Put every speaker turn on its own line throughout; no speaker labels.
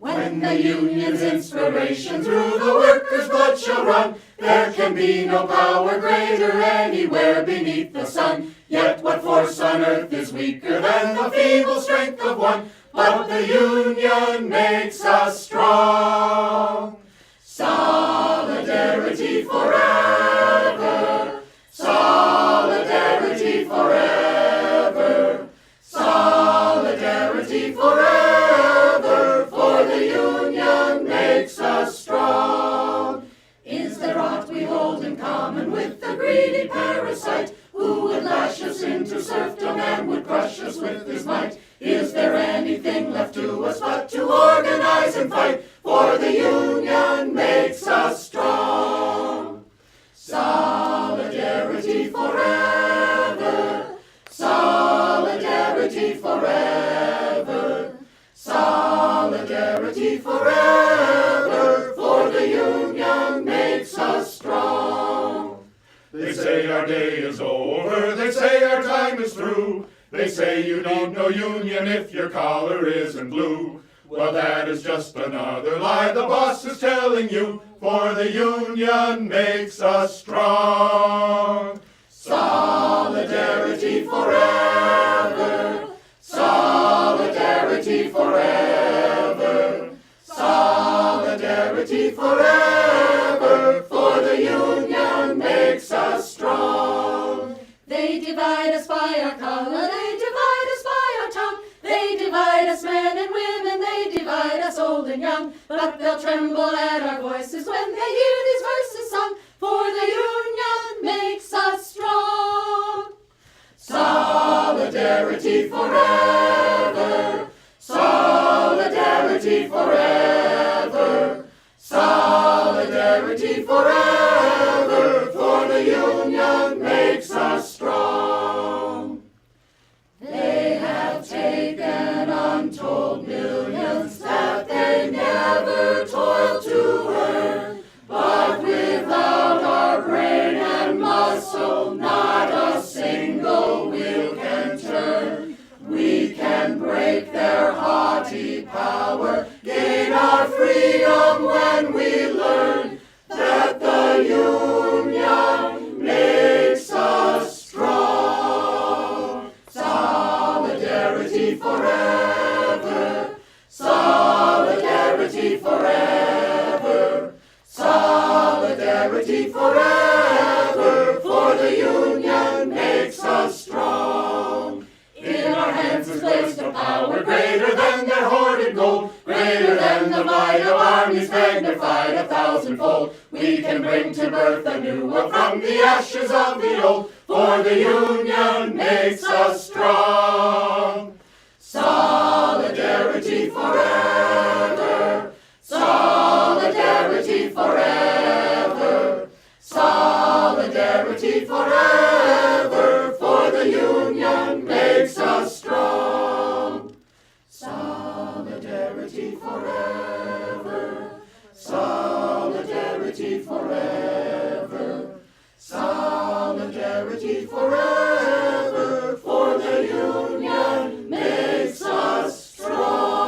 When the union's inspiration through the workers' blood shall run, there can be no power greater anywhere beneath the sun. Yet what force on earth is weaker than the feeble strength of one? But the union makes us strong. Solidarity forever. Solidarity forever. Solidarity forever. For the union makes us strong. Is there aught we hold in common with the greedy parasite, who would lash us into serfdom and would crush us with his might? Is there anything left to us but to organize and fight? For the union makes us strong. Solidarity forever. Solidarity forever. Solidarity forever. For the union makes us strong.
They say our day is over, they say our time is through. They say you need no union if your collar isn't blue. Well, that is just another lie the boss is telling you, for the union makes us strong.
Solidarity forever. Solidarity forever. Solidarity forever. For the union makes us strong. They divide us by our color, they divide us by our tongue. They divide us men and women, they divide us old and young. But they'll tremble at our voices when they hear these verses sung. For the union makes us strong. Solidarity forever. Solidarity forever. Solidarity forever. For the union makes us strong. They have taken untold millions that they never toiled to earn. But without our brain and muscle, not a single wheel can turn. We can break their haughty power, gain our freedom when we learn that the union makes us strong. Solidarity forever. Solidarity forever. Solidarity forever. For the union makes us strong. In our hands is placed a power greater than their hoarded gold, greater than the might of armies magnified 1,000-fold. We can bring to birth a new world from the ashes of the old, for the union makes us strong. Solidarity forever. Solidarity forever. Solidarity forever. For the union makes us strong. Solidarity forever. Solidarity forever. Solidarity forever. For the union makes us strong.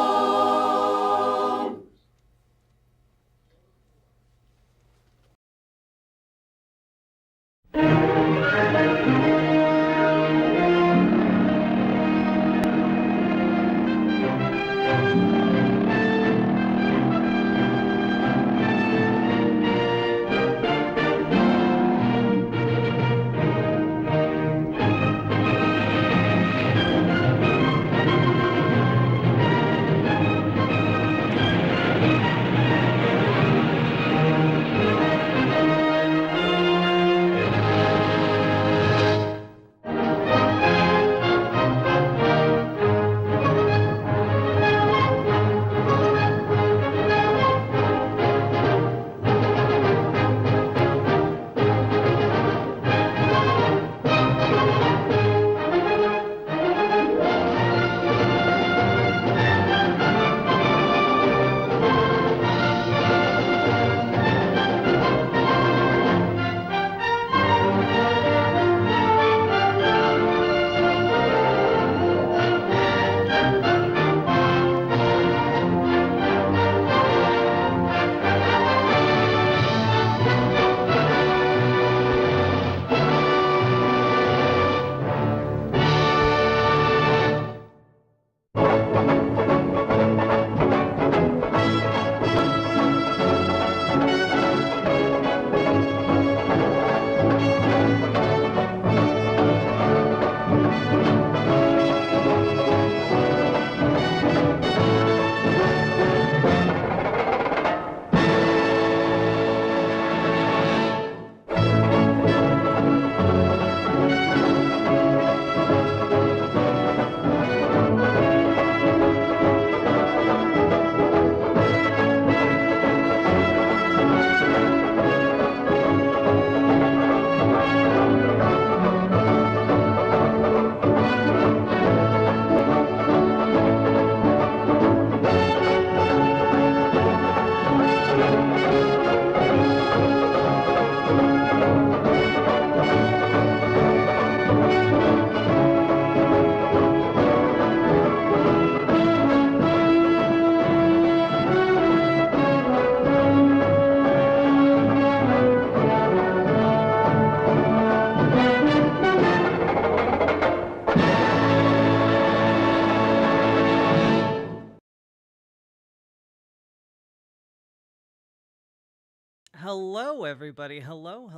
hello, everybody. Hello.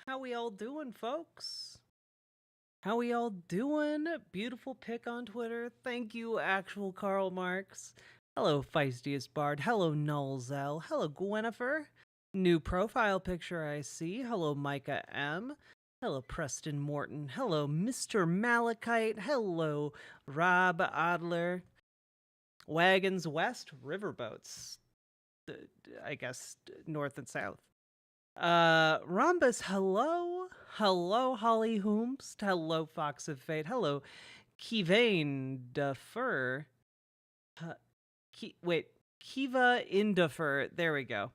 How we all doing, folks? How we all doing? Beautiful pic on Twitter. Thank you, actual Karl Marx. Hello, Feistiest Bard. Hello, Nullzel. Hello, Gwenifer. New profile picture I see. Hello, Micah M. Hello, Preston Morton. Hello, Mr. Malachite. Hello, Rob Adler. Wagons West, riverboats. I guess north and south. Rhombus, hello. Hello, Holly Hoomst. Hello, Fox of Fate. Hello, Kivane Defer. Kiva Indefer. There we go.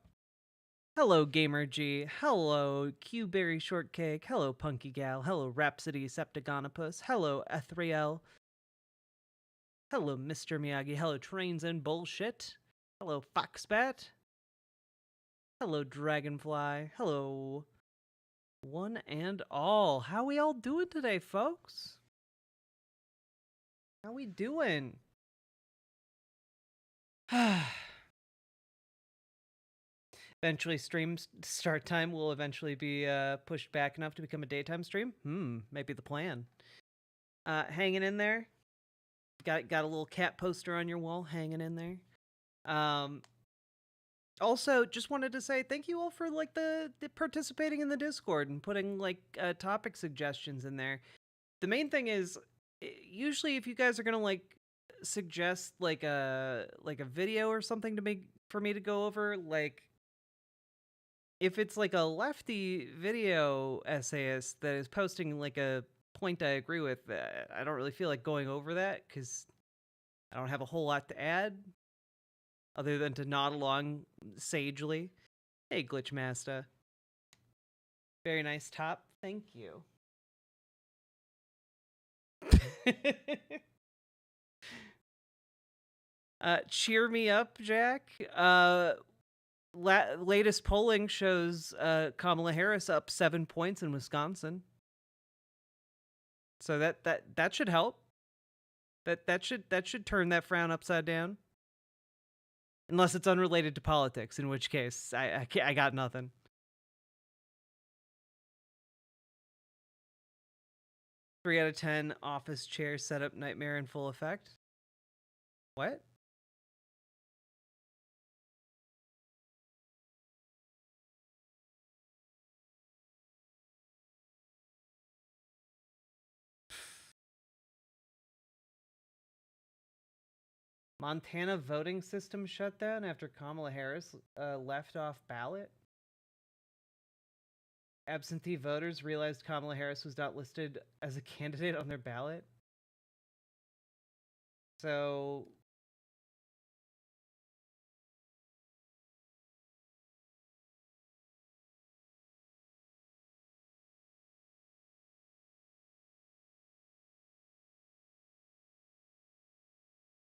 Hello, Gamer G. Hello, Qberry Shortcake. Hello, Punky Gal. Hello, Rhapsody Septagonopus. Hello, Ethriel. Hello, Mr. Miyagi. Hello, Trains and Bullshit. Hello, Foxbat. Hello, Dragonfly. Hello, one and all. How we all doing today, folks? How we doing? Eventually, stream start time will eventually be pushed back enough to become a daytime stream. Maybe the plan. Hanging in there. Got a little cat poster on your wall, hanging in there. Also, just wanted to say thank you all for like the participating in the Discord and putting like topic suggestions in there. The main thing is, usually if you guys are gonna like suggest like a video or something to make for me to go over, like if it's like a lefty video essayist that is posting like a point I agree with, I don't really feel like going over that because I don't have a whole lot to add other than to nod along sagely. Hey, Glitchmaster. Very nice top. Thank you. Cheer me up, Jack. Latest polling shows Kamala Harris up 7 points in Wisconsin. So that should help. That should turn that frown upside down. Unless it's unrelated to politics, in which case I got nothing. Three out of 10 office chair setup nightmare in full effect. What? Montana voting system shut down after Kamala Harris left off ballot. Absentee voters realized Kamala Harris was not listed as a candidate on their ballot. So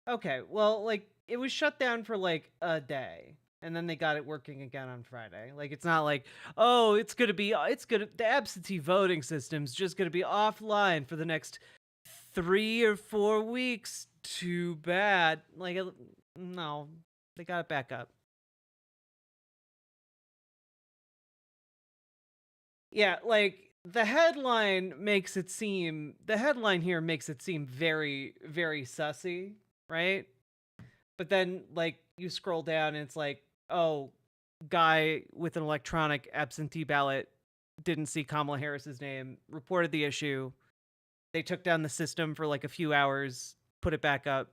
okay, well, like it was shut down for like a day, and then they got it working again on Friday. Like it's not like, oh, the absentee voting system's just gonna be offline for the next 3 or 4 weeks. Too bad. Like no, they got it back up. Yeah, like the headline here makes it seem very, very sussy, right? But then like you scroll down and it's like, oh, guy with an electronic absentee ballot didn't see Kamala Harris's name, reported the issue. They took down the system for like a few hours, put it back up,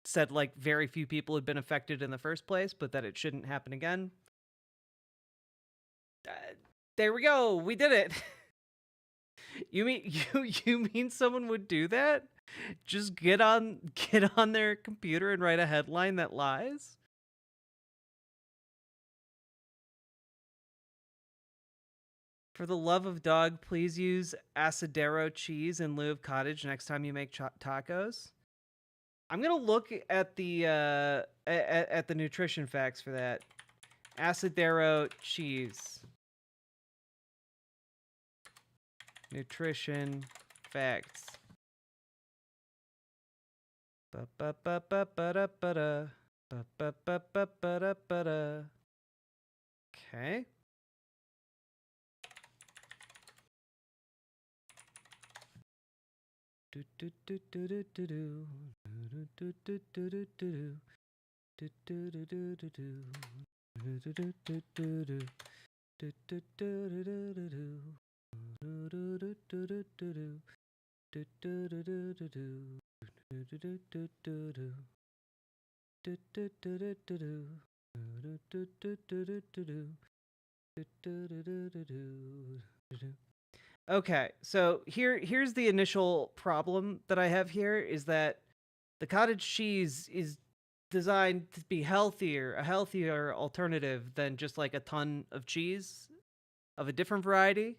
said like very few people had been affected in the first place, but that it shouldn't happen again. There we go. We did it. You mean someone would do that? Just get on their computer and write a headline that lies? For the love of dog, please use asadero cheese in lieu of cottage next time you make tacos. I'm gonna look at the at the nutrition facts for that. Asadero cheese. Nutrition facts. Okay. Okay, so here's the initial problem that I have here is that the cottage cheese is designed to be healthier, a healthier alternative than just like a ton of cheese of a different variety.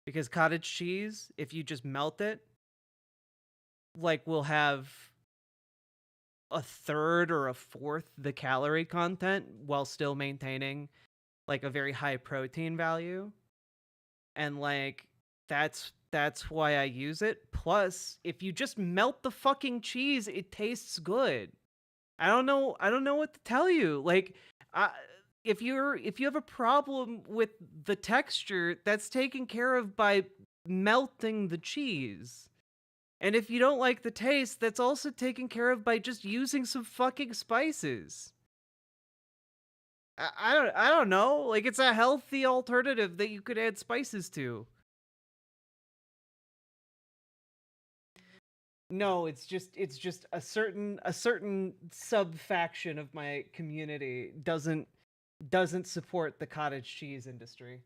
Because cottage cheese, if you just melt it, like will have a third or a fourth the calorie content while still maintaining like a very high protein value. And like that's why I use it. Plus, if you just melt the fucking cheese, it tastes good. I don't know what to tell you. Like if you have a problem with the texture, that's taken care of by melting the cheese. And if you don't like the taste, that's also taken care of by just using some fucking spices. I don't know. Like it's a healthy alternative that you could add spices to. No, it's just a certain sub faction of my community doesn't support the cottage cheese industry.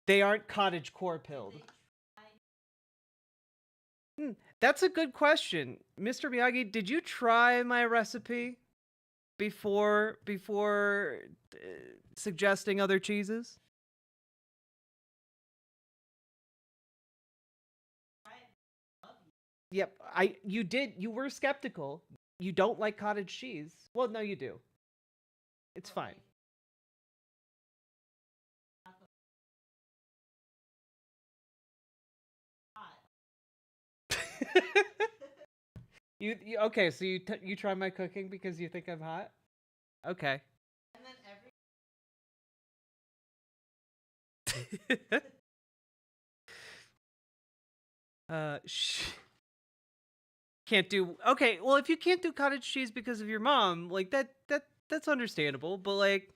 They aren't cottage core pilled. That's a good question. Mr. Miyagi, did you try my recipe before suggesting other cheeses? Yep, you did. You were skeptical. You don't like cottage cheese. Well, no, you do. It's fine. You okay? So you try my cooking because you think I'm hot? Okay. And then can't do. Okay, well, if you can't do cottage cheese because of your mom, like that's understandable. But like,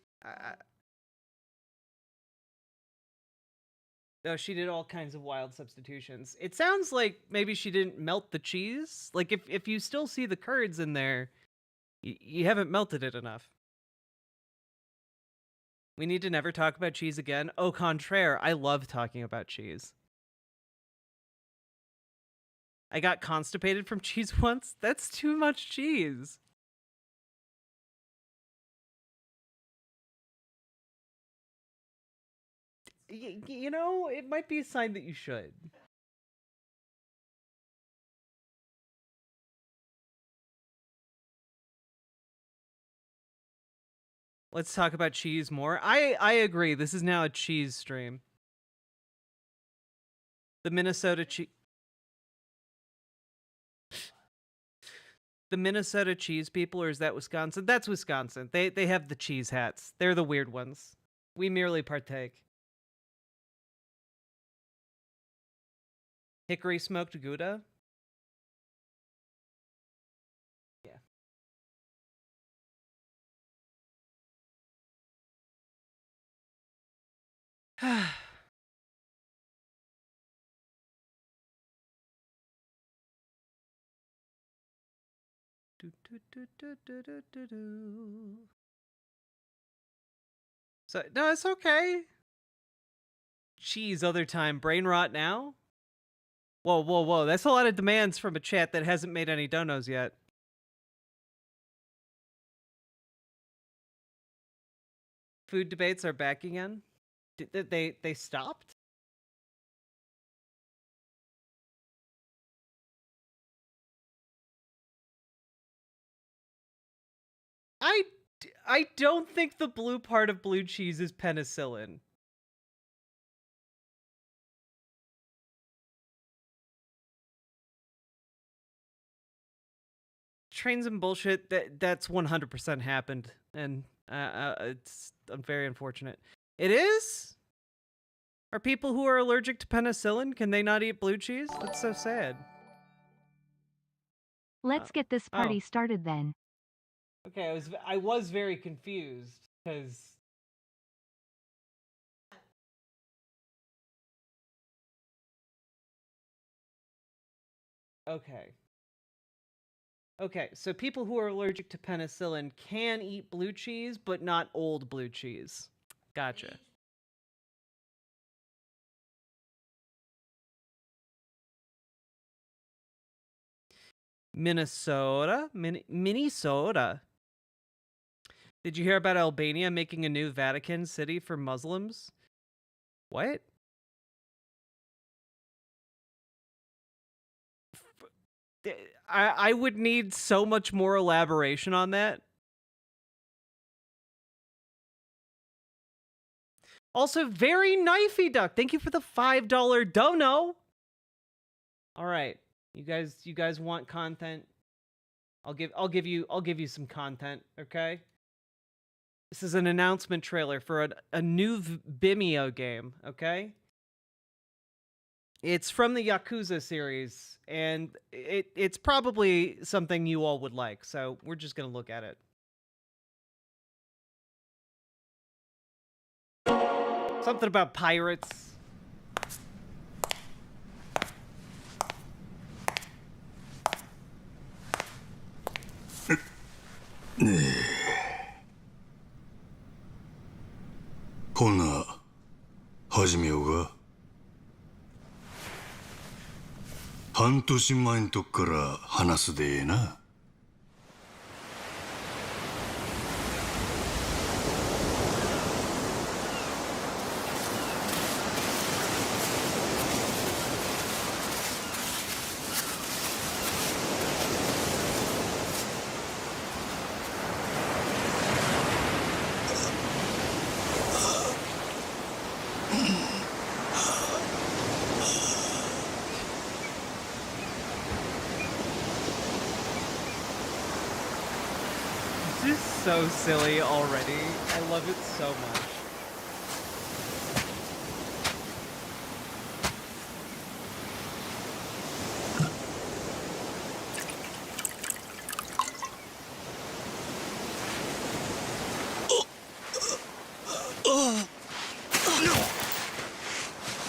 no, she did all kinds of wild substitutions. It sounds like maybe she didn't melt the cheese. Like if you still see the curds in there, you haven't melted it enough. We need to never talk about cheese again. Au contraire, I love talking about cheese. I got constipated from cheese once. That's too much cheese. You know, it might be a sign that you should. Let's talk about cheese more. I agree. This is now a cheese stream. The Minnesota cheese. The Minnesota cheese people, or is that Wisconsin? That's Wisconsin. They have the cheese hats. They're the weird ones. We merely partake. Hickory smoked Gouda? Yeah. So no, it's okay. Cheese other time. Brain rot now? Whoa. That's a lot of demands from a chat that hasn't made any donos yet. Food debates are back again. They stopped? I don't think the blue part of blue cheese is penicillin. Trains and bullshit, that's 100% happened, and it's very unfortunate. It is? Are people who are allergic to penicillin, can they not eat blue cheese? That's so sad.
Let's get this party
oh.
started then.
Okay, I was very confused because okay. Okay, so people who are allergic to penicillin can eat blue cheese, but not old blue cheese. Gotcha. Minnesota? Minnesota. Did you hear about Albania making a new Vatican City for Muslims? What? I would need so much more elaboration on that. Also, very knifey duck. Thank you for the $5 dono. All right, you guys want content? I'll give you some content. Okay. This is an announcement trailer for a new Vimeo game. Okay. It's from the Yakuza series, and it's probably something you all would like. So we're just gonna look at it. Something about pirates.
ほな、始めようか。半年前んとこから話すでええな。
This is so silly already. I love it so much.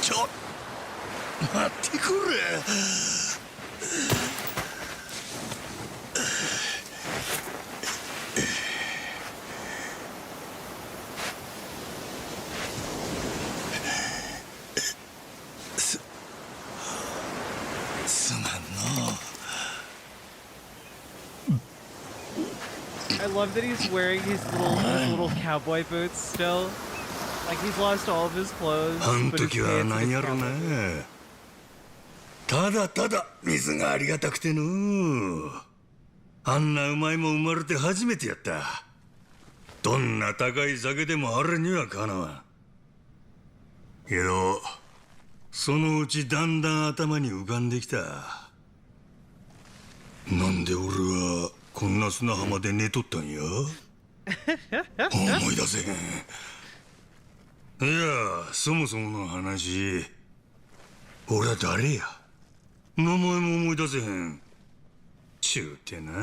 Chot! 待ってくれ。すまんの。
I love that he's wearing his little cowboy boots still. Like he's lost all of his clothes.
あん
but his
時は
pants and
何
his
やろ
cowboy
な。
boots.
ただただ水がありがたくての。あんなうまいもん生まれて初めてやった。どんな高い酒でもあれにはかなわん。けどそのうちだんだん頭に浮かんできた。なんで俺はこんな砂浜で寝とったんや。思い出せへん。いや、そもそもの話、俺は誰や。名前も思い出せへん。ちゅうてな。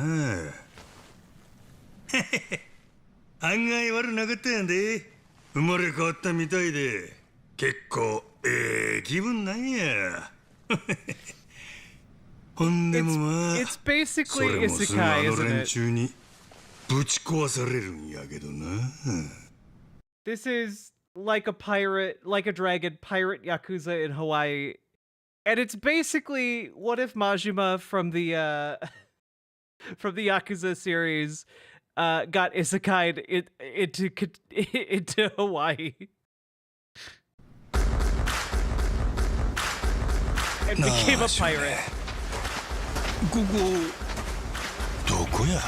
案外悪なかったやんで。生まれ変わったみたいで、結構気分なんや。ほんでもまあ、
It's
そ
basically
れもすぐあ
isekai,
の
isn't
連
it?
中にぶち壊されるんやけどな。
This is like a pirate, like a dragon, pirate Yakuza in Hawaii. And it's basically what if Majima from the Yakuza series got isekai'd into Hawaii. And became a pirate.
ここどこや。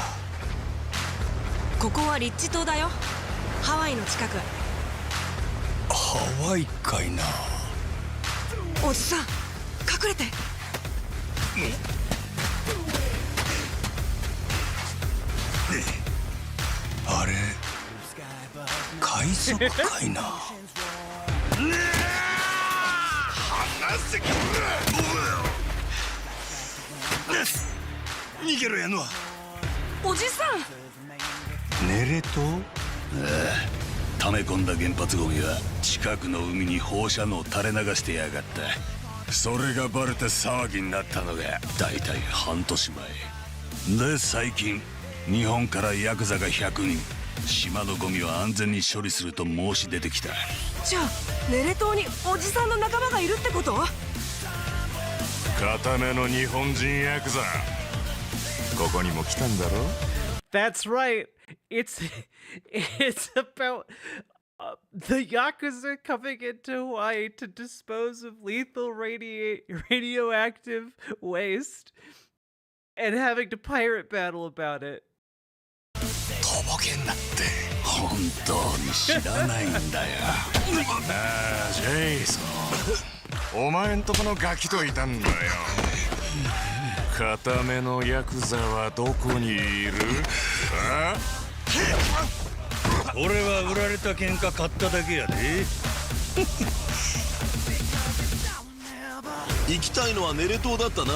ここはリッチ島だよ。ハワイの近く。
ハワイかいな。
おじさん、隠れて。
あれ海賊かいな。離せくれ。逃げろやのは。
おじさん。
寝れと？溜め込んだ原発ゴミは近くの海に放射能を垂れ流してやがった。それがバレて騒ぎになったのがだいたい半年前で、最近日本からヤクザが100人島のゴミを安全に処理すると申し出てきた。
じゃあネレ島におじさんの仲間がいるってこと？
固めの日本人ヤクザ、ここにも来たんだろ？
That's right. It's about the Yakuza coming into Hawaii to dispose of lethal radioactive waste and having to pirate battle about it.
とぼけんなって、本当に知らないんだよ。
ああ、ジェイソン、お前んとこのガキといたんだよ。固めのヤクザはどこにいる？あ？
俺は売られた喧嘩買っただけやで。
行きたいのはネレ島だったな。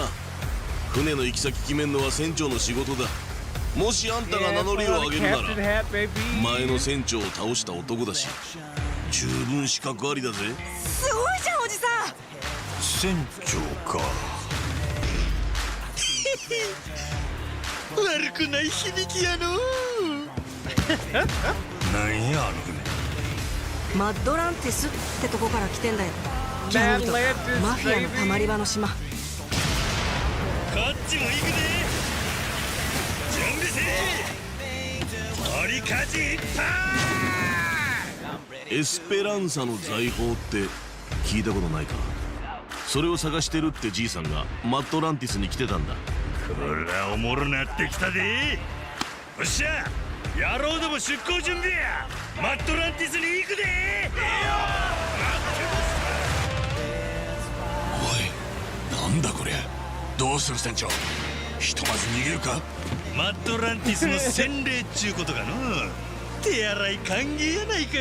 船の行き先決めんのは船長の仕事だ。もしあんたが名乗りを上げるなら、前の船長を倒した男だし、十分資格ありだぜ。
すごいじゃんおじさん。
船長か。悪くない響きやの。なんやあの船。
マッドランティスってとこから来てんだよ。ギャングとかマフィアのたまり場の島。
こっちも行くで。準備せえ。取りかじいっぱい。
エスペランサの財宝って聞いたことないか？それを探してるってじいさんがマッドランティスに来てたんだ。
こらおもろなってきたで。よっしゃ、野郎ども出航準備や。マッドランティスに行くで。おい、なんだこりゃ。どうする船長、ひとまず逃げるか。マッドランティスの洗礼っちゅうことかの。手洗い歓迎やないかい。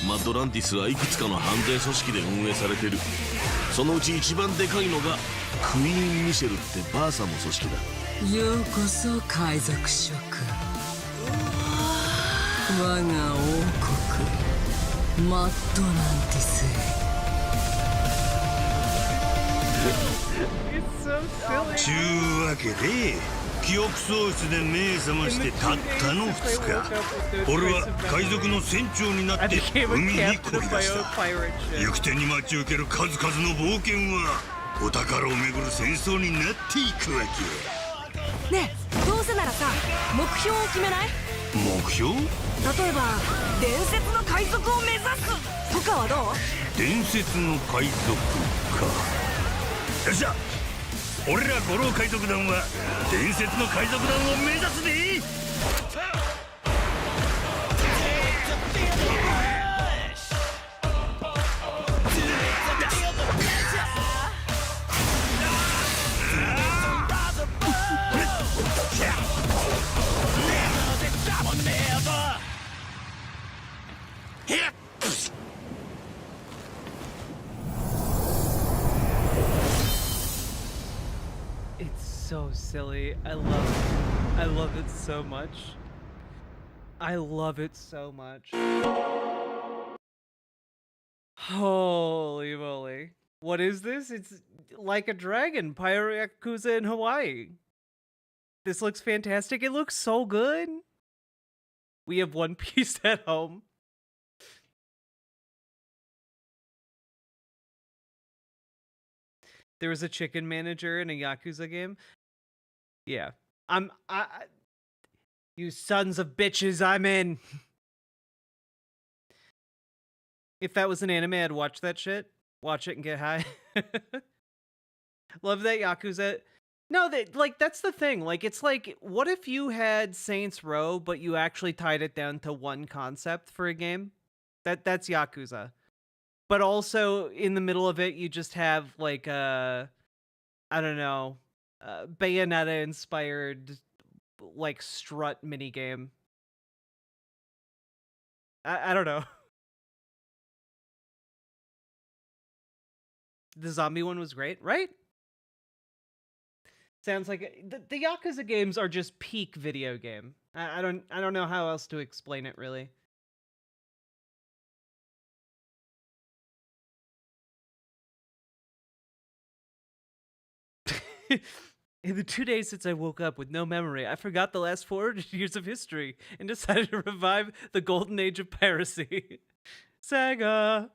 マッドランティスはいくつかの犯罪組織で運営されてる。そのうち一番でかいのがクイーン・ミシェルってバーサの組織だ。
ようこそ海賊諸君。我が王国マッドランティスへ。
It's so silly.
ちゅうわけで記憶喪失で目覚ましてたったの2日、俺は海賊の船長になって海にこぎ出した。行く手に待ち受ける数々の冒険はお宝をめぐる戦争になっていくわけ。
ねえ、どうせならさ目標を決めない？
目標？
例えば伝説の海賊を目指すとかはどう？
伝説の海賊か。よっしゃ、俺ら五郎海賊団は伝説の海賊団を目指すで。
So silly. I love it so much. I love it so much. Holy moly. What is this? It's like a dragon. Pirate Yakuza in Hawaii. This looks fantastic. It looks so good. We have One Piece at home. There was a chicken manager in a Yakuza game. Yeah. You sons of bitches, I'm in. If that was an anime, I'd watch that shit. Watch it and get high. Love that Yakuza. No, that's the thing. Like, it's like, what if you had Saints Row, but you actually tied it down to one concept for a game? That's Yakuza. But also, in the middle of it, you just have, like, I don't know, Bayonetta-inspired, like, strut minigame. I don't know. The zombie one was great, right? Sounds like the Yakuza games are just peak video game. I don't know how else to explain it really. In the 2 days since I woke up with no memory, I forgot the last 400 years of history and decided to revive the golden age of piracy. Sega!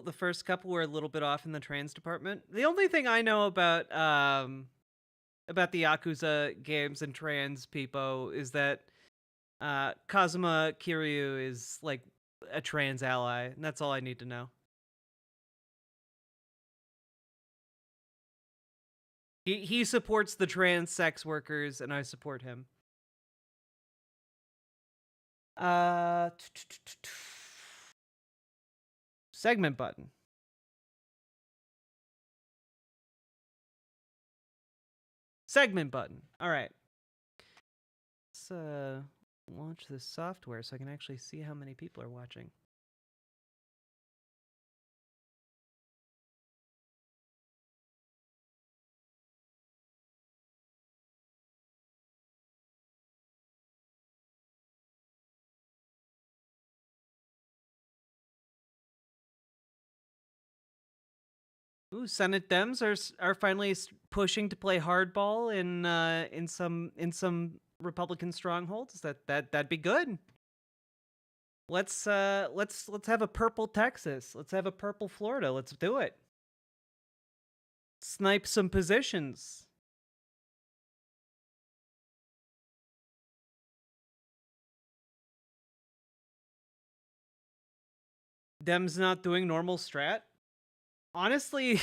The first couple were a little bit off in the trans department. The only thing I know about the Yakuza games and trans people is that Kazuma Kiryu is like a trans ally, and that's all I need to know. He supports the trans sex workers, and I support him. Segment button. Segment button. All right. Let's launch this software so I can actually see how many people are watching. Ooh, Senate Dems are finally pushing to play hardball in some Republican strongholds. That'd be good. Let's have a purple Texas. Let's have a purple Florida. Let's do it. Snipe some positions. Dems not doing normal strat. Honestly,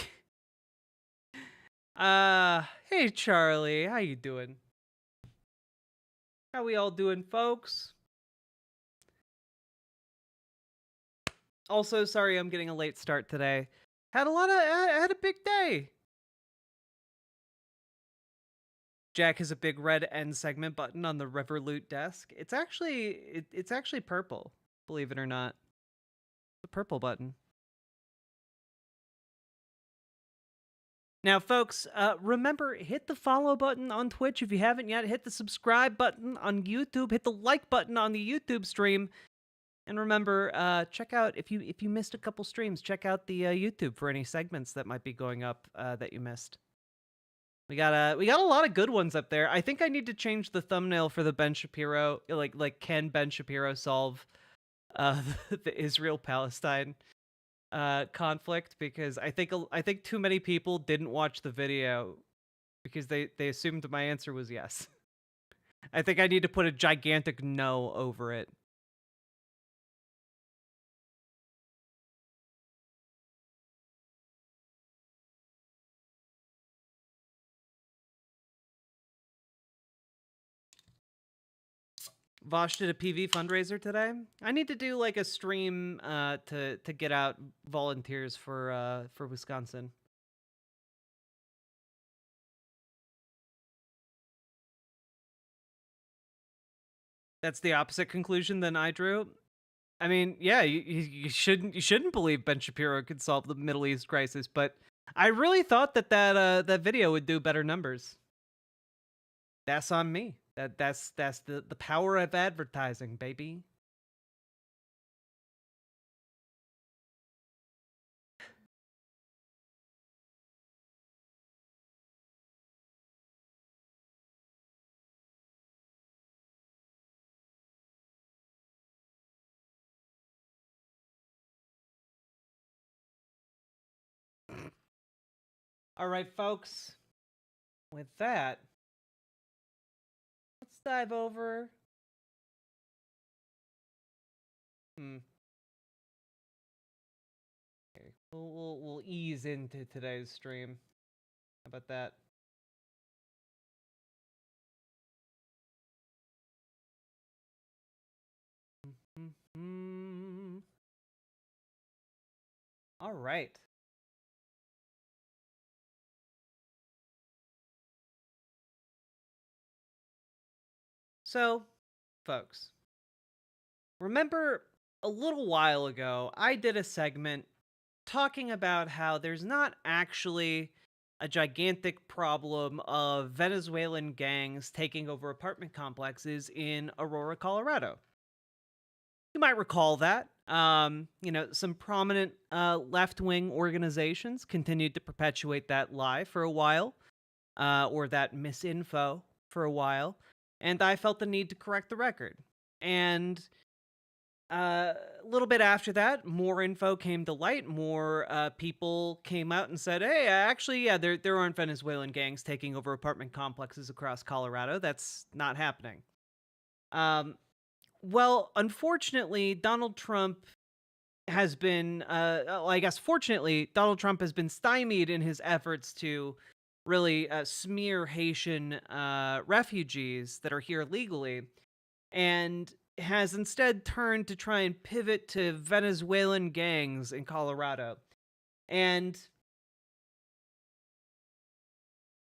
hey Charlie, how you doing? How we all doing, folks? Also, sorry I'm getting a late start today. Had a big day. Jack has a big red end segment button on the Revolut desk. It's actually purple, believe it or not. The purple button. Now, folks, remember, hit the follow button on Twitch if you haven't yet. Hit the subscribe button on YouTube. Hit the like button on the YouTube stream. And remember, check out, if you missed a couple streams, check out the YouTube for any segments that might be going up that you missed. We got a lot of good ones up there. I think I need to change the thumbnail for the Ben Shapiro, like can Ben Shapiro solve the Israel-Palestine conflict, because I think too many people didn't watch the video because they assumed my answer was yes. I think I need to put a gigantic no over it. Vosh did a PV fundraiser today. I need to do like a stream to get out volunteers for Wisconsin. That's the opposite conclusion than I drew. I mean, yeah, you shouldn't believe Ben Shapiro could solve the Middle East crisis, but I really thought that video would do better numbers. That's on me. That's the power of advertising, baby. All right, folks. With that, let's dive over. Okay, we'll ease into today's stream. How about that? All right. So, folks, remember a little while ago, I did a segment talking about how there's not actually a gigantic problem of Venezuelan gangs taking over apartment complexes in Aurora, Colorado. You might recall that. Some prominent left-wing organizations continued to perpetuate that lie for a while, or that misinfo for a while, and I felt the need to correct the record. And a little bit after that, more info came to light. More people came out and said, "Hey, actually, yeah, there aren't Venezuelan gangs taking over apartment complexes across Colorado. That's not happening." Well, unfortunately, Donald Trump has been, fortunately, Donald Trump has been stymied in his efforts to really smear Haitian refugees that are here legally, and has instead turned to try and pivot to Venezuelan gangs in Colorado. And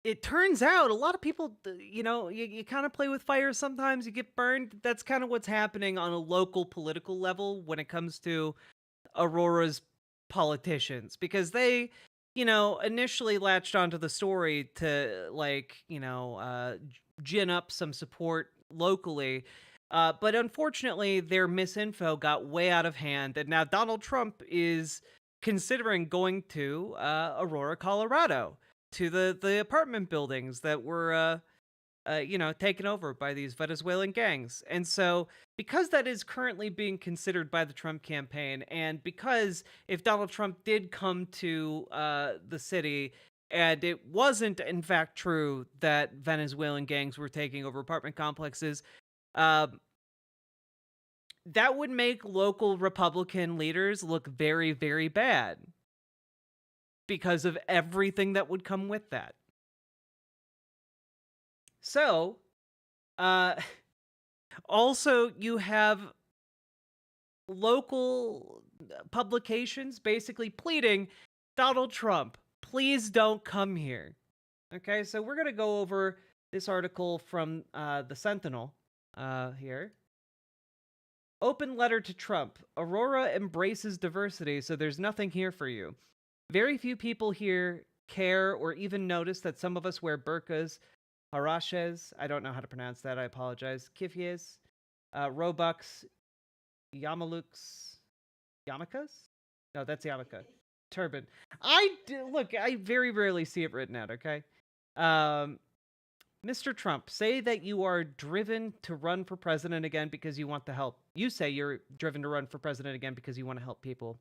it turns out a lot of people, you kind of play with fire sometimes, you get burned. That's kind of what's happening on a local political level when it comes to Aurora's politicians, because they, initially latched onto the story to, gin up some support locally. But unfortunately, their misinfo got way out of hand, and now Donald Trump is considering going to Aurora, Colorado, to the apartment buildings that were, taken over by these Venezuelan gangs. And so, because that is currently being considered by the Trump campaign, and because if Donald Trump did come to the city, and it wasn't in fact true that Venezuelan gangs were taking over apartment complexes, that would make local Republican leaders look very, very bad because of everything that would come with that. So, also you have local publications basically pleading, Donald Trump, please don't come here. Okay, so we're going to go over this article from the Sentinel here. Open letter to Trump. Aurora embraces diversity, so there's nothing here for you. Very few people here care or even notice that some of us wear burqas, harashes, I don't know how to pronounce that, I apologize, kifyes, Robux, Yamaluks, Yamakas? No, that's Yamaka. Turban. Look, I very rarely see it written out, okay? Mr. Trump, say that you are driven to run for president again because you want to help. You say you're driven to run for president again because you want to help people.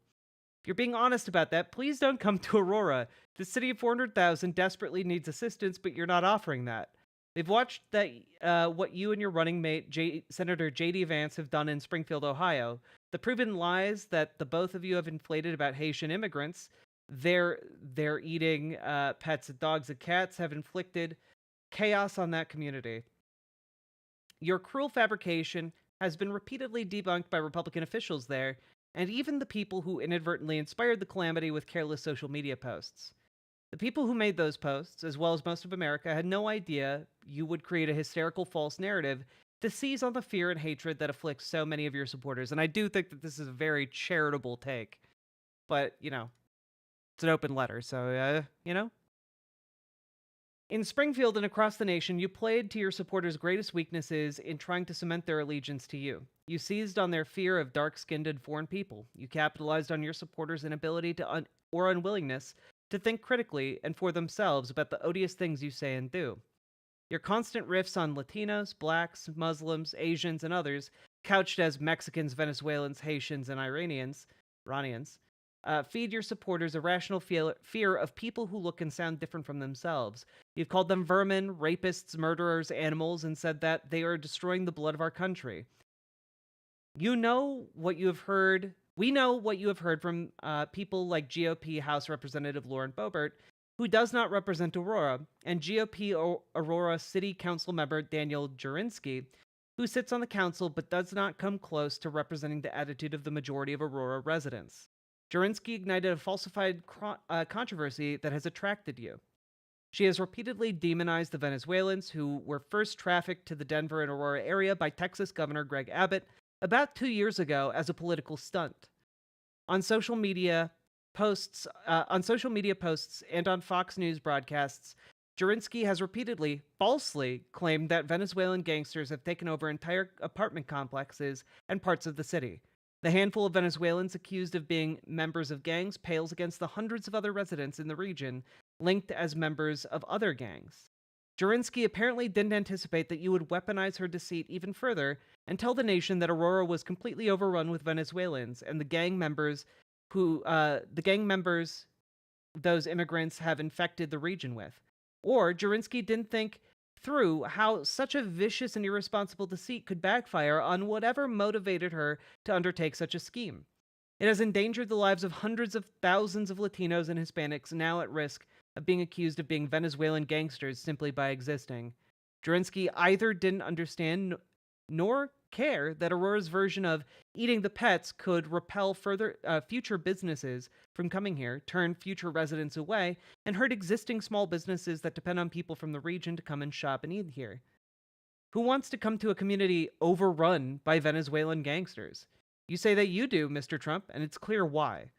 If you're being honest about that, please don't come to Aurora. The city of 400,000 desperately needs assistance, but you're not offering that. They've watched that what you and your running mate, Senator J.D. Vance, have done in Springfield, Ohio. The proven lies that the both of you have inflated about Haitian immigrants, they're eating pets, dogs, and cats, have inflicted chaos on that community. Your cruel fabrication has been repeatedly debunked by Republican officials there, and even the people who inadvertently inspired the calamity with careless social media posts. The people who made those posts, as well as most of America, had no idea you would create a hysterical false narrative to seize on the fear and hatred that afflicts so many of your supporters. And I do think that this is a very charitable take. But, it's an open letter, so, In Springfield and across the nation, you played to your supporters' greatest weaknesses in trying to cement their allegiance to you. You seized on their fear of dark-skinned foreign people. You capitalized on your supporters' inability to or unwillingness to think critically and for themselves about the odious things you say and do. Your constant riffs on Latinos, blacks, Muslims, Asians, and others, couched as Mexicans, Venezuelans, Haitians, and Iranians, feed your supporters a rational fear of people who look and sound different from themselves. You've called them vermin, rapists, murderers, animals, and said that they are destroying the blood of our country. You know what you have heard. We know what you have heard from people like GOP House Representative Lauren Boebert, who does not represent Aurora, and GOP Aurora City Council member Daniel Jurinsky, who sits on the council but does not come close to representing the attitude of the majority of Aurora residents. Jurinsky ignited a falsified controversy that has attracted you. She has repeatedly demonized the Venezuelans who were first trafficked to the Denver and Aurora area by Texas Governor Greg Abbott about 2 years ago as a political stunt. On social media posts and on Fox News broadcasts, Jurinsky has repeatedly, falsely, claimed that Venezuelan gangsters have taken over entire apartment complexes and parts of the city. The handful of Venezuelans accused of being members of gangs pales against the hundreds of other residents in the region linked as members of other gangs. Jurinsky apparently didn't anticipate that you would weaponize her deceit even further and tell the nation that Aurora was completely overrun with Venezuelans and the gang members those immigrants have infected the region with. Or Jurinsky didn't think through how such a vicious and irresponsible deceit could backfire on whatever motivated her to undertake such a scheme. It has endangered the lives of hundreds of thousands of Latinos and Hispanics now at risk of being accused of being Venezuelan gangsters simply by existing. Jurinsky either didn't understand nor care that Aurora's version of eating the pets could repel further future businesses from coming here, turn future residents away, and hurt existing small businesses that depend on people from the region to come and shop and eat here. Who wants to come to a community overrun by Venezuelan gangsters? You say that you do, Mr. Trump, and it's clear why.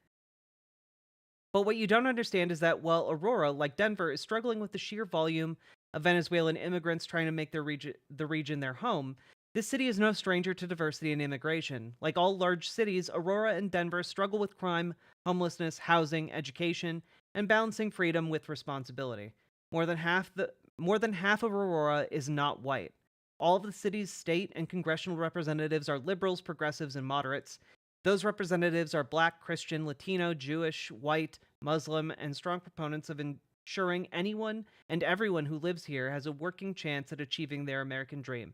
But what you don't understand is that while Aurora, like Denver, is struggling with the sheer volume of Venezuelan immigrants trying to make the region their home, this city is no stranger to diversity and immigration. Like all large cities, Aurora and Denver struggle with crime, homelessness, housing, education, and balancing freedom with responsibility. More than half of Aurora is not white. All of the city's state and congressional representatives are liberals, progressives, and moderates. Those representatives are Black, Christian, Latino, Jewish, white, Muslim, and strong proponents of ensuring anyone and everyone who lives here has a working chance at achieving their American dream.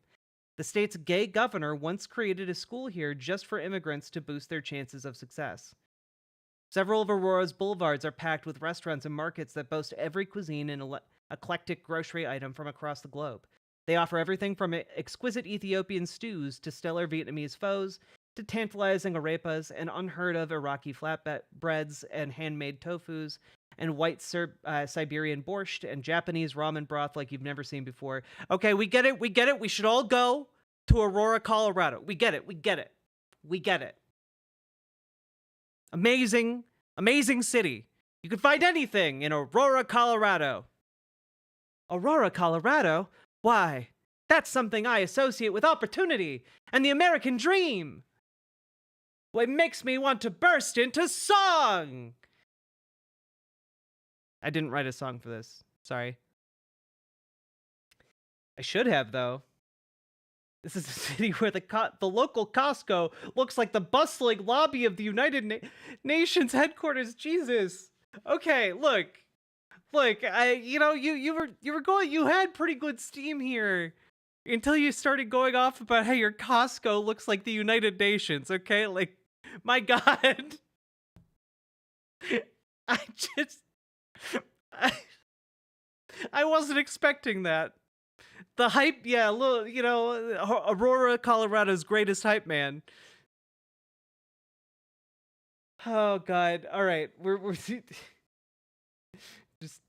The state's gay governor once created a school here just for immigrants to boost their chances of success. Several of Aurora's boulevards are packed with restaurants and markets that boast every cuisine and eclectic grocery item from across the globe. They offer everything from exquisite Ethiopian stews to stellar Vietnamese photos to tantalizing arepas and unheard of Iraqi flatbreads and handmade tofus and white Siberian borscht and Japanese ramen broth like you've never seen before. Okay, we get it. We should all go to Aurora, Colorado. We get it. Amazing city. You can find anything in Aurora, Colorado. Aurora, Colorado? Why, that's something I associate with opportunity and the American dream. What makes me want to burst into song. I didn't write a song for this. Sorry. I should have, though. This is a city where the local Costco looks like the bustling lobby of the United Nations headquarters. Jesus. Okay, look. You had pretty good steam here until you started going off about how your Costco looks like the United Nations. Okay, like, my God. I wasn't expecting that. The hype, yeah, Aurora, Colorado's greatest hype man. Oh God! All right, we're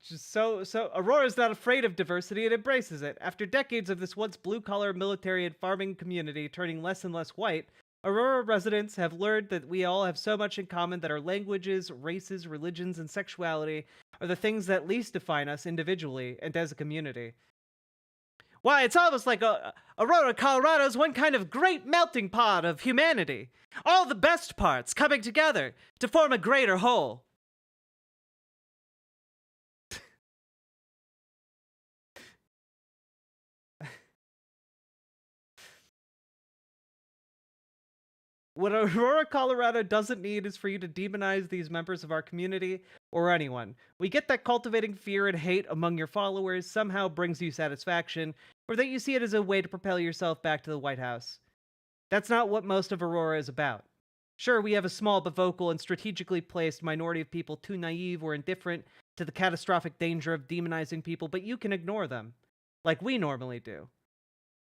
just so Aurora's not afraid of diversity and embraces it. After decades of this once blue-collar military and farming community turning less and less white, Aurora residents have learned that we all have so much in common that our languages, races, religions, and sexuality are the things that least define us individually and as a community. Why, it's almost like Aurora, Colorado is one kind of great melting pot of humanity. All the best parts coming together to form a greater whole. What Aurora, Colorado doesn't need is for you to demonize these members of our community or anyone. We get that cultivating fear and hate among your followers somehow brings you satisfaction, or that you see it as a way to propel yourself back to the White House. That's not what most of Aurora is about. Sure, we have a small but vocal and strategically placed minority of people too naive or indifferent to the catastrophic danger of demonizing people, but you can ignore them, like we normally do.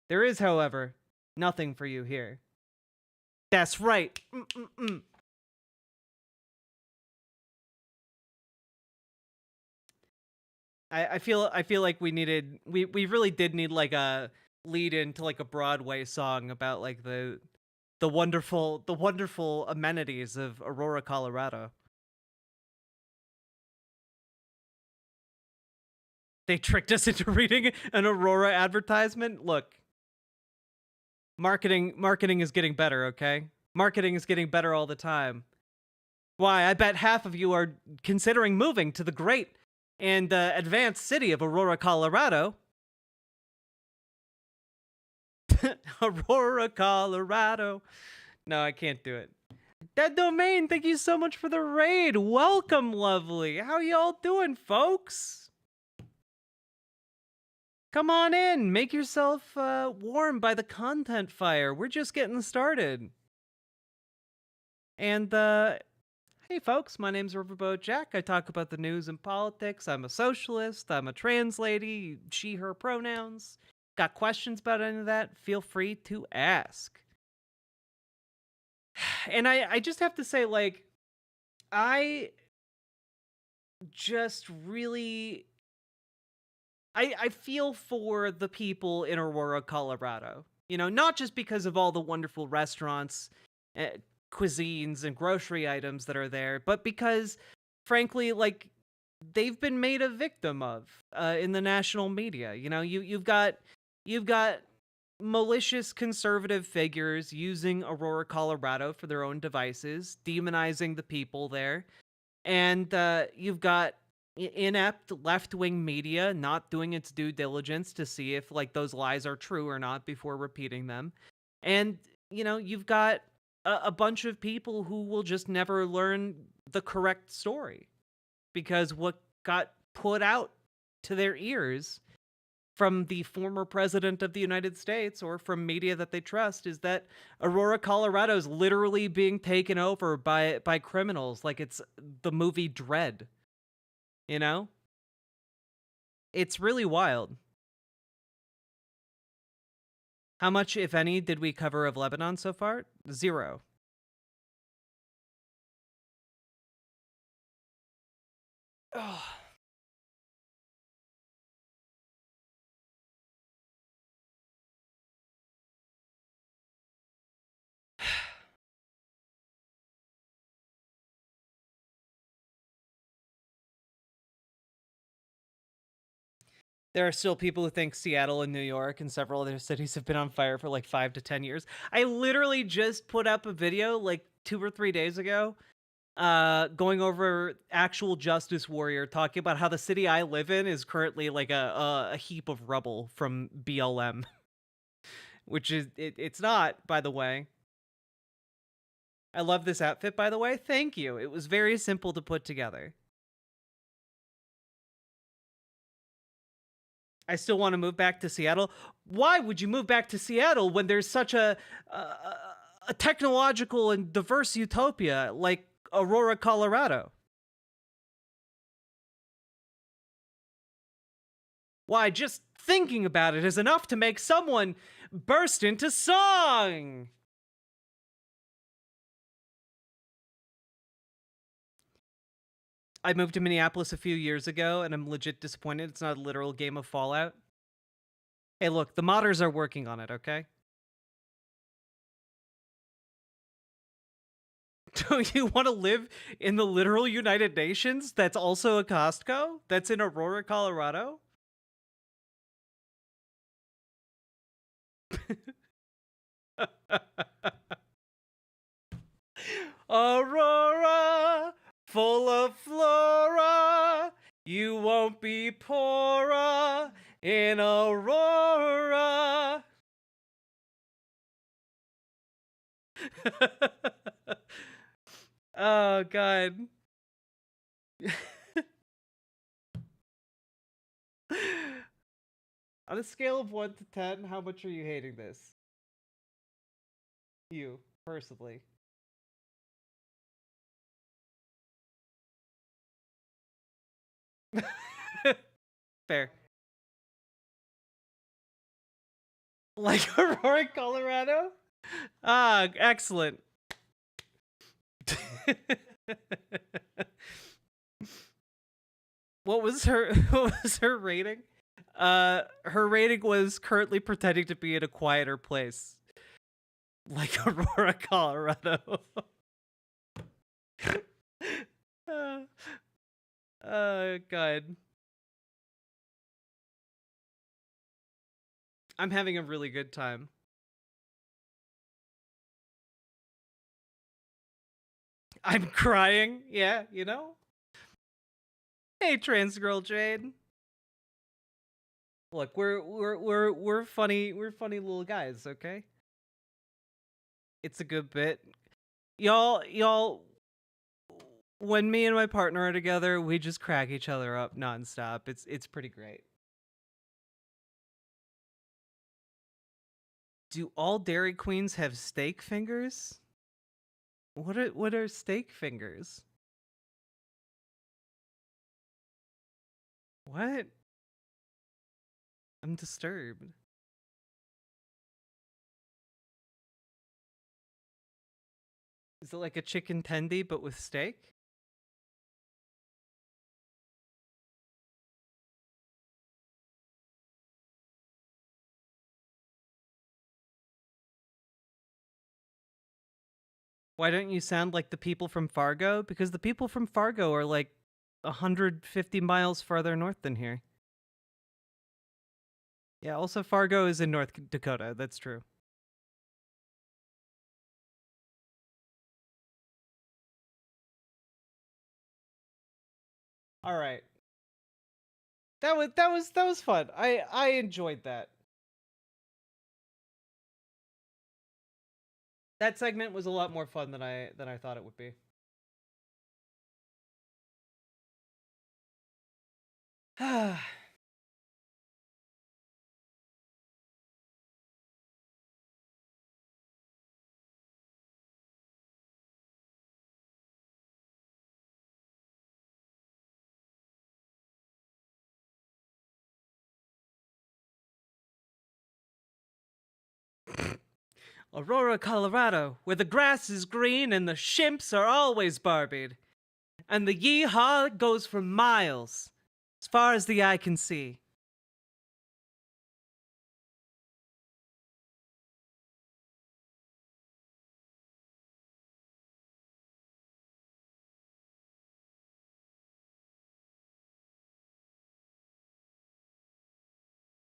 There is, however, nothing for you here. That's right. I feel like we really did need like a lead into like a Broadway song about like the wonderful amenities of Aurora, Colorado. They tricked us into reading an Aurora advertisement. Look, marketing is getting better, okay? Marketing is getting better all the time. Why, I bet half of you are considering moving to the great and advanced city of Aurora, Colorado. Aurora, Colorado. No, I can't do it. Dead Domain, thank you so much for the raid. Welcome, lovely. How y'all doing, folks? Come on in. Make yourself warm by the content fire. We're just getting started. And, hey, folks, my name's Riverboat Jack. I talk about the news and politics. I'm a socialist. I'm a trans lady. She, her pronouns. Got questions about any of that? Feel free to ask. And I just have to say, like, I just really... I feel for the people in Aurora, Colorado. You know, not just because of all the wonderful restaurants, cuisines, and grocery items that are there, but because, frankly, like, they've been made a victim of in the national media. You know, you've got malicious conservative figures using Aurora, Colorado for their own devices, demonizing the people there. And you've got inept left-wing media not doing its due diligence to see if, like, those lies are true or not before repeating them. And, you know, you've got a bunch of people who will just never learn the correct story because what got put out to their ears from the former president of the United States or from media that they trust is that Aurora, Colorado is literally being taken over by criminals like it's the movie Dread. You know? It's really wild. How much, if any, did we cover of Lebanon so far? 0. Oh. There are still people who think Seattle and New York and several other cities have been on fire for like 5 to 10 years. I literally just put up a video like 2 or 3 days ago going over Actual Justice Warrior, talking about how the city I live in is currently like a heap of rubble from BLM. Which is, it's not, by the way. I love this outfit, by the way. Thank you. It was very simple to put together. I still want to move back to Seattle. Why would you move back to Seattle when there's such a technological and diverse utopia like Aurora, Colorado? Why, just thinking about it is enough to make someone burst into song! I moved to Minneapolis a few years ago, and I'm legit disappointed it's not a literal game of Fallout. Hey, look, the modders are working on it, okay? Don't you want to live in the literal United Nations that's also a Costco? That's in Aurora, Colorado? Aurora, full of flora, you won't be poorer in Aurora. Oh, God. On a scale of 1 to 10, how much are you hating this? You, personally. Fair. Like Aurora, Colorado? Ah, excellent. what was her rating? Her rating was currently pretending to be in a quieter place, like Aurora, Colorado. God. I'm having a really good time. I'm crying. Yeah, you know? Hey, trans girl Jade. Look, we're funny little guys, okay? It's a good bit. Y'all when me and my partner are together, we just crack each other up nonstop. It's pretty great. Do all Dairy Queens have steak fingers? What are steak fingers? What? I'm disturbed. Is it like a chicken tendy but with steak? Why don't you sound like the people from Fargo? Because the people from Fargo are like 150 miles farther north than here. Yeah, also Fargo is in North Dakota. That's true. All right. That was fun. I enjoyed that. That segment was a lot more fun than I thought it would be. Aurora, Colorado, where the grass is green and the shimps are always barbied. And the yeehaw goes for miles, as far as the eye can see.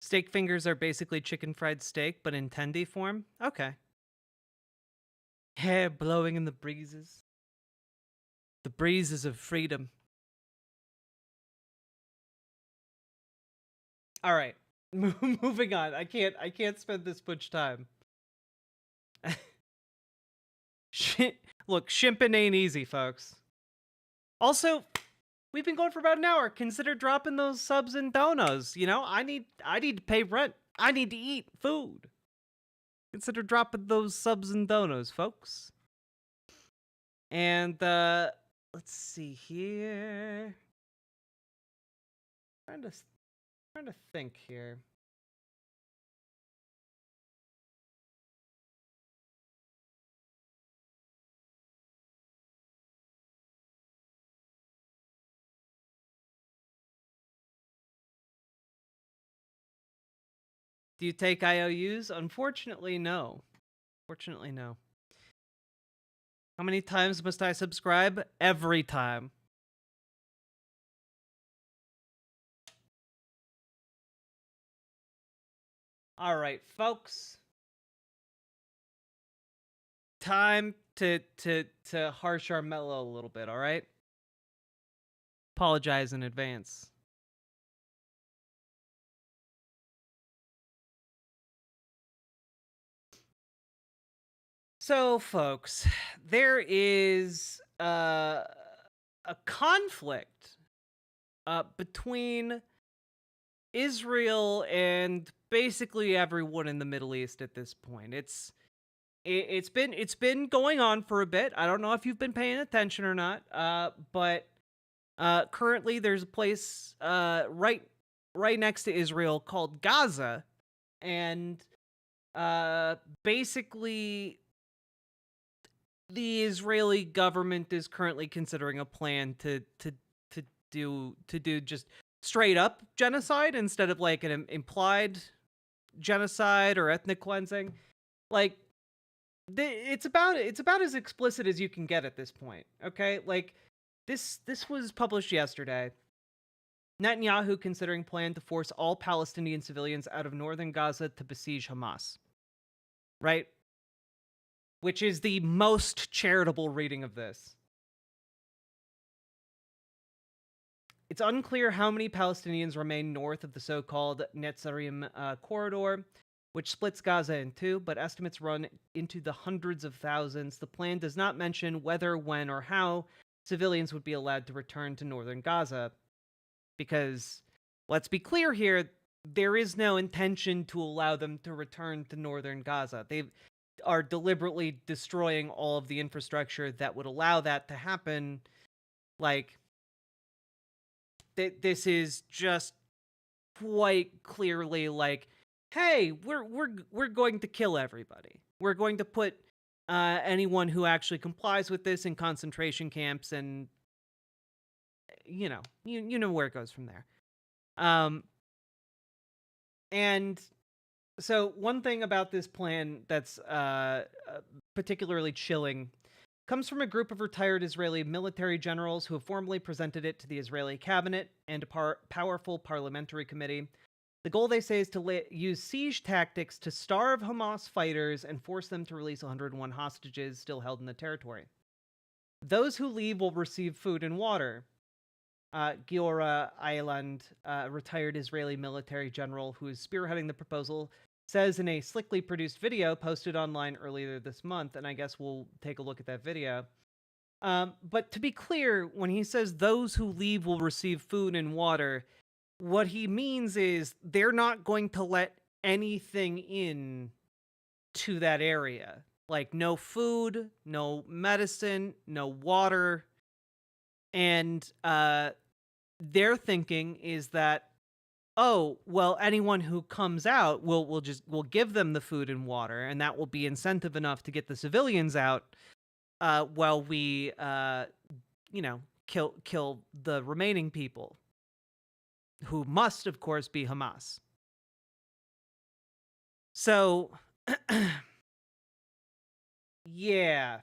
Steak fingers are basically chicken fried steak, but in tendy form? Okay. Hair blowing in the breezes. The breezes of freedom. All right. Moving on. I can't spend this much time. Look, shimping ain't easy, folks. Also, we've been going for about an hour. Consider dropping those subs and donos. You know, I need to pay rent. I need to eat food. Consider dropping those subs and donos, folks. And let's see here. Trying to think here. Do you take IOUs? Unfortunately, no. Fortunately, no. How many times must I subscribe? Every time. All right, folks. Time to harsh our mellow a little bit, all right? Apologize in advance. So, folks, there is a conflict between Israel and basically everyone in the Middle East at this point. It's been going on for a bit. I don't know if you've been paying attention or not, but currently there's a place right next to Israel called Gaza, and basically the Israeli government is currently considering a plan to do just straight up genocide instead of like an implied genocide or ethnic cleansing. Like it's about as explicit as you can get at this point. Okay, like this was published yesterday. Netanyahu considering plan to force all Palestinian civilians out of northern Gaza to besiege Hamas. Right? Which is the most charitable reading of this. It's unclear how many Palestinians remain north of the so-called Netzarim corridor, which splits Gaza in two, but estimates run into the hundreds of thousands. The plan does not mention whether, when, or how civilians would be allowed to return to northern Gaza. Because, let's be clear here, there is no intention to allow them to return to northern Gaza. They are deliberately destroying all of the infrastructure that would allow that to happen. Like, this is just quite clearly like, hey, we're going to kill everybody. We're going to put anyone who actually complies with this in concentration camps, and you know where it goes from there. And so one thing about this plan that's particularly chilling comes from a group of retired Israeli military generals who have formally presented it to the Israeli cabinet and a powerful parliamentary committee. The goal, they say, is to use siege tactics to starve Hamas fighters and force them to release 101 hostages still held in the territory. Those who leave will receive food and water. Giora Eiland, a retired Israeli military general who is spearheading the proposal, says in a slickly produced video posted online earlier this month, and I guess we'll take a look at that video. But to be clear, when he says those who leave will receive food and water, what he means is they're not going to let anything in to that area. Like no food, no medicine, no water. And their thinking is that, oh, well, anyone who comes out, we'll give them the food and water, and that will be incentive enough to get the civilians out while we kill the remaining people, who must, of course, be Hamas. So, yeah.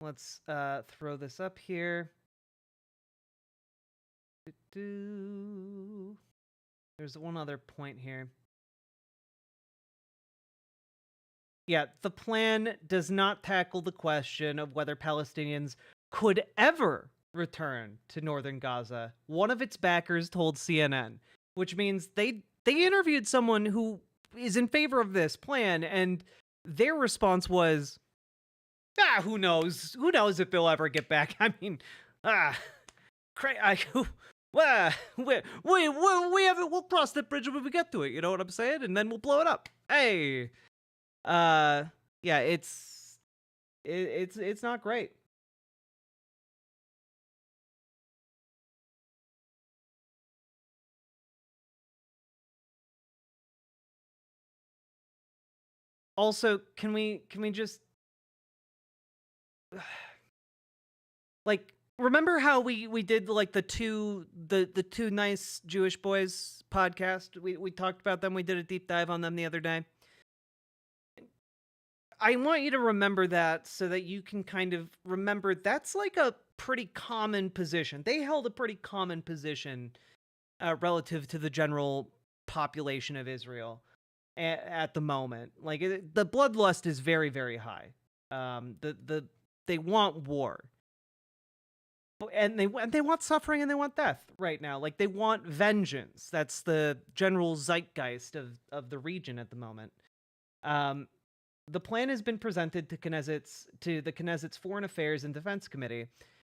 Let's throw this up here. There's one other point here. Yeah, the plan does not tackle the question of whether Palestinians could ever return to northern Gaza. One of its backers told CNN, which means they interviewed someone who is in favor of this plan, and their response was, who knows? Who knows if they'll ever get back? I mean, we'll cross that bridge when we get to it. You know what I'm saying? And then we'll blow it up. Hey, yeah, it's not great. Also, can we just like, remember how we did like the two nice Jewish boys podcast? We talked about them. We did a deep dive on them the other day. I want you to remember that so that you can kind of remember that's like a pretty common position. They held a pretty common position relative to the general population of Israel at the moment. Like the bloodlust is very, very high. They want war, and they want suffering, and they want death right now. Like they want vengeance. That's the general zeitgeist of the region at the moment. The plan has been presented to the Knesset's Foreign Affairs and Defense Committee.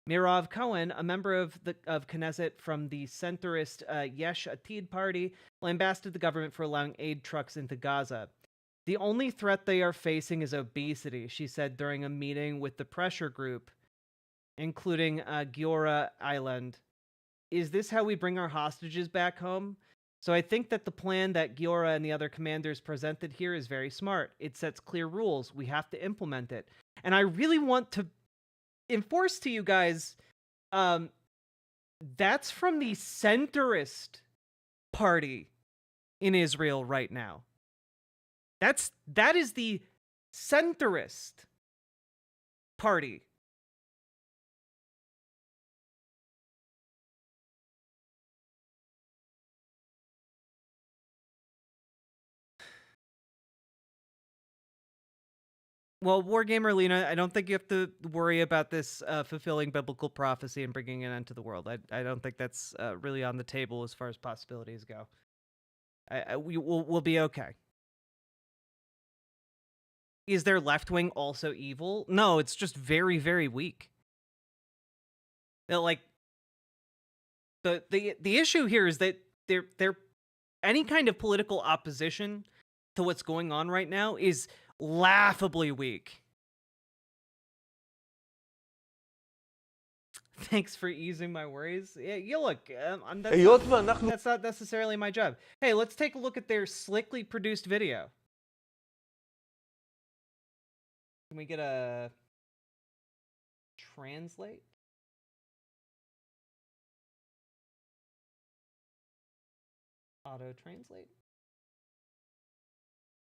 Mirav Cohen, a member of Knesset from the centrist Yesh Atid party, lambasted the government for allowing aid trucks into Gaza. The only threat they are facing is obesity, she said during a meeting with the pressure group, including Giora Island. Is this how we bring our hostages back home? So I think that the plan that Giora and the other commanders presented here is very smart. It sets clear rules. We have to implement it. And I really want to enforce to you guys, that's from the centrist party in Israel right now. That is the centrist party. Well, Wargamer Lena, I don't think you have to worry about this fulfilling biblical prophecy and bringing an end to the world. I don't think that's really on the table as far as possibilities go. We'll be okay. Is their left wing also evil? No, it's just very, very weak. Like the issue here is that they're any kind of political opposition to what's going on right now is laughably weak. Thanks for easing my worries. Yeah, you look, that's not necessarily my job. Hey, let's take a look at their slickly produced video. Can we get a translate? Auto translate?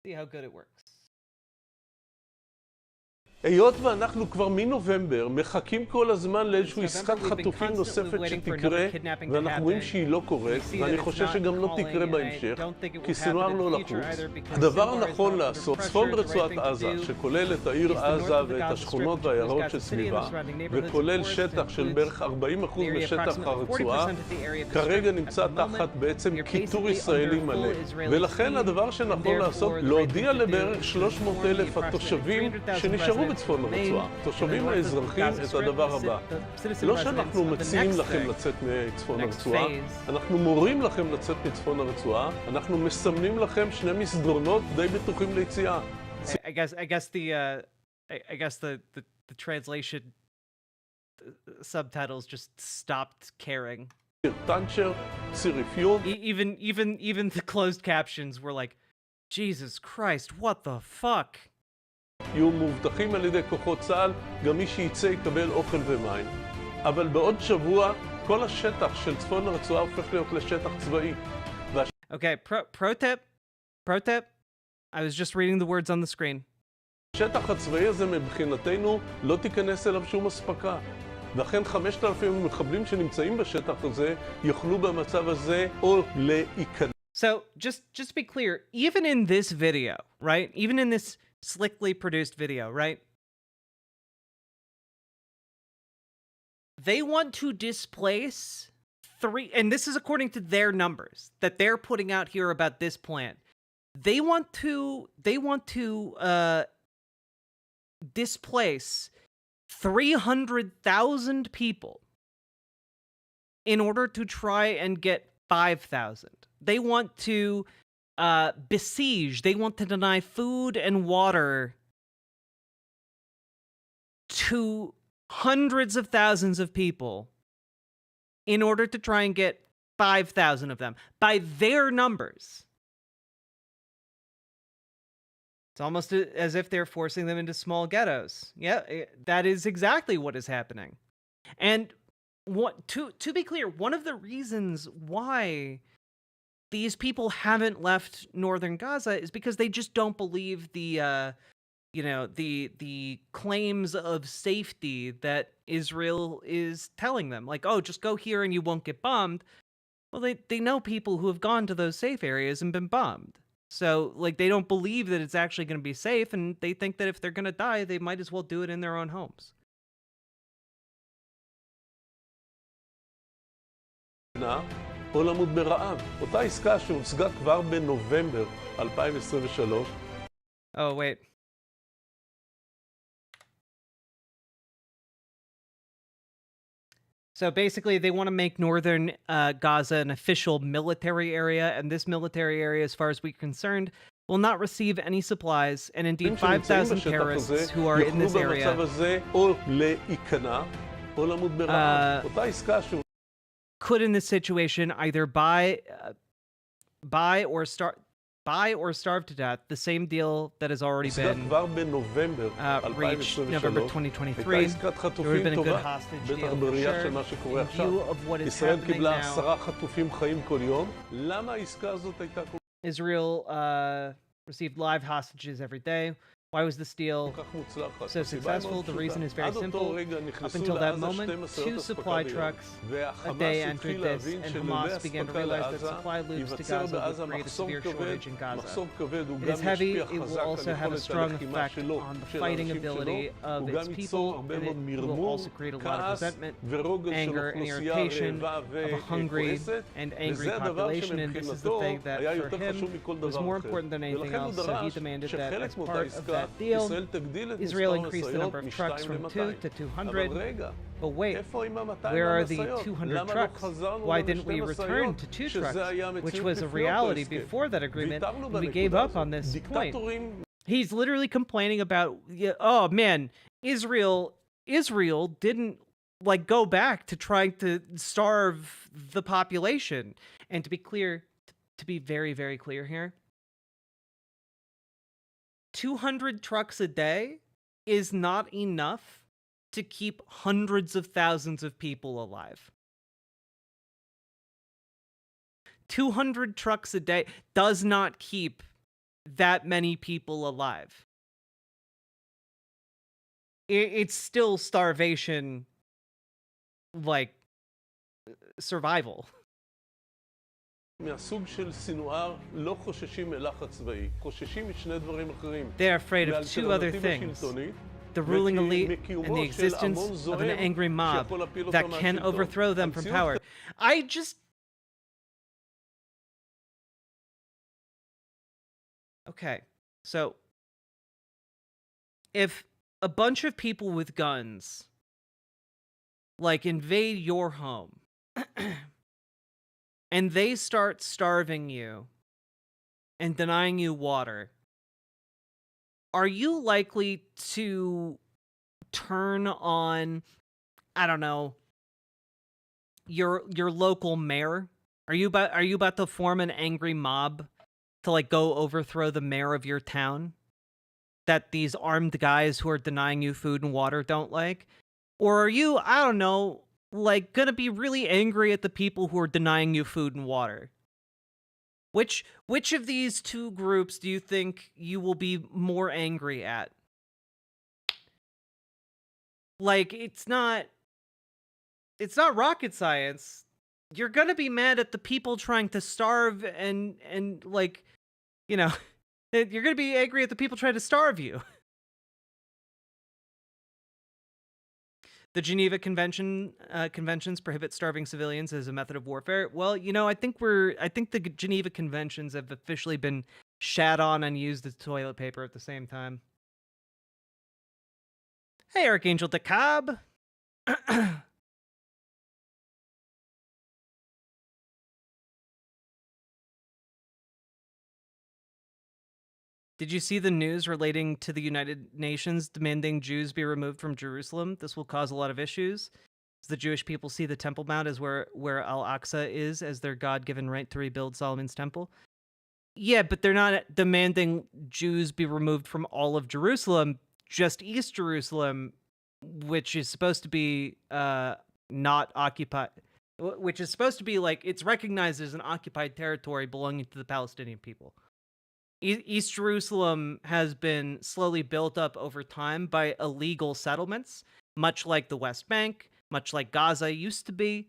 See how good it works.
היות ואנחנו כבר מנובמבר מחכים כל הזמן לאיזושהי עסקת חטופים נוספת שתקרה, ואנחנו רואים שהיא לא קורית, ואני חושב שגם לא תקרה בהמשך, כי סנוואר לא לחוץ. הדבר הנכון לעשות, צפון רצועת עזה, שכולל את העיר עזה ואת השכונות והעיירות שסביבה, וכולל שטח של בערך 40% משטח הרצועה, כרגע נמצא תחת בעצם קיטור ישראלי מלא. ולכן הדבר שנכון לעשות, להודיע לבערך 300,000 התושבים שנשארו בצפון הרצועה. תושבים האזרחים את הדבר הבא. לא שאנחנו מציעים לכם לצאת מצפון הרצועה, אנחנו מורים לכם לצאת מצפון הרצועה, אנחנו מסמנים לכם שני מסדרונות די בטוחים ליציאה.
I guess the translation subtitles just stopped caring.
טנצ'ר, ציר אפיון.
Even the closed captions were like, Jesus Christ, what the fuck?
יהיו מובטחים על ידי כוחות צה"ל, גם מי שיצא יקבל אוכל ומים. אבל בעוד שבוע, כל השטח של צפון הרצועה הופך להיות לשטח צבאי.
Okay, pro tip. I was just reading the words on the screen.
השטח הצבאי הזה מבחינתנו לא תיכנס אליו שום הספקה. ואכן 5,000 מחבלים שנמצאים בשטח הזה יוכלו במצב הזה או להיכנס.
So, just to be clear, even in this video, right? Even in this slickly produced video, right? They want to displace 3, and this is according to their numbers that they're putting out here about this plan. They want to displace 300,000 people in order to try and get 5,000. They want to besiege. They want to deny food and water to hundreds of thousands of people in order to try and get 5,000 of them by their numbers. It's almost as if they're forcing them into small ghettos. Yeah, that is exactly what is happening. And to be clear, one of the reasons why these people haven't left northern Gaza is because they just don't believe the claims of safety that Israel is telling them. Like, oh, just go here and you won't get bombed. Well, they know people who have gone to those safe areas and been bombed. So, like, they don't believe that it's actually going to be safe, and they think that if they're going to die, they might as well do it in their own homes.
או למות ברעב. אותה עסקה שהוצגה כבר בנובמבר 2023.
Oh, wait. So basically, they want to make northern Gaza an official military area, and this military area, as far as we're concerned, will not receive any supplies, and indeed 5,000 terrorists who are in this area could, in this situation, either buy buy or starve to death, the same deal that has already been reached November 2023. There would have been a good hostage deal for sure. In view of what is happening now, Israel received live hostages every day. Why was this deal so successful? The reason is very simple. Up until that moment, 2 supply trucks a day entered this, and Hamas began to realize that supply loops to Gaza would create a severe shortage in Gaza. It is heavy, it will also have a strong effect on the fighting ability of its people, and it will also create a lot of resentment, anger, and irritation of a hungry and angry population, and this is the thing that for him was more important than anything else, so he demanded that as part of that deal, Israel increased the number of trucks from 2 to 200. But wait, where are the 200 trucks? Why didn't we return to 2 trucks, which was a reality before that agreement, and we gave up on this point? He's literally complaining about, oh man, Israel didn't like go back to trying to starve the population. And to be clear, to be very, very clear here, 200 trucks a day is not enough to keep hundreds of thousands of people alive. 200 trucks a day does not keep that many people alive. It's still starvation, like survival. They're afraid of 2 other things: the ruling elite and the existence of an angry mob that can overthrow them from power. Okay, so if a bunch of people with guns like invade your home and they start starving you and denying you water, are you likely to turn on, I don't know, your local mayor? Are you about to form an angry mob to like go overthrow the mayor of your town that these armed guys who are denying you food and water don't like? Or are you, I don't know, like gonna be really angry at the people who are denying you food and water? Which of these 2 groups do you think you will be more angry at? Like, it's not rocket science. You're gonna be mad at the people trying to starve and like, you know, you're gonna be angry at the people trying to starve you. The Geneva Conventions prohibit starving civilians as a method of warfare. Well, you know, I think the Geneva Conventions have officially been shat on and used as toilet paper at the same time. Hey, Archangel Decab. Did you see the news relating to the United Nations demanding Jews be removed from Jerusalem? This will cause a lot of issues. The Jewish people see the Temple Mount as where Al-Aqsa is as their God-given right to rebuild Solomon's temple. Yeah, but they're not demanding Jews be removed from all of Jerusalem, just East Jerusalem, which is supposed to be not occupied, which is supposed to be like, it's recognized as an occupied territory belonging to the Palestinian people. East Jerusalem has been slowly built up over time by illegal settlements, much like the West Bank, much like Gaza used to be.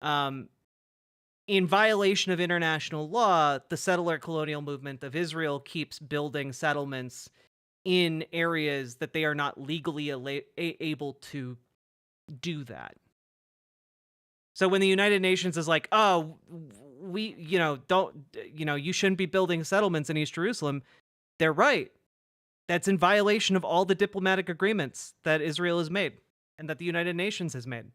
In violation of international law, the settler colonial movement of Israel keeps building settlements in areas that they are not legally able to do that. So when the United Nations is like, oh, you shouldn't be building settlements in East Jerusalem, they're right. That's in violation of all the diplomatic agreements that Israel has made and that the United Nations has made.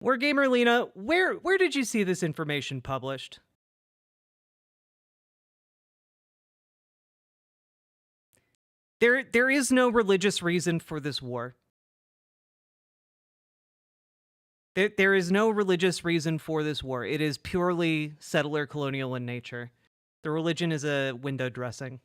Wargamer Lena, where did you see this information published? There is no religious reason for this war. There is no religious reason for this war. It is purely settler colonial in nature. The religion is a window dressing.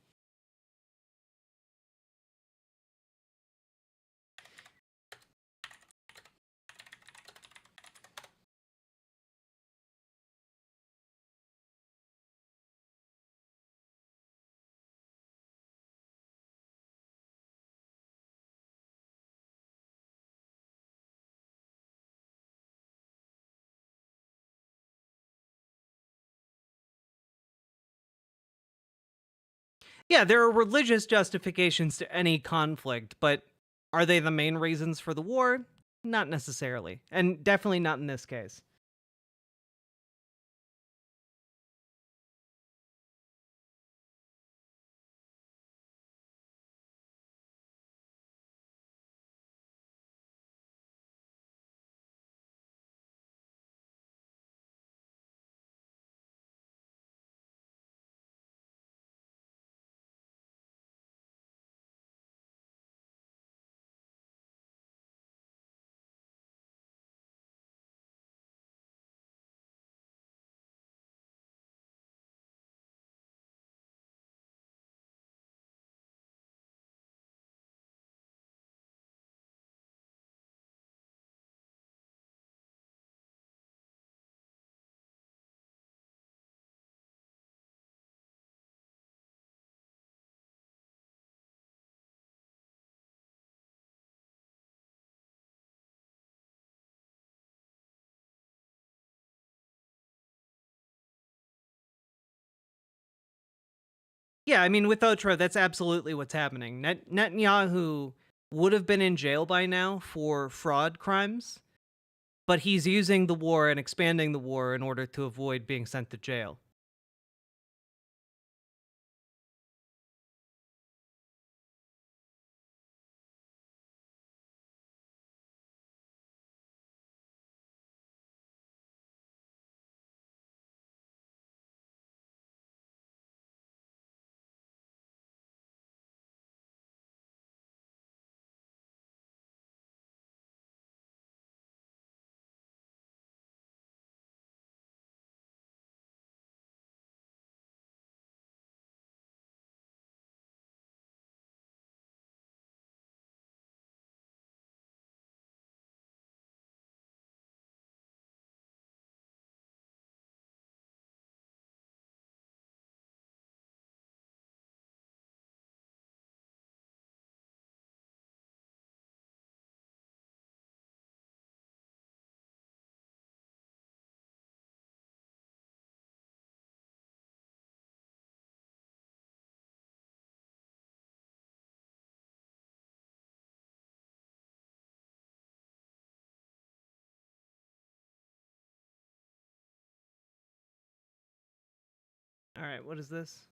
Yeah, there are religious justifications to any conflict, but are they the main reasons for the war? Not necessarily, and definitely not in this case. Yeah, I mean, with Otra, that's absolutely what's happening. Netanyahu would have been in jail by now for fraud crimes, but he's using the war and expanding the war in order to avoid being sent to jail. All right, what is this?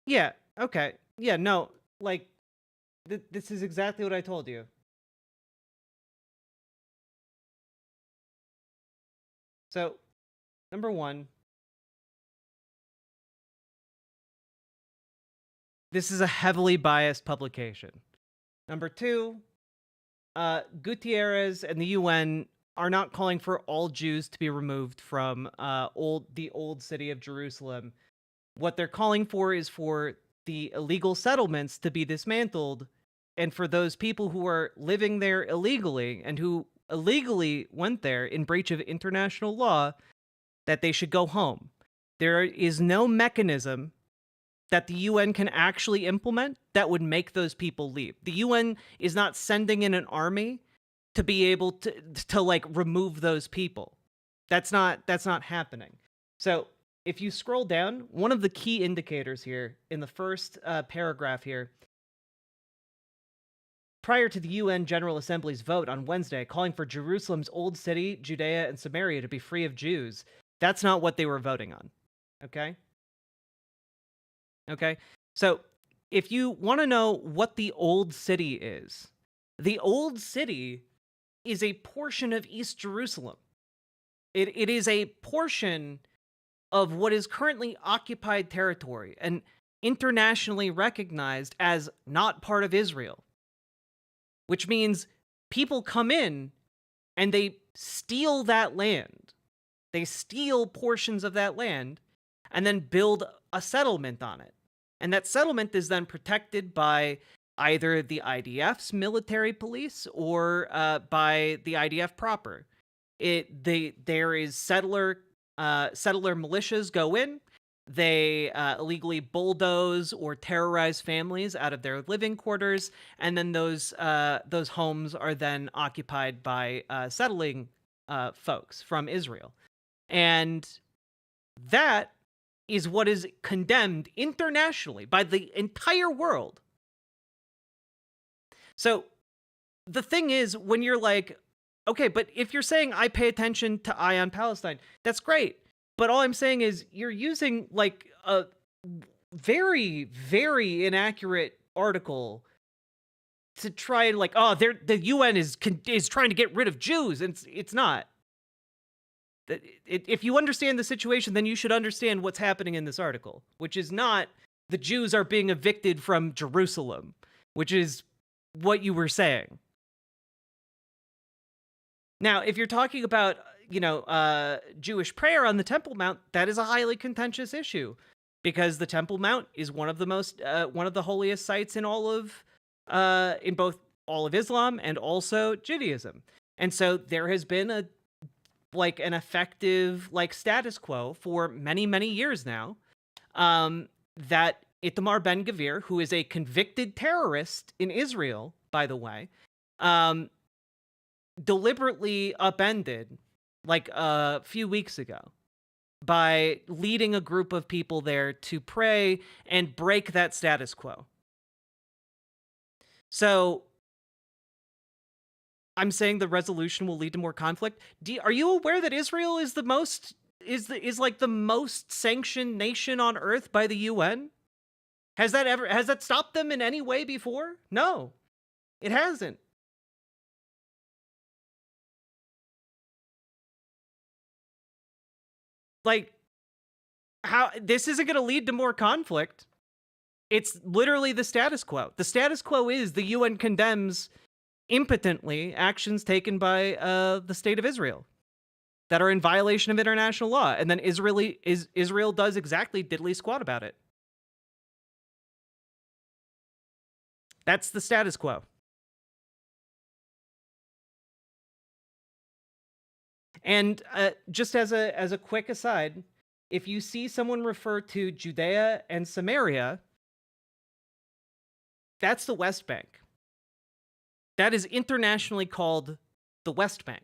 Yeah, okay. Yeah, no, like, this is exactly what I told you. So, number one, this is a heavily biased publication. Number two, Gutierrez and the UN are not calling for all Jews to be removed from the old city of Jerusalem. What they're calling for is for the illegal settlements to be dismantled, and for those people who are living there illegally and who illegally went there in breach of international law, that they should go home. There is no mechanism that the UN can actually implement that would make those people leave. The UN is not sending in an army to be able to like remove those people. That's not happening. So if you scroll down, one of the key indicators here in the first paragraph here prior to the UN General Assembly's vote on Wednesday calling for Jerusalem's Old City, Judea, and Samaria to be free of Jews. That's not what they were voting on. Okay? Okay? So, if you want to know what the Old City is, the Old City is a portion of East Jerusalem. It is a portion of what is currently occupied territory and internationally recognized as not part of Israel. Which means people come in and they steal that land. They steal portions of that land and then build a settlement on it. And that settlement is then protected by either the IDF's military police or by the IDF proper. There is settler militias go in. They illegally bulldoze or terrorize families out of their living quarters, and then those homes are then occupied by settling folks from Israel. And that is what is condemned internationally by the entire world. So the thing is, when you're like, okay, but if you're saying I pay attention to Eye on Palestine, that's great. But all I'm saying is you're using like a very, very inaccurate article to try and like, oh, the UN is trying to get rid of Jews, and it's not. If you understand the situation, then you should understand what's happening in this article, which is not the Jews are being evicted from Jerusalem, which is what you were saying. Now, if you're talking about, Jewish prayer on the Temple Mount, that is a highly contentious issue because the Temple Mount is one of the holiest sites in in both all of Islam and also Judaism. And so there has been an effective status quo for many, many years now, that Itamar Ben-Gvir, who is a convicted terrorist in Israel, by the way, deliberately upended a few weeks ago by leading a group of people there to pray and break that status quo. So I'm saying the resolution will lead to more conflict. Are you aware that Israel is the most sanctioned nation on earth by the UN? Has that stopped them in any way before? No, it hasn't. How this isn't going to lead to more conflict. It's literally the status quo. The status quo is the UN condemns impotently actions taken by the state of Israel that are in violation of international law, and then Israel does exactly diddly squat about it. That's the status quo. And just as a quick aside, if you see someone refer to Judea and Samaria, that's the West Bank. That is internationally called the West Bank.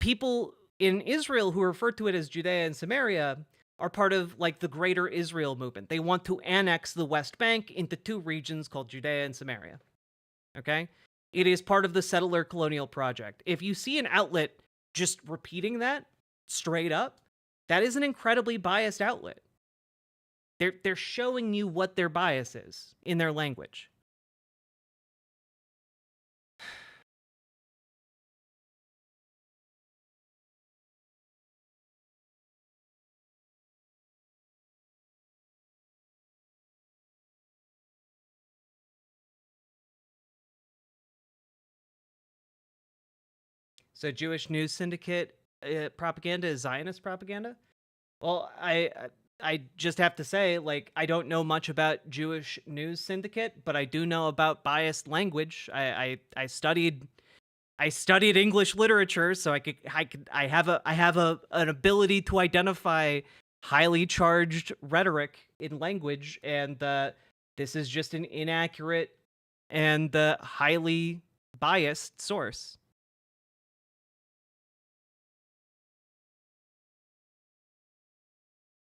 People in Israel who refer to it as Judea and Samaria are part of the greater Israel movement. They want to annex the West Bank into two regions called Judea and Samaria. Okay? It is part of the settler colonial project. If you see an outlet just repeating that straight up, that is an incredibly biased outlet. They're showing you what their bias is in their language. So Jewish news syndicate propaganda is Zionist propaganda? Well, I just have to say, I don't know much about Jewish news syndicate, but I do know about biased language. I studied English literature, so I have an ability to identify highly charged rhetoric in language, and this is just an inaccurate and highly biased source.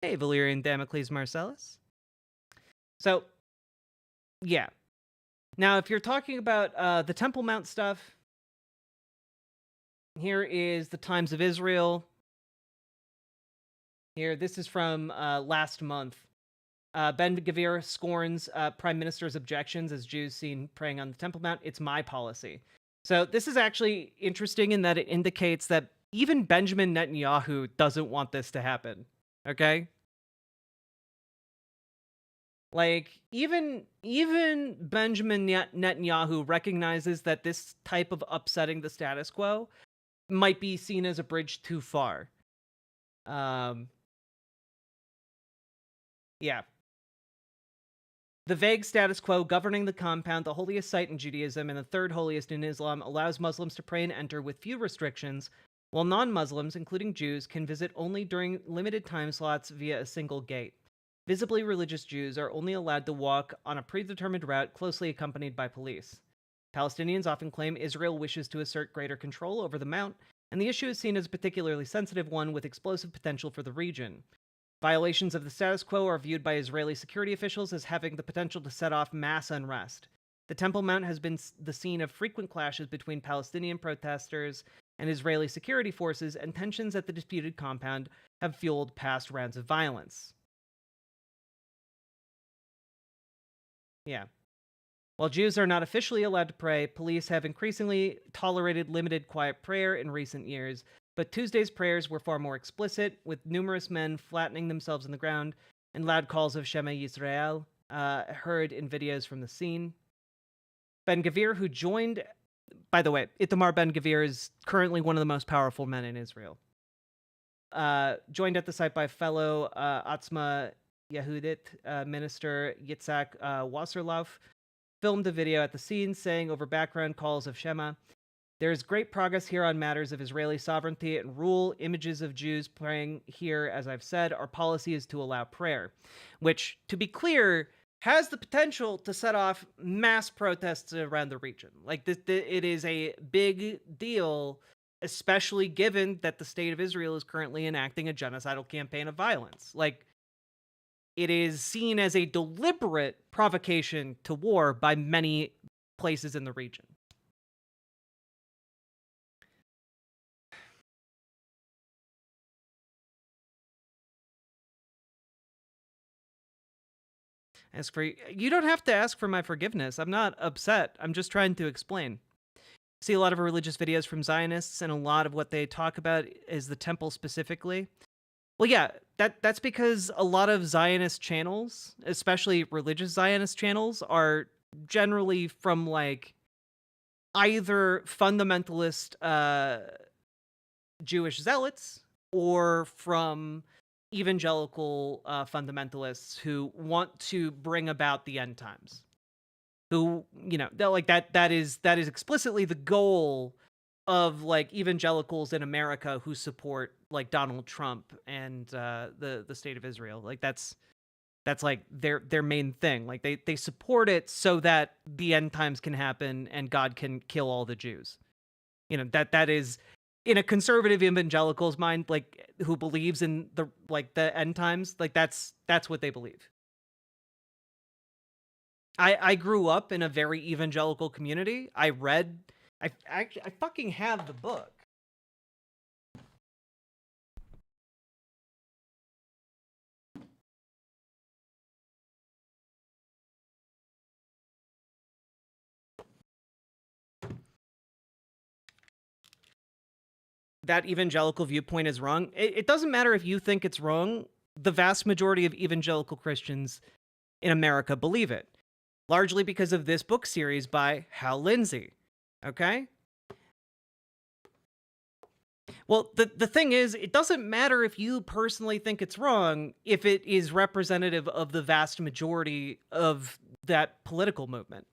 Hey, Valerian Damocles Marcellus. So, yeah. Now, if you're talking about the Temple Mount stuff, here is the Times of Israel. Here, this is from last month. Ben-Gvir scorns Prime Minister's objections as Jews seen praying on the Temple Mount. It's my policy. So this is actually interesting in that it indicates that even Benjamin Netanyahu doesn't want this to happen. Okay? Like, even Benjamin Netanyahu recognizes that this type of upsetting the status quo might be seen as a bridge too far. Yeah. The vague status quo governing the compound, the holiest site in Judaism and the third holiest in Islam, allows Muslims to pray and enter with few restrictions, while non-Muslims, including Jews, can visit only during limited time slots via a single gate. Visibly religious Jews are only allowed to walk on a predetermined route closely accompanied by police. Palestinians often claim Israel wishes to assert greater control over the Mount, and the issue is seen as a particularly sensitive one with explosive potential for the region. Violations of the status quo are viewed by Israeli security officials as having the potential to set off mass unrest. The Temple Mount has been the scene of frequent clashes between Palestinian protesters and Israeli security forces, and tensions at the disputed compound have fueled past rounds of violence. Yeah. While Jews are not officially allowed to pray, police have increasingly tolerated limited quiet prayer in recent years, but Tuesday's prayers were far more explicit, with numerous men flattening themselves on the ground and loud calls of Shema Yisrael heard in videos from the scene. Ben-Gvir, who joined... By the way, Itamar Ben-Gvir is currently one of the most powerful men in Israel. Joined at the site by fellow Atzma Yehudit minister Yitzhak Wasserlauf, filmed a video at the scene saying over background calls of Shema, "There is great progress here on matters of Israeli sovereignty and rule. Images of Jews praying here, as I've said, our policy is to allow prayer," which, to be clear, has the potential to set off mass protests around the region. Like, it is a big deal, especially given that the state of Israel is currently enacting a genocidal campaign of violence. Like, it is seen as a deliberate provocation to war by many places in the region. You don't have to ask for my forgiveness. I'm not upset. I'm just trying to explain. See a lot of religious videos from Zionists, and a lot of what they talk about is the temple specifically. Well, yeah, that's because a lot of Zionist channels, especially religious Zionist channels, are generally from, like, either fundamentalist Jewish zealots or from evangelical fundamentalists who want to bring about the end times. Who, you know, like that is explicitly the goal of, like, evangelicals in America who support, like, Donald Trump and the state of Israel. Like, that's like their main thing. Like, they support it so that the end times can happen and God can kill all the Jews. You know, that is, in a conservative evangelical's mind, like, who believes in the end times, like, that's what they believe. I grew up in a very evangelical community. I fucking have the book. That evangelical viewpoint is wrong. It doesn't matter if you think it's wrong. The vast majority of evangelical Christians in America believe it, largely because of this book series by Hal Lindsey. Okay? Well, the thing is, it doesn't matter if you personally think it's wrong if it is representative of the vast majority of that political movement.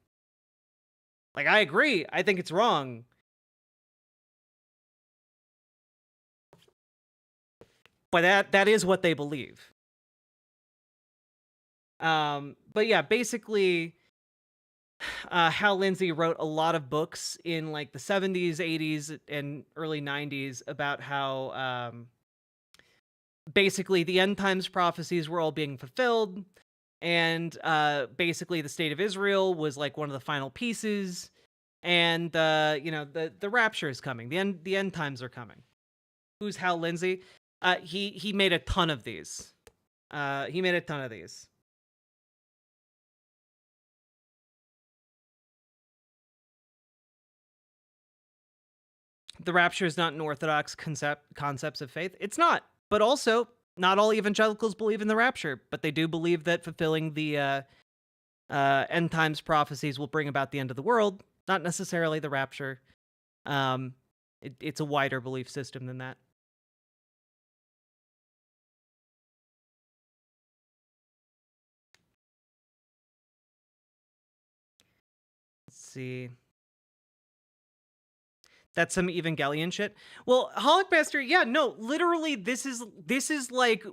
Like, I agree. I think it's wrong. But that is what they believe. But yeah, basically, Hal Lindsey wrote a lot of books in, like, the 70s, 80s, and early 90s about how basically the end times prophecies were all being fulfilled. and basically the state of Israel was like one of the final pieces, and the rapture is coming. The end times are coming. Who's Hal Lindsey? He made a ton of these. He made a ton of these. The rapture is not an orthodox concepts of faith. It's not. But also, not all evangelicals believe in the rapture, but they do believe that fulfilling the end times prophecies will bring about the end of the world, not necessarily the rapture. It's a wider belief system than that. Let's see. That's some Evangelion shit. Well, Holocaster, yeah, no, literally, this is like,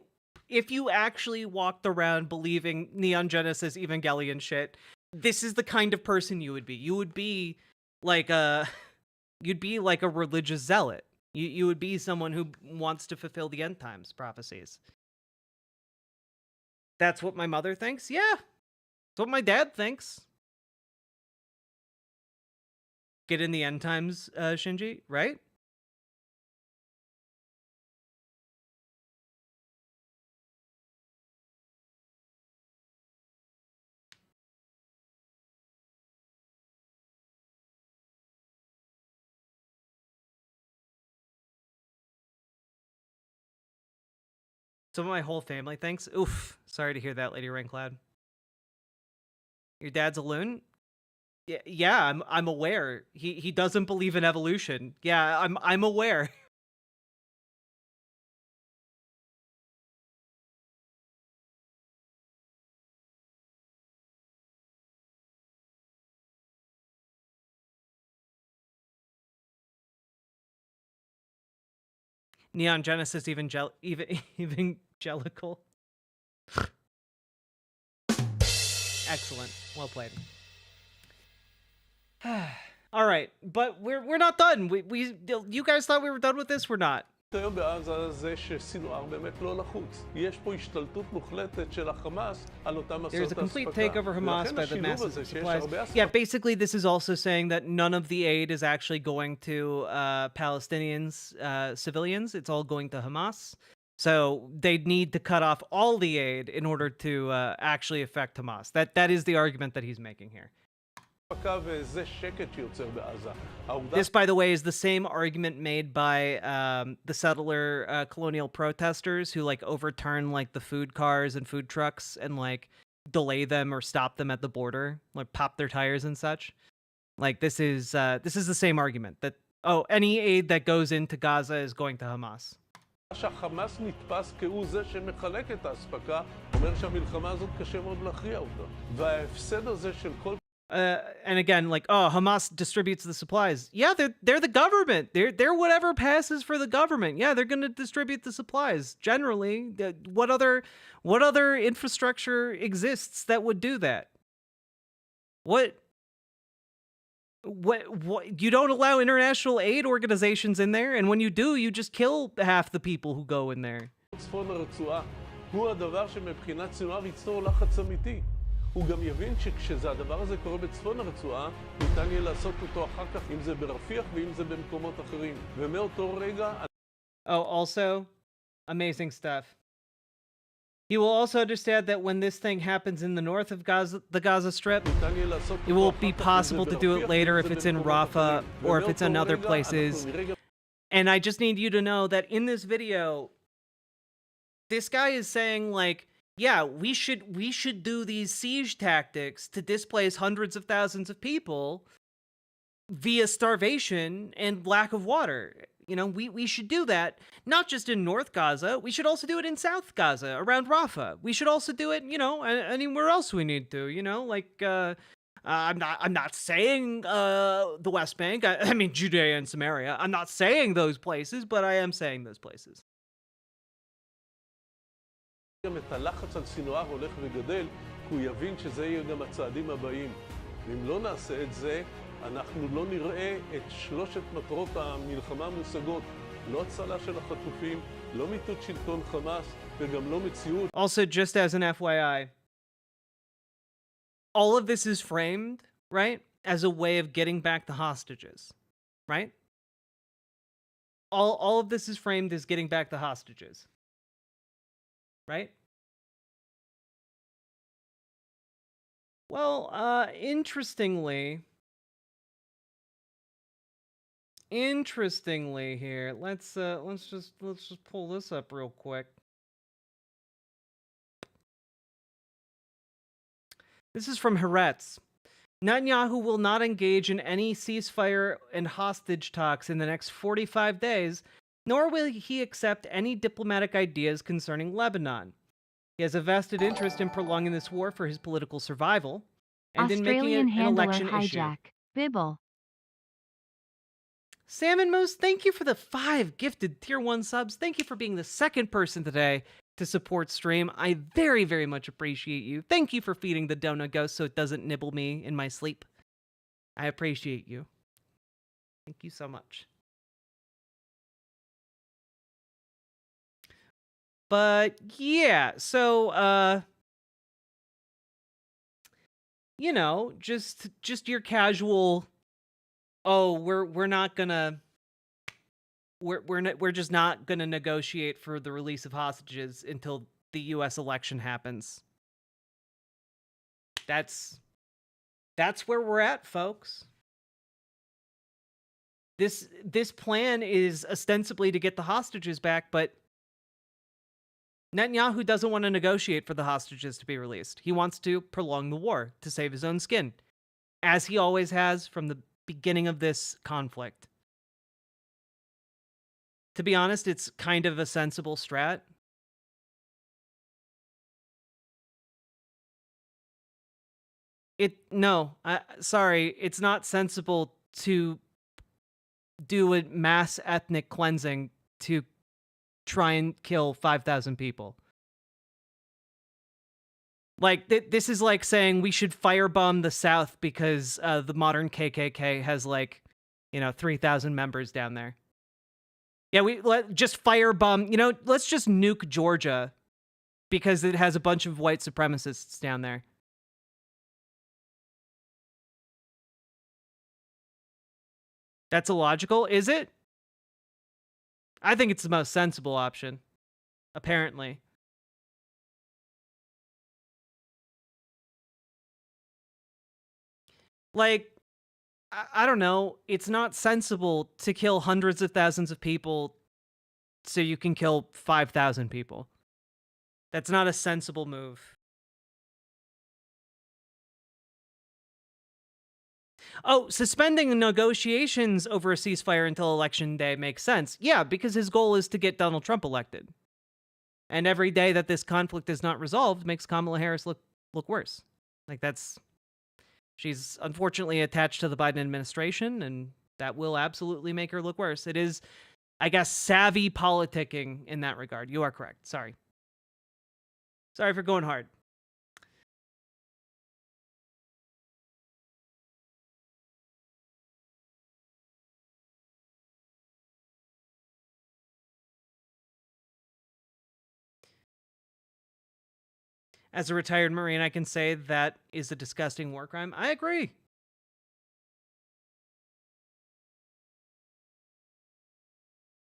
if you actually walked around believing Neon Genesis Evangelion shit, this is the kind of person you would be. You would be like a religious zealot. You would be someone who wants to fulfill the end times prophecies. That's what my mother thinks? Yeah. That's what my dad thinks. Get in the end times, Shinji, right? Some of my whole family thinks. Oof. Sorry to hear that, Lady Raincloud. Your dad's a loon? Yeah, I'm aware. He doesn't believe in evolution. Yeah, I'm aware. Neon Genesis evangelical. Excellent. Well played. All right, but we're not done. You guys thought we were done with this? We're not. There's a complete takeover Hamas by the masses of supplies. Yeah, basically this is also saying that none of the aid is actually going to Palestinians, civilians. It's all going to Hamas. So they need to cut off all the aid in order to actually affect Hamas. That is the argument that he's making here. This, by the way, is the same argument made by the settler colonial protesters who like overturn like the food cars and food trucks and like delay them or stop them at the border, like pop their tires and such. Like this is the same argument that any aid that goes into Gaza is going to Hamas.
שהחמאס נתפס כהוא זה שמחלק את האספקה, אומר שהמלחמה הזאת קשה מאוד להכריע אותה. וההפסד הזה של כל
and again, like, Hamas distributes the supplies. Yeah, they're the government. They're whatever passes for the government. Yeah, they're going to distribute the supplies. Generally, what other infrastructure exists that would do that? What you don't allow international aid organizations in there, and when you do, you just kill half the people who go in there.
צפון הרצועה הוא הדבר שמבחינת סינואר ייצור לחץ אמיתי. הוא גם יבין שכשזה הדבר הזה קורה בצפון הרצועה, ניתן יהיה לעשות אותו אחר כך, אם זה ברפיח ואם זה במקומות אחרים. ומאותו רגע...
Also, amazing stuff. He will also understand that when this thing happens in the north of Gaza, the Gaza Strip, it will be possible to do it later if it's in Rafah or if it's in other places. And I just need you to know that in this video, this guy is saying like, yeah, we should do these siege tactics to displace hundreds of thousands of people via starvation and lack of water. You know, we should do that, not just in North Gaza. We should also do it in South Gaza, around Rafah. We should also do it, you know, anywhere else we need to, you know, like, I'm not saying the West Bank. I mean, Judea and Samaria. I'm not saying those places, but I am saying those places.
את הלחץ על סינואר הולך וגדל, כי הוא יבין שזה יהיה גם הצעדים הבאים. ואם לא נעשה את זה, אנחנו לא נראה את שלושת מטרות המלחמה המושגות. לא הצלה של החטופים, לא מיטוט שלטון חמאס, וגם לא מציאות.
Also, just as an FYI, all of this is framed, right, as a way of getting back the hostages, right? All of this is framed as getting back the hostages, right? Well, interestingly here, let's just pull this up real quick. This is from Haaretz. Netanyahu will not engage in any ceasefire and hostage talks in the next 45 days, nor will he accept any diplomatic ideas concerning Lebanon. He has a vested interest in prolonging this war for his political survival and
Australian
in making it an election
hijack.
issue.
Bibble.
Salmon Moose, thank you for the 5 gifted tier 1 subs. Thank you for being the second person today to support stream. I very, very much appreciate you. Thank you for feeding the donut ghost so it doesn't nibble me in my sleep. I appreciate you. Thank you so much. But yeah, so you know, just your casual, oh, we're not gonna we're just not gonna negotiate for the release of hostages until the US election happens. That's where we're at, folks. This plan is ostensibly to get the hostages back, but Netanyahu doesn't want to negotiate for the hostages to be released. He wants to prolong the war to save his own skin, as he always has from the beginning of this conflict. To be honest, it's kind of a sensible strat. Sorry, it's not sensible to do a mass ethnic cleansing to try and kill 5,000 people. Like, this is like saying we should firebomb the South because the modern KKK has, like, 3,000 members down there. Yeah, just firebomb, let's just nuke Georgia because it has a bunch of white supremacists down there. That's illogical, is it? I think it's the most sensible option, apparently. Like, I don't know. It's not sensible to kill hundreds of thousands of people so you can kill 5,000 people. That's not a sensible move. Oh, suspending negotiations over a ceasefire until election day makes sense. Yeah, because his goal is to get Donald Trump elected. And every day that this conflict is not resolved makes Kamala Harris look worse. Like, she's unfortunately attached to the Biden administration, and that will absolutely make her look worse. It is, I guess, savvy politicking in that regard. You are correct. Sorry. Sorry for going hard. As a retired Marine, I can say that is a disgusting war crime. I agree.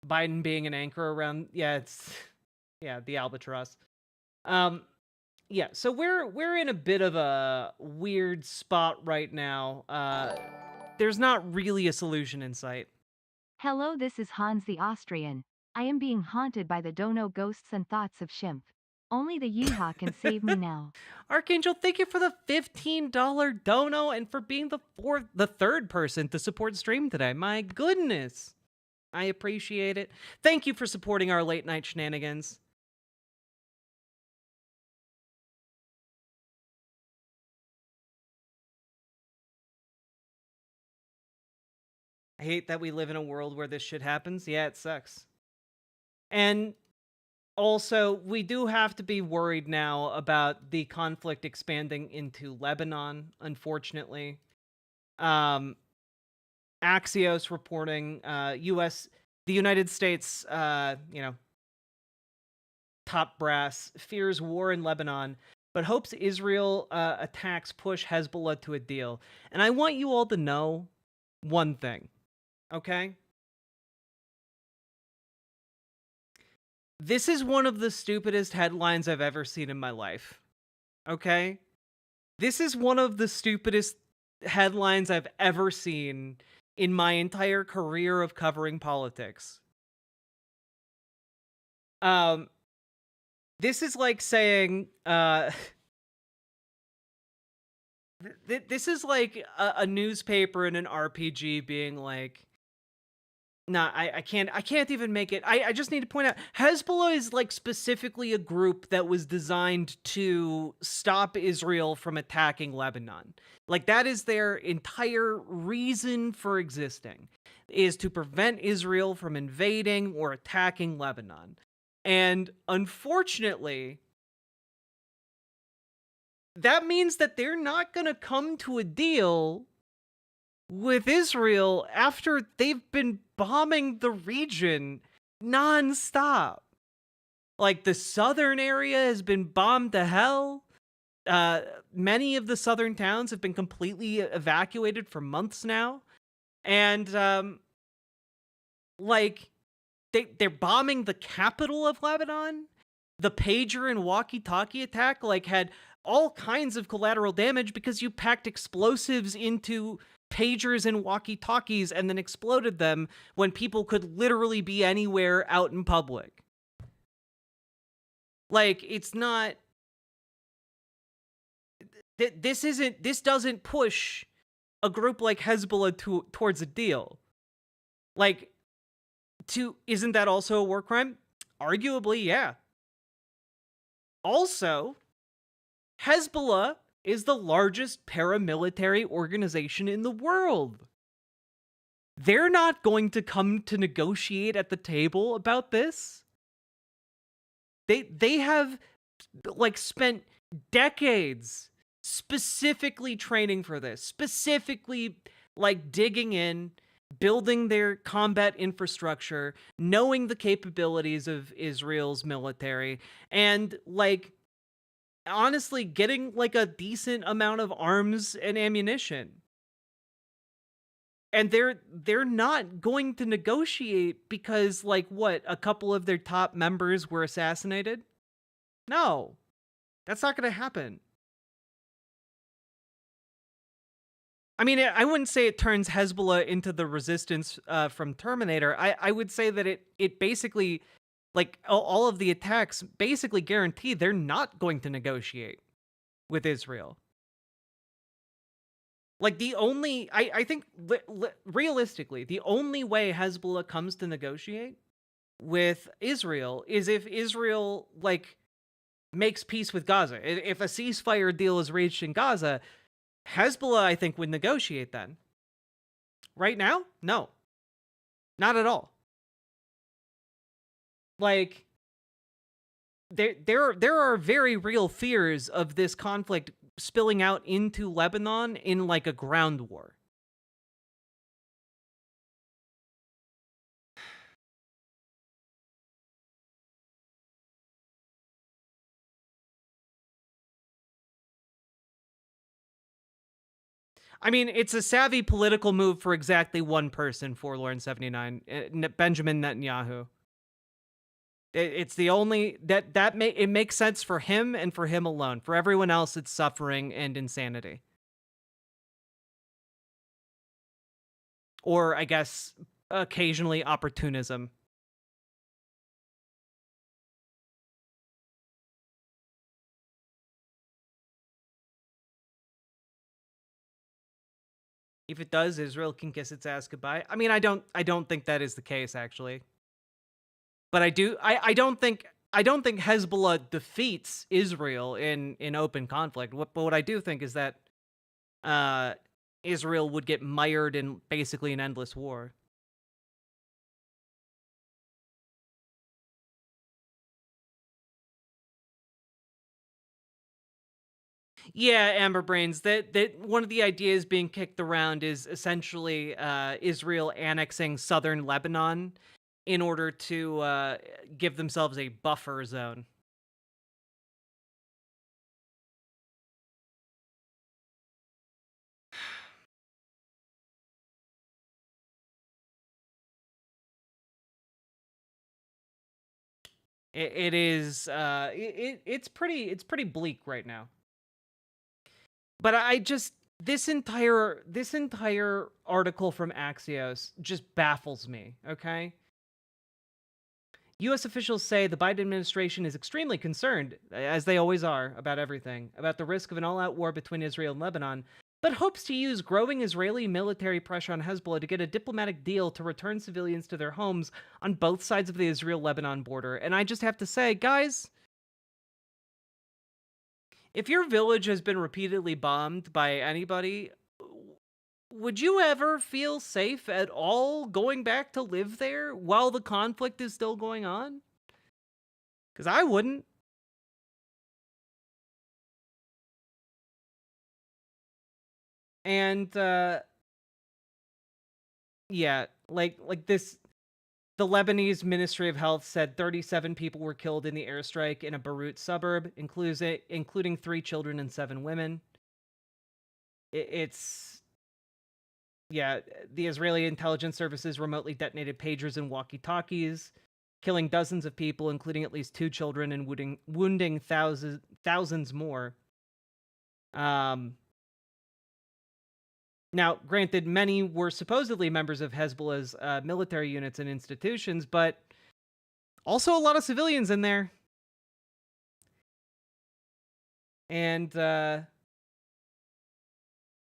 Biden being an anchor around, the albatross. Yeah, so we're in a bit of a weird spot right now. There's not really a solution in sight.
Hello, this is Hans the Austrian. I am being haunted by the dono ghosts and thoughts of Shimp. Only the Yeehaw can save me now.
Archangel, thank you for the $15 dono and for being the third person to support stream today. My goodness. I appreciate it. Thank you for supporting our late night shenanigans. I hate that we live in a world where this shit happens. Yeah, it sucks. And also, we do have to be worried now about the conflict expanding into Lebanon, unfortunately. Axios reporting the United States, top brass fears war in Lebanon but hopes Israel attacks push Hezbollah to a deal. And I want you all to know one thing, okay? This is one of the stupidest headlines I've ever seen in my life, okay? This is one of the stupidest headlines I've ever seen in my entire career of covering politics. This is like saying, this is like a newspaper and an RPG being like, nah, I can't even make it. I just need to point out, Hezbollah is like specifically a group that was designed to stop Israel from attacking Lebanon. Like that is their entire reason for existing, is to prevent Israel from invading or attacking Lebanon. And unfortunately, that means that they're not going to come to a deal with Israel after they've been bombing the region nonstop. Like the southern area has been bombed to hell. Many of the southern towns have been completely evacuated for months now. And like they're bombing the capital of Lebanon. The pager and walkie-talkie attack like had all kinds of collateral damage because you packed explosives into pagers and walkie-talkies and then exploded them when people could literally be anywhere out in public. Like, it's not... This doesn't push a group like Hezbollah towards a deal. Like, isn't that also a war crime? Arguably, yeah. Also, Hezbollah is the largest paramilitary organization in the world. They're not going to come to negotiate at the table about this. They have like spent decades specifically training for this, specifically like digging in, building their combat infrastructure, knowing the capabilities of Israel's military, and like honestly getting like a decent amount of arms and ammunition. And they're not going to negotiate because like what, a couple of their top members were assassinated? No. That's not going to happen. I mean, I wouldn't say it turns Hezbollah into the resistance from Terminator. I would say that it basically, like, all of the attacks basically guarantee they're not going to negotiate with Israel. Like, the only... I think, realistically, the only way Hezbollah comes to negotiate with Israel is if Israel, like, makes peace with Gaza. If a ceasefire deal is reached in Gaza, Hezbollah, I think, would negotiate then. Right now? No. Not at all. Like, there are very real fears of this conflict spilling out into Lebanon in, like, a ground war. I mean, it's a savvy political move for exactly one person, Forlorn79, Benjamin Netanyahu. It's the only it makes sense for him and for him alone. For everyone else, it's suffering and insanity. Or I guess occasionally opportunism. If it does, Israel can kiss its ass goodbye. I mean, I don't think that is the case, actually. But I don't think Hezbollah defeats Israel in open conflict. But what I do think is that Israel would get mired in basically an endless war. Yeah, Amber Brains, that one of the ideas being kicked around is essentially Israel annexing southern Lebanon in order to give themselves a buffer zone. It's pretty bleak right now. But this entire article from Axios just baffles me, okay? U.S. officials say the Biden administration is extremely concerned, as they always are, about everything, about the risk of an all-out war between Israel and Lebanon, but hopes to use growing Israeli military pressure on Hezbollah to get a diplomatic deal to return civilians to their homes on both sides of the Israel-Lebanon border. And I just have to say, guys, if your village has been repeatedly bombed by anybody, would you ever feel safe at all going back to live there while the conflict is still going on? Because I wouldn't. And, yeah, like this, the Lebanese Ministry of Health said 37 people were killed in the airstrike in a Beirut suburb, including 3 children and 7 women. Yeah, the Israeli intelligence services remotely detonated pagers and walkie-talkies, killing dozens of people, including at least 2 children, and wounding thousands more. Now, granted, many were supposedly members of Hezbollah's military units and institutions, but also a lot of civilians in there. And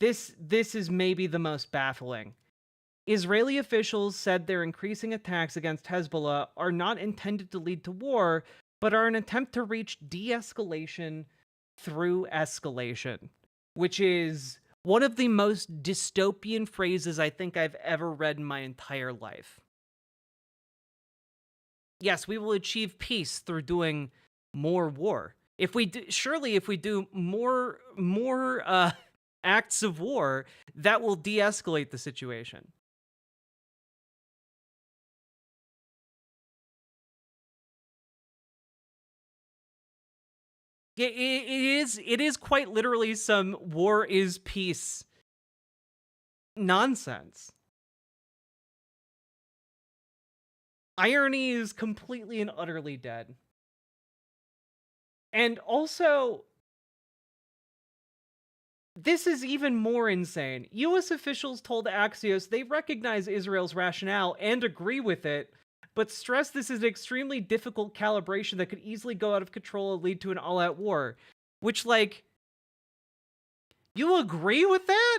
this is maybe the most baffling. Israeli officials said their increasing attacks against Hezbollah are not intended to lead to war, but are an attempt to reach de-escalation through escalation, which is one of the most dystopian phrases I think I've ever read in my entire life. Yes, we will achieve peace through doing more war. If we do more acts of war, that will de-escalate the situation. It is quite literally some war is peace nonsense. Irony is completely and utterly dead. And also, this is even more insane. U.S. officials told Axios they recognize Israel's rationale and agree with it, but stress this is an extremely difficult calibration that could easily go out of control and lead to an all-out war. Which, like, you agree with that?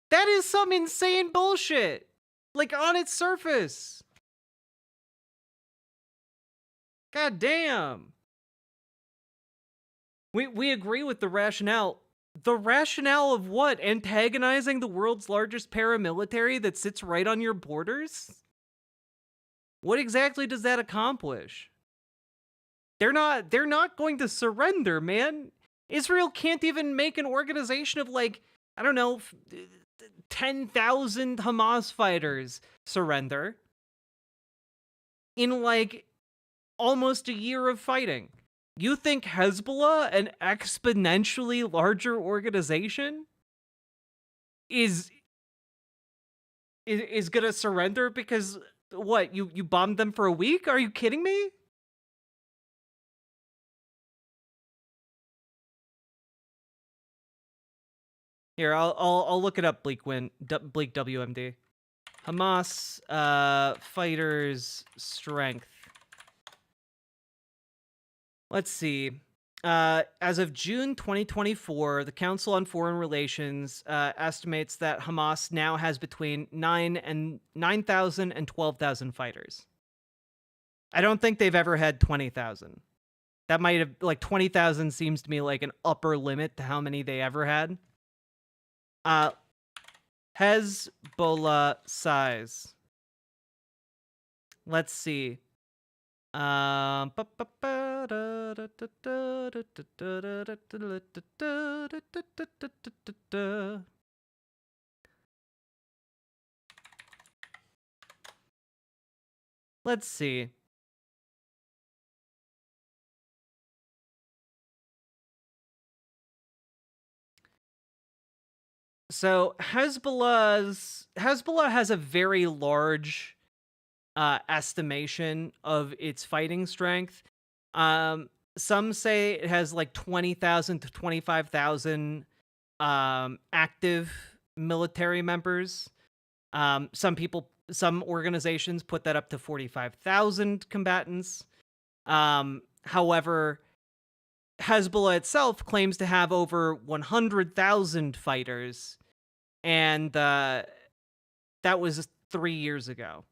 That is some insane bullshit. Like, on its surface. God damn. We agree with the rationale. The rationale of what? Antagonizing the world's largest paramilitary that sits right on your borders? What exactly does that accomplish? They're not going to surrender, man. Israel can't even make an organization of, like, I don't know, 10,000 Hamas fighters surrender in, like, almost a year of fighting. You think Hezbollah, an exponentially larger organization, is gonna surrender because, what, you bombed them for a week? Are you kidding me? Here, I'll look it up, Bleak WMD. Hamas fighters strength. Let's see. As of June 2024, the Council on Foreign Relations estimates that Hamas now has between 9,000 and 12,000 fighters. I don't think they've ever had 20,000. That might have, like, 20,000 seems to me like an upper limit to how many they ever had. Hezbollah size. Let's see. Let's see. So Hezbollah has a very large estimation of its fighting strength. Some say it has like 20,000 to 25,000 active military members. Some organizations put that up to 45,000 combatants. However, Hezbollah itself claims to have over 100,000 fighters, and that was 3 years ago.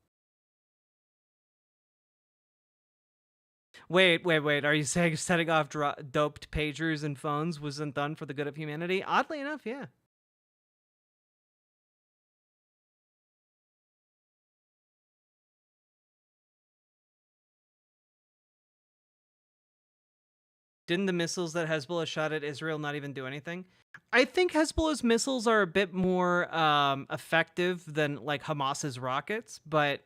Wait. Are you saying setting off doped pagers and phones wasn't done for the good of humanity? Oddly enough, yeah. Didn't the missiles that Hezbollah shot at Israel not even do anything? I think Hezbollah's missiles are a bit more effective than like Hamas's rockets, but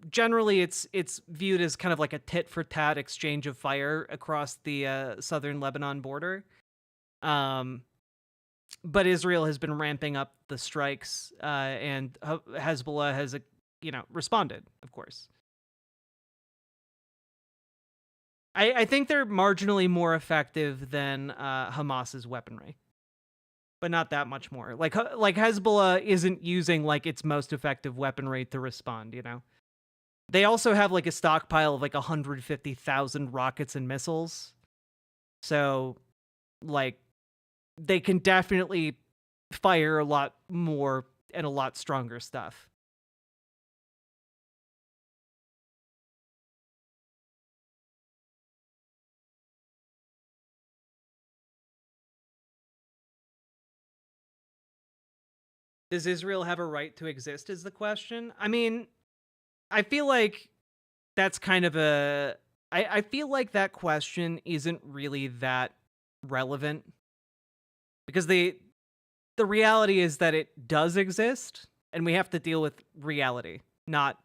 generally it's viewed as kind of like a tit for tat exchange of fire across the southern Lebanon border. But Israel has been ramping up the strikes, and Hezbollah has responded, of course. I think they're marginally more effective than Hamas's weaponry, but not that much more. Like Hezbollah isn't using like its most effective weaponry to respond, you know? They also have like a stockpile of like 150,000 rockets and missiles. So like they can definitely fire a lot more and a lot stronger stuff. Does Israel have a right to exist is the question. I mean, I feel like that's kind of I feel like that question isn't really that relevant, because the reality is that it does exist, and we have to deal with reality, not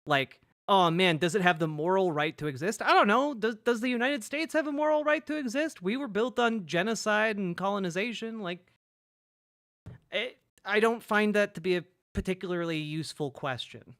like, oh man, does it have the moral right to exist? I don't know. Does the United States have a moral right to exist? We were built on genocide and colonization. Like, I don't find that to be a particularly useful question.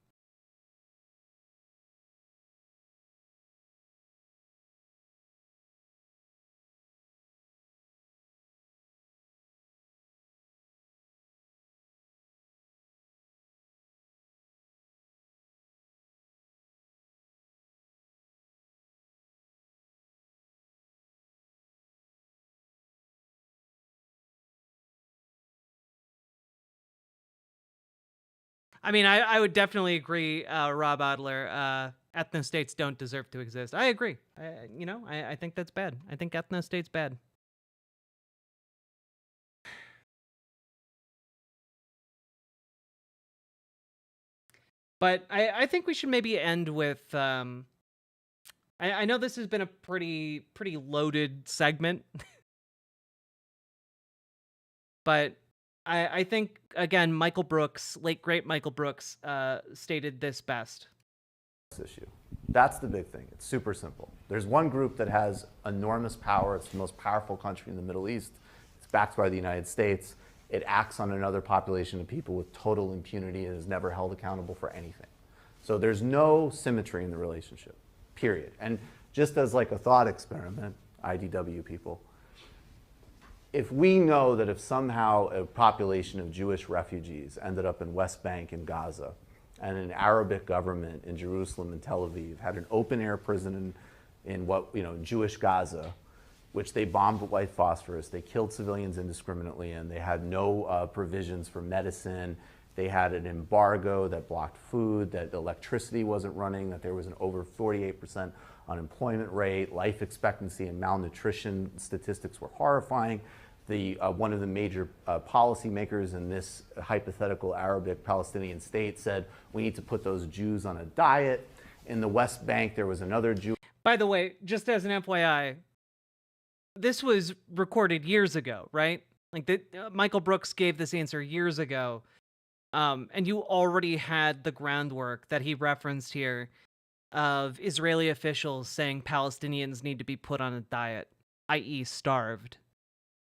I mean, I would definitely agree, Rob Adler. Ethno-states don't deserve to exist. I agree. I think that's bad. I think ethno-states bad. But I think we should maybe end with... I know this has been a pretty loaded segment. But... I think, again, Michael Brooks, late great Michael Brooks, stated this best.
Issue. That's the big thing. It's super simple. There's one group that has enormous power. It's the most powerful country in the Middle East. It's backed by the United States. It acts on another population of people with total impunity and is never held accountable for anything. So there's no symmetry in the relationship, period. And just as like a thought experiment, IDW people, if we know that if somehow a population of Jewish refugees ended up in West Bank and Gaza, and an Arabic government in Jerusalem and Tel Aviv had an open-air prison in Jewish Gaza, which they bombed with white phosphorus, they killed civilians indiscriminately, and they had no provisions for medicine. They had an embargo that blocked food, that electricity wasn't running, that there was an over 48% unemployment rate, life expectancy and malnutrition statistics were horrifying. One of the major policymakers in this hypothetical Arabic Palestinian state said, we need to put those Jews on a diet. In the West Bank, there was another Jew.
By the way, just as an FYI, this was recorded years ago, right? Like Michael Brooks gave this answer years ago. And you already had the groundwork that he referenced here of Israeli officials saying Palestinians need to be put on a diet, i.e. starved.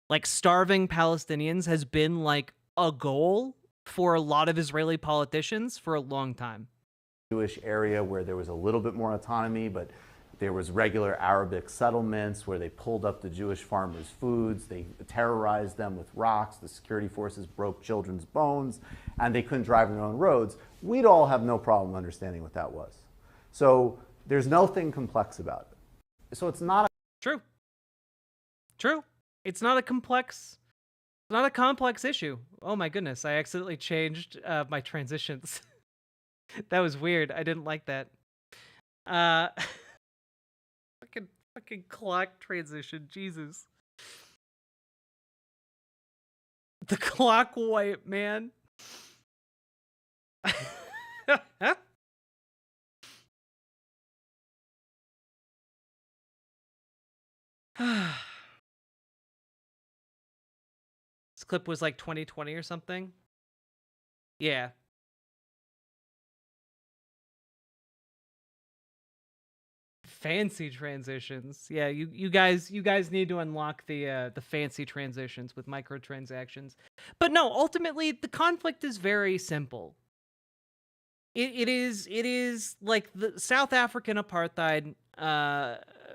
Like, starving Palestinians has been like a goal for a lot of Israeli politicians for a long time.
Jewish area where there was a little bit more autonomy, but There was regular Arabic settlements where they pulled up the Jewish farmers' foods. They terrorized them with rocks. The security forces broke children's bones, and they couldn't drive on their own roads. We'd all have no problem understanding what that was. So there's nothing complex about it. So it's not
True. It's not a complex issue. Oh my goodness, I accidentally changed my transitions. That was weird. I didn't like that. Fucking clock transition, Jesus. The clock wipe, man. This clip was like 2020 or something. Yeah. Fancy transitions. Yeah, you guys need to unlock the fancy transitions with microtransactions. But no, ultimately the conflict is very simple. It is like the South African apartheid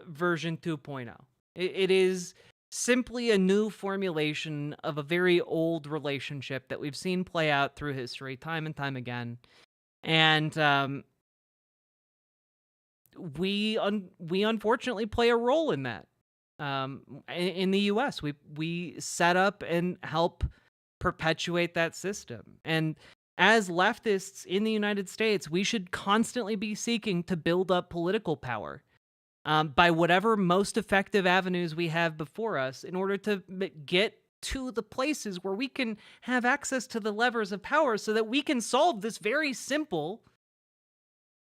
version 2.0. It is simply a new formulation of a very old relationship that we've seen play out through history time and time again. And we unfortunately play a role in that. In the US, we set up and help perpetuate that system. And as leftists in the United States, we should constantly be seeking to build up political power by whatever most effective avenues we have before us in order to get to the places where we can have access to the levers of power so that we can solve this very simple,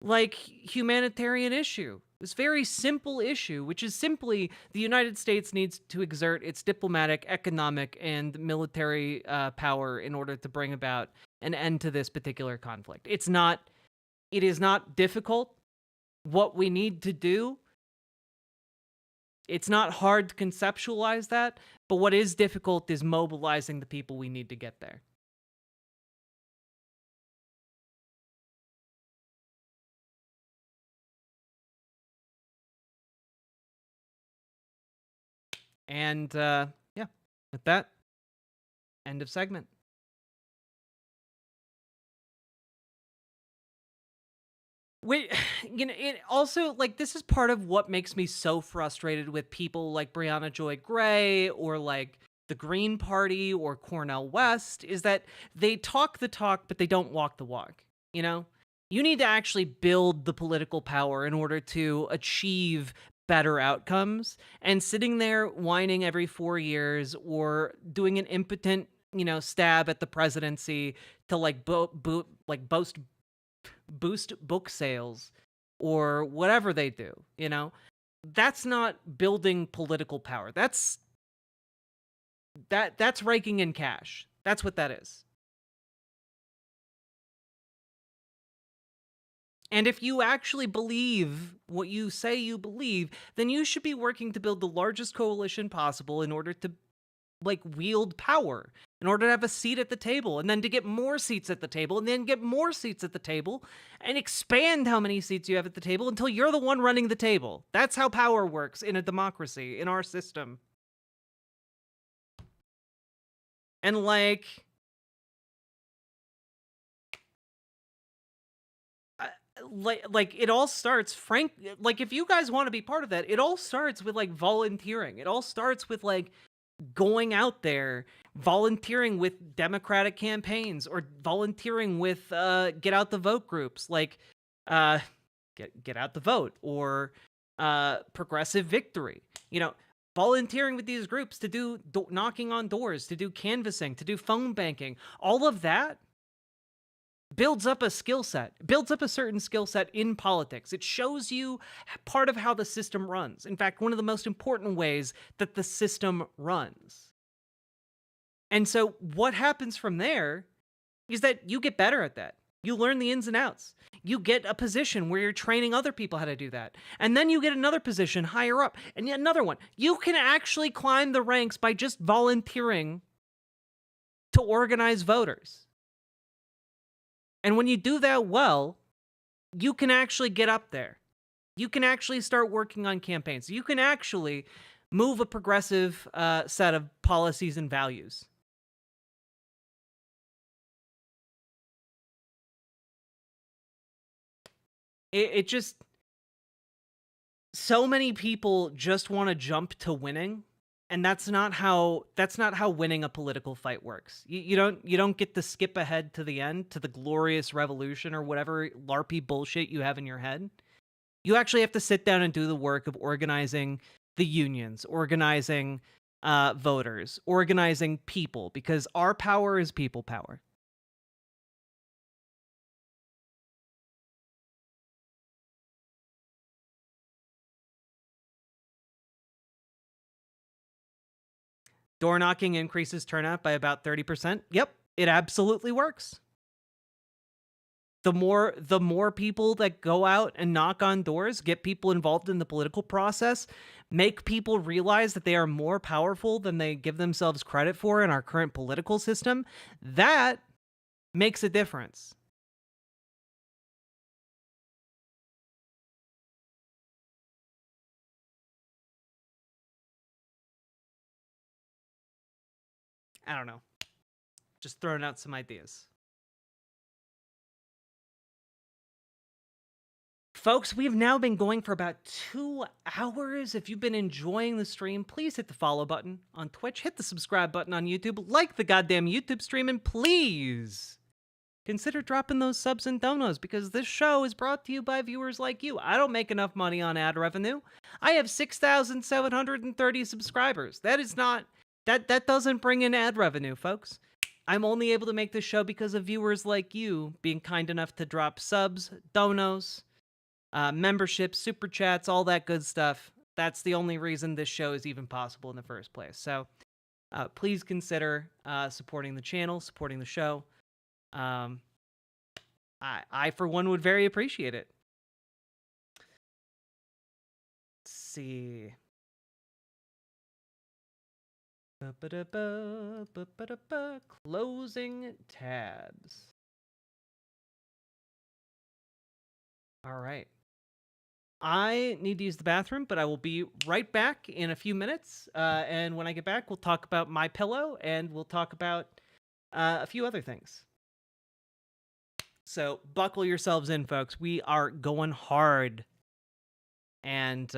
like, humanitarian issue. This very simple issue, which is simply the United States needs to exert its diplomatic, economic, and military power in order to bring about an end to this particular conflict. It is not difficult what we need to do. It's not hard to conceptualize that, but what is difficult is mobilizing the people we need to get there. And yeah, with that, end of segment. Wait, it also, like, this is part of what makes me so frustrated with people like Brianna Joy Gray or like the Green Party or Cornel West, is that they talk the talk, but they don't walk the walk. You need to actually build the political power in order to achieve better outcomes, and sitting there whining every 4 years or doing an impotent, stab at the presidency to like boost book sales or whatever they do, that's not building political power. That's raking in cash. That's what that is. And if you actually believe what you say you believe, then you should be working to build the largest coalition possible in order to, wield power, in order to have a seat at the table, and then to get more seats at the table, and then get more seats at the table, and expand how many seats you have at the table until you're the one running the table. That's how power works in a democracy, in our system. And it all starts, if you guys want to be part of that, it all starts with volunteering. It all starts with going out there, volunteering with Democratic campaigns or volunteering with get out the vote groups, get out the vote or Progressive Victory. Volunteering with these groups to do knocking on doors, to do canvassing, to do phone banking. All of that builds up a skill set, builds up a certain skill set in politics. It shows you part of how the system runs. In fact, one of the most important ways that the system runs. And so what happens from there is that you get better at that. You learn the ins and outs. You get a position where you're training other people how to do that. And then you get another position higher up, and yet another one. You can actually climb the ranks by just volunteering to organize voters. And when you do that well, you can actually get up there. You can actually start working on campaigns. You can actually move a progressive set of policies and values. It just... So many people just want to jump to winning, and that's not how winning a political fight works. You don't get to skip ahead to the end, to the glorious revolution or whatever LARPy bullshit you have in your head. You actually have to sit down and do the work of organizing the unions, organizing voters, organizing people, because our power is people power. Door knocking increases turnout by about 30%. Yep, it absolutely works. The more people that go out and knock on doors, get people involved in the political process, make people realize that they are more powerful than they give themselves credit for in our current political system, that makes a difference. I don't know. Just throwing out some ideas. Folks, we've now been going for about 2 hours. If you've been enjoying the stream, please hit the follow button on Twitch, hit the subscribe button on YouTube, like the goddamn YouTube stream, and please consider dropping those subs and donos, because this show is brought to you by viewers like you. I don't make enough money on ad revenue. I have 6,730 subscribers. That is not... That doesn't bring in ad revenue, folks. I'm only able to make this show because of viewers like you being kind enough to drop subs, donos, memberships, super chats, all that good stuff. That's the only reason this show is even possible in the first place. So please consider supporting the channel, supporting the show. I, for one, would very appreciate it. Let's see. Closing tabs. All right. I need to use the bathroom, but I will be right back in a few minutes. And when I get back, we'll talk about My Pillow, and we'll talk about a few other things. So buckle yourselves in, folks. We are going hard and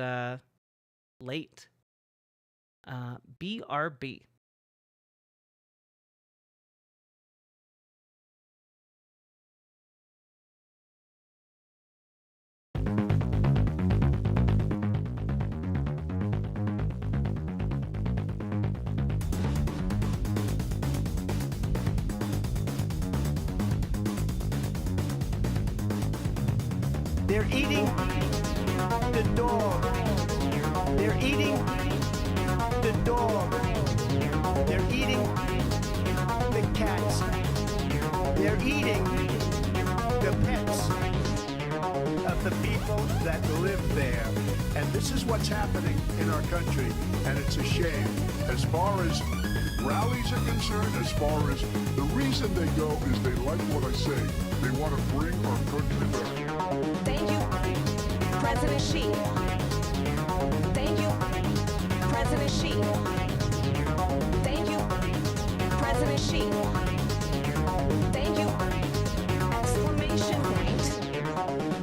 late. BRB.
They're eating the dog. They're eating the dog. They're eating the cats. They're eating the pets of the people that live there. And this is what's happening in our country, and it's a shame. As far as rallies are concerned, as far as the reason they go is they like what I say. They want to bring our country back.
Thank you, President Xi. Thank you, President Xi. Thank you, President Xi. Thank you, exclamation point,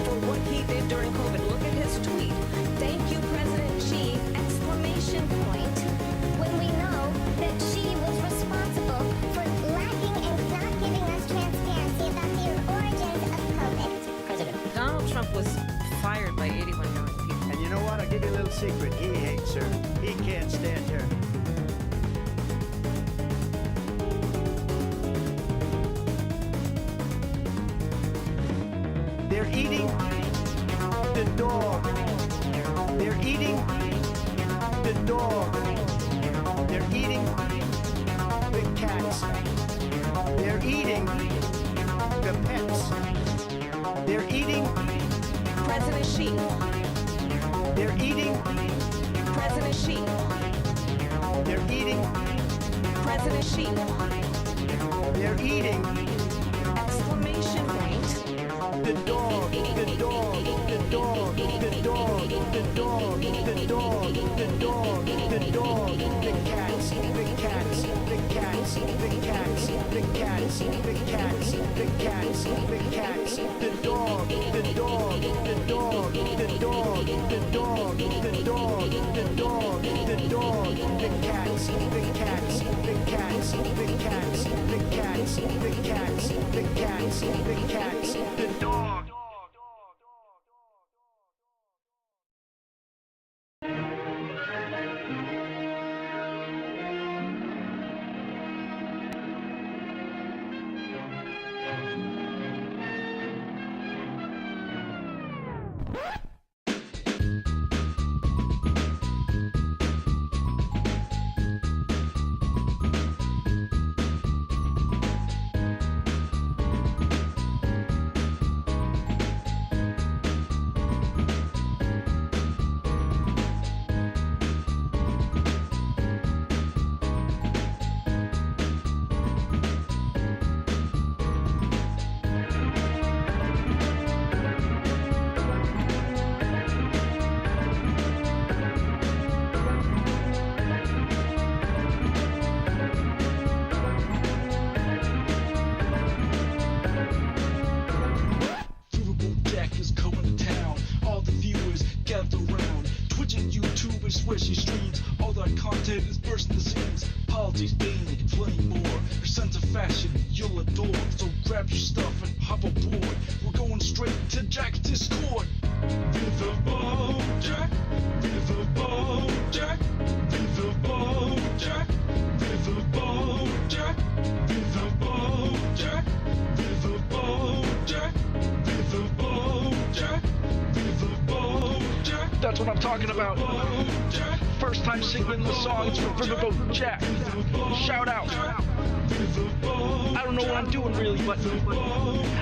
for what he did during COVID. Look at his tweet. Thank you, President Xi, exclamation point.
When we know that Xi was responsible for lacking and not giving us transparency about the origins of COVID.
President Donald Trump was fired by 81 million people.
And you know what? I'll give you a little secret. He hates her. He can't stand her. They're eating the dog. They're eating the dog. They're eating the cats. They're eating the pets. They're eating
President Xi.
They're eating
President Xi.
They're eating
President Xi.
They're eating
Exclamation point.
the dog. The dog. The dog. The dog. dog, the dog, the dog, the dog, the cats, the cats, the cats, the cats, the cats, the cats, the cats, the cats, the dog, the dog, the dog, the dog, the dog, the dog, the dog, the dog, the cats, the cats, the cats, the cats, the cats, the cats, the cats, the cats, the dog.
Where she streams all that content is bursting the seams. Politics, gaming, and plenty more. Her sense of fashion you'll adore. So grab your stuff and hop aboard. We're going straight to Jack's Discord. Riverboat Jack, Riverboat Jack, Riverboat Jack, Riverboat Jack, Riverboat Jack, Riverboat Jack, Riverboat Jack, Riverboat Jack. That's what I'm talking about. First time singing the songs for Riverboat Jack. Shout out. I don't know what I'm doing really, but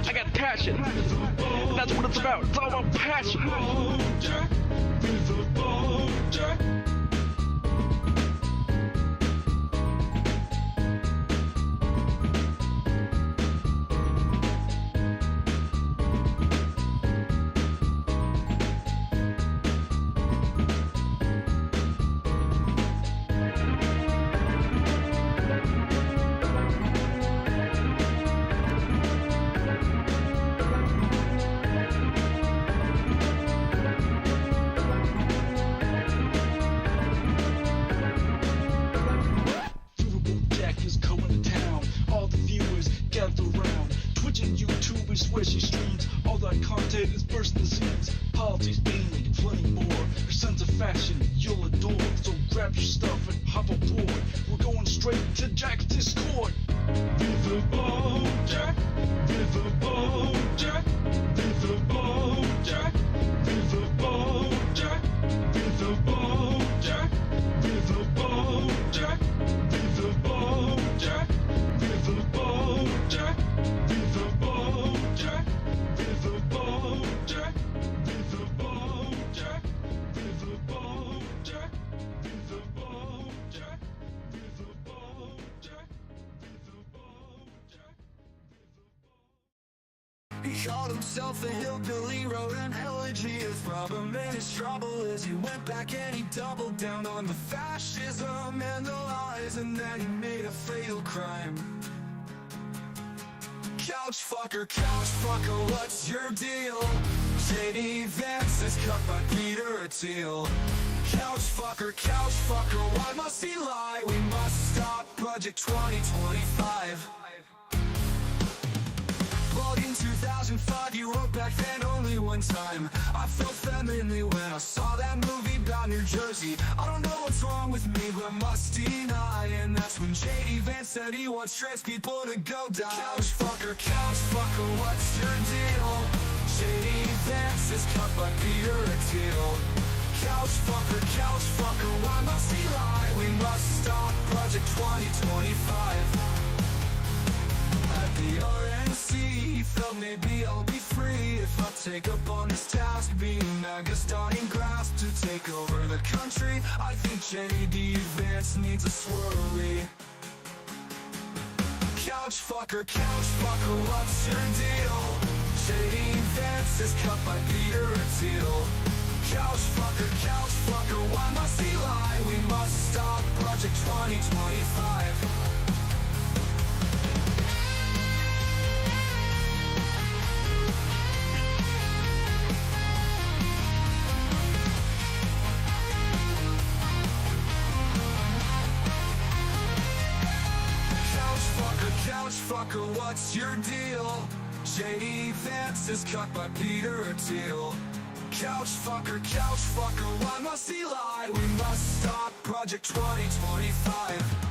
I got passion. And that's what it's about. It's all about passion. Where she streams all that content is bursting the seams. Politics, gaming, and plenty more. Her sense of fashion you'll adore. So grab your stuff and hop aboard. We're going straight to Jack's Discord. Riverboat Jack, Riverboat Jack, Riverboat Jack, Riverboat Jack, Riverboat Jack, Riverboat Jack, Riverboat Jack, Riverboat Jack, Riverboat Jack, Riverboat Jack, Riverboat Jack, Riverboat Jack, Riverboat Jack, Riverboat Jack, Riverboat Jack.
He called himself a hillbilly, wrote an elegy. His problem and his trouble is he went back and he doubled down on the fascism and the lies, and then he made a fatal crime. Couch fucker, what's your deal? J.D. Vance is cut by Peter Thiel. Couch fucker, why must he lie? We must stop Budget 2025. Well, in 2005, you wrote back then only one time. I felt femininely when I saw that movie about New Jersey. I don't know what's wrong with me, but I must deny. And that's when J.D. Vance said he wants trans people to go die. Couch fucker, what's your deal? J.D. Vance is cut by Peter Thiel. Couch fucker, why must he lie? We must stop Project 2025. At the RNC, he felt maybe I'll be free if I take up on this task, being MAGA starting grasp to take over the country. I think J.D. Vance needs a swirly. Couch fucker, what's your deal? J.D. Vance is cut by Peter Thiel. Couch fucker, 2025. Couch fucker, what's your deal? J.D. Vance is cut by Peter Thiel. Couch fucker, why must he lie? We must stop Project 2025.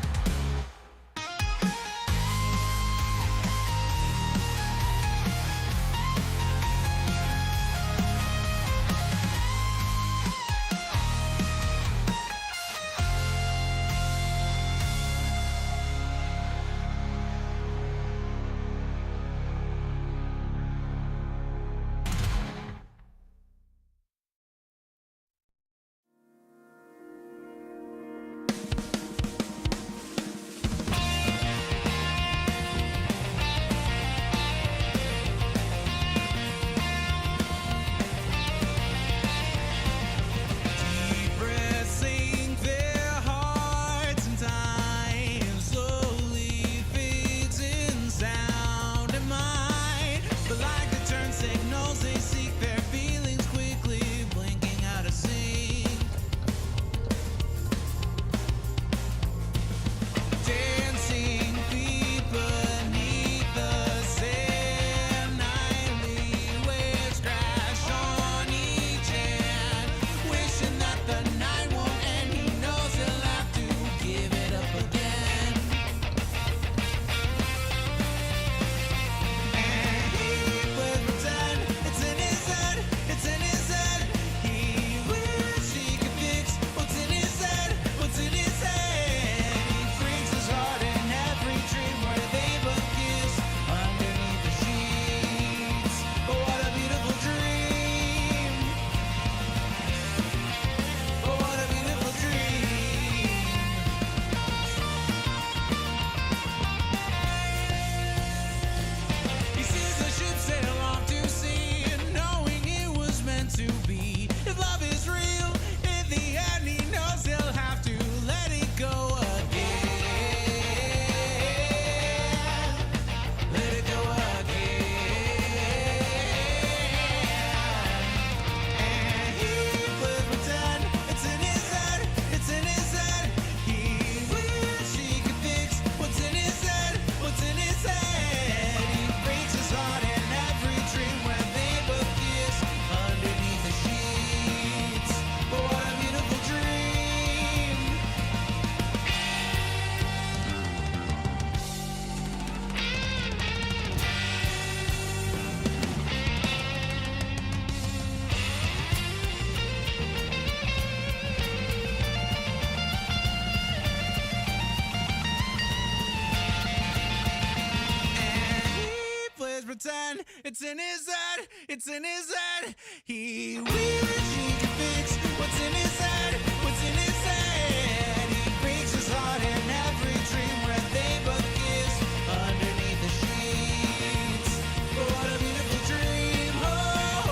It's in his head, it's in his head. He wishes he could fix what's in his head, what's in his head. He breaks his heart in every dream where they both kiss underneath the sheets. But what a beautiful dream, oh,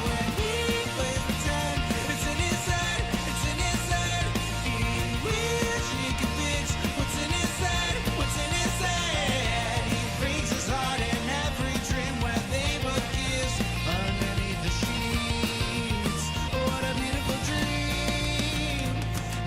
when he plays pretend. It's in his head, it's in his head. He wishes he could fix what's in his head, what's in his head. He breaks his heart in every dream where they both kiss underneath the sheets. What a beautiful dream.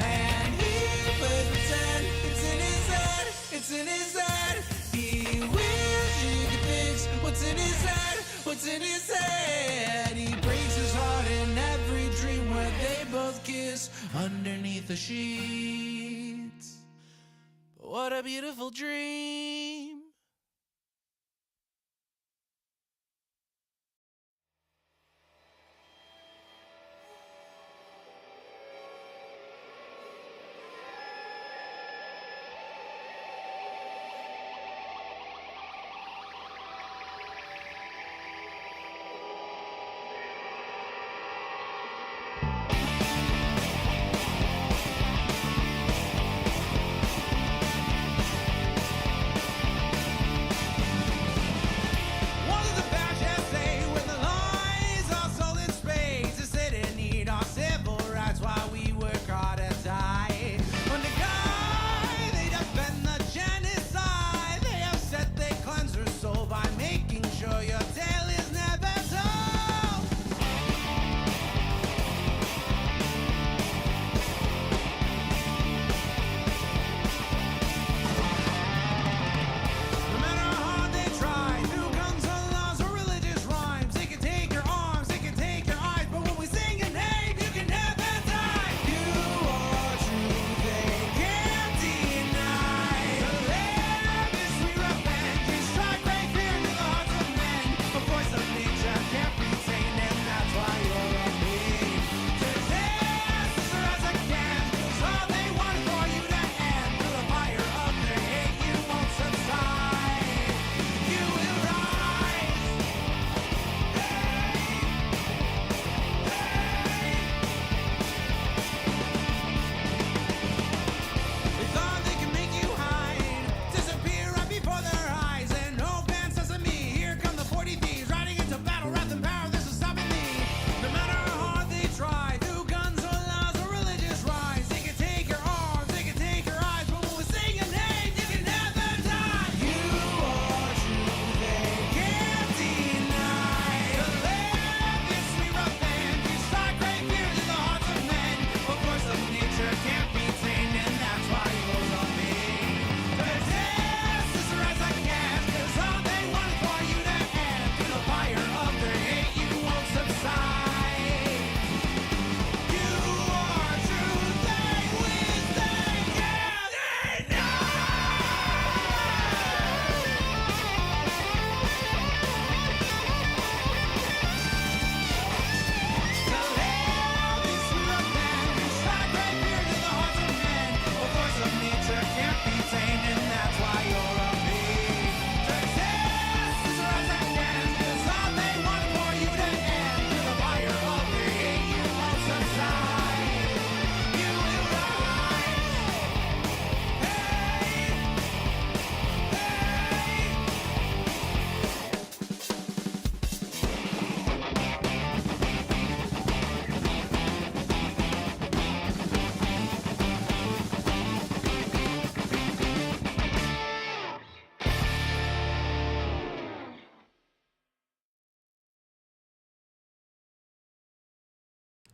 And he plays pretend. It's in his head, it's in his head. He wishes he could fix what's in his head, what's in his head. He breaks his heart in every dream where they both kiss underneath the sheets. What a beautiful dream.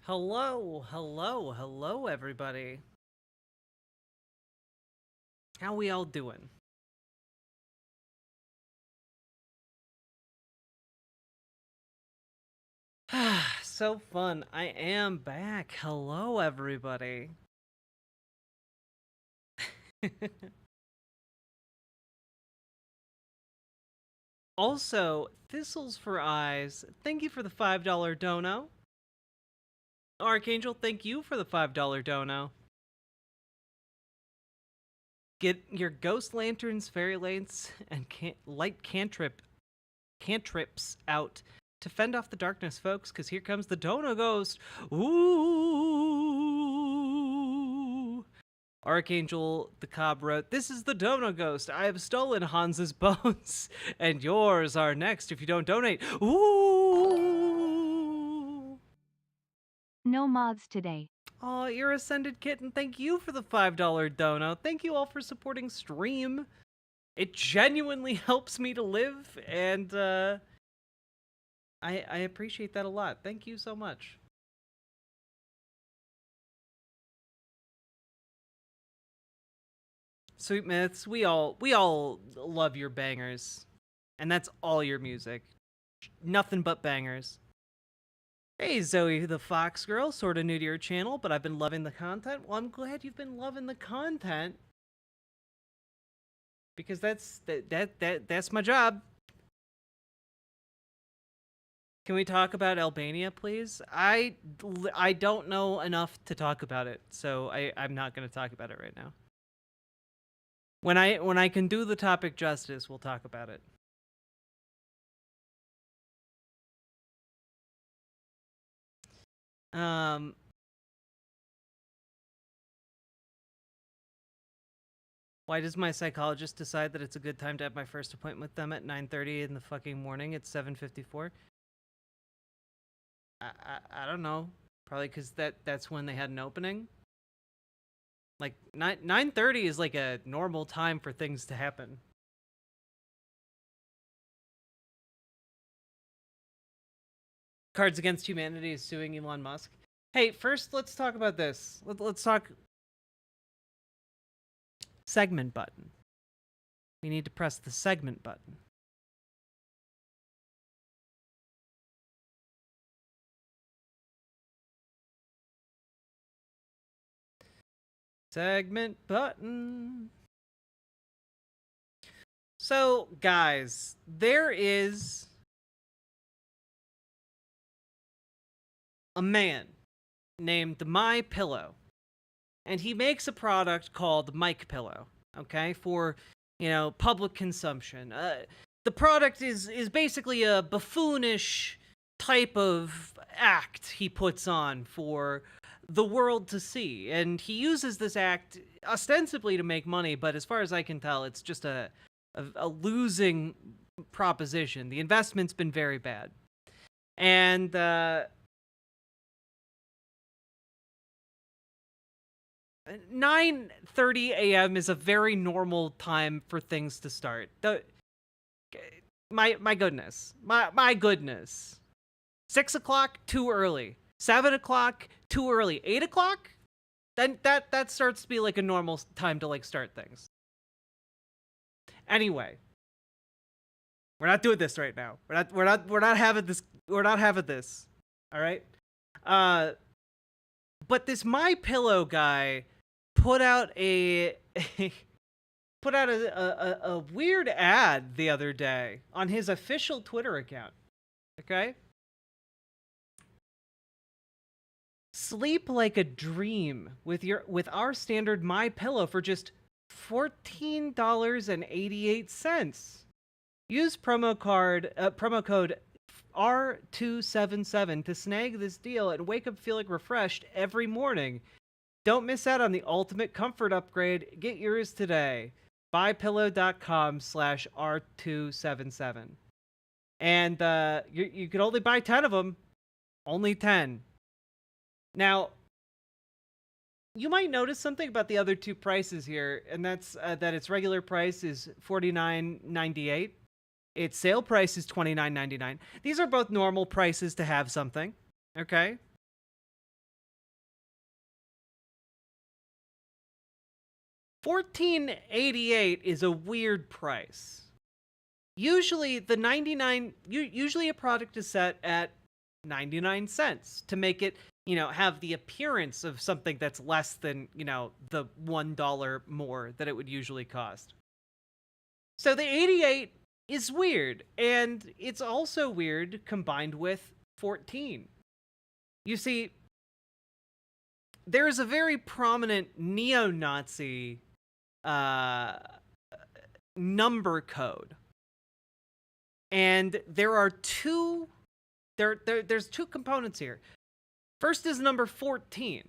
Hello, hello, hello, everybody. How we all doing? So fun. I am back. Hello, everybody. Also, Thistles for Eyes, thank you for the $5 dono. Archangel, thank you for the $5 dono. Get your ghost lanterns, fairy lights, and light cantrips out to fend off the darkness, folks, because here comes the Dono Ghost. Ooh. Archangel the Cobb wrote, "This is the Dono Ghost. I have stolen Hans's bones, and yours are next if you don't donate." Ooh.
No mods today.
Oh, Ear Ascended Kitten, thank you for the $5 dono. Thank you all for supporting stream. It genuinely helps me to live, and I appreciate that a lot. Thank you so much. Sweet Myths, we all love your bangers. And that's all your music. Nothing but bangers. Hey Zoe the Fox Girl, sorta new to your channel, but I've been loving the content. Well, I'm glad you've been loving the content. Because that's my job. Can we talk about Albania, please? I don't know enough to talk about it, so I'm not going to talk about it right now. When I can do the topic justice, we'll talk about it. Why does my psychologist decide that it's a good time to have my first appointment with them at 9:30 in the fucking morning? It's 7:54. I don't know. Probably because that's when they had an opening. Like 9:30 is like a normal time for things to happen. Cards Against Humanity is suing Elon Musk. Hey, first let's talk about this. Let's talk segment button. We need to press the segment button. Segment button. So, guys, there is a man named My Pillow, and he makes a product called Mike Pillow, okay, for, public consumption. The product is basically a buffoonish type of act he puts on for the world to see, and he uses this act ostensibly to make money, but as far as I can tell, it's just a losing proposition. The investment's been very bad. And 9:30 a.m. is a very normal time for things to start. My goodness. My goodness. 6 o'clock, too early. 7 o'clock, too early. 8 o'clock? Then that starts to be like a normal time to like start things. Anyway, we're not doing this right now. We're not having this. We're not having this. All right. But this My Pillow guy put out a weird ad the other day on his official Twitter account. Okay. Sleep like a dream with our standard My Pillow for just $14.88. Use promo code R277 to snag this deal and wake up feeling refreshed every morning. Don't miss out on the ultimate comfort upgrade. Get yours today. Buypillow.com/R277. And you can only buy 10 of them. Only 10. Now, you might notice something about the other two prices here, and that's that its regular price is $49.98. Its sale price is $29.99. These are both normal prices to have something, okay? $14.88 is a weird price. Usually the 99 usually a product is set at 99 cents to make it, you know, have the appearance of something that's less than, you know, the $1 more that it would usually cost. So the 88 is weird, and it's also weird combined with 14. You see, there's a very prominent neo-Nazi number code. And there are there's two components here. First is number 14.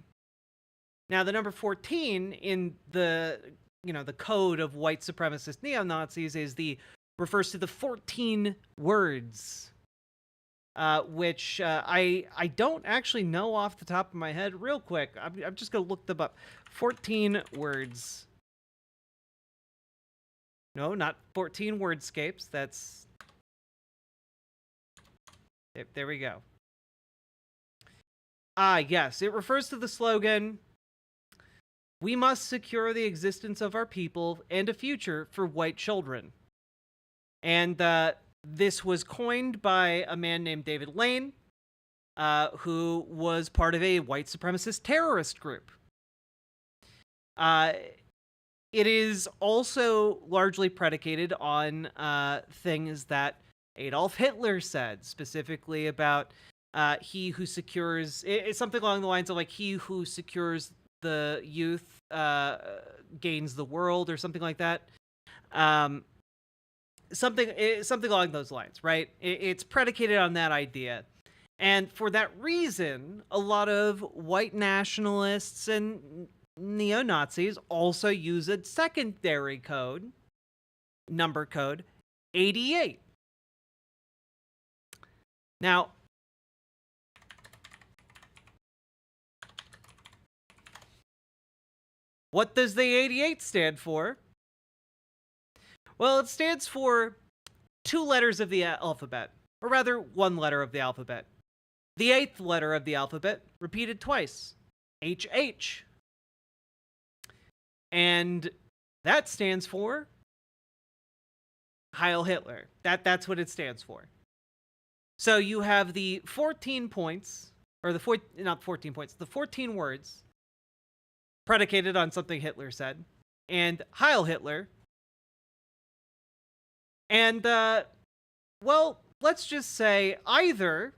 Now, the number 14 in the, you know, the code of white supremacist neo-Nazis refers to the 14 words, which I don't actually know off the top of my head. Real quick, I'm just going to look them up. 14 words. No, not 14 wordscapes. That's... There we go. Yes, it refers to the slogan, "We must secure the existence of our people and a future for white children." And this was coined by a man named David Lane, who was part of a white supremacist terrorist group. It is also largely predicated on things that Adolf Hitler said, specifically about he who secures... It's something along the lines of, like, he who secures the youth gains the world, or something like that. Something along those lines, right? It's predicated on that idea. And for that reason, a lot of white nationalists and neo-Nazis also use a secondary code, number code, 88. Now, what does the 88 stand for? Well, it stands for 2 letters of the alphabet, or rather 1 letter of the alphabet. The 8th letter of the alphabet, repeated twice, HH. And that stands for Heil Hitler. That's what it stands for. So you have the 14 points, or the 14 words predicated on something Hitler said, and Heil Hitler. And, well, let's just say either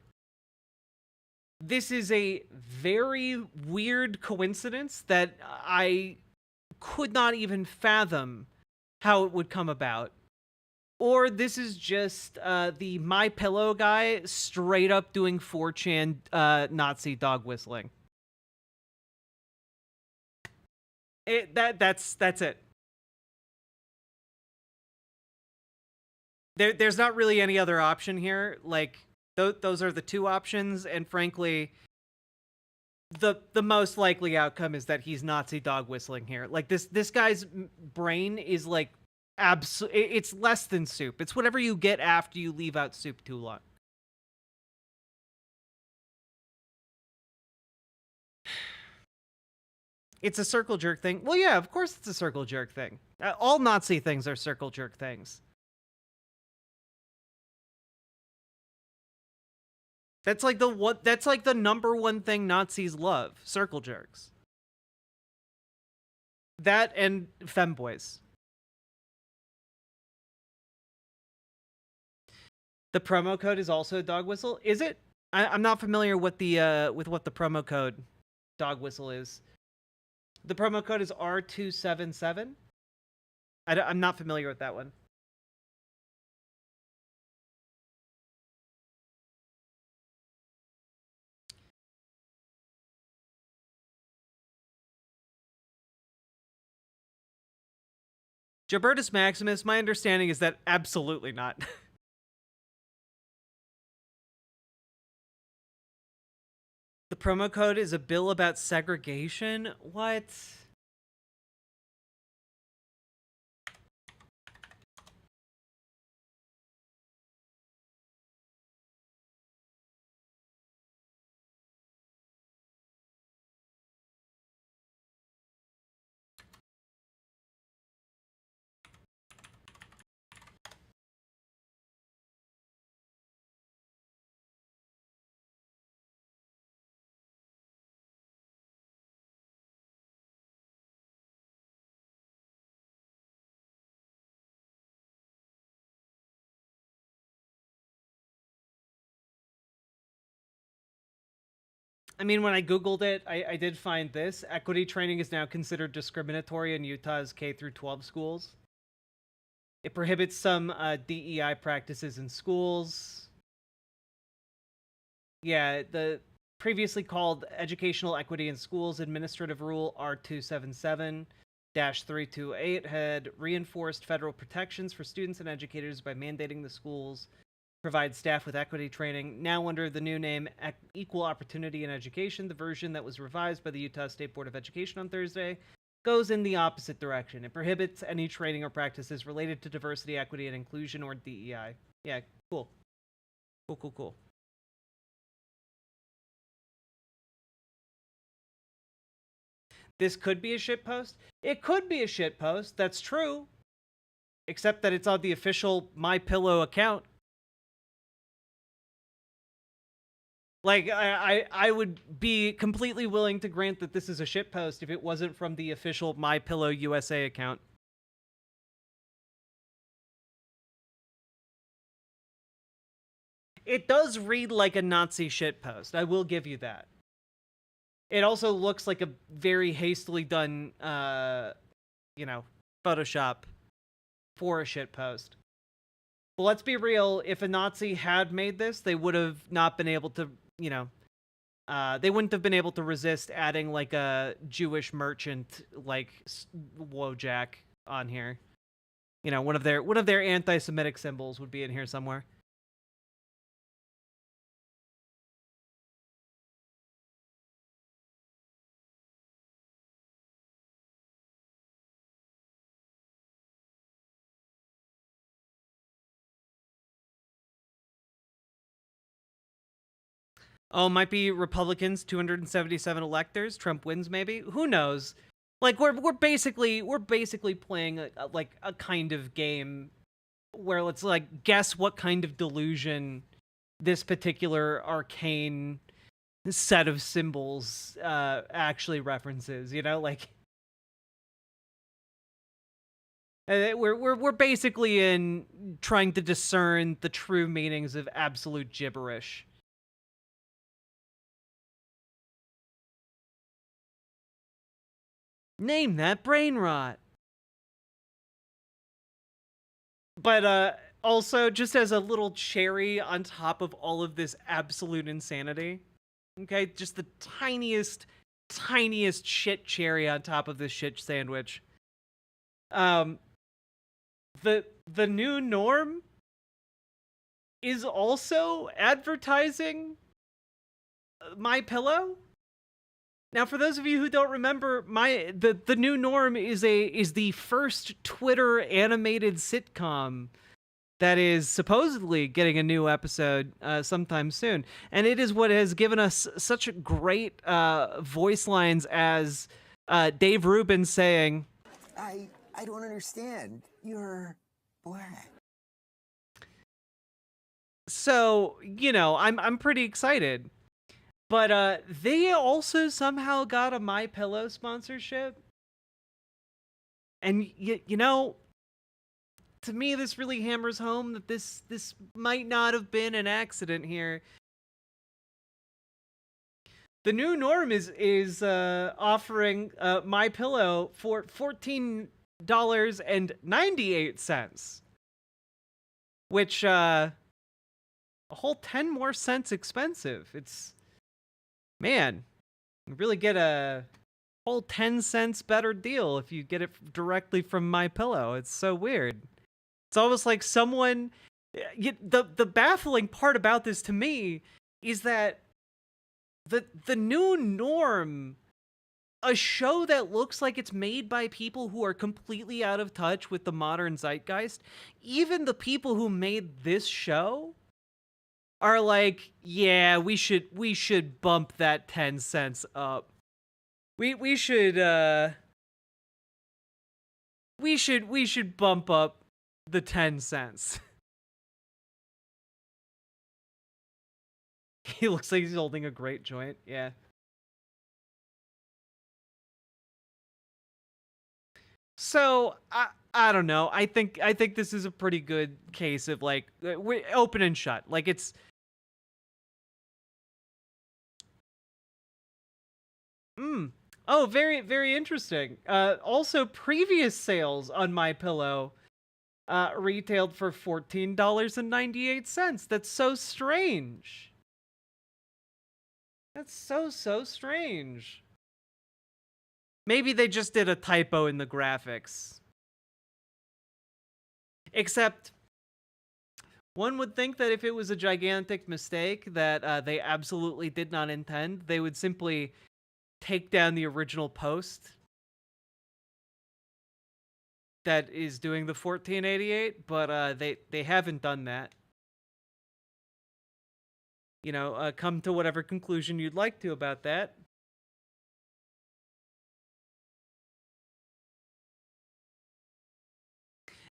this is a very weird coincidence that I could not even fathom how it would come about, or this is just the My Pillow guy straight up doing 4chan Nazi dog whistling. That's it. There's not really any other option here. Like, those are the 2 options, and frankly, the most likely outcome is that he's Nazi dog whistling here. Like, this guy's brain is like it's less than soup. It's whatever you get after you leave out soup too long. It's a circle jerk thing. Well, yeah, of course it's a circle jerk thing. All Nazi things are circle jerk things. That's like the number one thing Nazis love, circle jerks. That and femboys. The promo code is also a dog whistle. Is it? I'm not familiar with what the promo code dog whistle is. The promo code is R277. I'm not familiar with that one. Gilbertus Maximus, my understanding is that absolutely not. The promo code is a bill about segregation? What? I mean, when I Googled it, I did find this. Equity training is now considered discriminatory in Utah's K through 12 schools. It prohibits some DEI practices in schools. Yeah, the previously called Educational Equity in Schools Administrative Rule R277-328 had reinforced federal protections for students and educators by mandating the schools provide staff with equity training. Now under the new name Equal Opportunity in Education, the version that was revised by the Utah State Board of Education on Thursday goes in the opposite direction. It prohibits any training or practices related to diversity, equity, and inclusion, or DEI. Yeah, cool. Cool. This could be a shitpost. It could be a shitpost. That's true. Except that it's on the official MyPillow account. Like, I would be completely willing to grant that this is a shitpost if it wasn't from the official MyPillow USA account. It does read like a Nazi shitpost. I will give you that. It also looks like a very hastily done, Photoshop for a shitpost. But let's be real, if a Nazi had made this, they would have not been able to, they wouldn't have been able to resist adding like a Jewish merchant like Wojak on here. One of their anti-Semitic symbols would be in here somewhere. Oh, might be Republicans, 277 electors. Trump wins, maybe. Who knows? Like we're basically playing a kind of game where let's like guess what kind of delusion this particular arcane set of symbols actually references. We're basically in trying to discern the true meanings of absolute gibberish. Name that brain rot. But also, just as a little cherry on top of all of this absolute insanity, okay, just the tiniest shit cherry on top of this shit sandwich. The new norm is also advertising MyPillow. Now, for those of you who don't remember, the new norm is the first Twitter animated sitcom that is supposedly getting a new episode sometime soon, and it is what has given us such great voice lines as Dave Rubin saying,
"I don't understand. You're black."
So I'm pretty excited. But they also somehow got a MyPillow sponsorship. And, to me, this really hammers home that this might not have been an accident here. The new norm is offering MyPillow for $14.98, which a whole 10 more cents expensive. Man, you really get a whole 10 cents better deal if you get it directly from MyPillow. It's so weird. It's almost like someone... The baffling part about this to me is that the new norm, a show that looks like it's made by people who are completely out of touch with the modern zeitgeist, even the people who made this show are like, yeah, we should bump that 10 cents up. We should bump up the 10 cents. He looks like he's holding a great joint. Yeah. So I don't know. I think this is a pretty good case of like open and shut. Like it's Oh, very, very interesting. Also, previous sales on MyPillow retailed for $14.98. That's so strange. That's so strange. Maybe they just did a typo in the graphics. Except, one would think that if it was a gigantic mistake that they absolutely did not intend, they would simply take down the original post that is doing the 1488, but they haven't done that. You know, come to whatever conclusion you'd like to about that.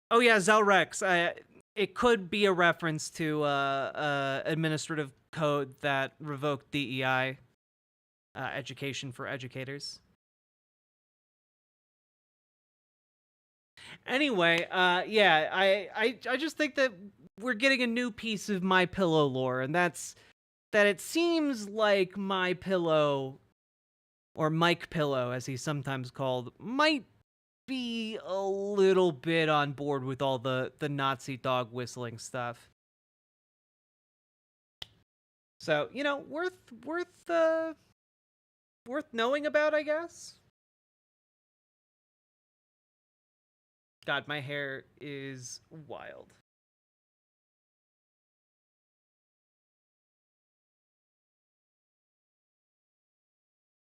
Oh yeah, Zelrex. It could be a reference to administrative code that revoked DEI education for educators. Anyway, yeah, I just think that we're getting a new piece of MyPillow lore, and that's that it seems like MyPillow, or Mike Pillow as he's sometimes called, might be a little bit on board with all the Nazi dog whistling stuff. So, you know, worth knowing about, I guess. God, my hair is wild.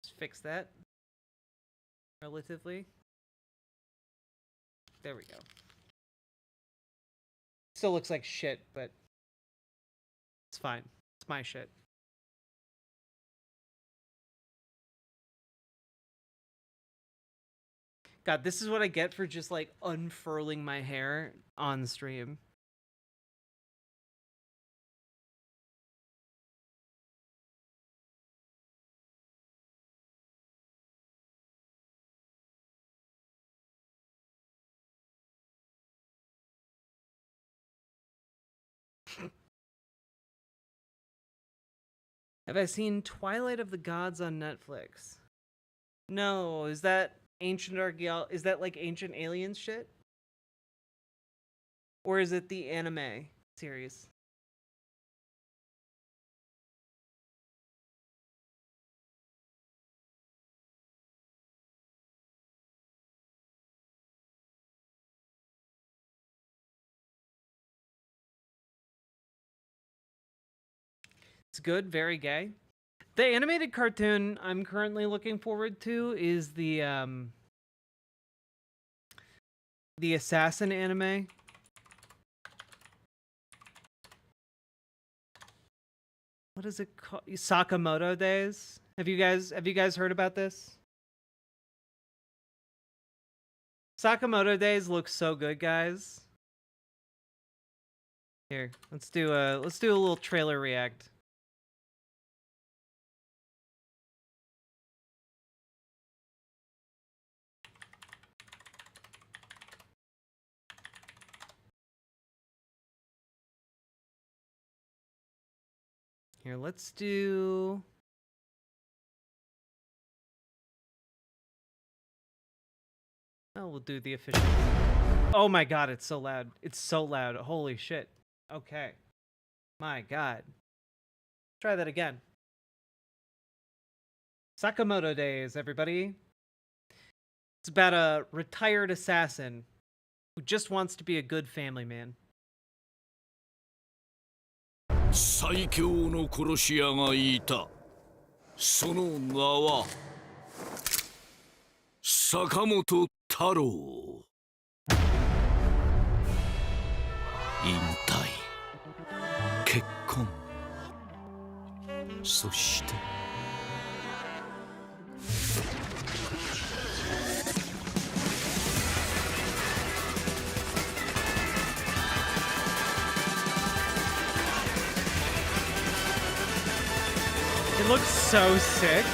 Let's fix that. Relatively. There we go. Still looks like shit, but it's fine. It's my shit. God, this is what I get for just, like, unfurling my hair on stream. Have I seen Twilight of the Gods on Netflix? No, is that ancient is that like ancient aliens shit? Or is it the anime series? It's good, very gay. The animated cartoon I'm currently looking forward to is the Assassin anime. What is it called? Sakamoto Days. Have you guys heard about this? Sakamoto Days looks so good, guys. Here, let's do a little trailer react. Here, let's do... Oh, we'll do the official... Oh my god, it's so loud. It's so loud. Holy shit. Okay. My god. Try that again. Sakamoto Days, everybody. It's about a retired assassin who just wants to be a good family man.
最強の殺し屋がいた。その名は坂本太郎。引退、結婚、そして
It looks so sick.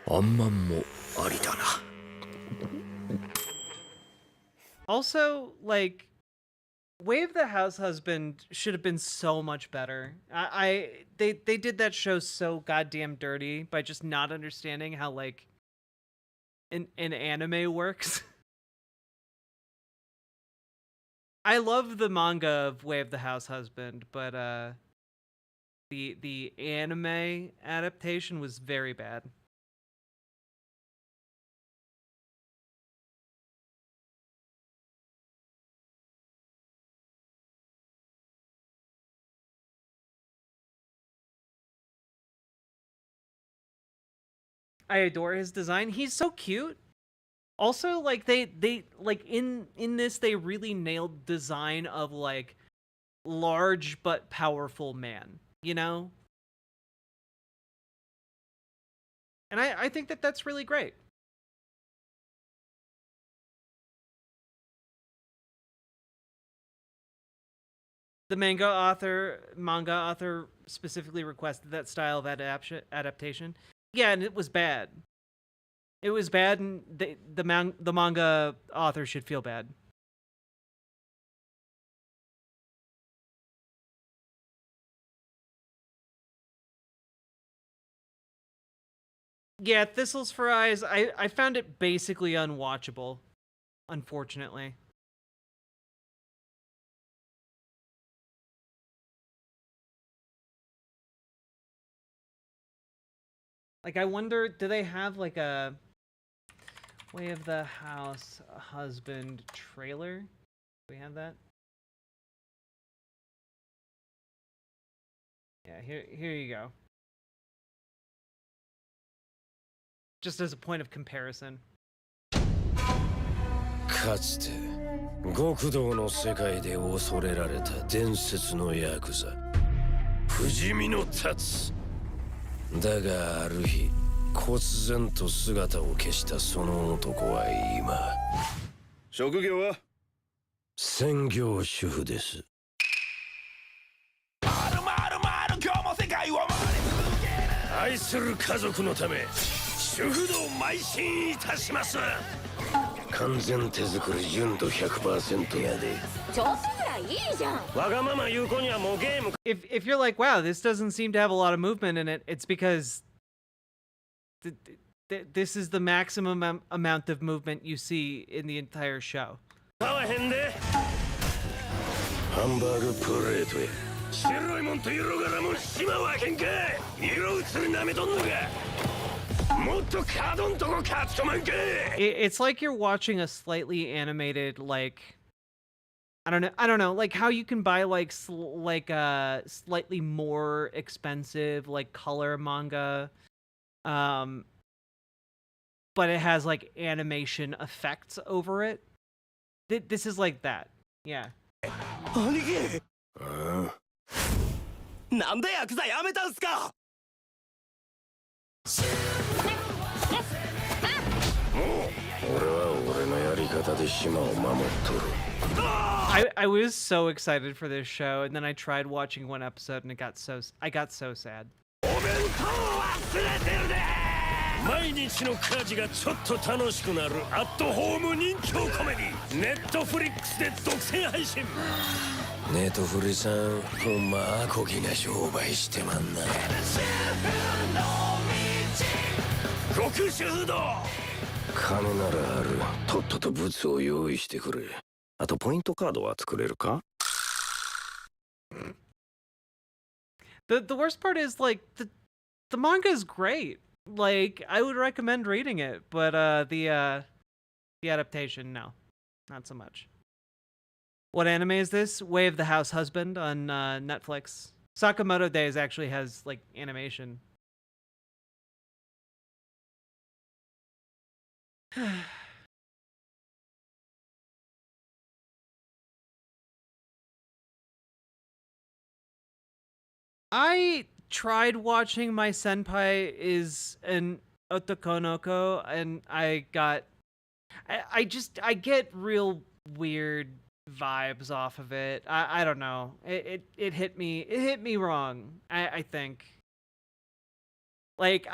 Amman mo
ありだな。
Also, like, Way of the House Husband should have been so much better. They did that show so goddamn dirty by just not understanding how, like, an anime works. I love the manga of Way of the House Husband, but the anime adaptation was very bad. I adore his design. He's so cute. Also, like they like in this they really nailed design of like large but powerful man, you know? And I think that that's really great. The manga author specifically requested that style of adaptation. Yeah, and it was bad. It was bad, and the manga author should feel bad. Yeah, Thistles for Eyes, I found it basically unwatchable, unfortunately. Like, I wonder, do they have like a Way of the House Husband trailer? Do we have that? Yeah, here you go. Just as a point of comparison.
かつて極道の世界で恐れられた伝説のヤクザ不死身の立つだがある日忽然と姿を消したその男は今職業は専業主婦です。愛する家族のため主婦道邁進いたします。完全手作り純度 100% やで。
調子ぐらいいいじゃん。
わがまま言う子にはもうゲーム。
If you're like, wow, this doesn't seem to have a lot of movement in it, it's because this is the maximum amount of movement you see in the entire show.
買わへんで。ハンバーグプレートへ。白いもんと色柄もしまわへんか。色移りなめとんのか。
It's like you're watching a slightly animated, like, I don't know, like how you can buy like slightly more expensive like color manga, but it has like animation effects over it. This is like that, yeah.
なんでヤクザやめたんすか。
I was so excited for this show, and then I tried watching one episode, and I got so sad.
毎日の家事がちょっと楽しくなるアットホーム人情コメディネットフリックスで独占配信。ネットフリさんほんまアコギな商売してまんな。極主婦道金ならある。とっととブツを用意してくれ。あとポイントカードは作れるか。
The worst part is like the manga is great. Like I would recommend reading it, but the adaptation, no, not so much. What anime is this? Way of the House Husband on Netflix. Sakamoto Days actually has like animation. I tried watching My Senpai is an Otokonoko, and I get real weird vibes off of it. I don't know. It hit me wrong. I think. Like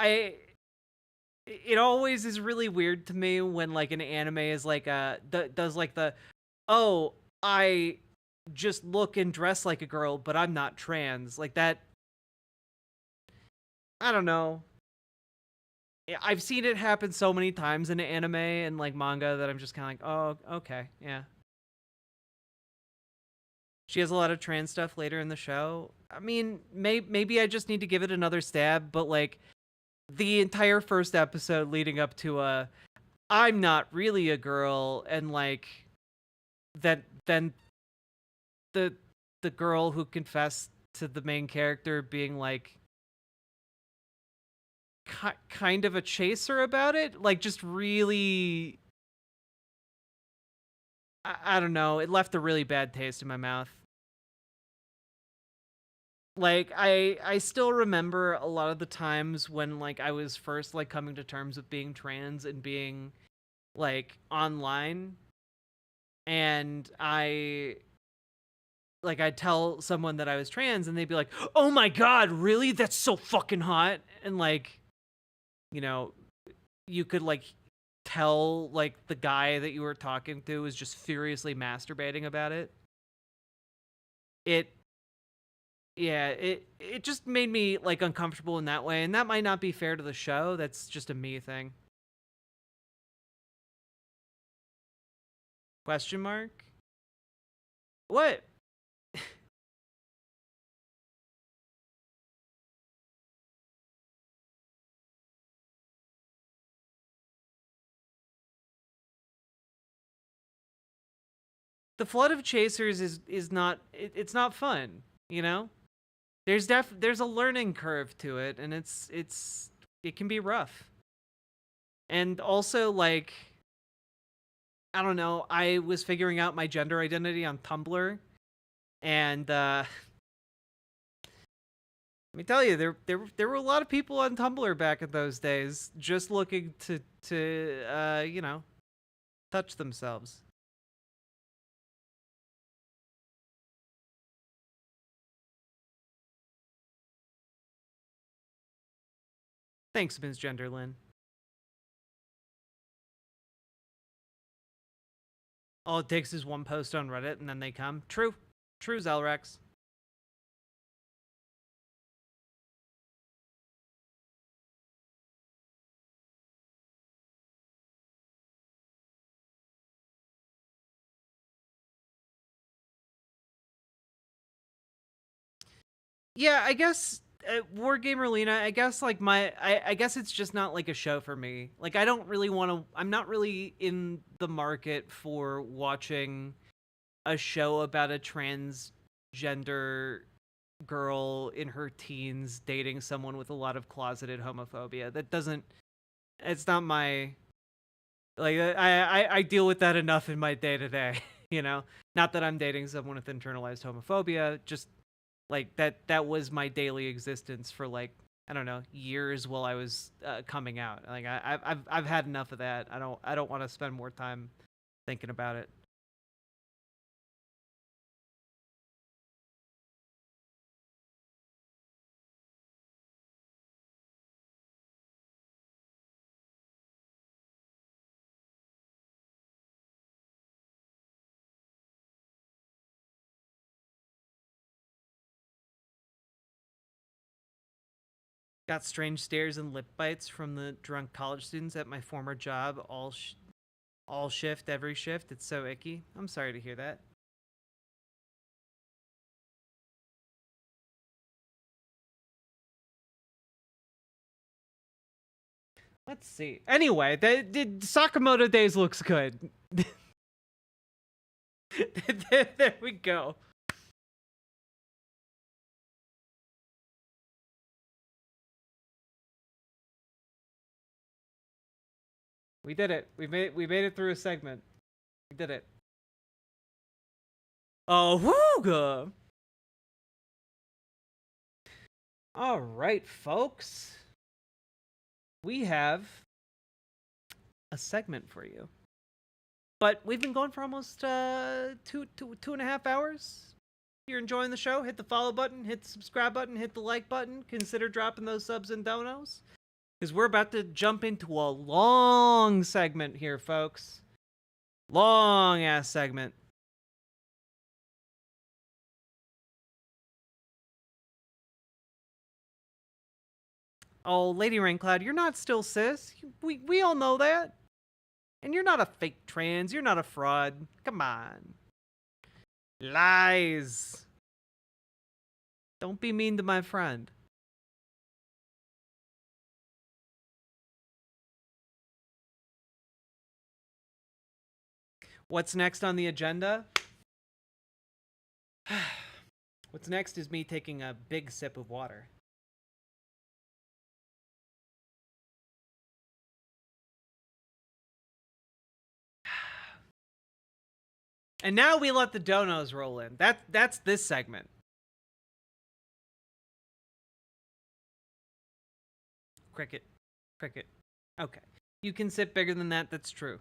it always is really weird to me when like an anime is like does like the, oh, I just look and dress like a girl, but I'm not trans. Like that, I don't know. I've seen it happen so many times in anime and like manga that I'm just kind of like, oh, okay, yeah. She has a lot of trans stuff later in the show. I mean, maybe I just need to give it another stab, but like the entire first episode leading up to I'm not really a girl, and like then the girl who confessed to the main character being like kind of a chaser about it, like just really, I don't know, it left a really bad taste in my mouth. Like I still remember a lot of the times when like I was first like coming to terms with being trans and being like online, and I'd tell someone that I was trans and they'd be like, "Oh my god, really? That's so fucking hot." And like, you know, you could like tell like the guy that you were talking to was just furiously masturbating about it. It just made me like uncomfortable in that way, and that might not be fair to the show. That's just a me thing. Question mark? What? The flood of chasers is not, it's not fun, you know? There's a learning curve to it, and it can be rough. And also like, I don't know, I was figuring out my gender identity on Tumblr, and let me tell you, there were a lot of people on Tumblr back in those days just looking to you know, touch themselves. Thanks, Ms. Genderlin. All it takes is one post on Reddit and then they come. True. True, Zelrex. Yeah, I guess Wargamer Lena, I guess like I guess it's just not like a show for me. Like I don't really want to, I'm not really in the market for watching a show about a transgender girl in her teens dating someone with a lot of closeted homophobia. That doesn't, it's not my, like I deal with that enough in my day to day, you know? Not that I'm dating someone with internalized homophobia, just like that was my daily existence for like, I don't know, years while I was coming out. Like I've had enough of that. I don't want to spend more time thinking about it. Got strange stares and lip bites from the drunk college students at my former job. All shift, every shift. It's so icky. I'm sorry to hear that. Let's see. Anyway, the Sakamoto Days looks good. There we go. We did it. We made it through a segment. We did it. Oh, wooga! All right, folks. We have a segment for you. But we've been going for almost 2.5 hours. If you're enjoying the show, hit the follow button, hit the subscribe button, hit the like button. Consider dropping those subs and donos. Because we're about to jump into a long segment here, folks. Long-ass segment. Oh, Lady Raincloud, you're not still cis. We all know that. And you're not a fake trans. You're not a fraud. Come on. Lies. Don't be mean to my friend. What's next on the agenda? What's next is me taking a big sip of water. And now we let the donos roll in. That's this segment. Cricket. Cricket. Okay. You can sip bigger than that, that's true.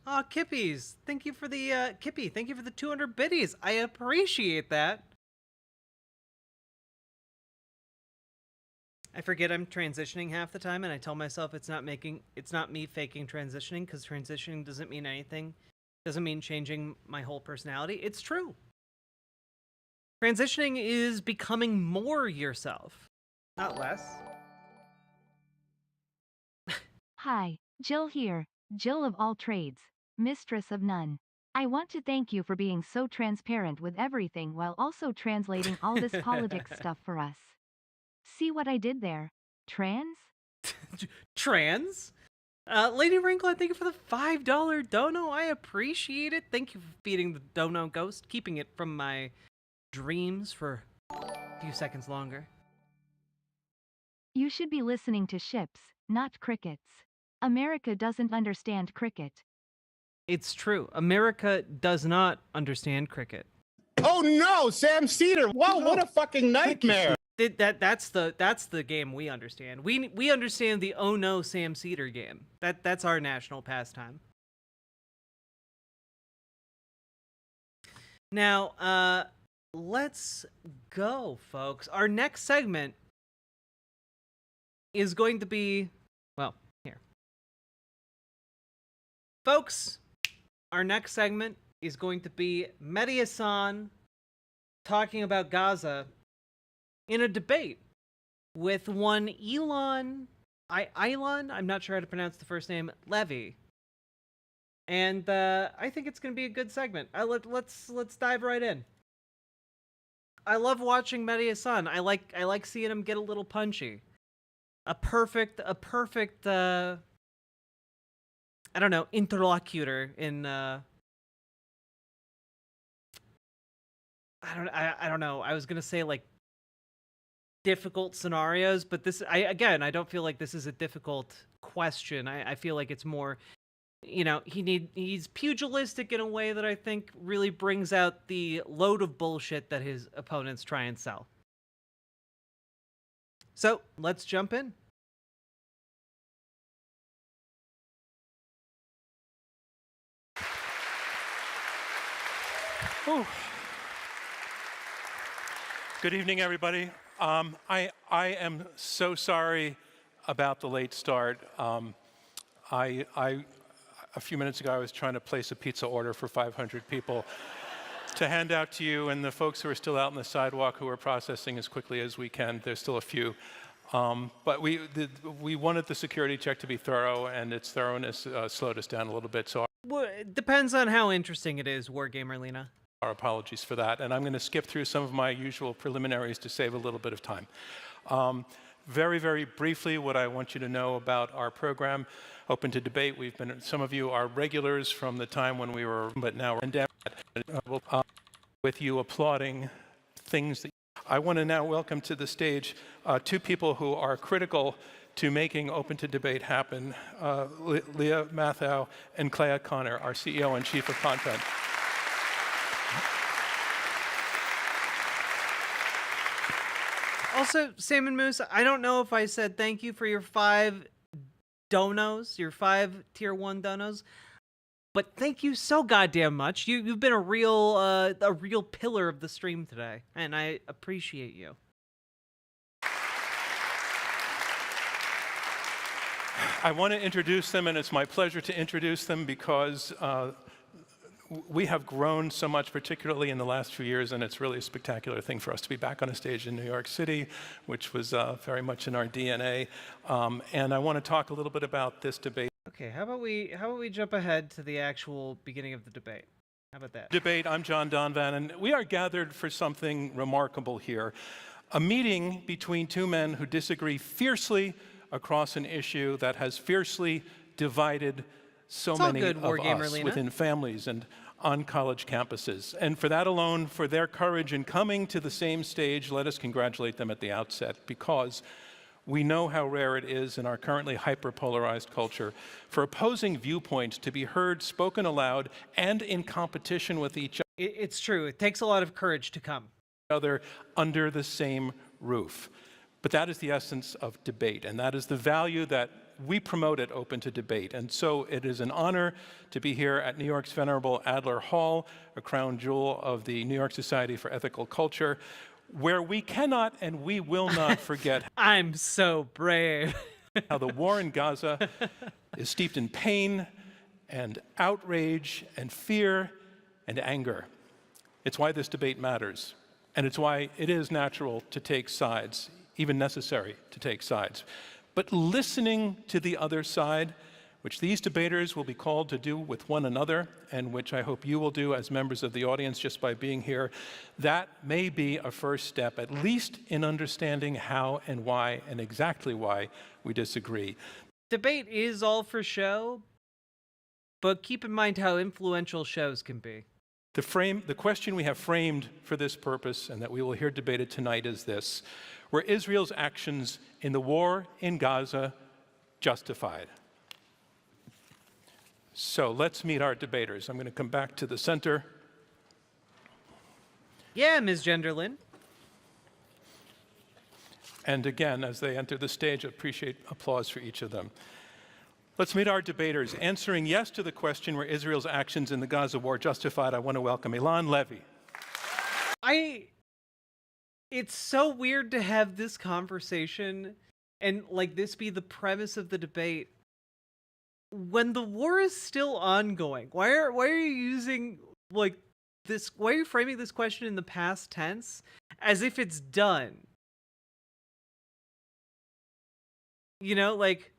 Aw, Kippies. Thank you for the, Kippy, thank you for the 200 biddies. I appreciate that. I forget I'm transitioning half the time, and I tell myself it's not me faking transitioning, because transitioning doesn't mean anything. Doesn't mean changing my whole personality. It's true. Transitioning is becoming more yourself, not less.
Hi, Jill here, Jill of all trades, mistress of none. I want to thank you for being so transparent with everything while also translating all this politics stuff for us. See what I did there? Trans?
Trans? Lady Wrinkle, thank you for the $5 dono. I appreciate it. Thank you for feeding the dono ghost, keeping it from my dreams for a few seconds longer.
You should be listening to ships, not crickets. America doesn't understand cricket.
It's true. America does not understand cricket.
Oh no, Sam Cedar! Wow, what a fucking nightmare!
That's the game we understand. We understand the oh no Sam Cedar game. That's our national pastime. Now, let's go, folks. Our next segment is going to be, well, here. Folks, our next segment is going to be Mehdi-Hassan talking about Gaza in a debate with one Elon, I'm not sure how to pronounce the first name, Levy. And I think it's going to be a good segment. Let's dive right in. I love watching Mehdi-Hassan. I like seeing him get a little punchy. A perfect I don't know, interlocutor in I don't know. I was going to say like difficult scenarios, but I don't feel like this is a difficult question. I feel like it's more, you know, he's pugilistic in a way that I think really brings out the load of bullshit that his opponents try and sell. So let's jump in.
Whew. Good evening, everybody. I am so sorry about the late start. A few minutes ago, I was trying to place a pizza order for 500 people to hand out to you, and the folks who are still out on the sidewalk who are processing as quickly as we can. There's still a few. But we wanted the security check to be thorough, and its thoroughness slowed us down a little bit. So
Well, it depends on how interesting it is, Wargamer Lena.
our apologies for that. And I'm going to skip through some of my usual preliminaries to save a little bit of time. Very, very briefly, what I want you to know about our program, Open to Debate. Some of you are regulars from the time when we were, but now we're in with you applauding things that I want to now welcome to the stage two people who are critical to making Open to Debate happen, Leah Mathau and Clea Connor, our CEO and Chief of Content.
Also, Salmon Moose, I don't know if I said thank you for your 5 donos, your 5 tier 1 donos, but thank you so goddamn much. You've been a real pillar of the stream today, and I appreciate you.
I want to introduce them, and it's my pleasure to introduce them because we have grown so much, particularly in the last few years, and it's really a spectacular thing for us to be back on a stage in New York City, which was very much in our DNA. And I want to talk a little bit about this debate.
Okay, how about we jump ahead to the actual beginning of the debate? How about that?
Debate, I'm John Donvan, and we are gathered for something remarkable here. A meeting between two men who disagree fiercely across an issue that has fiercely divided so many of us within families and on college campuses. And for that alone, for their courage in coming to the same stage, let us congratulate them at the outset, because we know how rare it is in our currently hyper-polarized culture for opposing viewpoints to be heard, spoken aloud, and in competition with each other.
It's true. It takes a lot of courage to come
other under the same roof. But that is the essence of debate, and that is the value that we promote at Open to Debate. And so it is an honor to be here at New York's venerable Adler Hall, a crown jewel of the New York Society for Ethical Culture, where we cannot and we will not forget
I'm so brave.
how the war in Gaza is steeped in pain and outrage and fear and anger. It's why this debate matters, and it's why it is natural to take sides, even necessary to take sides. But listening to the other side, which these debaters will be called to do with one another, and which I hope you will do as members of the audience just by being here, that may be a first step, at least in understanding how and why and exactly why we disagree.
Debate is all for show, but keep in mind how influential shows can be.
The question we have framed for this purpose, and that we will hear debated tonight, is this: were Israel's actions in the war in Gaza justified? So let's meet our debaters. I'm going to come back to the center.
Yeah, Ms. Genderlin.
And again, as they enter the stage, I appreciate applause for each of them. Let's meet our debaters. Answering yes to the question, were Israel's actions in the Gaza war justified, I want to welcome Ilan Levy.
It's so weird to have this conversation and like this be the premise of the debate when the war is still ongoing. Why are you using like this? Why are you framing this question in the past tense as if it's done? You know, like.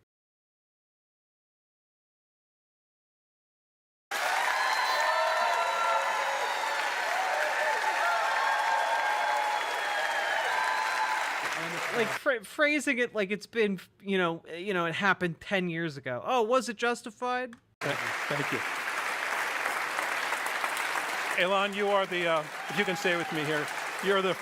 Like phrasing it like it's been, it happened 10 years ago. Oh, was it justified?
Thank you. Ilan, you are the, if you can stay with me here, you're the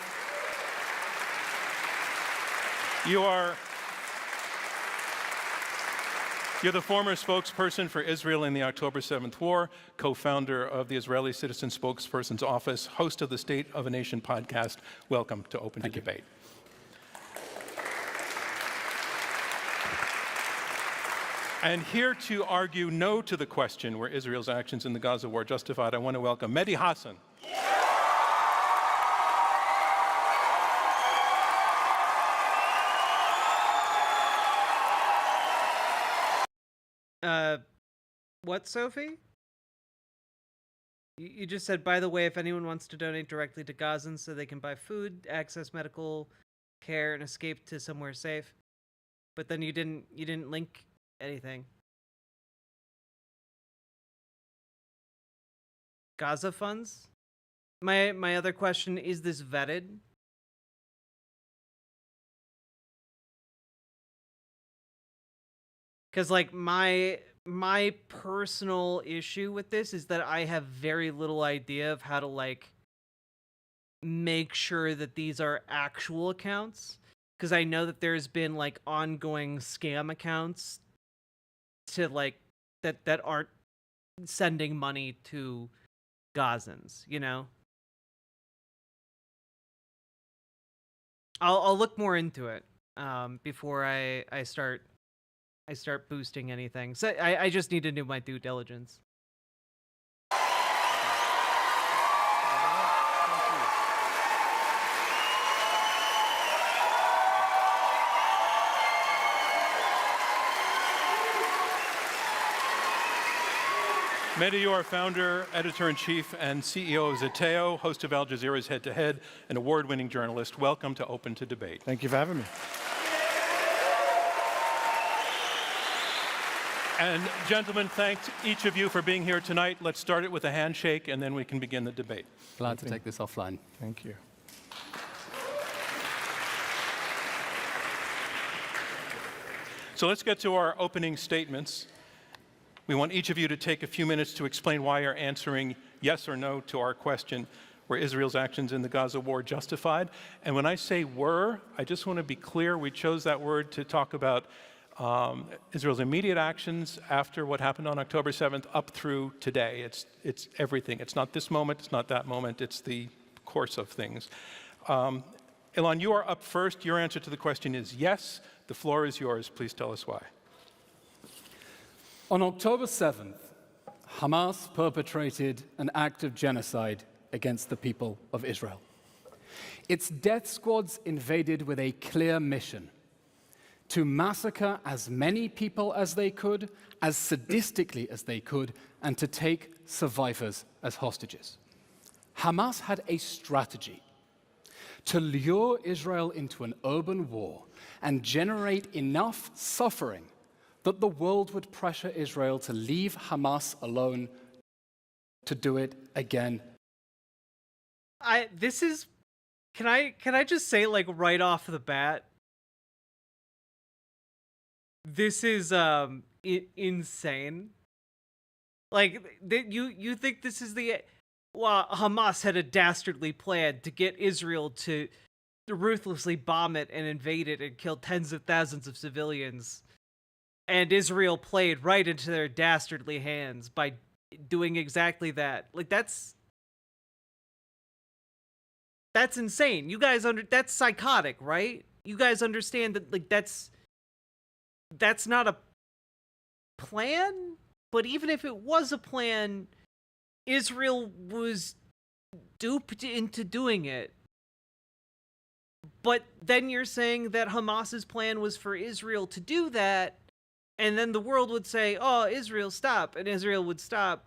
former spokesperson for Israel in the October 7th war, co-founder of the Israeli Citizen Spokesperson's Office, host of the State of a Nation podcast. Welcome to Open to Debate. And here to argue no to the question, were Israel's actions in the Gaza war justified, I want to welcome Mehdi Hassan.
What, Sophie? You just said, by the way, if anyone wants to donate directly to Gazans so they can buy food, access medical care, and escape to somewhere safe. But then you didn't link anything. Gaza funds? My other question, is this vetted? Because like my personal issue with this is that I have very little idea of how to like make sure that these are actual accounts. because I know that there's been like ongoing scam accounts to like that aren't sending money to Gazans, you know? I'll look more into it before I start boosting anything. So I just need to do my due diligence.
Medior, founder, editor-in-chief, and CEO of Zeteo, host of Al Jazeera's Head to Head, an award-winning journalist. Welcome to Open to Debate.
Thank you for having me.
And gentlemen, thanks each of you for being here tonight. Let's start it with a handshake, and then we can begin the debate.
Glad to take this offline.
Thank you.
So let's get to our opening statements. We want each of you to take a few minutes to explain why you're answering yes or no to our question, were Israel's actions in the Gaza war justified? And when I say were, I just want to be clear, we chose that word to talk about Israel's immediate actions after what happened on October 7th up through today. It's everything. It's not this moment, it's not that moment, it's the course of things. Ilan, you are up first. Your answer to the question is yes. The floor is yours. Please tell us why.
On October 7th, Hamas perpetrated an act of genocide against the people of Israel. Its death squads invaded with a clear mission: to massacre as many people as they could, as sadistically as they could, and to take survivors as hostages. Hamas had a strategy to lure Israel into an urban war and generate enough suffering that the world would pressure Israel to leave Hamas alone to do it again.
Can I just say, like, right off the bat, this is insane. Like, you think this is Hamas had a dastardly plan to get Israel to ruthlessly bomb it and invade it and kill tens of thousands of civilians. And Israel played right into their dastardly hands by doing exactly that. Like, that's insane. You guys that's psychotic, right? You guys understand that, like, that's not a plan? But even if it was a plan, Israel was duped into doing it. But then you're saying that Hamas's plan was for Israel to do that, and then the world would say, oh, Israel, stop. And Israel would stop.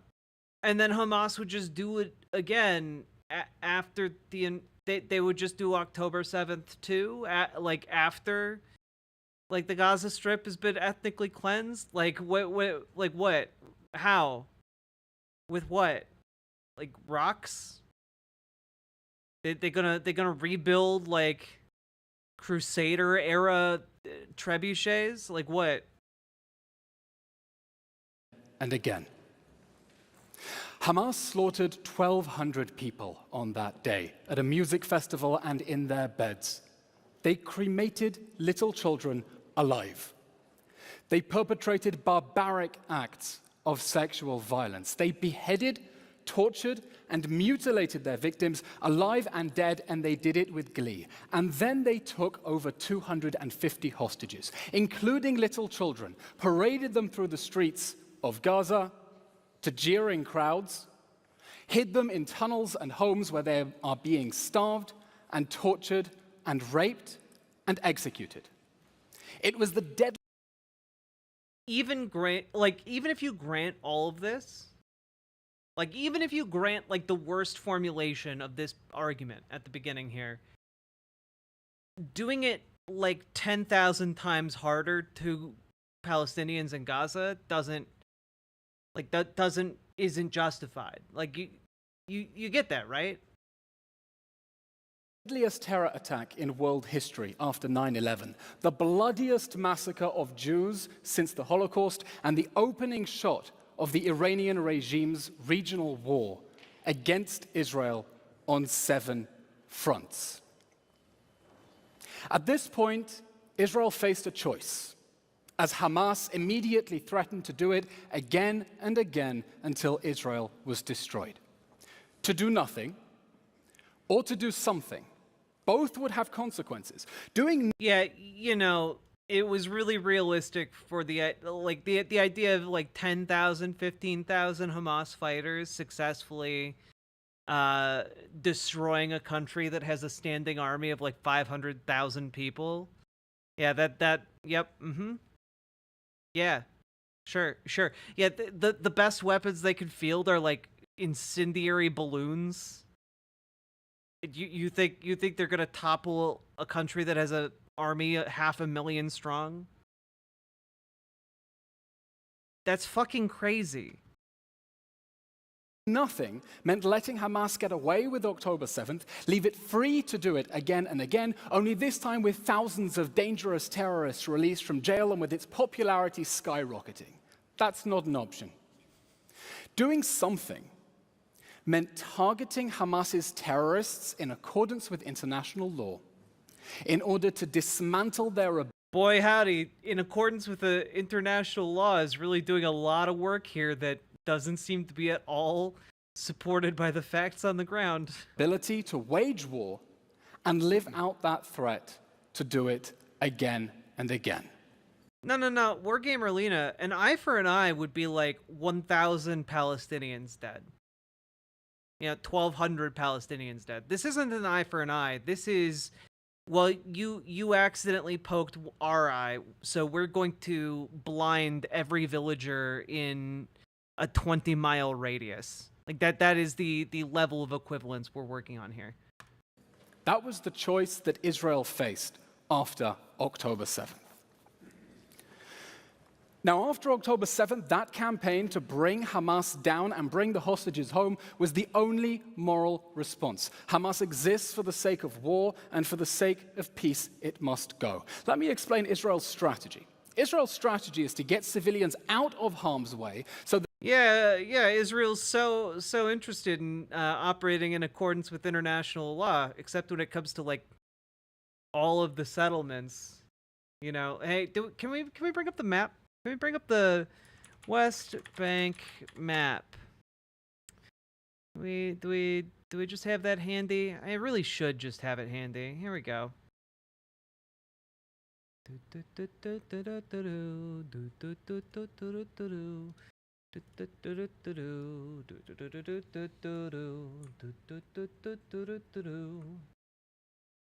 And then Hamas would just do it again after they would just do October 7th too, after the Gaza Strip has been ethnically cleansed. Like what? How? With what? Like rocks? They're gonna rebuild like Crusader era trebuchets? Like what?
And again. Hamas slaughtered 1,200 people on that day at a music festival and in their beds. They cremated little children alive. They perpetrated barbaric acts of sexual violence. They beheaded, tortured, and mutilated their victims alive and dead, and they did it with glee. And then they took over 250 hostages, including little children, paraded them through the streets of Gaza to jeering crowds, hid them in tunnels and homes where they are being starved and tortured and raped and executed. It was the deadly.
Even if you grant all of this, like even if you grant like the worst formulation of this argument at the beginning here, doing it like 10,000 times harder to Palestinians in Gaza isn't justified. Like you get that, right?
The deadliest terror attack in world history after 9/11, the bloodiest massacre of Jews since the Holocaust, and the opening shot of the Iranian regime's regional war against Israel on 7 fronts. At this point, Israel faced a choice, as Hamas immediately threatened to do it again and again until Israel was destroyed. To do nothing, or to do something. Both would have consequences.
Yeah, you know, it was really realistic for the idea of like 10,000, 15,000 Hamas fighters successfully destroying a country that has a standing army of like 500,000 people. Yeah, yep, yeah, sure. Yeah, the best weapons they could field are like incendiary balloons. You think they're gonna topple a country that has an army 500,000 strong? That's fucking crazy.
Nothing meant letting Hamas get away with October 7th, leave it free to do it again and again, only this time with thousands of dangerous terrorists released from jail and with its popularity skyrocketing. That's not an option. Doing something meant targeting Hamas's terrorists in accordance with international law in order to dismantle their...
Boy, howdy, in accordance with the international law is really doing a lot of work here that doesn't seem to be at all supported by the facts on the ground.
Ability to wage war and live out that threat to do it again and again.
No. Wargamer Lena, an eye for an eye would be like 1,000 Palestinians dead. 1,200 Palestinians dead. This isn't an eye for an eye. This is, well, you accidentally poked our eye, so we're going to blind every villager in a 20-mile radius. Like that is the level of equivalence we're working on here.
That was the choice that Israel faced after October 7th. Now, after October 7th, that campaign to bring Hamas down and bring the hostages home was the only moral response. Hamas exists for the sake of war, and for the sake of peace, it must go. Let me explain Israel's strategy. Israel's strategy is to get civilians out of harm's way so that...
Yeah, Israel's so interested in operating in accordance with international law, except when it comes to, like, all of the settlements. Hey, can we bring up the map? Can we bring up the West Bank map? Do we just have that handy? I really should just have it handy. Here we go.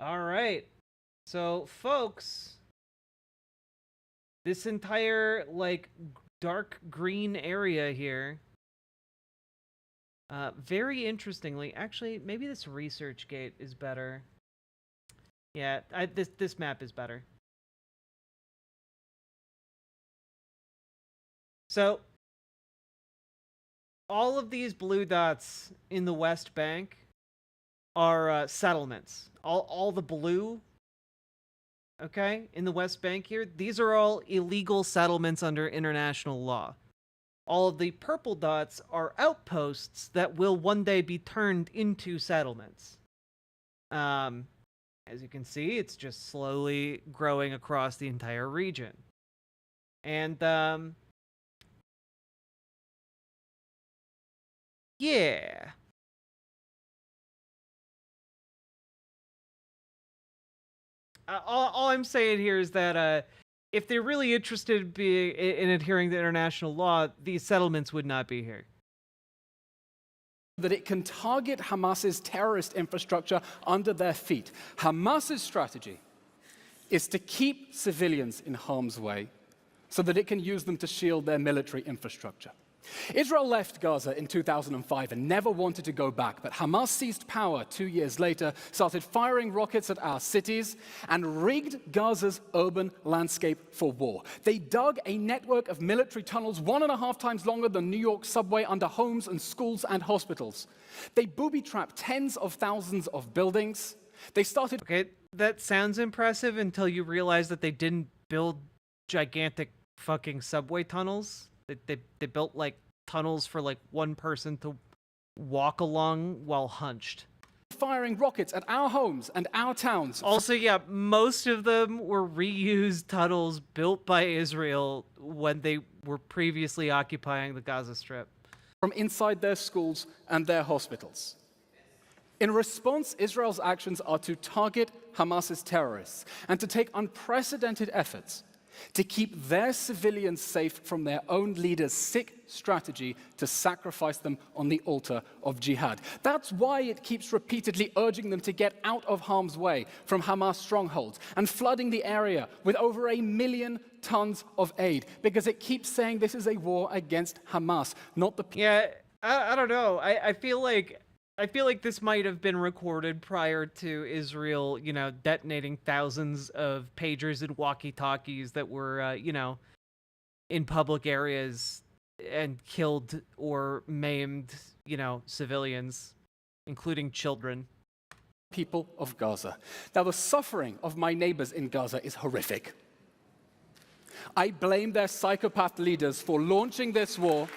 All right. So, folks, this entire, like, dark green area here, very interestingly, actually, maybe this research gate is better. Yeah, this map is better. So, all of these blue dots in the West Bank are settlements. All the blue, okay, in the West Bank here, these are all illegal settlements under international law. All of the purple dots are outposts that will one day be turned into settlements. As you can see, it's just slowly growing across the entire region. And, yeah. All I'm saying here is that if they're really interested in adhering to international law, these settlements would not be here.
That it can target Hamas's terrorist infrastructure under their feet. Hamas's strategy is to keep civilians in harm's way so that it can use them to shield their military infrastructure. Israel left Gaza in 2005 and never wanted to go back, but Hamas seized power 2 years later, started firing rockets at our cities, and rigged Gaza's urban landscape for war. They dug a network of military tunnels 1.5 times longer than New York subway under homes and schools and hospitals. They booby-trapped tens of thousands of buildings. They started...
Okay, that sounds impressive until you realize that they didn't build gigantic fucking subway tunnels. They built, like, tunnels for, like, one person to walk along while hunched.
firing rockets at our homes and our towns.
Also, yeah, most of them were reused tunnels built by Israel when they were previously occupying the Gaza Strip.
From inside their schools and their hospitals. In response, Israel's actions are to target Hamas's terrorists and to take unprecedented efforts to keep their civilians safe from their own leader's sick strategy to sacrifice them on the altar of jihad. That's why it keeps repeatedly urging them to get out of harm's way from Hamas strongholds and flooding the area with over 1 million tons of aid, because it keeps saying this is a war against Hamas, not the people.
Yeah, I don't know. I feel like this might have been recorded prior to Israel, you know, detonating thousands of pagers and walkie-talkies that were, you know, in public areas and killed or maimed, you know, civilians, including children.
People of Gaza. Now, the suffering of my neighbors in Gaza is horrific. I blame their psychopath leaders for launching this war,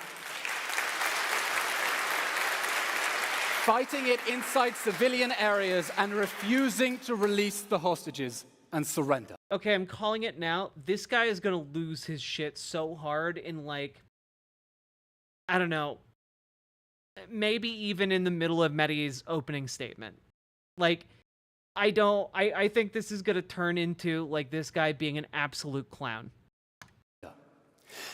fighting it inside civilian areas, and refusing to release the hostages and surrender.
Okay, I'm calling it now. This guy is gonna lose his shit so hard in, like, I don't know, maybe even in the middle of Mehdi's opening statement. Like, I think this is gonna turn into, like, this guy being an absolute clown.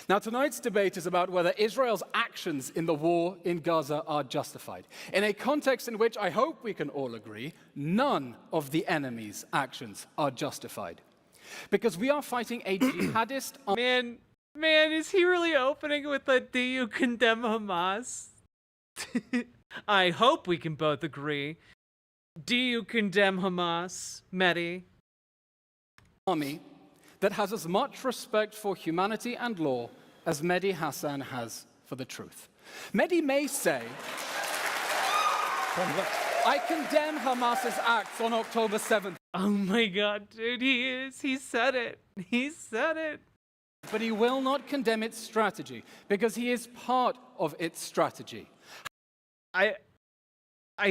Now, tonight's debate is about whether Israel's actions in the war in Gaza are justified, in a context in which I hope we can all agree none of the enemy's actions are justified. Because we are fighting a jihadist...
Man, is he really opening with a "Do you condemn Hamas?" I hope we can both agree. Do you condemn Hamas, Mehdi?
Army that has as much respect for humanity and law as Mehdi Hassan has for the truth. Mehdi may say, I condemn Hamas's acts on October 7th.
Oh my God, dude, he is. He said it. He said it.
But he will not condemn its strategy because he is part of its strategy.
I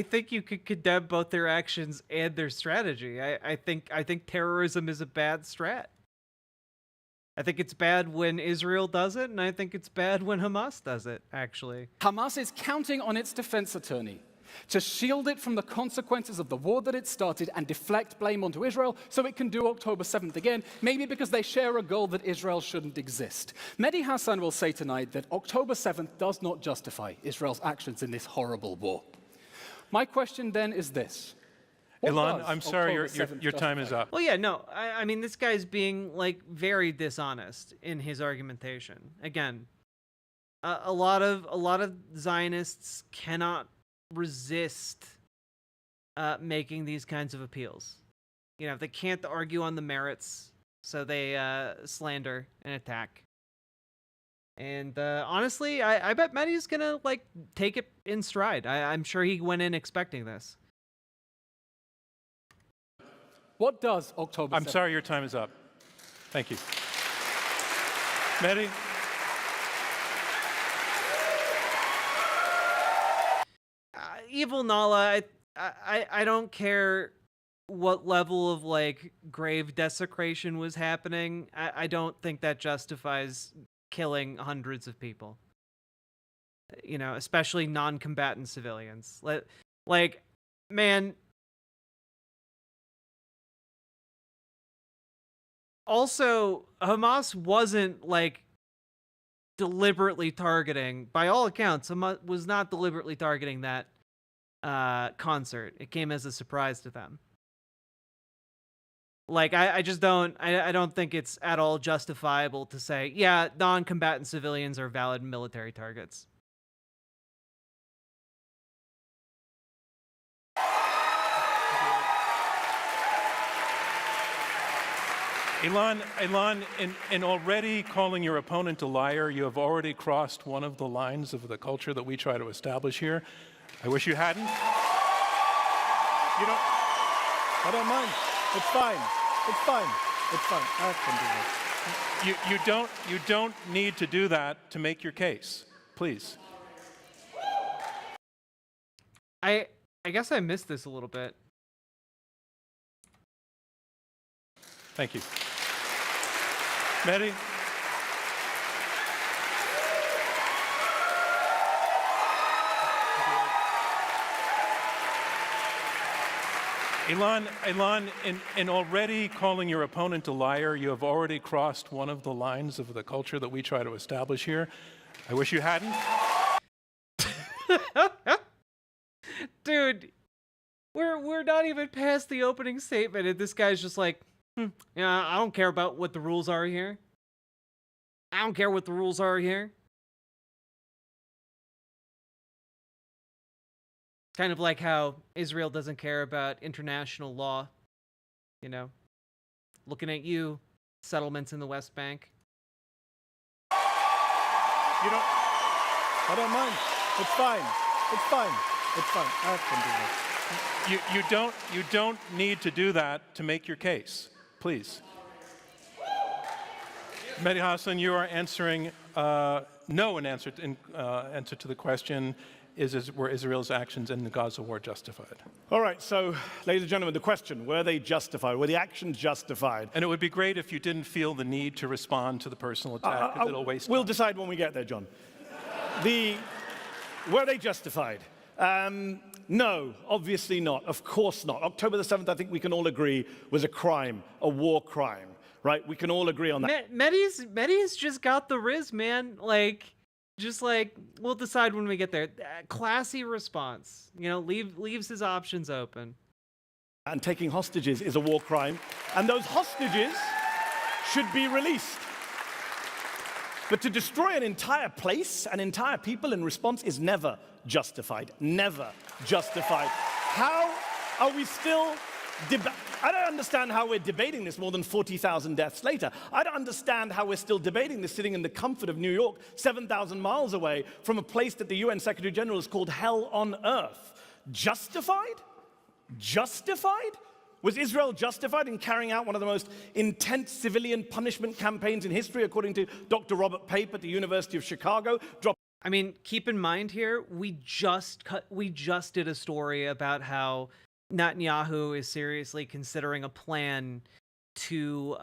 think you could condemn both their actions and their strategy. I think terrorism is a bad strat. I think it's bad when Israel does it, and I think it's bad when Hamas does it, actually.
Hamas is counting on its defense attorney to shield it from the consequences of the war that it started and deflect blame onto Israel so it can do October 7th again, maybe because they share a goal that Israel shouldn't exist. Mehdi Hassan will say tonight that October 7th does not justify Israel's actions in this horrible war. My question then is this.
Elon, I'm sorry, your time is up.
Well, yeah, no, I mean, this guy's being, like, very dishonest in his argumentation. Again, a lot of Zionists cannot resist making these kinds of appeals. You know, they can't argue on the merits, so they slander and attack. And honestly, I bet Mehdi's gonna, like, take it in stride. I'm sure he went in expecting this.
What does October 7th...
I'm sorry, your time is up. Thank you. Mehdi?
Evil Nala, I don't care what level of, like, grave desecration was happening. I don't think that justifies killing hundreds of people. You know, especially non-combatant civilians. Like, man... Also, Hamas wasn't, like, deliberately targeting, by all accounts, Hamas was not deliberately targeting that concert. It came as a surprise to them. Like, I just don't, I don't think it's at all justifiable to say, yeah, non-combatant civilians are valid military targets.
Elon, in already calling your opponent a liar, you have already crossed one of the lines of the culture that we try to establish here. I wish you hadn't. You don't...
I don't mind. It's fine. It's fine. It's fine. I can do this.
You don't need to do that to make your case. Please.
I guess I missed this a little bit.
Thank you. Mehdi? Elon, in already calling your opponent a liar, you have already crossed one of the lines of the culture that we try to establish here. I wish you hadn't.
Dude, we're not even past the opening statement, and this guy's just like, yeah, I don't care about what the rules are here. I don't care what the rules are here. Kind of like how Israel doesn't care about international law, you know? Looking at you, settlements in the West Bank.
I don't mind. It's fine. It's fine. It's fine. I can do that.
You don't need to do that to make your case. Please. Mehdi Hassan, you are answering no in answer to the question, were Israel's actions in the Gaza war justified?
All right, so, ladies and gentlemen, the question, were they justified? Were the actions justified?
And it would be great if you didn't feel the need to respond to the personal attack, because it'll waste
We'll
time.
decide when we get there, John. Were they justified? No, obviously not. Of course not. October the 7th, I think we can all agree, was a crime, a war crime, right? We can all agree on that.
Mehdi's just got the riz, man. We'll decide when we get there. Classy response. You know, leaves his options open.
And taking hostages is a war crime, and those hostages should be released. But to destroy an entire place, an entire people in response is never justified. Never justified. How are we still I don't understand how we're debating this more than 40,000 deaths later. I don't understand how we're still debating this sitting in the comfort of New York, 7,000 miles away from a place that the UN Secretary General has called hell on earth. Justified? Justified? Was Israel justified in carrying out one of the most intense civilian punishment campaigns in history, according to Dr. Robert Pape at the University of Chicago?
I mean, keep in mind here, we just did a story about how Netanyahu is seriously considering a plan to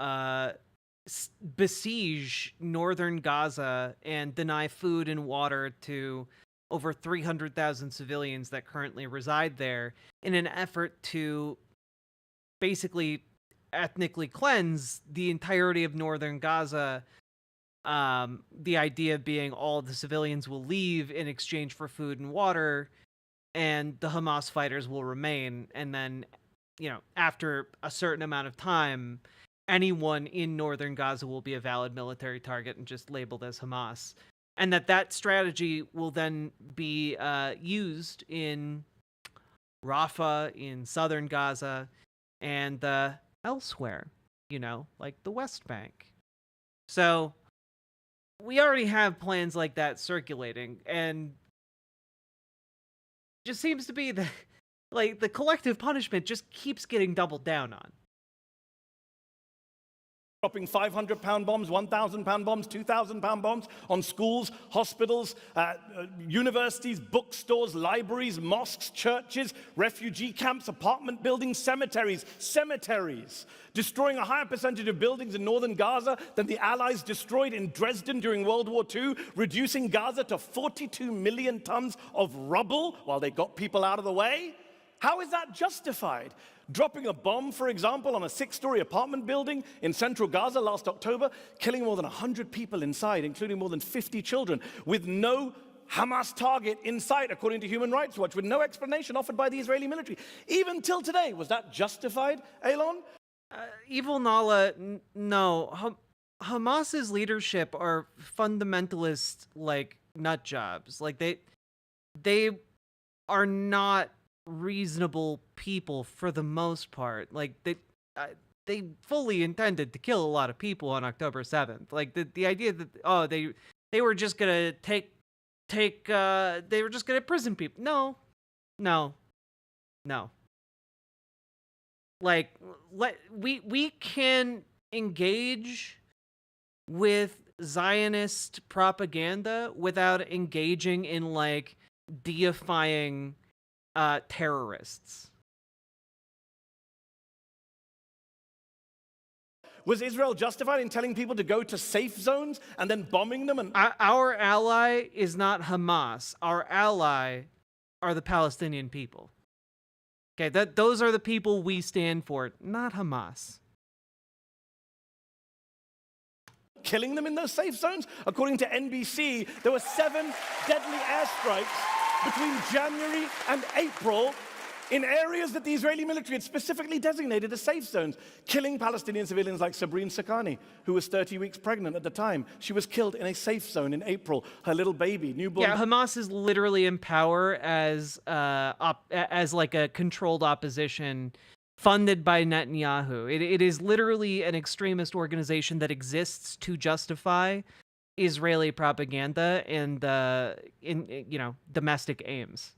besiege northern Gaza and deny food and water to over 300,000 civilians that currently reside there in an effort to basically ethnically cleanse the entirety of northern Gaza. The idea being all the civilians will leave in exchange for food and water, and the Hamas fighters will remain. And then, you know, after a certain amount of time, anyone in northern Gaza will be a valid military target and just labeled as Hamas. And that strategy will then be used in Rafah, in southern Gaza, and elsewhere, you know, like the West Bank. So we already have plans like that circulating, and just seems to be that, like, the collective punishment just keeps getting doubled down on.
Dropping 500-pound bombs, 1,000-pound bombs, 2,000-pound bombs on schools, hospitals, universities, bookstores, libraries, mosques, churches, refugee camps, apartment buildings, cemeteries, destroying a higher percentage of buildings in northern Gaza than the Allies destroyed in Dresden during World War II, reducing Gaza to 42 million tons of rubble while they got people out of the way. How is that justified? Dropping a bomb, for example, on a 6-story apartment building in central Gaza last October, killing more than 100 people inside, including more than 50 children, with no Hamas target in sight, according to Human Rights Watch, with no explanation offered by the Israeli military. Even till today, was that justified, Elon?
Evil Nala, no. Hamas's leadership are fundamentalist, like, nut jobs. Like, they are not reasonable people for the most part. Like, they fully intended to kill a lot of people on October 7th. Like, the idea that they were just gonna they were just gonna imprison people. No. Like, we can engage with Zionist propaganda without engaging in, like, deifying terrorists.
Was Israel justified in telling people to go to safe zones and then bombing them? And
our ally is not Hamas. Our ally are the Palestinian people. Okay, those are the people we stand for, not Hamas.
Killing them in those safe zones? According to NBC, there were 7 deadly airstrikes between January and April in areas that the Israeli military had specifically designated as safe zones, killing Palestinian civilians like Sabrine Sakani, who was 30 weeks pregnant at the time. She was killed in a safe zone in April. Her little baby, newborn.
Yeah, Hamas is literally in power as like a controlled opposition funded by Netanyahu. It is literally an extremist organization that exists to justify Israeli propaganda and domestic aims.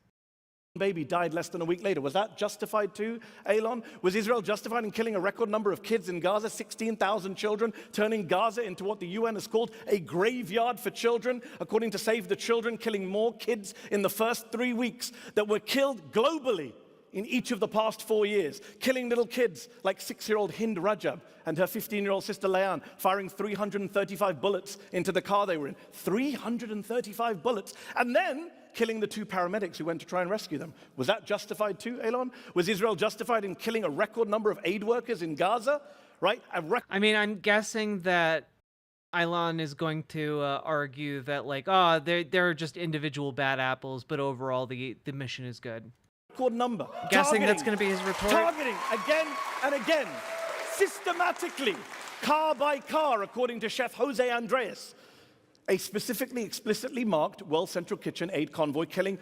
Baby died less than a week later. Was that justified too, Elon? Was Israel justified in killing a record number of kids in Gaza, 16,000 children, turning Gaza into what the UN has called a graveyard for children, according to Save the Children, killing more kids in the first 3 weeks that were killed globally in each of the past 4 years, killing little kids like 6-year-old Hind Rajab and her 15-year-old sister Leanne, firing 335 bullets into the car they were in. 335 bullets. And then killing the 2 paramedics who went to try and rescue them. Was that justified too, Elon? Was Israel justified in killing a record number of aid workers in Gaza? Right?
I mean, I'm guessing that Elon is going to argue that, like, they're just individual bad apples, but overall the mission is good.
Record number.
Guessing that's going to be his retort.
Targeting again and again, systematically, car by car, according to Chef Jose Andres. A specifically, explicitly marked World Central Kitchen aid convoy killing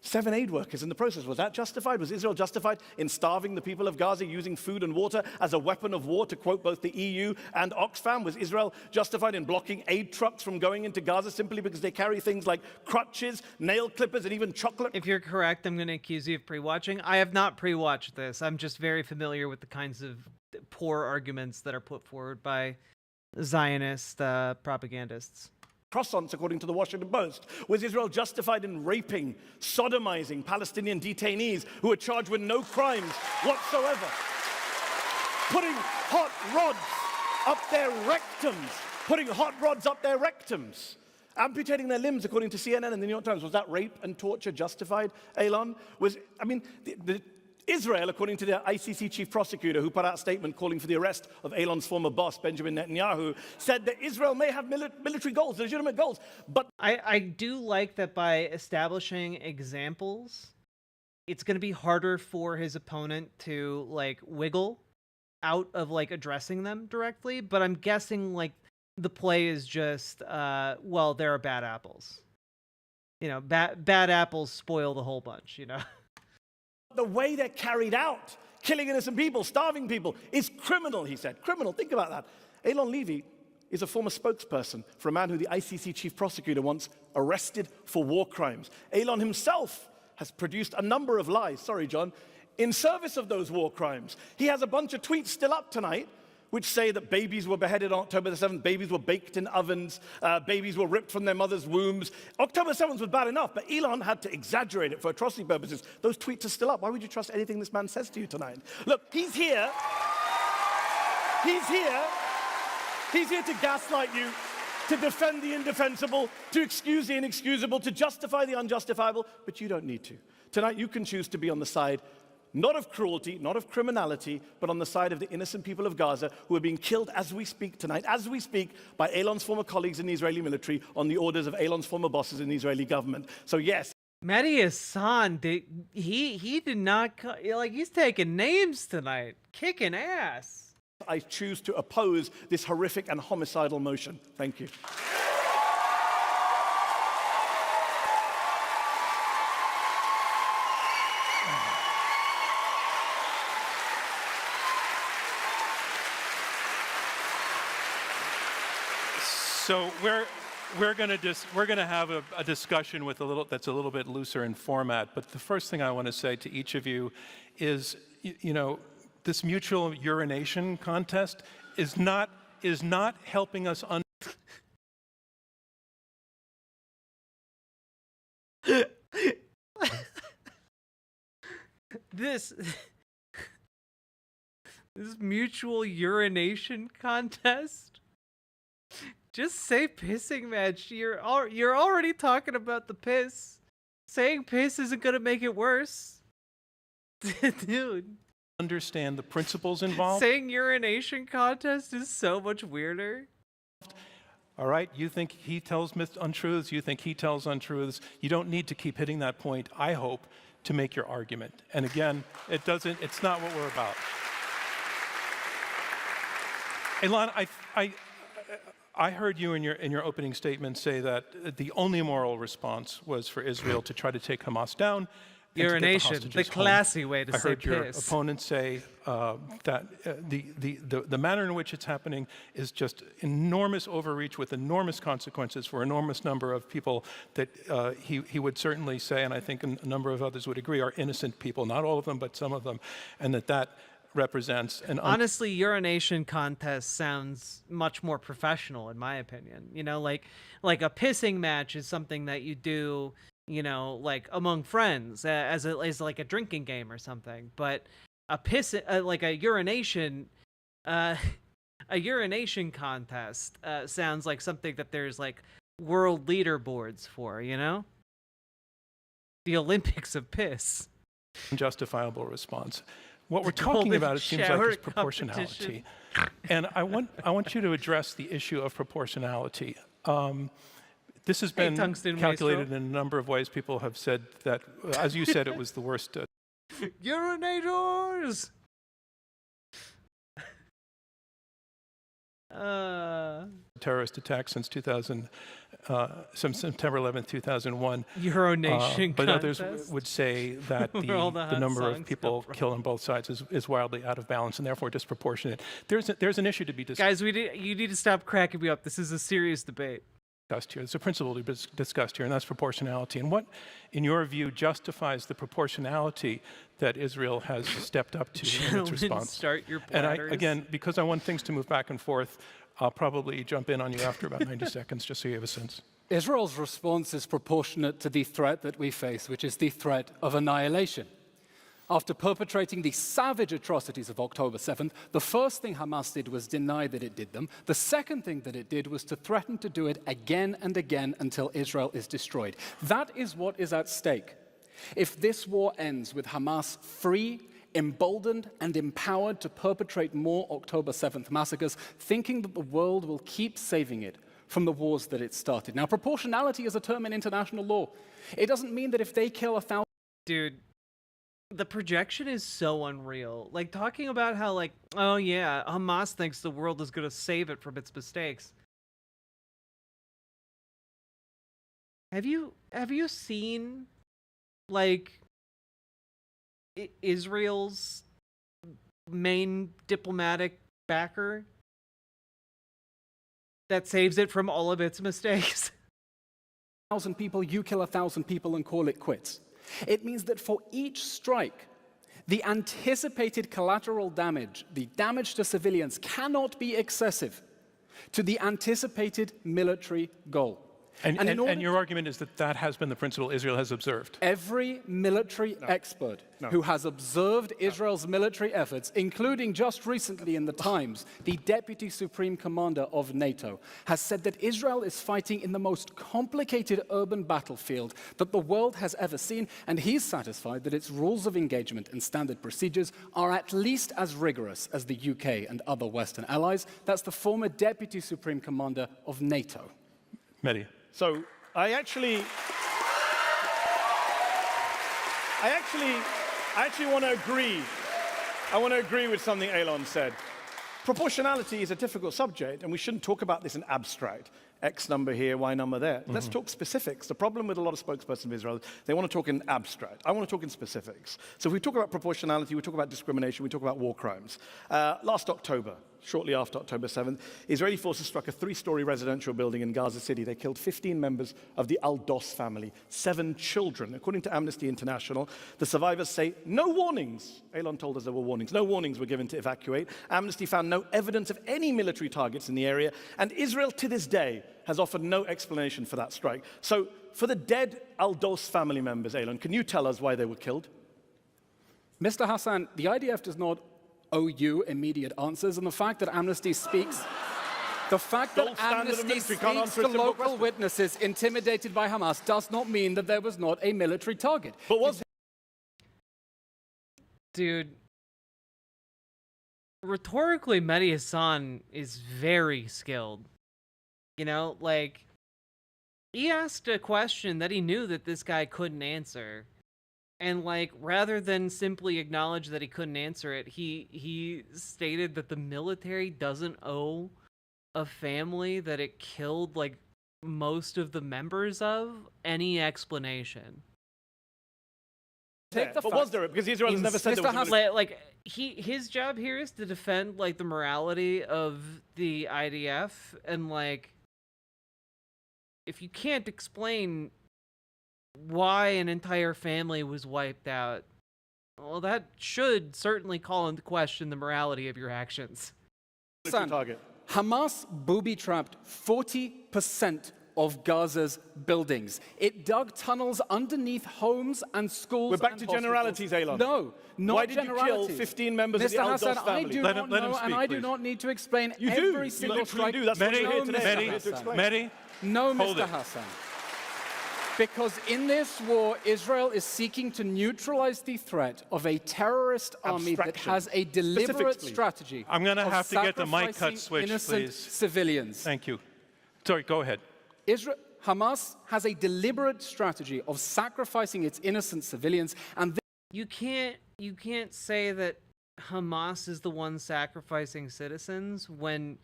7 aid workers in the process. Was that justified? Was Israel justified in starving the people of Gaza, using food and water as a weapon of war, to quote both the EU and Oxfam? Was Israel justified in blocking aid trucks from going into Gaza simply because they carry things like crutches, nail clippers, and even chocolate?
If you're correct, I'm going to accuse you of pre-watching. I have not pre-watched this. I'm just very familiar with the kinds of poor arguments that are put forward by Zionist propagandists.
Croissants, according to the Washington Post. Was Israel justified in raping, sodomizing Palestinian detainees who were charged with no crimes whatsoever? Putting hot rods up their rectums. Putting hot rods up their rectums. Amputating their limbs, according to CNN and the New York Times. Was that rape and torture justified, Elon? Israel, according to the ICC chief prosecutor, who put out a statement calling for the arrest of Elon's former boss, Benjamin Netanyahu, said that Israel may have military goals, legitimate goals, but...
I do like that by establishing examples, it's going to be harder for his opponent to, like, wiggle out of, like, addressing them directly, but I'm guessing, like, the play is just, well, there are bad apples. You know, bad apples spoil the whole bunch, you know?
The way they're carried out, killing innocent people, starving people, is criminal, he said. Criminal, think about that. Elon Levy is a former spokesperson for a man who the ICC chief prosecutor once arrested for war crimes. Elon himself has produced a number of lies, sorry, John, in service of those war crimes. He has a bunch of tweets still up tonight which say that babies were beheaded on October the 7th, babies were baked in ovens, babies were ripped from their mother's wombs. October 7th was bad enough, but Elon had to exaggerate it for atrocity purposes. Those tweets are still up. Why would you trust anything this man says to you tonight? Look, he's here. He's here. He's here to gaslight you, to defend the indefensible, to excuse the inexcusable, to justify the unjustifiable, but you don't need to. Tonight you can choose to be on the side not of cruelty, not of criminality, but on the side of the innocent people of Gaza who are being killed as we speak tonight, as we speak, by Elon's former colleagues in the Israeli military on the orders of Elon's former bosses in the Israeli government. So yes.
Mehdi Hassan, he did not, like, he's taking names tonight, kicking ass.
I choose to oppose this horrific and homicidal motion. Thank you.
So we're going to have a discussion with that's a little bit looser in format. But the first thing I want to say to each of you is, you know, this mutual urination contest is not helping us
this mutual urination contest. Just say pissing match. You're already talking about the piss. Saying piss isn't gonna make it worse. Dude.
Understand the principles involved.
Saying urination contest is so much weirder.
All right, you think he tells untruths, you think he tells untruths. You don't need to keep hitting that point, I hope, to make your argument. And again, it's not what we're about. Elon, I heard you in your opening statement say that the only moral response was for Israel to try to take Hamas down.
Urination, the classy way to say piss.
I heard your opponent say that the manner in which it's happening is just enormous overreach with enormous consequences for an enormous number of people that he would certainly say, and I think a number of others would agree, are innocent people. Not all of them, but some of them. And that represents an...
Honestly, urination contest sounds much more professional, in my opinion. You know, like a pissing match is something that you do, you know, like among friends as like a drinking game or something. But like a urination contest sounds like something that there's like world leaderboards for, you know? The Olympics of piss.
Unjustifiable response. What we're talking about, it seems like, is proportionality. And I want you to address the issue of proportionality. This has been calculated in a number of ways. People have said that, as you said, it was the worst.
Urinators!
Terrorist attack since September 11th, 2001.
Urination
but
contest.
Others would say that the number of people killed on both sides is wildly out of balance and therefore disproportionate. There's an issue to be discussed.
Guys, you need to stop cracking me up. This is a serious debate.
Here. There's a principle to be discussed here, and that's proportionality. And what, in your view, justifies the proportionality that Israel has stepped up to in its response?
Start your
and
bladders.
because I want things to move back and forth, I'll probably jump in on you after about 90 seconds, just so you have a sense.
Israel's response is proportionate to the threat that we face, which is the threat of annihilation. After perpetrating the savage atrocities of October 7th, the first thing Hamas did was deny that it did them. The second thing that it did was to threaten to do it again and again until Israel is destroyed. That is what is at stake. If this war ends with Hamas free, emboldened, and empowered to perpetrate more October 7th massacres, thinking that the world will keep saving it from the wars that it started. Now, proportionality is a term in international law. It doesn't mean that if they kill 1,000...
Dude. The projection is so unreal. Like, talking about how, like, oh yeah, Hamas thinks the world is going to save it from its mistakes. Have you seen, like, Israel's main diplomatic backer that saves it from all of its mistakes?
1,000 people, you kill 1,000 people and call it quits. It means that for each strike, the anticipated collateral damage, the damage to civilians, cannot be excessive to the anticipated military goal.
And your argument is that has been the principle Israel has observed?
Every military expert who has observed Israel's military efforts, including just recently in the Times, the Deputy Supreme Commander of NATO, has said that Israel is fighting in the most complicated urban battlefield that the world has ever seen, and he's satisfied that its rules of engagement and standard procedures are at least as rigorous as the UK and other Western allies. That's the former Deputy Supreme Commander of NATO.
Mehdi.
So I actually want to agree. I want to agree with something Elon said. Proportionality is a difficult subject, and we shouldn't talk about this in abstract. X number here, Y number there. Let's talk specifics. The problem with a lot of spokespersons of Israel, they want to talk in abstract. I want to talk in specifics. So if we talk about proportionality, we talk about discrimination, we talk about war crimes. Last October, shortly after October 7th, Israeli forces struck a 3-story residential building in Gaza City. They killed 15 members of the Al-Dos family, 7 children. According to Amnesty International, the survivors say no warnings. Elon told us there were warnings. No warnings were given to evacuate. Amnesty found no evidence of any military targets in the area, and Israel to this day has offered no explanation for that strike. So for the dead Al-Dos family members, Elon, can you tell us why they were killed?
Mr. Hassan, the IDF does not owe you immediate answers, and the fact that Amnesty speaks... The fact that Amnesty speaks to local witnesses intimidated by Hamas does not mean that there was not a military target.
But was...
Dude, rhetorically, Mehdi Hassan is very skilled. You know, like, he asked a question that he knew that this guy couldn't answer. And, like, rather than simply acknowledge that he couldn't answer it, he stated that the military doesn't owe a family that it killed, like, most of the members of any explanation.
But was there? Because Israel has never said there was a...
Like, his job here is to defend, like, the morality of the IDF, and, like, if you can't explain why an entire family was wiped out, well, that should certainly call into question the morality of your actions.
Target.
Hamas booby-trapped 40% of Gaza's buildings. It dug tunnels underneath homes and schools.
We're back to generalities, Elon.
No, not
Why did you
generalities.
kill 15 members of the
Mr.
Al
Hassan,
Dos family?
I do not know, and I do not need to explain every single strike.
You do. That's what you're here today.
Mehdi,
no,
hold
Mr.
it.
Hassan. Because in this war, Israel is seeking to neutralize the threat of a terrorist army that has a deliberate strategy.
I'm going to have to get the mic cut
sacrificing
switched,
innocent
please.
civilians.
Thank you. Sorry, go ahead.
Hamas has a deliberate strategy of sacrificing its innocent civilians, and
you can't say that Hamas is the one sacrificing citizens when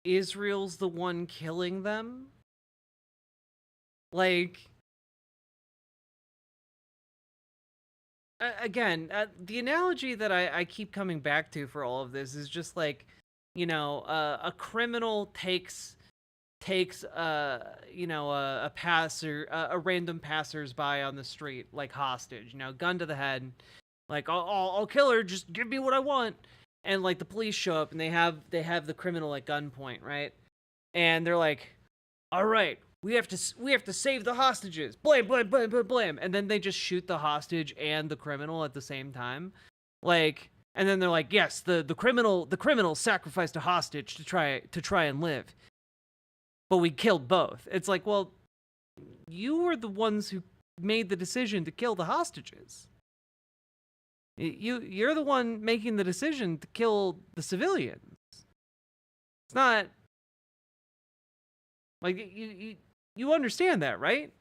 Israel's the one killing them. Like, again, the analogy that I keep coming back to for all of this is just like, you know, a criminal takes you know, a random passersby on the street, like hostage, you know, gun to the head, like, I'll kill her, just give me what I want. And like the police show up and they have the criminal at gunpoint, right? And they're like, all right, we have to save the hostages. Blam, blam, blam, blam, blam. And then they just shoot the hostage and the criminal at the same time. Like, and then they're like, yes, the criminal sacrificed a hostage to try and live. But we killed both. It's like, well, you were the ones who made the decision to kill the hostages. You're the one making the decision to kill the civilians. It's not like you understand that, right?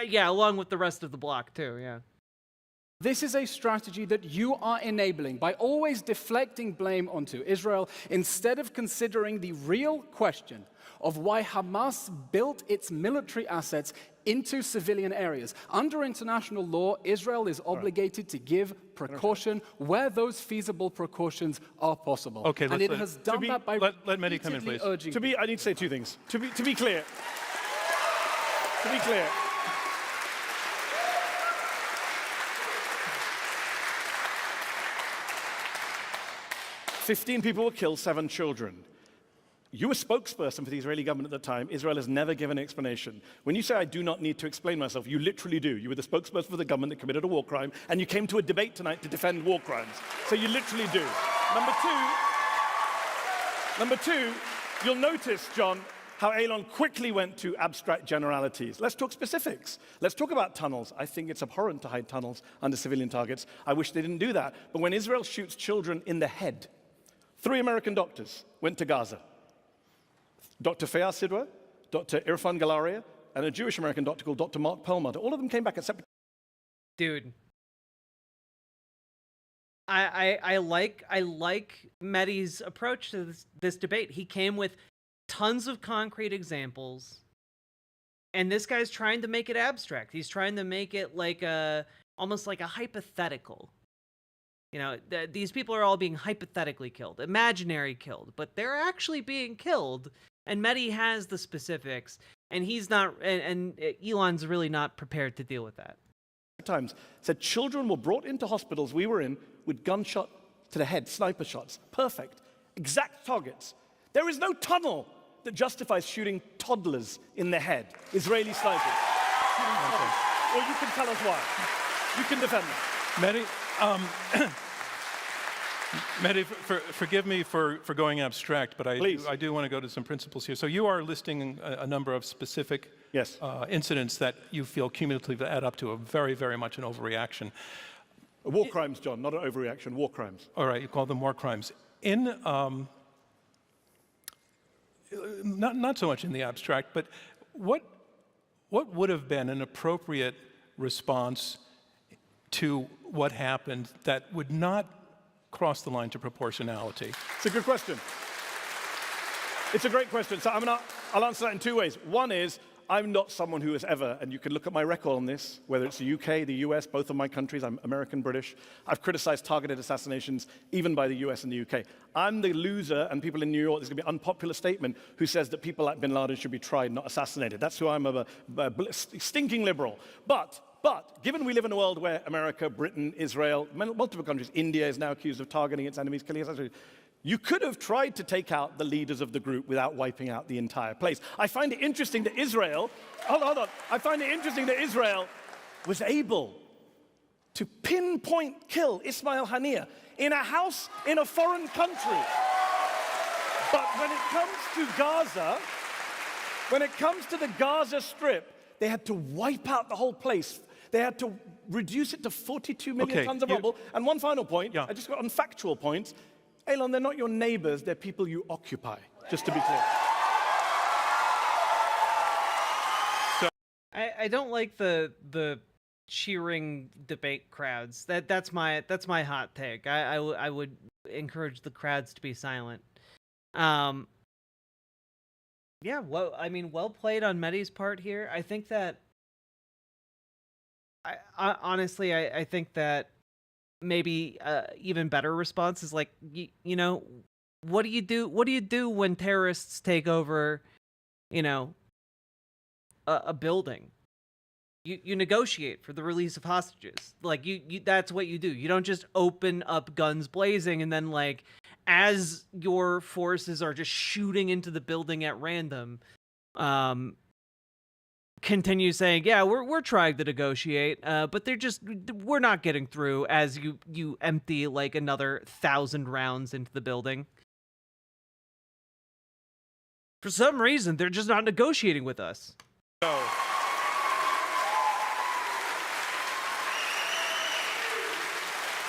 Yeah, along with the rest of the block too, yeah.
this is a strategy that you are enabling by always deflecting blame onto Israel instead of considering the real question of why Hamas built its military assets into civilian areas. Under international law, Israel is obligated to give precaution where those feasible precautions are possible.
Okay,
and it has done that by
let Mehdi come in, please.
I need to say two things. To be clear. 15 people were killed, 7 children. You were spokesperson for the Israeli government at the time. Israel has never given an explanation. When you say, I do not need to explain myself, you literally do. You were the spokesperson for the government that committed a war crime, and you came to a debate tonight to defend war crimes. So you literally do. Number two, you'll notice, John, how Elon quickly went to abstract generalities. Let's talk specifics. Let's talk about tunnels. I think it's abhorrent to hide tunnels under civilian targets. I wish they didn't do that. But when Israel shoots children in the head, 3 American doctors went to Gaza. Dr. Fayaz Sidra, Dr. Irfan Galaria, and a Jewish American doctor called Dr. Mark Perlmutter. All of them came back at separate...
Dude. I like Mehdi's approach to this debate. He came with tons of concrete examples, and this guy's trying to make it abstract. He's trying to make it like almost like a hypothetical. You know, these people are all being hypothetically killed, imaginary killed, but they're actually being killed. And Mehdi has the specifics, and he's not, and Elon's really not prepared to deal with that.
Times said children were brought into hospitals we were in with gunshot to the head, sniper shots. Perfect. Exact targets. There is no tunnel that justifies shooting toddlers in the head, Israeli snipers. Or you can tell us why. You can defend that.
Mehdi, Mehdi, forgive me for going abstract, but I do want to go to some principles here. So you are listing a number of specific incidents that you feel cumulatively add up to a very, very much an overreaction.
War crimes, John, not an overreaction, war crimes.
All right, you call them war crimes. In, not so much in the abstract, but what would have been an appropriate response to what happened that would not cross the line to proportionality?
It's a good question. It's a great question. So I'll answer that in two ways. One is, I'm not someone who has ever, and you can look at my record on this, whether it's the UK, the US, both of my countries, I'm American, British. I've criticized targeted assassinations, even by the US and the UK. I'm the loser, and people in New York, there's going to be an unpopular statement, who says that people like bin Laden should be tried, not assassinated. That's who I'm, a stinking liberal. But given we live in a world where America, Britain, Israel, multiple countries, India is now accused of targeting its enemies, killing its enemies, you could have tried to take out the leaders of the group without wiping out the entire place. I find it interesting that Israel, hold on. I find it interesting that Israel was able to pinpoint kill Ismail Haniyeh in a house in a foreign country. But when it comes to Gaza, when it comes to the Gaza Strip, they had to wipe out the whole place. They had to reduce it to 42 million tons of rubble. And one final point, I just got on factual points. Elon, they're not your neighbors, they're people you occupy, just to be clear.
So I don't like the cheering debate crowds. That's my hot take. I would encourage the crowds to be silent. Yeah, well, I mean, well played on Mehdi's part here. I think that I honestly think that maybe even better response is like, you know, what do you do when terrorists take over, you know, a building? You negotiate for the release of hostages. Like you that's what you do. You don't just open up guns blazing and then, like, as your forces are just shooting into the building at random, continue saying, yeah, we're trying to negotiate, but we're not getting through, as you empty like another 1,000 rounds into the building. For some reason, they're just not negotiating with us.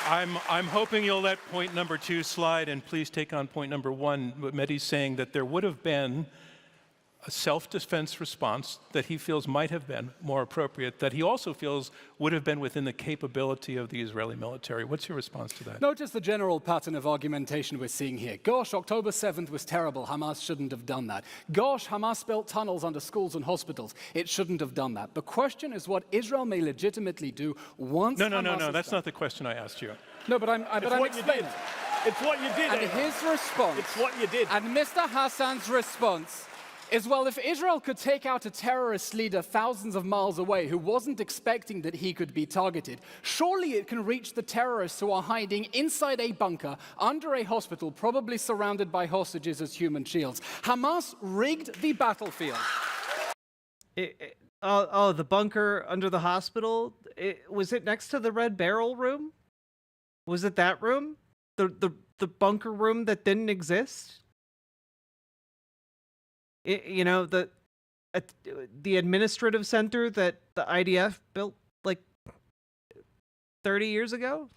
I'm hoping you'll let point number 2 slide, and please take on point number 1. Mehdi's saying that there would have been a self-defense response that he feels might have been more appropriate, that he also feels would have been within the capability of the Israeli military. What's your response to that?
Notice the general pattern of argumentation we're seeing here. Gosh, October 7th was terrible. Hamas shouldn't have done that. Gosh, Hamas built tunnels under schools and hospitals. It shouldn't have done that. The question is what Israel may legitimately do once
No, that's not the question I asked you.
No, but I'm explaining.
It's what you did.
And his response.
It's what you did.
And Mr. Hassan's response is, well, if Israel could take out a terrorist leader thousands of miles away who wasn't expecting that he could be targeted, surely it can reach the terrorists who are hiding inside a bunker under a hospital, probably surrounded by hostages as human shields. Hamas rigged the battlefield.
The bunker under the hospital? Was it next to the Red Barrel room? Was it that room? The bunker room that didn't exist? You know, the administrative center that the IDF built like 30 years ago?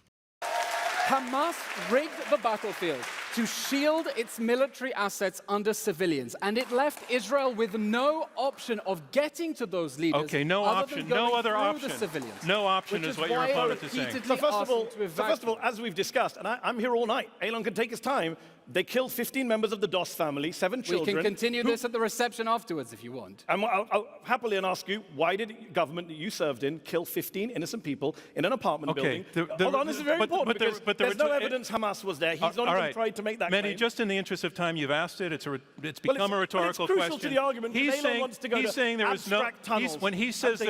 Hamas rigged the battlefield to shield its military assets under civilians, and it left Israel with no option of getting to those leaders.
Okay, no option, no other option. No option is what your opponent is saying.
So first of all, as we've discussed, and I'm here all night, Elon can take his time, they killed 15 members of the Doss family, 7 children.
We can continue this at the reception afterwards if you want.
I'll happily ask you, why did the government that you served in kill 15 innocent people in an apartment building? Hold on, this is very important, because there's no evidence Hamas was there. He's not even tried to make that claim.
Mehdi, just in the interest of time, you've asked it. It's become a rhetorical question.
It's crucial to the argument.
He's saying there was no. When he says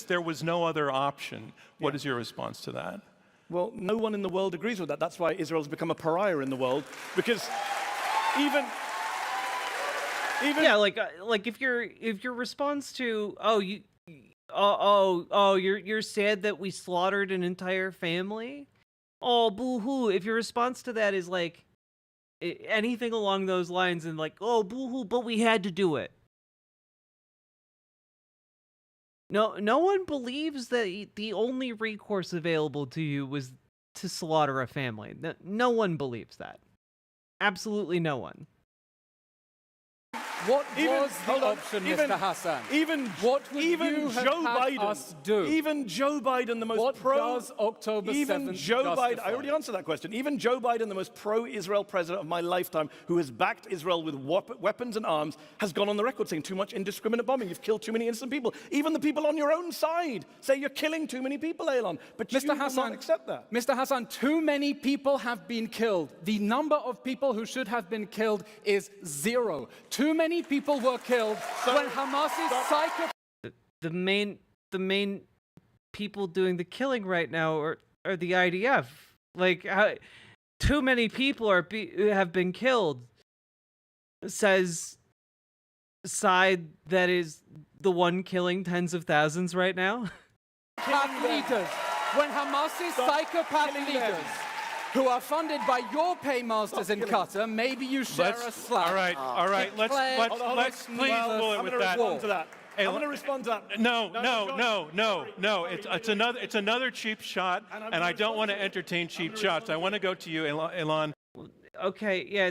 there was no other option, what is your response to that?
Well, no one in the world agrees with that. That's why Israel's become a pariah in the world, because even
yeah, like if your response to you're sad that we slaughtered an entire family? Oh, boo-hoo. If your response to that is like anything along those lines and like, oh, boo-hoo, but we had to do it. No one believes that the only recourse available to you was to slaughter a family. No one believes that. Absolutely no one.
What was the option, Mr. Hassan? What would you have had us do?
Even Joe Biden, the most
what does October 7th
Biden, I already answered that question. Even Joe Biden, the most pro-Israel president of my lifetime, who has backed Israel with weapons and arms, has gone on the record saying too much indiscriminate bombing. You've killed too many innocent people. Even the people on your own side say you're killing too many people, Elon. But Mr. you will not accept that.
Mr. Hassan, too many people have been killed. The number of people who should have been killed is 0. Too many people were killed when Hamas's psycho...
The main people doing the killing right now are the IDF. Like, too many people have been killed, says side that is the one killing tens of thousands right now.
Leaders. When Hamas's psychopath leaders, who are funded by your paymasters in Qatar, maybe you share a slack.
All right. Let's please pull it with that.
I'm going to respond to that.
No. It's another cheap shot, and I don't want to entertain cheap shots. I want to go to you, Elon.
Okay, yeah,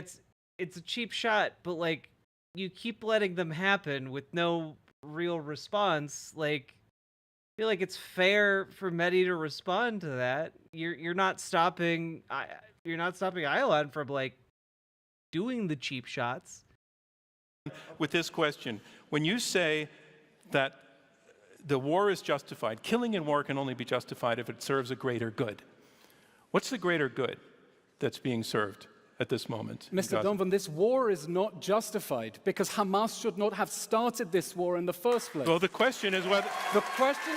it's a cheap shot, but like you keep letting them happen with no real response. Like, I feel like it's fair for Mehdi to respond to that. You're not stopping Elon from like doing the cheap shots.
With this question, when you say that the war is justified, killing in war can only be justified if it serves a greater good. What's the greater good that's being served at this moment?
Mr. Donovan, this war is not justified because Hamas should not have started this war in the first place.
Well, the question is whether
the question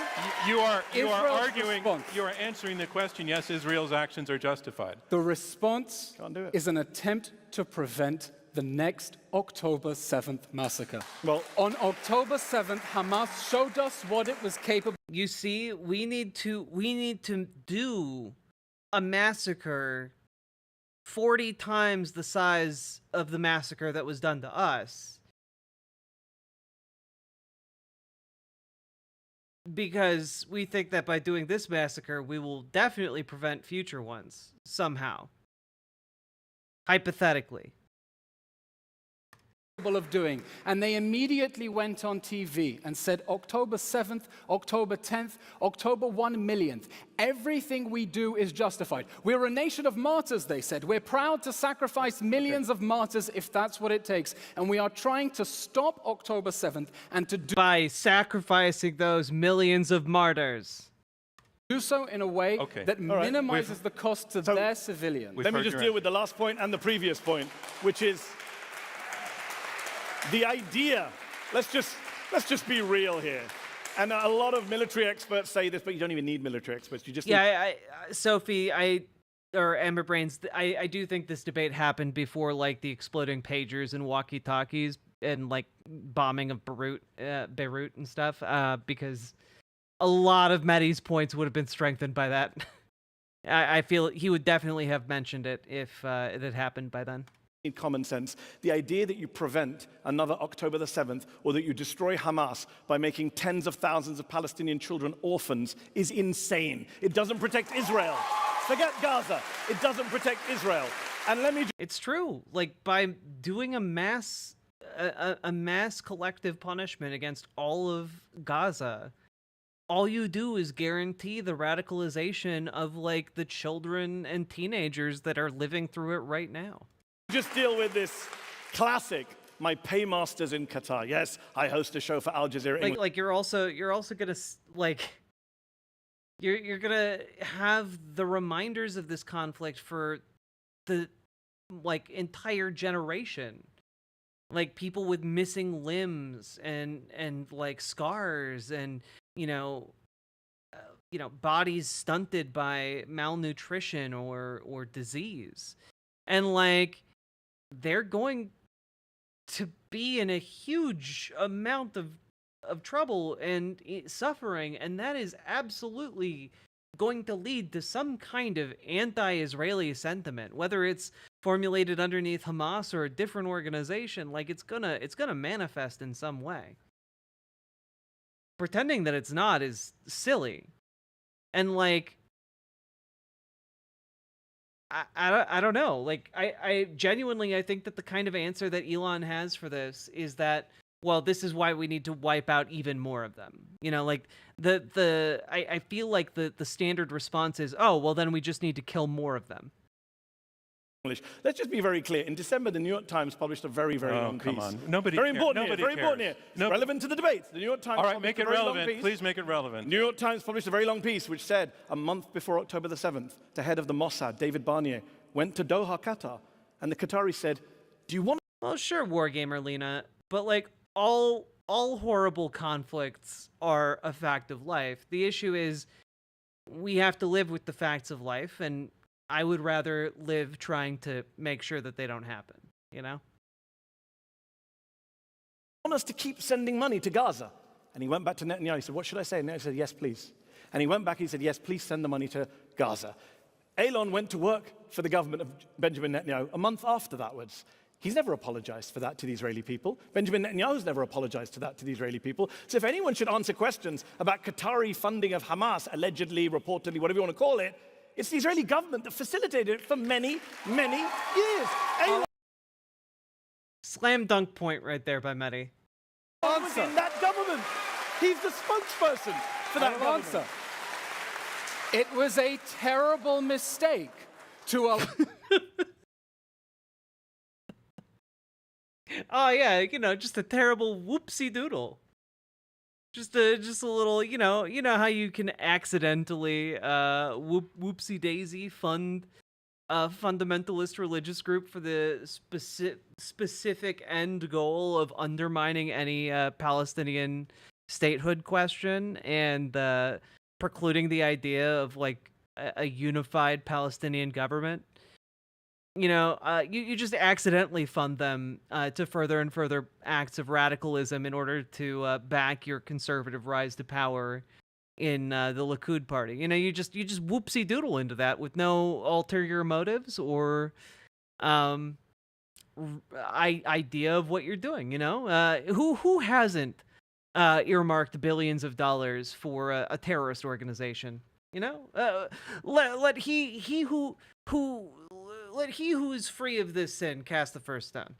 you are arguing, you are answering the question. Yes, Israel's actions are justified.
The response is an attempt to prevent the next October 7th massacre. Well, on October 7th, Hamas showed us what it was capable.
You see, we need to do a massacre 40 times the size of the massacre that was done to us. Because we think that by doing this massacre, we will definitely prevent future ones, somehow. Hypothetically.
Of doing, and they immediately went on TV and said October 7th, October 10th, October 1 millionth. Everything we do is justified. We're a nation of martyrs, they said. We're proud to sacrifice millions of martyrs if that's what it takes. And we are trying to stop October 7th and to do
by sacrificing those millions of martyrs.
Do so in a way that minimizes the cost to their civilians.
Let me just deal with the last point and the previous point, which is the idea. Let's just be real here. And a lot of military experts say this, but you don't even need military experts. You just need...
Sophie, or Amber Brains, I do think this debate happened before like the exploding pagers and walkie-talkies and like bombing of Beirut and stuff, because a lot of Mehdi's points would have been strengthened by that. I feel he would definitely have mentioned it if it had happened by then.
Common sense. The idea that you prevent another October the 7th or that you destroy Hamas by making tens of thousands of Palestinian children orphans is insane. It doesn't protect Israel. Forget Gaza. It doesn't protect Israel. And let me...
It's true. Like, by doing a mass collective punishment against all of Gaza, all you do is guarantee the radicalization of, like, the children and teenagers that are living through it right now.
Just deal with this classic, my paymasters in Qatar. Yes, I host a show for Al Jazeera.
Like you're also gonna like you're gonna have the reminders of this conflict for the like entire generation, like people with missing limbs and like scars and you know bodies stunted by malnutrition or disease, and like. They're going to be in a huge amount of trouble and suffering, and that is absolutely going to lead to some kind of anti-Israeli sentiment, whether it's formulated underneath Hamas or a different organization. Like, it's gonna manifest in some way. Pretending that it's not is silly, and like, I don't know. Like, I genuinely, I think that the kind of answer that Elon has for this is that, well, this is why we need to wipe out even more of them. You know, like I feel like the standard response is, oh, well, then we just need to kill more of them.
Let's just be very clear. In December, the New York Times published a very, very long piece.
Come on. Nobody
very
cares.
important
Nobody
here. Very
cares.
important here. It's relevant to the debates. The New York Times.
All right,
published
make
a
it
very long
relevant.
piece.
Please make it relevant.
New York Times published a very long piece which said a month before October the 7th, the head of the Mossad, David Barnier, went to Doha, Qatar, and the Qataris said, "Do you want?"
Well, sure, Wargamer Lena, but like all horrible conflicts are a fact of life. The issue is we have to live with the facts of life, and I would rather live trying to make sure that they don't happen, you know?
Want us to keep sending money to Gaza? And he went back to Netanyahu. He said, what should I say? And Netanyahu said, yes, please. And he went back, he said, yes, please send the money to Gaza. Elon went to work for the government of Benjamin Netanyahu a month afterwards. He's never apologized for that to the Israeli people. Benjamin Netanyahu's never apologized to that to the Israeli people. So if anyone should answer questions about Qatari funding of Hamas, allegedly, reportedly, whatever you want to call it, it's the Israeli government that facilitated it for many, many years.
Slam dunk point right there by Mehdi.
Was in that government. He's the spokesperson for that government.
Answer. It was a terrible mistake to...
Oh yeah, you know, just a terrible whoopsie doodle. Just a little, you know how you can accidentally whoopsie daisy fund a fundamentalist religious group for the specific end goal of undermining any Palestinian statehood question and precluding the idea of like a unified Palestinian government. You know, you just accidentally fund them to further and further acts of radicalism in order to back your conservative rise to power in the Likud party. You know, you just whoopsie doodle into that with no ulterior motives or idea of what you're doing. You know, who hasn't earmarked billions of dollars for a terrorist organization? You know, let he who is free of this sin cast the first stone.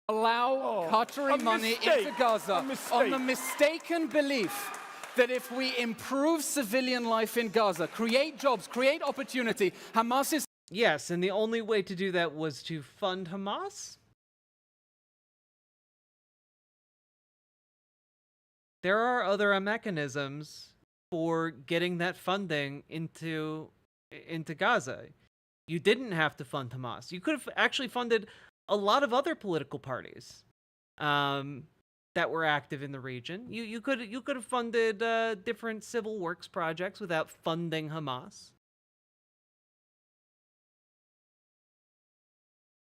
Allow Qatari money into Gaza on the mistaken belief that if we improve civilian life in Gaza, create jobs, create opportunity, Hamas is...
Yes, and the only way to do that was to fund Hamas? There are other mechanisms for getting that funding into Gaza. You didn't have to fund Hamas. You could have actually funded a lot of other political parties that were active in the region. You could have funded different civil works projects without funding Hamas.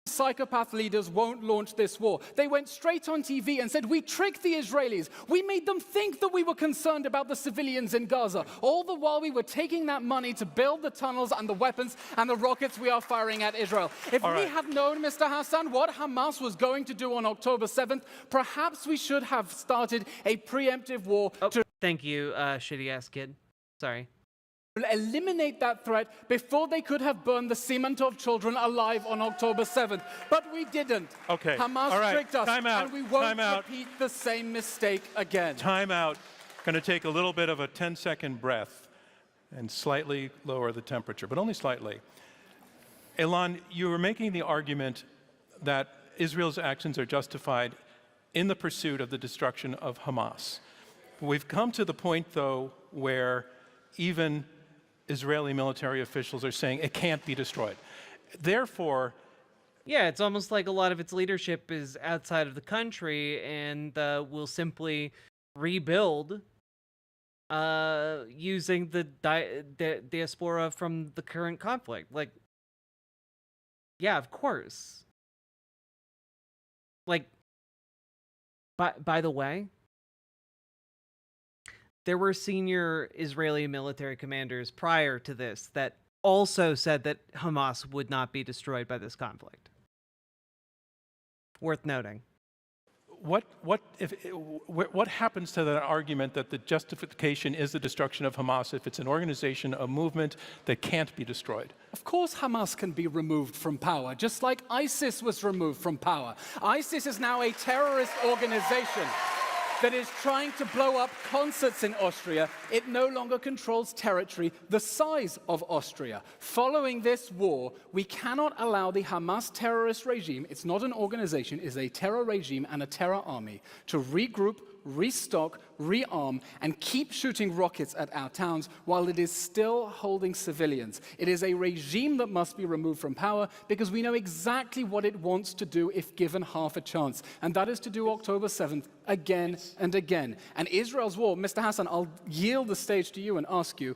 Psychopath leaders won't launch this war. They went straight on TV and said, we tricked the Israelis. We made them think that we were concerned about the civilians in Gaza. All the while we were taking that money to build the tunnels and the weapons and the rockets we are firing at Israel. If we had known, Mr. Hassan, what Hamas was going to do on October 7th, perhaps we should have started a preemptive war to...
Thank you, shitty-ass kid. Sorry.
Eliminate that threat before they could have burned the Simentov children alive on October 7th. But we didn't.
Okay.
Hamas tricked us,
Time out.
and we won't
Time out.
repeat the same mistake again.
Time out. Going to take a little bit of a 10-second breath and slightly lower the temperature, but only slightly. Elon, you were making the argument that Israel's actions are justified in the pursuit of the destruction of Hamas. We've come to the point, though, where even Israeli military officials are saying it can't be destroyed. Therefore...
Yeah, it's almost like a lot of its leadership is outside of the country and will simply rebuild using the diaspora from the current conflict. Like, yeah, of course. Like, by the way, there were senior Israeli military commanders prior to this that also said that Hamas would not be destroyed by this conflict. Worth noting.
What happens to that argument that the justification is the destruction of Hamas if it's an organization, a movement that can't be destroyed?
Of course Hamas can be removed from power, just like ISIS was removed from power. ISIS is now a terrorist organization that is trying to blow up concerts in Austria. It no longer controls territory the size of Austria. Following this war, we cannot allow the Hamas terrorist regime, it's not an organization, it's a terror regime and a terror army, to regroup, restock, rearm, and keep shooting rockets at our towns while it is still holding civilians. It is a regime that must be removed from power because we know exactly what it wants to do if given half a chance, and that is to do October 7th again and again. And Israel's war, Mr. Hassan, I'll yield the stage to you and ask you,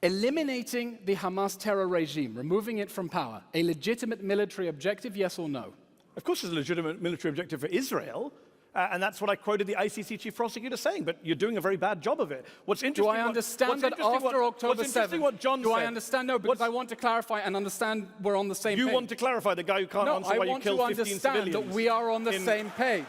eliminating the Hamas terror regime, removing it from power, a legitimate military objective, yes or no?
Of course it's a legitimate military objective for Israel. And that's what I quoted the ICC chief prosecutor saying, but you're doing a very bad job of it. What's interesting?
Do I understand that after October 7th?
What John
do
said,
I understand? No, because I want to clarify and understand we're on the same page.
You want to clarify, the guy who can't answer why you killed 15 civilians.
No, I want to understand that we are on the same page.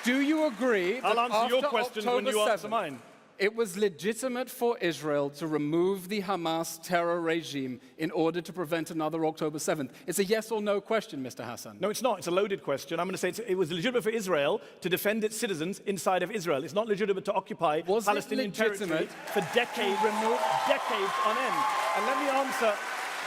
Do you agree that
I'll answer your
after
questions
October
when you
7th,
answer mine.
It was legitimate for Israel to remove the Hamas terror regime in order to prevent another October 7th. It's a yes or no question, Mr. Hassan.
No, it's not. It's a loaded question. I'm going to say it was legitimate for Israel to defend its citizens inside of Israel. It's not legitimate to occupy Palestinian territory for decades on end. And let me answer.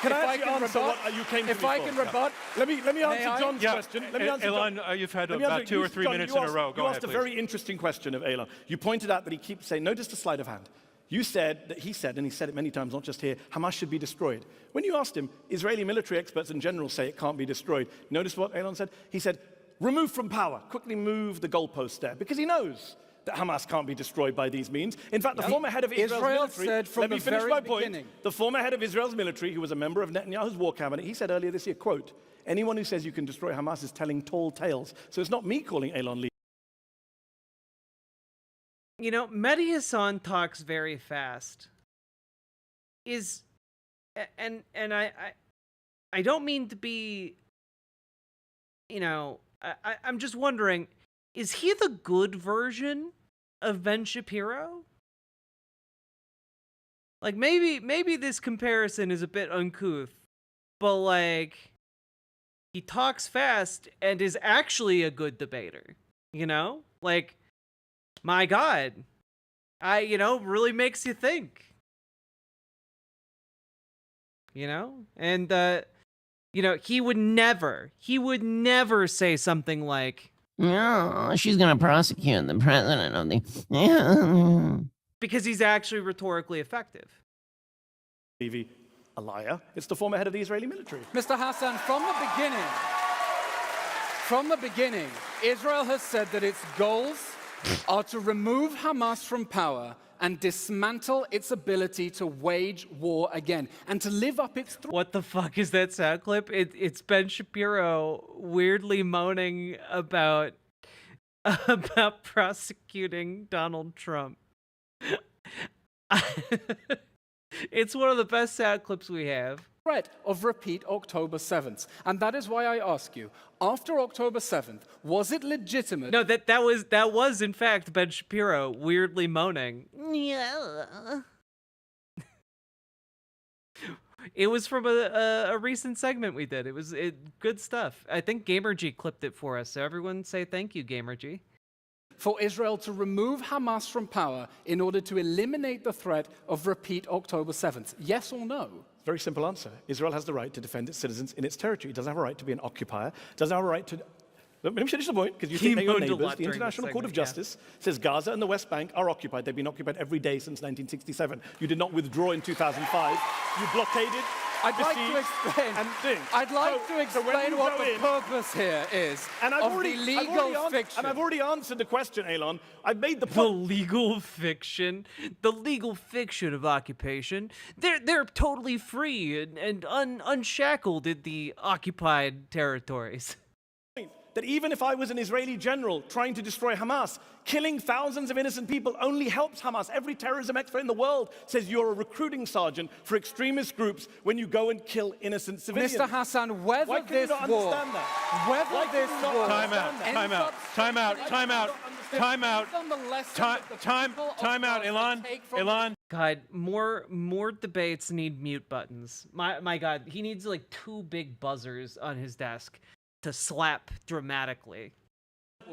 Can I answer what you came to me for?
If I can rebut,
let me answer John's question. Let me answer
Elon, you've had about 2 or 3 minutes in a row. Go ahead,
You asked a very interesting question of Elon. You pointed out that he keeps saying, notice the sleight of hand. You said that he said, and he said it many times, not just here, Hamas should be destroyed. When you asked him, Israeli military experts in general say it can't be destroyed. Notice what Elon said? He said, remove from power. Quickly move the goalpost there. Because he knows that Hamas can't be destroyed by these means. In fact, the former head of Israel's military,
said from
let me finish my point.
Beginning.
The former head of Israel's military, who was a member of Netanyahu's war cabinet, he said earlier this year, quote, anyone who says you can destroy Hamas is telling tall tales. So it's not me calling Elon Lee.
You know, Mehdi Hassan talks very fast. And I don't mean to be, you know, I'm just wondering, is he the good version of Ben Shapiro? Like, maybe this comparison is a bit uncouth, but like, he talks fast and is actually a good debater, you know? Like, my God, really makes you think, you know? And, he would never say something like,
no, she's gonna prosecute the president of the...
Because he's actually rhetorically effective.
Levy, a liar. It's the former head of the Israeli military.
Mr. Hassan, from the beginning, Israel has said that its goals are to remove Hamas from power and dismantle its ability to wage war again and to live up its...
What the fuck is that sound clip? It's Ben Shapiro weirdly moaning about prosecuting Donald Trump. It's one of the best sound clips we have.
Threat of repeat October 7th. And that is why I ask you, after October 7th, was it legitimate?
No, that was in fact Ben Shapiro weirdly moaning.
Yeah.
It was from a recent segment we did. It was good stuff. I think GamerG clipped it for us, so everyone say thank you, GamerG.
For Israel to remove Hamas from power in order to eliminate the threat of repeat October 7th? Yes or no?
Very simple answer. Israel has the right to defend its citizens in its territory. It doesn't have a right to be an occupier. It doesn't have a right to... Let me finish the point, because you think they're your neighbors. The International Court of Justice says Gaza and the West Bank are occupied. They've been occupied every day since 1967. You did not withdraw in 2005. You blockaded...
I'd like to explain what the purpose here is of the legal fiction.
And I've already answered the question, Elon. I've made the point.
The legal fiction of occupation. They're totally free and unshackled in the occupied territories.
that even if I was an Israeli general trying to destroy Hamas, killing thousands of innocent people only helps Hamas. Every terrorism expert in the world says you're a recruiting sergeant for extremist groups when you go and kill innocent civilians.
Mr. Hassan, whether
Why can
this
you not
war,
understand that?
whether
Why can
this
you not
war,
understand that?
Time out, Elon.
God, more debates need mute buttons. My God, he needs like 2 big buzzers on his desk to slap dramatically.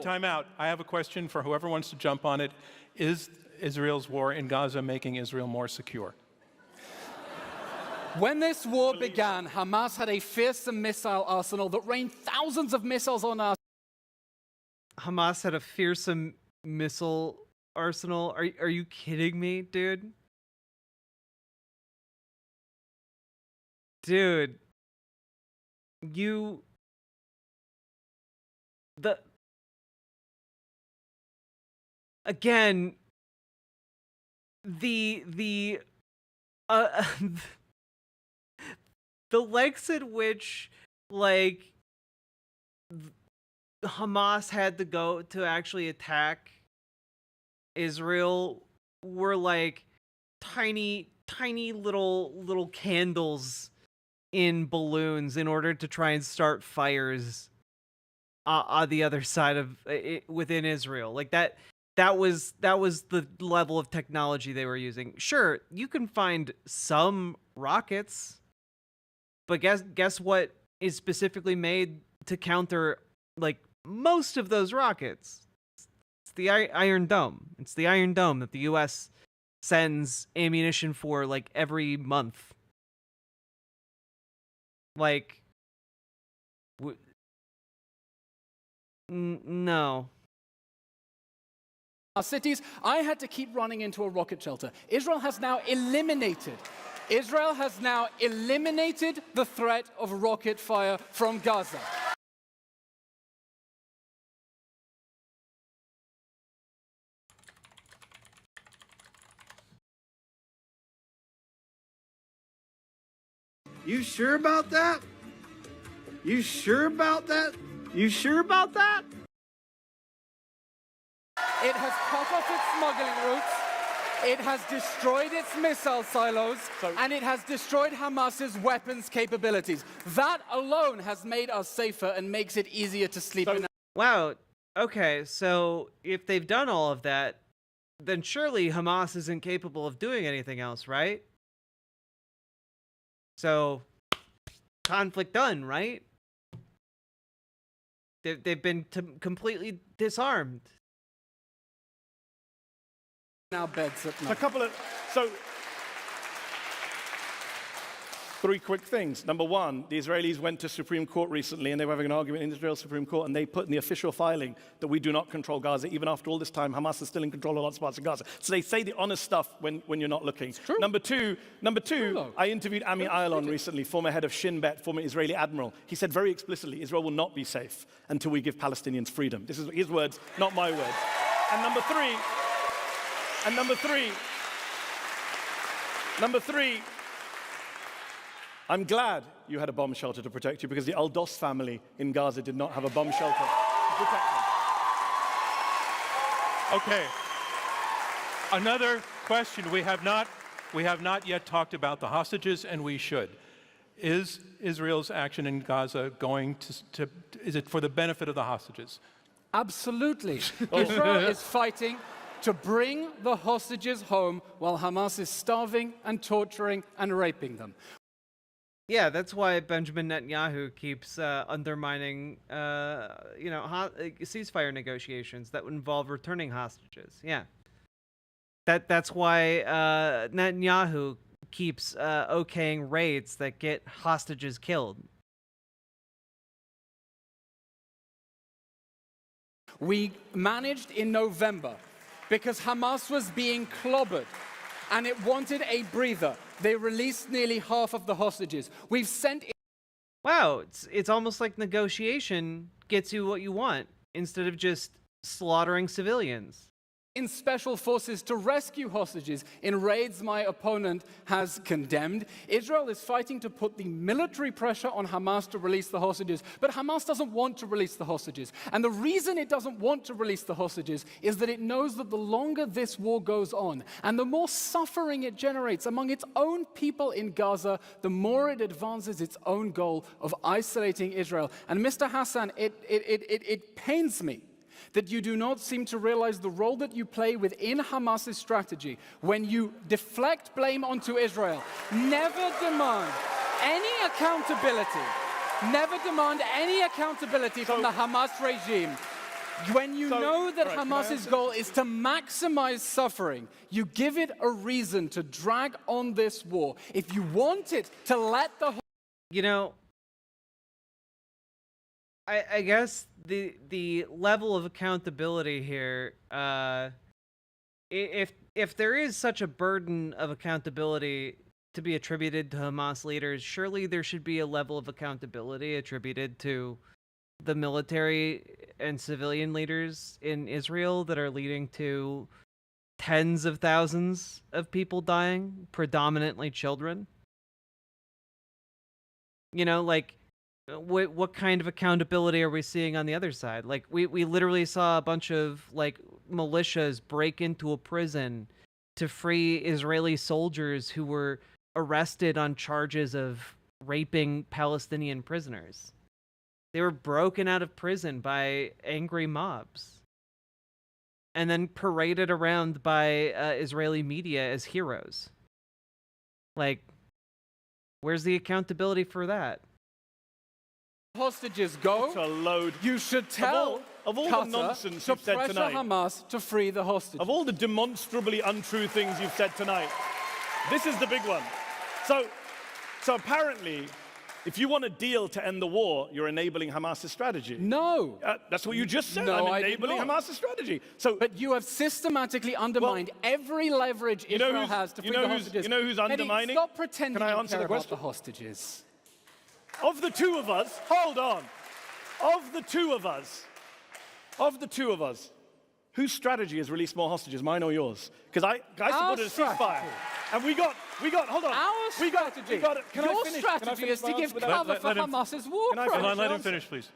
Time out. I have a question for whoever wants to jump on it. Is Israel's war in Gaza making Israel more secure?
When this war began, Hamas had a fearsome missile arsenal that rained thousands of missiles on our...
Hamas had a fearsome missile arsenal. Are you kidding me, dude? Dude. Again, the lengths at which, like, Hamas had to go to actually attack Israel were like tiny little candles in balloons in order to try and start fires on the other side of within Israel. Like that was the level of technology they were using. Sure, you can find some rockets, but guess what is specifically made to counter like most of those rockets? It's the Iron Dome. It's the Iron Dome that the US sends ammunition for like every month. Like no.
Our cities, I had to keep running into a rocket shelter. Israel has now eliminated the threat of rocket fire from Gaza.
You sure about that? You sure about that? You sure about that?
It has cut off its smuggling routes, it has destroyed its missile silos, and it has destroyed Hamas's weapons capabilities. That alone has made us safer and makes it easier to sleep in.
Wow. Okay, so if they've done all of that, then surely Hamas isn't capable of doing anything else, right? So, conflict done, right? They've been completely disarmed.
Now beds at night.
A couple of three quick things. Number one, the Israelis went to Supreme Court recently and they were having an argument in Israel's Supreme Court, and they put in the official filing that we do not control Gaza. Even after all this time, Hamas is still in control of lots of parts of Gaza. So they say the honest stuff when you're not looking. It's true. Number two, I interviewed Ami Ayalon recently, former head of Shin Bet, former Israeli admiral. He said very explicitly, Israel will not be safe until we give Palestinians freedom. This is his words, not my words. And number three, I'm glad you had a bomb shelter to protect you, because the Al-Dos family in Gaza did not have a bomb shelter to protect them.
Okay. Another question. We have not yet talked about the hostages, and we should. Is Israel's action in Gaza going to is it for the benefit of the hostages?
Absolutely. Israel is fighting to bring the hostages home while Hamas is starving and torturing and raping them.
Yeah, that's why Benjamin Netanyahu keeps undermining, ceasefire negotiations that would involve returning hostages. Yeah, that's why Netanyahu keeps okaying raids that get hostages killed.
We managed in November because Hamas was being clobbered and it wanted a breather. They released nearly half of the hostages. We've sent...
Wow, it's almost like negotiation gets you what you want instead of just slaughtering civilians.
in special forces to rescue hostages in raids my opponent has condemned. Israel is fighting to put the military pressure on Hamas to release the hostages, but Hamas doesn't want to release the hostages. And the reason it doesn't want to release the hostages is that it knows that the longer this war goes on and the more suffering it generates among its own people in Gaza, the more it advances its own goal of isolating Israel. And Mr. Hassan, it pains me that you do not seem to realize the role that you play within Hamas's strategy when you deflect blame onto Israel. Never demand any accountability. Never demand any accountability from the Hamas regime. When you know that Hamas's goal is to maximize suffering, you give it a reason to drag on this war. If you want it to let the...
You know, I guess the level of accountability here, if there is such a burden of accountability to be attributed to Hamas leaders, surely there should be a level of accountability attributed to the military and civilian leaders in Israel that are leading to tens of thousands of people dying, predominantly children. You know, like, what kind of accountability are we seeing on the other side? Like, we literally saw a bunch of, like, militias break into a prison to free Israeli soldiers who were arrested on charges of raping Palestinian prisoners. They were broken out of prison by angry mobs and then paraded around by Israeli media as heroes. Like, where's the accountability for that?
Hostages go,
it's a load.
You should tell
of all
Qatar
the nonsense
to
you've said
pressure
tonight,
Hamas to free the hostages.
Of all the demonstrably untrue things you've said tonight, this is the big one. So apparently, if you want a deal to end the war, you're enabling Hamas's strategy.
No.
That's what you just said.
No,
I'm enabling Hamas's strategy.
But you have systematically undermined every leverage Israel has to free the hostages.
You know who's undermining?
Stop pretending
Can I
you
answer
care
the question?
about the hostages.
Of the two of us, hold on. Of the two of us, whose strategy has released more hostages, mine or yours? Because I supported a ceasefire. And we got, hold on.
Our strategy. Your strategy is to give cover for Hamas's war crimes.
Let him finish, please.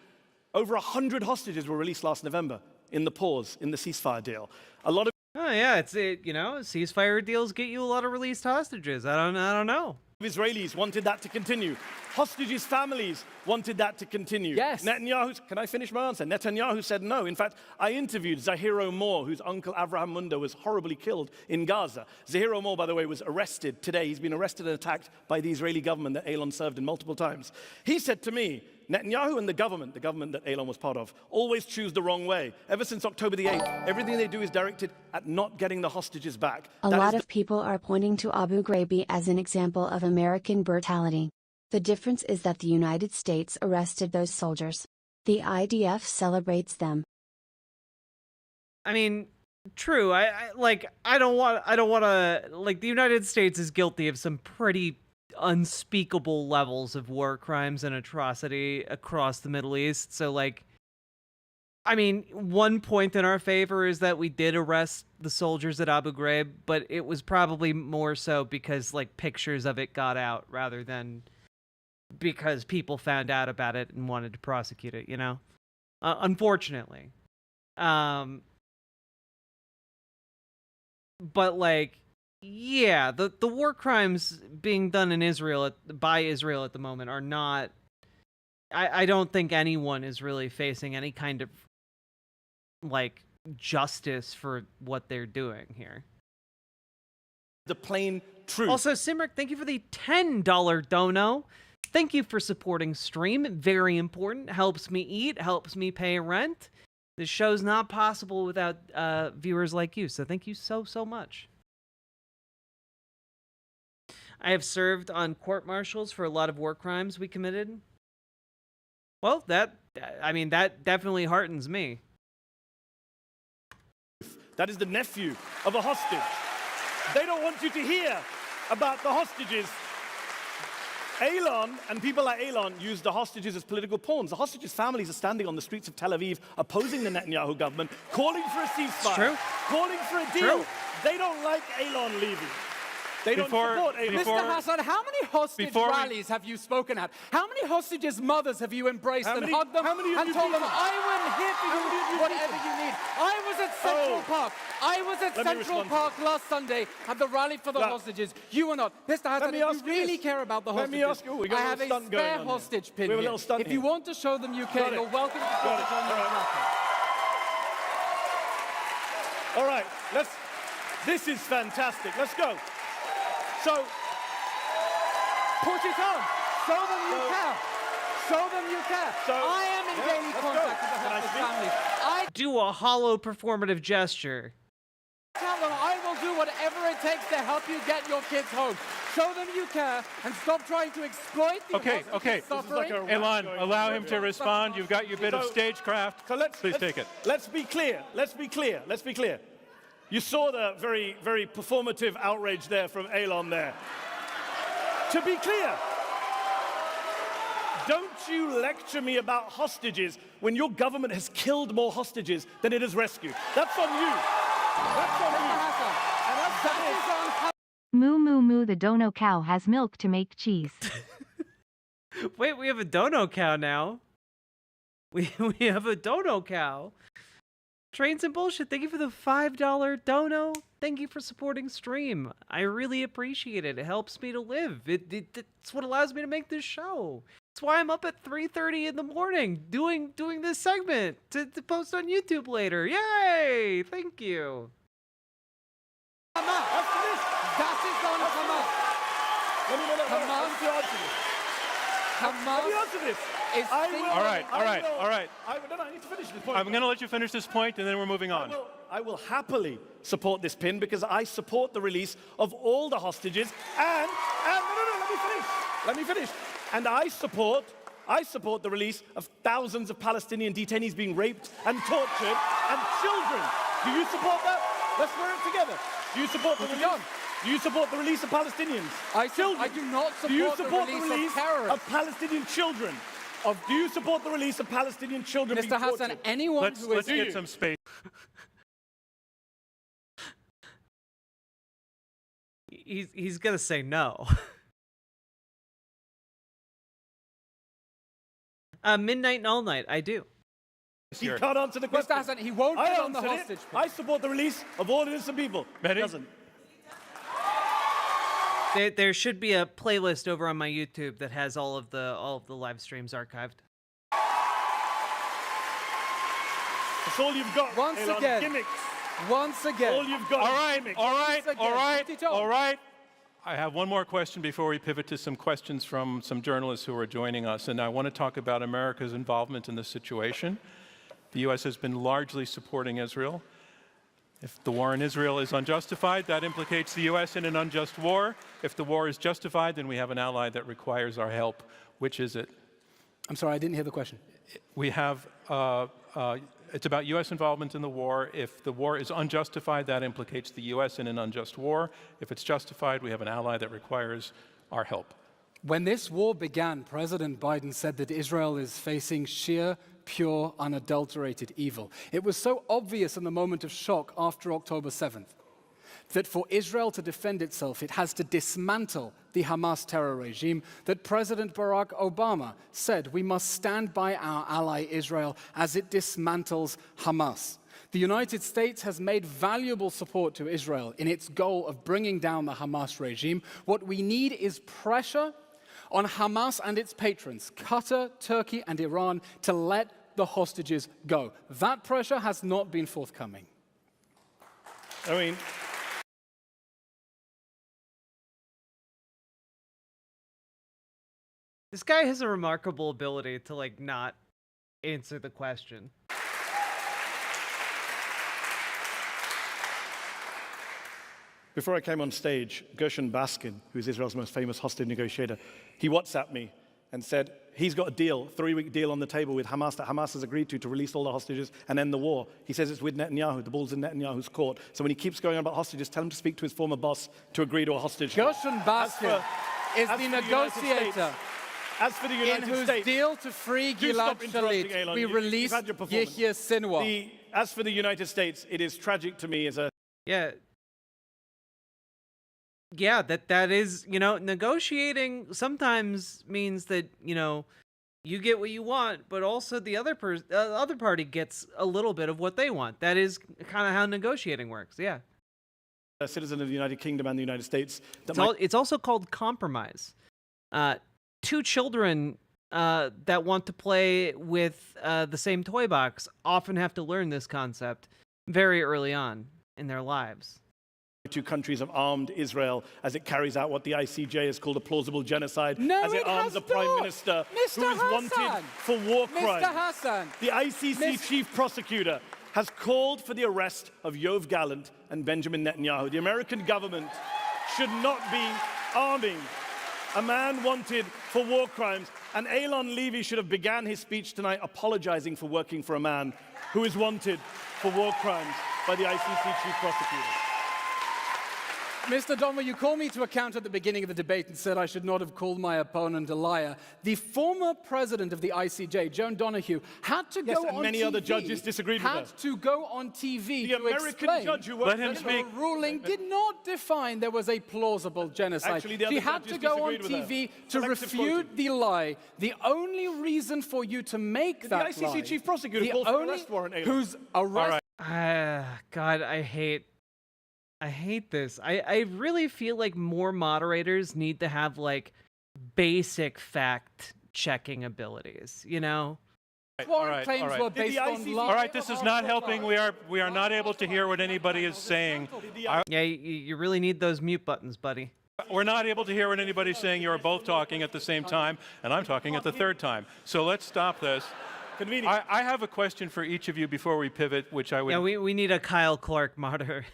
Over 100 hostages were released last November in the pause, in the ceasefire deal. A lot of...
Oh yeah, ceasefire deals get you a lot of released hostages. I don't know.
Israelis wanted that to continue. Hostages' families wanted that to continue.
Yes.
Can I finish my answer? Netanyahu said no. In fact, I interviewed Zahiro Moore, whose uncle Avraham Munda was horribly killed in Gaza. Zahiro Moore, by the way, was arrested today. He's been arrested and attacked by the Israeli government that Elon served in multiple times. He said to me, Netanyahu and the government that Elon was part of, always choose the wrong way. Ever since October the 8th, everything they do is directed at not getting the hostages back.
A lot of people are pointing to Abu Ghraib as an example of American brutality. The difference is that the United States arrested those soldiers. The IDF celebrates them.
I mean, true. I don't want to, like, the United States is guilty of some pretty unspeakable levels of war crimes and atrocity across the Middle East. So, like, I mean, one point in our favor is that we did arrest the soldiers at Abu Ghraib, but it was probably more so because, like, pictures of it got out rather than because people found out about it and wanted to prosecute it, you know? Unfortunately. But, like, yeah, the war crimes being done in Israel by Israel at the moment are not... I don't think anyone is really facing any kind of, like, justice for what they're doing here.
The plain truth.
Also, Simric, thank you for the $10 dono. Thank you for supporting stream. Very important. Helps me eat, helps me pay rent. This show's not possible without viewers like you, so thank you so much. I have served on court-martials for a lot of war crimes we committed. Well, that definitely heartens me.
That is the nephew of a hostage. They don't want you to hear about the hostages. Elon and people like Elon use the hostages as political pawns. The hostages' families are standing on the streets of Tel Aviv opposing the Netanyahu government, calling for a ceasefire, calling for a deal.
True.
They don't like Elon leaving. They don't support Elon.
Mr. Hassan, how many hostage rallies have you spoken at? How many hostages' mothers have you embraced and hugged them and told them, I will here for you, whatever you need? I was at Central Park. I was at Central Park last Sunday at the rally for the hostages. You were not. Mr. Hassan, if you really care about the hostages, I have a spare hostage pin here. If you want to show them you care, you're welcome to put it on your platform.
All right, this is fantastic. Let's go. So,
put it on. Show them you care. Show them you care. I am in daily contact with the hostage families. I
do a hollow performative gesture.
Tell them I will do whatever it takes to help you get your kids home. Show them you care and stop trying to exploit the
Okay.
suffering.
Elon, allow him to respond. You've got your bit of stagecraft. Please take it.
Let's be clear. You saw the very, very performative outrage there from Elon there. To be clear, don't you lecture me about hostages when your government has killed more hostages than it has rescued. That's on you. That's on you.
Moo moo moo, the dono cow has milk to make cheese.
Wait, we have a dono cow now. We have a dono cow. Trains and Bullshit, thank you for the $5 dono. Thank you for supporting stream. I really appreciate it. It helps me to live. It's what allows me to make this show. That's why I'm up at 3:30 in the morning doing this segment to post on YouTube later. Yay! Thank you.
All right.
I need to finish this point.
I'm going to let you finish this point, and then we're moving on.
I will happily support this pin because I support the release of all the hostages and let me finish. And I support the release of thousands of Palestinian detainees being raped and tortured and children. Do you support that? Let's wear it together. Do you support the release? Do you support the release of Palestinians?
I do not support the release of terrorists.
Of Palestinian children? Do you support the release of Palestinian children being
Mr.
tortured?
Hassan, anyone who is...
Let's get some space.
He's gonna say no. Midnight and all night, I do.
He can't answer the question.
Mr. Hassan, he won't get on the hostage.
I support the release of all innocent people. He doesn't.
There should be a playlist over on my YouTube that has all of the live streams archived.
That's all you've got.
Once again.
Gimmicks.
Once again.
All you've got.
All right. I have one more question before we pivot to some questions from some journalists who are joining us, and I want to talk about America's involvement in this situation. The U.S. has been largely supporting Israel. If the war in Israel is unjustified, that implicates the U.S. in an unjust war. If the war is justified, then we have an ally that requires our help. Which is it?
I'm sorry, I didn't hear the question.
We have, it's about U.S. involvement in the war. If the war is unjustified, that implicates the U.S. in an unjust war. If it's justified, we have an ally that requires our help.
When this war began, President Biden said that Israel is facing sheer, pure, unadulterated evil. It was so obvious in the moment of shock after October 7th that for Israel to defend itself, it has to dismantle the Hamas terror regime that President Barack Obama said we must stand by our ally Israel as it dismantles Hamas. The United States has made valuable support to Israel in its goal of bringing down the Hamas regime. What we need is pressure on Hamas and its patrons, Qatar, Turkey, and Iran, to let the hostages go. That pressure has not been forthcoming.
I mean,
this guy has a remarkable ability to not answer the question.
Before I came on stage, Gershon Baskin, who's Israel's most famous hostage negotiator, he WhatsApped me and said he's got a deal, 3-week deal on the table with Hamas that Hamas has agreed to release all the hostages and end the war. He says it's with Netanyahu. The ball's in Netanyahu's court. So when he keeps going on about hostages, tell him to speak to his former boss to agree to a hostage.
Gershon Baskin. is the negotiator.
As for the United
States, in whose deal to free Gilad Shalit, we released Yehia Sinwar.
As for the United States, it is tragic to me as a...
Yeah, that is, negotiating sometimes means that, you get what you want, but also the other party gets a little bit of what they want. That is kind of how negotiating works, yeah.
A citizen of the United Kingdom and the United States.
It's also called compromise. Two children that want to play with the same toy box often have to learn this concept very early on in their lives.
Two countries have armed Israel as it carries out what the ICJ has called a plausible genocide, as it arms a prime minister who is wanted for war crimes.
Mr. Hassan.
The ICC chief prosecutor has called for the arrest of Yoav Gallant and Benjamin Netanyahu. The American government should not be arming a man wanted for war crimes, and Eilon Levy should have began his speech tonight apologizing for working for a man who is wanted for war crimes by the ICC chief prosecutor.
Mr. Donner, you called me to account at the beginning of the debate and said I should not have called my opponent a liar. The former president of the ICJ, Joan Donoghue, had to go on
many
TV,
other judges disagreed with her.
Had to go on TV
The
to
American
explain
judge who worked
that the ruling did not define there was a plausible genocide.
Actually, the
she
other
had to
judges
go on
disagreed with
TV
her.
to refute the lie. The only reason for you to make
The
that
ICC
lie,
chief prosecutor
the
calls for an
only
arrest warrant, Eilon.
whose arrest.
God, I hate this. I really feel like more moderators need to have like basic fact checking abilities,
All right. Were based on lie.
All right, this is not helping. We are not able to hear what anybody is saying.
Yeah, you really need those mute buttons, buddy.
We're not able to hear what anybody's saying. You're both talking at the same time, and I'm talking at the third time. So let's stop this. I have a question for each of you before we pivot, which I would...
Yeah, we need a Kyle Clark moderator.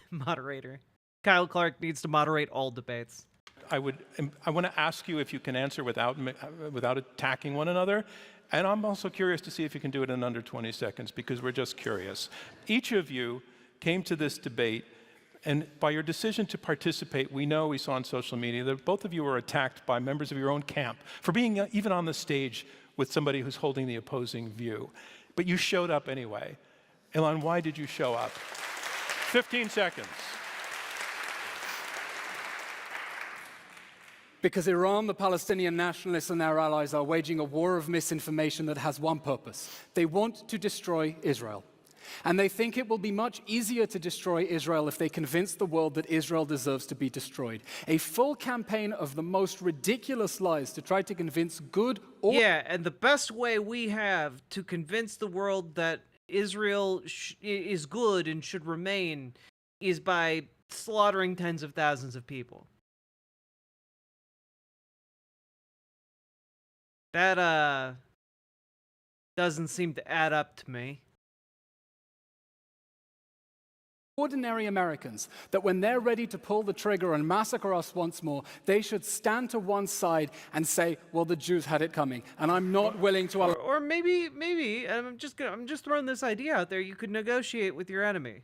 Kyle Clark needs to moderate all debates.
I want to ask you if you can answer without attacking one another. And I'm also curious to see if you can do it in under 20 seconds, because we're just curious. Each of you came to this debate, and by your decision to participate, we saw on social media that both of you were attacked by members of your own camp for being even on the stage with somebody who's holding the opposing view. But you showed up anyway. Eilon, why did you show up? 15 seconds.
Because Iran, the Palestinian nationalists, and their allies are waging a war of misinformation that has one purpose. They want to destroy Israel. And they think it will be much easier to destroy Israel if they convince the world that Israel deserves to be destroyed. A full campaign of the most ridiculous lies to try to convince good or...
Yeah, and the best way we have to convince the world that Israel is good and should remain is by slaughtering tens of thousands of people. That, doesn't seem to add up to me.
Ordinary Americans, that when they're ready to pull the trigger and massacre us once more, they should stand to one side and say, well, the Jews had it coming, and I'm not willing to...
Or maybe, I'm just throwing this idea out there, you could negotiate with your enemy.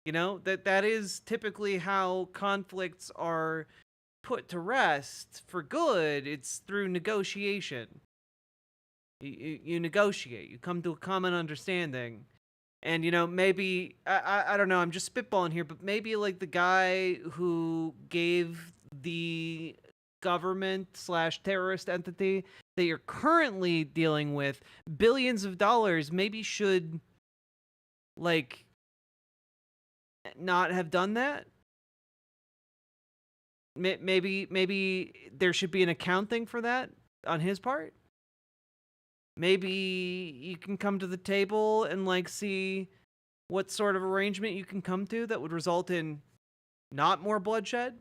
That is typically how conflicts are put to rest for good. It's through negotiation. You negotiate, you come to a common understanding. And, maybe, I don't know, I'm just spitballing here, but maybe like the guy who gave the government/terrorist entity that you're currently dealing with billions of dollars maybe should, like, not have done that. Maybe there should be an accounting for that on his part. Maybe you can come to the table and like see what sort of arrangement you can come to that would result in not more bloodshed.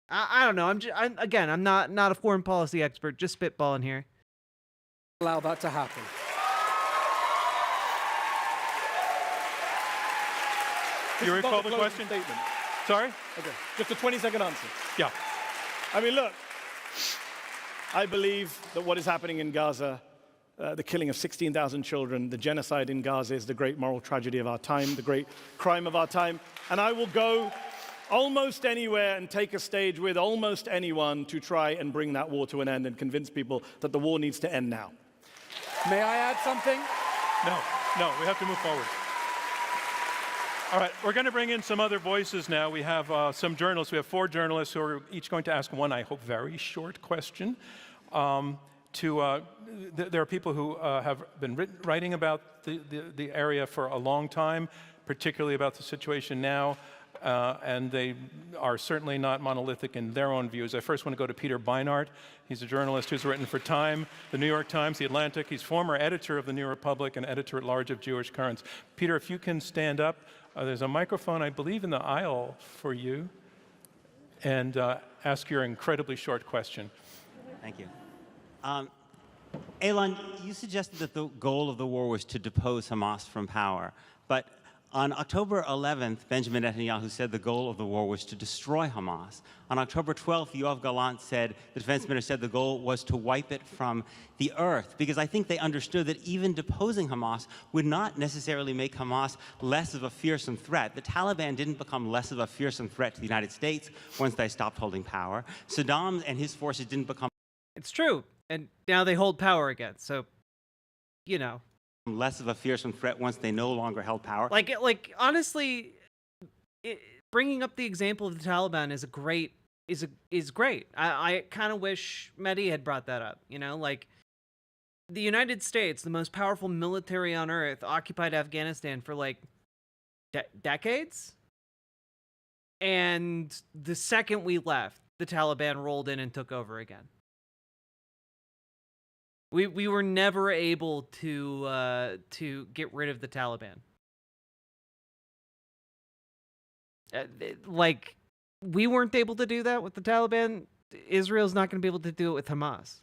I don't know. I'm not a foreign policy expert. Just spitballing here.
Allow that to happen.
You recall the question?
Statement.
Sorry?
Okay, just a 20-second answer.
Yeah.
I mean, look, I believe that what is happening in Gaza, the killing of 16,000 children, the genocide in Gaza is the great moral tragedy of our time, the great crime of our time. And I will go almost anywhere and take a stage with almost anyone to try and bring that war to an end and convince people that the war needs to end now.
May I add something?
No, we have to move forward. All right, we're going to bring in some other voices now. We have some journalists. We have 4 journalists who are each going to ask one, I hope, very short question. There are people who have been writing about the area for a long time, particularly about the situation now, and they are certainly not monolithic in their own views. I first want to go to Peter Beinart. He's a journalist who's written for Time, the New York Times, the Atlantic. He's former editor of the New Republic and editor-at-large of Jewish Currents. Peter, if you can stand up. There's a microphone, I believe, in the aisle for you, and ask your incredibly short question.
Thank you. Elon, you suggested that the goal of the war was to depose Hamas from power, but on October 11th, Benjamin Netanyahu said the goal of the war was to destroy Hamas. On October 12th, Yoav Gallant said, the defense minister said the goal was to wipe it from the earth, because I think they understood that even deposing Hamas would not necessarily make Hamas less of a fearsome threat. The Taliban didn't become less of a fearsome threat to the United States once they stopped holding power. Saddam and his forces didn't become...
It's true, and now they hold power again, so, you know.
Less of a fearsome threat once they no longer held power.
Like honestly, bringing up the example of the Taliban is great. I kind of wish Mehdi had brought that up. You know, like the United States, the most powerful military on earth, occupied Afghanistan for like decades, and the second we left, the Taliban rolled in and took over again. We were never able to get rid of the Taliban. Like, we weren't able to do that with the Taliban. Israel's not going to be able to do it with Hamas.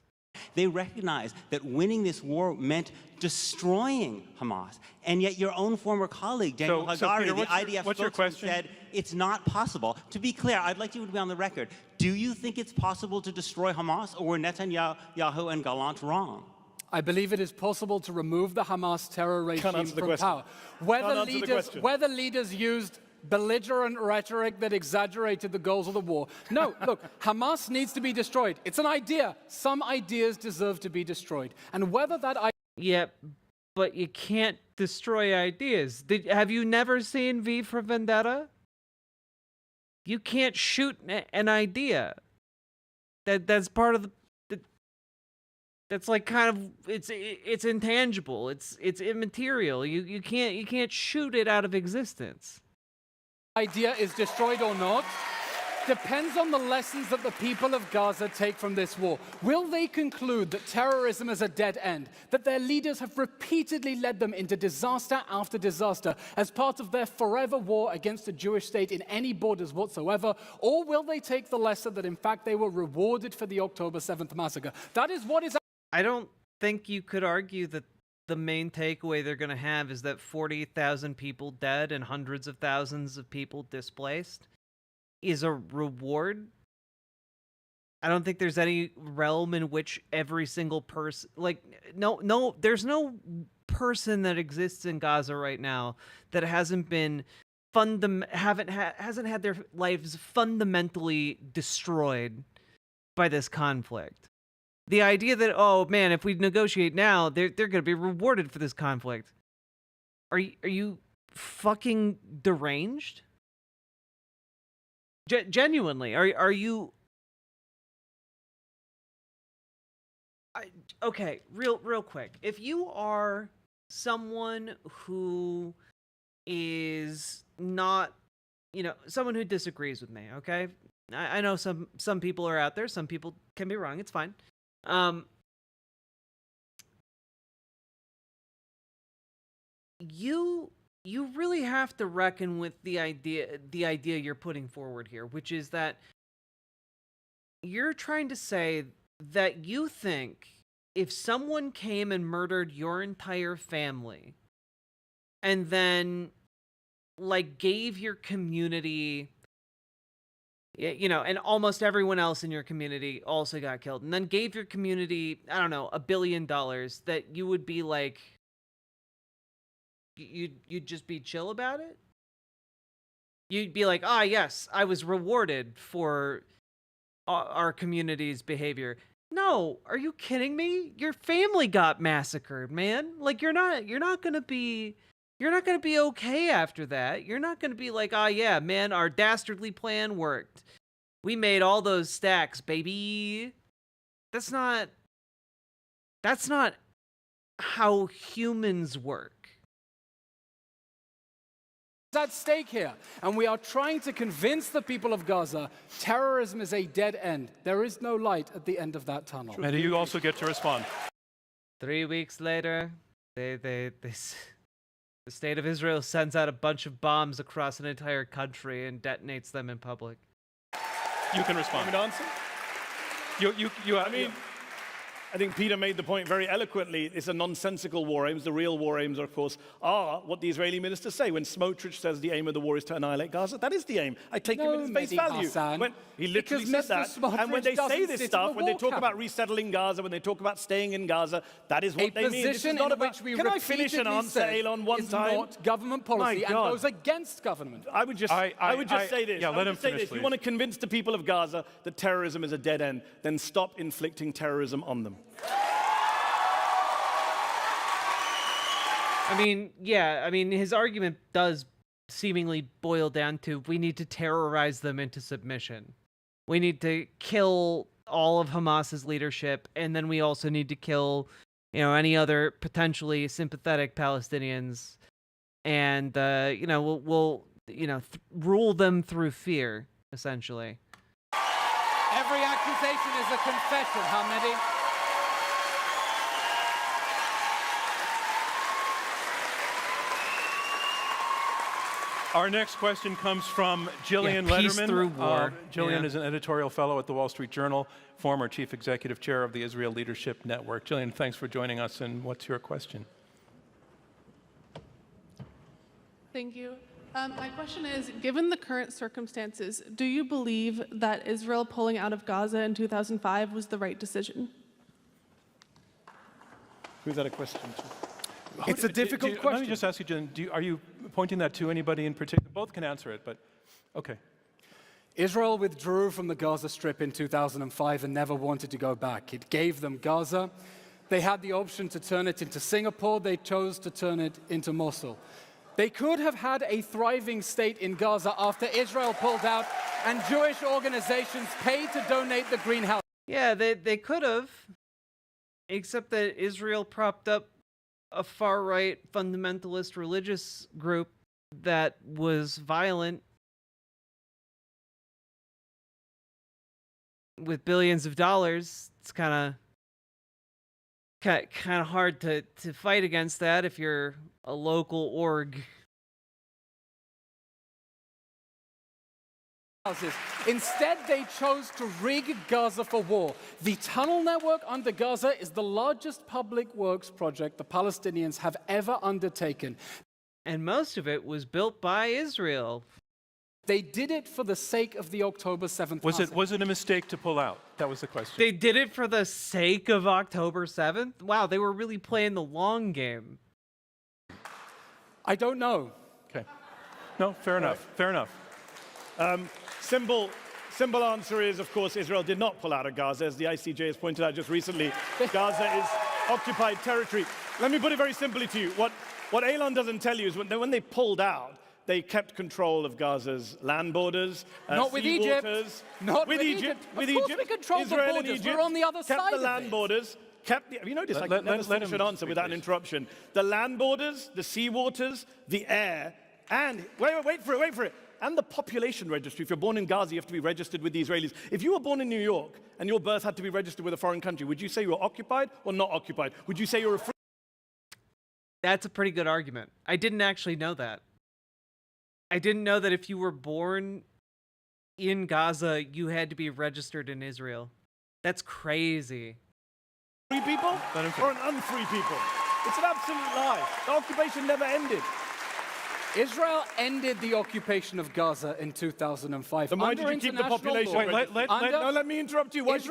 They recognized that winning this war meant destroying Hamas. And yet your own former colleague, Daniel Hagari, the IDF spokesman, said it's not possible. To be clear, I'd like you to be on the record. Do you think it's possible to destroy Hamas, or were Netanyahu and Gallant wrong?
I believe it is possible to remove the Hamas terror regime from power. Whether leaders used belligerent rhetoric that exaggerated the goals of the war. No, look, Hamas needs to be destroyed. It's an idea. Some ideas deserve to be destroyed. And whether that idea...
Yeah, but you can't destroy ideas. Have you never seen V for Vendetta? You can't shoot an idea. That's part of the... That's like kind of it's intangible. It's immaterial. You can't shoot it out of existence.
Idea is destroyed or not depends on the lessons that the people of Gaza take from this war. Will they conclude that terrorism is a dead end, that their leaders have repeatedly led them into disaster after disaster as part of their forever war against the Jewish state in any borders whatsoever, or will they take the lesson that in fact they were rewarded for the October 7th massacre? That is what is...
I don't think you could argue that the main takeaway they're going to have is that 40,000 people dead and hundreds of thousands of people displaced is a reward. I don't think there's any realm in which every single person, like, no, there's no person that exists in Gaza right now that hasn't been hasn't had their lives fundamentally destroyed by this conflict. The idea that, oh man, if we negotiate now, they're going to be rewarded for this conflict. Are you fucking deranged? Genuinely, are you? Okay, real quick. If you are someone who is not, someone who disagrees with me, okay? I know some people are out there. Some people can be wrong. It's fine. You really have to reckon with the idea you're putting forward here, which is that you're trying to say that you think if someone came and murdered your entire family and then like gave your community, and almost everyone else in your community also got killed, and then gave your community, I don't know, $1 billion, that you would be like, you'd just be chill about it? You'd be like, ah, yes, I was rewarded for our community's behavior. No, are you kidding me? Your family got massacred, man. Like you're not gonna be okay after that. You're not gonna be like, ah, yeah, man, our dastardly plan worked. We made all those stacks, baby. That's not how humans work.
At stake here, and we are trying to convince the people of Gaza terrorism is a dead end. There is no light at the end of that tunnel.
And you also get to respond.
3 weeks later, the state of Israel sends out a bunch of bombs across an entire country and detonates them in public.
You can respond.
You answer? I think Peter made the point very eloquently. It's a nonsensical war aims. The real war aims, of course, are what the Israeli ministers say. When Smotrich says the aim of the war is to annihilate Gaza, that is the aim. I take him at his face value. When he literally said that. And when they say this stuff, when they talk about resettling Gaza, when they talk about staying in Gaza, that is what they mean. This is not about, can I finish an answer, Elon, one time?
Not government policy and goes against government.
I would just say this.
Yeah, let him finish,
if you want to convince the people of Gaza that terrorism is a dead end, then stop inflicting terrorism on them.
I mean, his argument does seemingly boil down to we need to terrorize them into submission. We need to kill all of Hamas's leadership, and then we also need to kill, any other potentially sympathetic Palestinians, and we'll rule them through fear, essentially.
Every accusation is a confession, Hamidi.
Our next question comes from Jillian
peace
Lederman.
Through war.
Jillian is an editorial fellow at the Wall Street Journal, former chief executive chair of the Israel Leadership Network. Jillian, thanks for joining us, and what's your question?
Thank you. My question is, given the current circumstances, do you believe that Israel pulling out of Gaza in 2005 was the right decision?
Who's that a question to?
It's a difficult question.
Let me just ask you, Jen, are you pointing that to anybody in particular? Both can answer it, but okay.
Israel withdrew from the Gaza Strip in 2005 and never wanted to go back. It gave them Gaza. They had the option to turn it into Singapore. They chose to turn it into Mosul. They could have had a thriving state in Gaza after Israel pulled out and Jewish organizations paid to donate the greenhouse.
Yeah, they could have, except that Israel propped up a far-right fundamentalist religious group that was violent with billions of dollars. It's kind of hard to fight against that if you're a local org.
Instead, they chose to rig Gaza for war. The tunnel network under Gaza is the largest public works project the Palestinians have ever undertaken.
And most of it was built by Israel.
They did it for the sake of the October 7th massacre.
Was it a mistake to pull out? That was the question.
They did it for the sake of October 7th? Wow, they were really playing the long game.
I don't know.
Okay. No, fair enough. Fair enough.
Simple answer is, of course, Israel did not pull out of Gaza. As the ICJ has pointed out just recently, Gaza is occupied territory. Let me put it very simply to you. What Elon doesn't tell you is when they pulled out, they kept control of Gaza's land borders,
not with Egypt. Not with Egypt. With Egypt. We controlled the borders. We're on the other side
of it. Kept the land borders. Have you noticed I can never finish an answer without an interruption? The land borders, the sea waters, the air, and wait for it. And the population registry. If you're born in Gaza, you have to be registered with the Israelis. If you were born in New York and your birth had to be registered with a foreign country, would you say you were occupied or not occupied? Would you say you're a free?
That's a pretty good argument. I didn't actually know that. I didn't know that if you were born in Gaza, you had to be registered in Israel. That's crazy.
Free people or an unfree people? It's an absolute lie. The occupation never ended.
Israel ended the occupation of Gaza in 2005.
Then why did you keep the population? Let me interrupt you.
Hold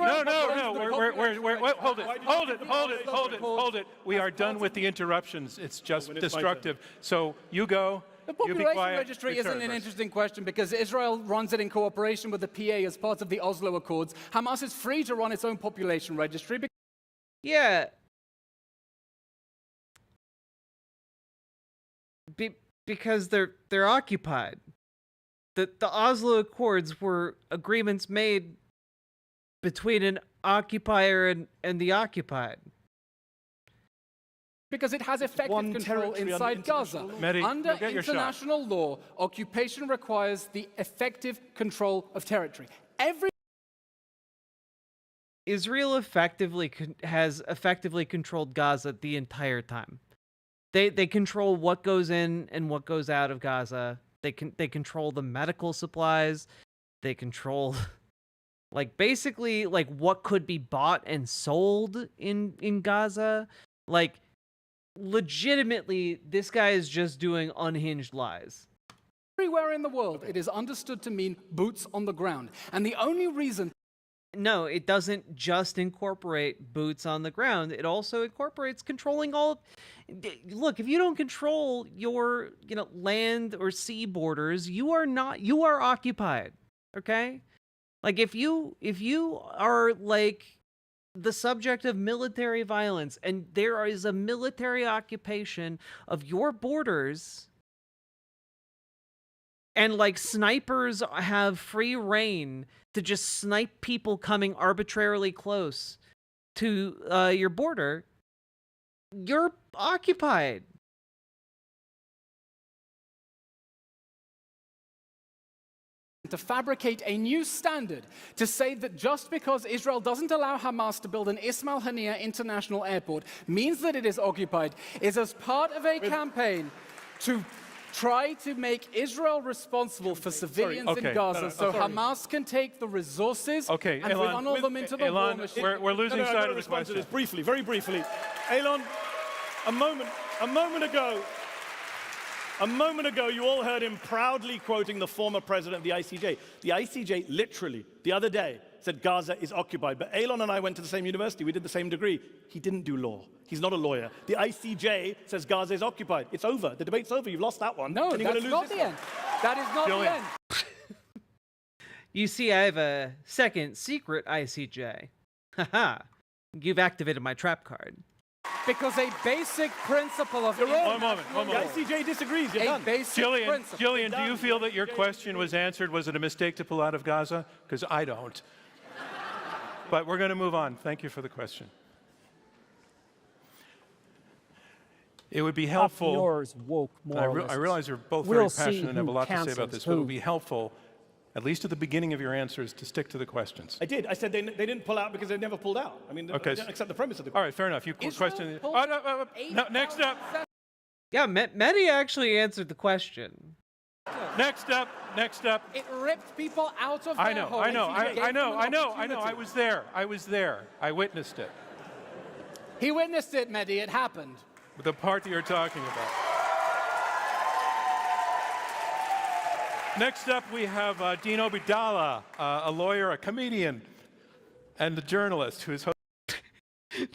it. We are done with the interruptions. It's just destructive. So you go.
The population
quiet.
registry
It's
isn't an
yours.
interesting question because Israel runs it in cooperation with the PA as part of the Oslo Accords. Hamas is free to run its own population registry.
Yeah. Because they're occupied. The Oslo Accords were agreements made between an occupier and the occupied.
Because it has effective control inside Gaza.
Mehdi,
Under
you'll get your shot.
international law, occupation requires the effective control of territory.
Israel has effectively controlled Gaza the entire time. They control what goes in and what goes out of Gaza. They control the medical supplies. They control like basically like what could be bought and sold in Gaza. Like legitimately, this guy is just doing unhinged lies.
Everywhere in the world, it is understood to mean boots on the ground. And the only reason...
No, it doesn't just incorporate boots on the ground. It also incorporates controlling all... Look, if you don't control your, land or sea borders, you are occupied, okay? Like, if you are, like, the subject of military violence and there is a military occupation of your borders... and like snipers have free reign to just snipe people coming arbitrarily close to your border, you're occupied.
To fabricate a new standard to say that just because Israel doesn't allow Hamas to build an Ismail Haniyeh International Airport means that it is occupied is as part of a campaign to try to make Israel responsible for civilians in Gaza so Hamas can take the resources and funnel them into the war machine.
We're losing sight of the question.
This briefly, very briefly. Elon, a moment ago, you all heard him proudly quoting the former president of the ICJ. The ICJ literally, the other day, said Gaza is occupied. But Elon and I went to the same university. We did the same degree. He didn't do law. He's not a lawyer. The ICJ says Gaza is occupied. It's over. The debate's over. You've lost that one.
No, that's not the end. That is not the end.
You see, I have a second secret ICJ. Haha. You've activated my trap card.
Because a basic principle of...
One moment.
The ICJ disagrees. You're done.
Jillian, do you feel that your question was answered? Was it a mistake to pull out of Gaza? Because I don't. But we're going to move on. Thank you for the question. It would be helpful...
Yours woke
I realize you're both very passionate and have a lot to say about this, but it would be helpful, at least at the beginning of your answers, to stick to the questions.
I did. I said they didn't pull out because they never pulled out. I mean,
okay.
I don't accept the premise of the
question. All right, fair enough. You question... No, next up.
Yeah, Mehdi actually answered the question.
Next up.
It ripped people out of their
I know. I was there. I witnessed it.
He witnessed it, Mehdi. It happened.
The part that you're talking about. Next up, we have Dean Obeidallah, a lawyer, a comedian, and a journalist who is.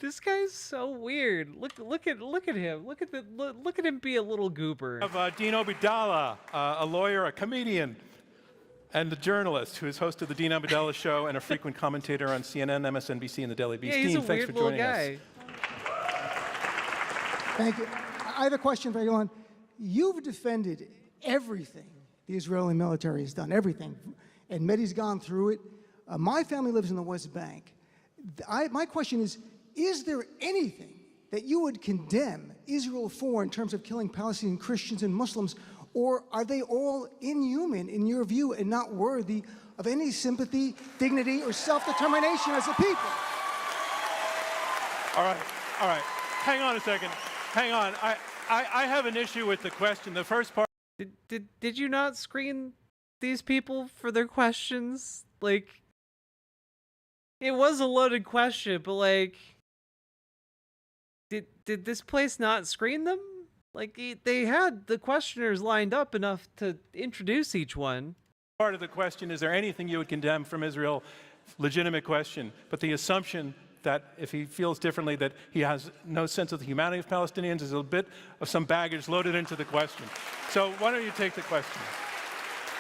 This guy's so weird. Look at him. Look at him be a little goober.
We have Dean Obeidallah, a lawyer, a comedian, and a journalist who has hosted the Dean Obeidallah Show and a frequent commentator on CNN, MSNBC, and the Daily Beast.
Yeah, he's
Dean,
a
thanks
weird
for joining
little guy.
us.
Thank you. I have a question for Elon. You've defended everything the Israeli military has done, everything. And Mehdi's gone through it. My family lives in the West Bank. My question is there anything that you would condemn Israel for in terms of killing Palestinian Christians and Muslims, or are they all inhuman in your view and not worthy of any sympathy, dignity, or self-determination as a people?
All right. Hang on a second. Hang on. I have an issue with the question. The first part.
Did you not screen these people for their questions? Like, it was a loaded question, but like, did this place not screen them? Like, they had the questioners lined up enough to introduce each one.
Part of the question, is there anything you would condemn from Israel? Legitimate question. But the assumption that if he feels differently, that he has no sense of the humanity of Palestinians. There's a bit of some baggage loaded into the question. So why don't you take the question?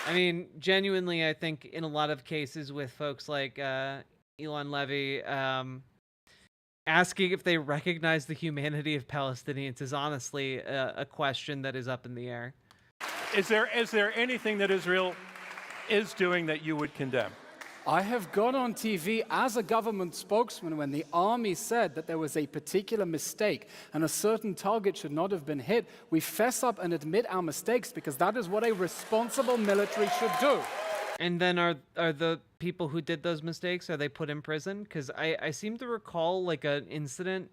I mean, genuinely, I think in a lot of cases with folks like Elon Levy, asking if they recognize the humanity of Palestinians is honestly a question that is up in the air.
Is there anything that Israel is doing that you would condemn?
I have gone on TV as a government spokesman when the army said that there was a particular mistake and a certain target should not have been hit. We fess up and admit our mistakes because that is what a responsible military should do.
And then are the people who did those mistakes, are they put in prison? Because I seem to recall like an incident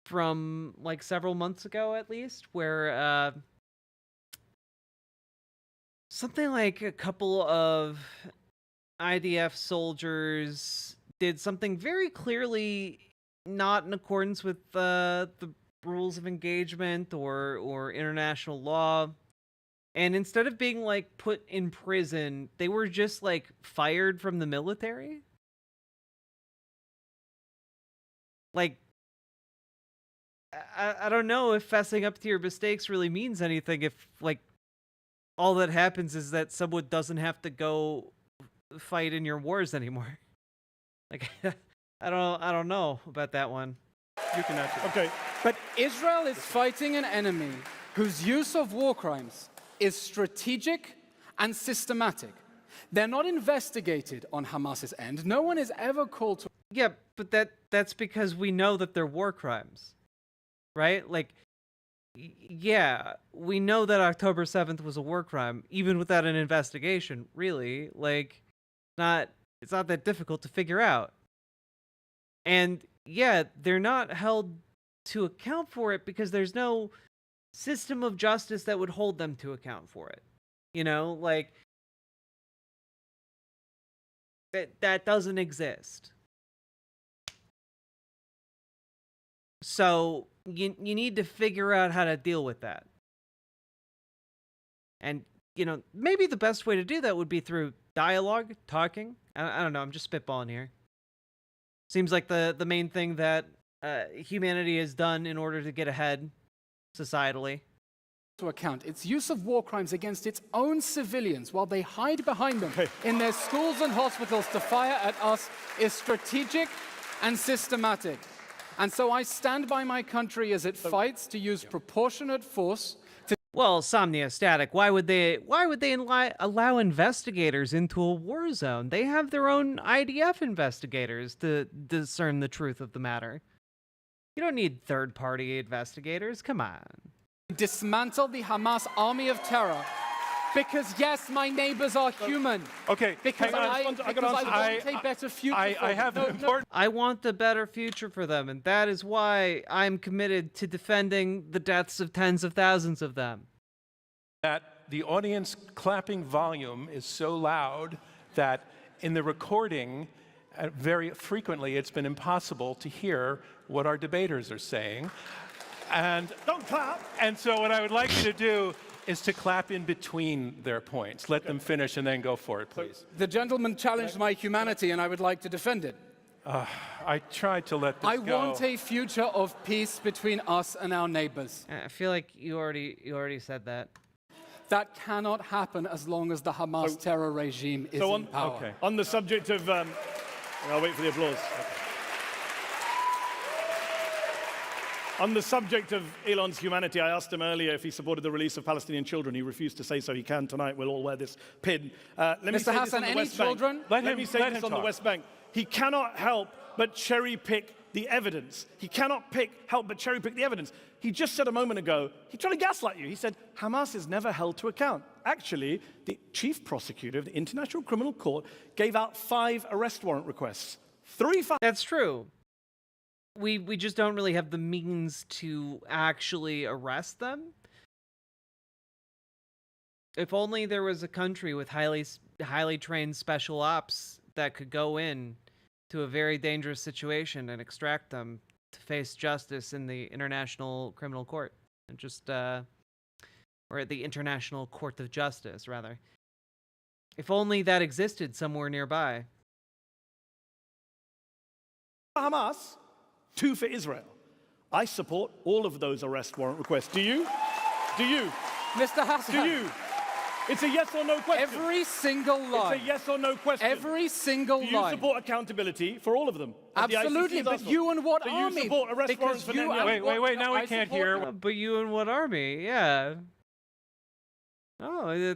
from like several months ago at least where something like a couple of IDF soldiers did something very clearly not in accordance with the rules of engagement or international law. And instead of being like put in prison, they were just like fired from the military. Like, I don't know if fessing up to your mistakes really means anything if like all that happens is that someone doesn't have to go fight in your wars anymore. Like, I don't know about that one.
You can answer.
Okay, but Israel is fighting an enemy whose use of war crimes is strategic and systematic. They're not investigated on Hamas's end. No one is ever called to...
Yeah, but that's because we know that they're war crimes, right? Like, yeah, we know that October 7th was a war crime, even without an investigation, really. Like, it's not that difficult to figure out. And yeah, they're not held to account for it because there's no system of justice that would hold them to account for it. You know, like that doesn't exist. So you need to figure out how to deal with that. And, you know, maybe the best way to do that would be through dialogue, talking. I don't know, I'm just spitballing here. Seems like the main thing that humanity has done in order to get ahead societally.
To account its use of war crimes against its own civilians while they hide behind them in their schools and hospitals to fire at us is strategic and systematic. And so I stand by my country as it fights to use proportionate force to...
Well, Somnia Static, why would they allow investigators into a war zone? They have their own IDF investigators to discern the truth of the matter. You don't need third-party investigators. Come on.
Dismantle the Hamas army of terror. Because yes, my neighbors are human.
Okay.
Because I want a better future for them.
I want a better future for them, and that is why I'm committed to defending the deaths of tens of thousands of them.
That the audience clapping volume is so loud that in the recording, very frequently, it's been impossible to hear what our debaters are saying. And
don't clap.
And so what I would like you to do is to clap in between their points. Let them finish and then go for it, please.
The gentleman challenged my humanity and I would like to defend it.
I tried to let this go.
I want a future of peace between us and our neighbors.
I feel like you already said that.
That cannot happen as long as the Hamas terror regime is in power.
Okay. On the subject of... I'll wait for the applause. Okay. On the subject of Elon's humanity, I asked him earlier if he supported the release of Palestinian children. He refused to say so. He can tonight. We'll all wear this pin.
Mr. Hassan, any children?
Let me say this on the West Bank. He cannot help but cherry pick the evidence. He cannot help but cherry pick the evidence. He just said a moment ago, he tried to gaslight you. He said, Hamas is never held to account. Actually, the chief prosecutor of the International Criminal Court gave out 5 arrest warrant requests. 3 5.
That's true. We just don't really have the means to actually arrest them. If only there was a country with highly trained special ops that could go in to a very dangerous situation and extract them to face justice in the International Criminal Court, and just or at the International Court of Justice, rather. If only that existed somewhere nearby.
Hamas, 2 for Israel. I support all of those arrest warrant requests. Do you? Do you?
Mr. Hassan.
Do you? It's a yes or no question.
Every single line.
It's a yes or no question.
Every single line.
Do you support accountability for all of them?
Absolutely, but you and what army?
Do you support arrest warrants for Netanyahu?
Wait, now we can't hear.
But you and what army? Yeah. Oh, the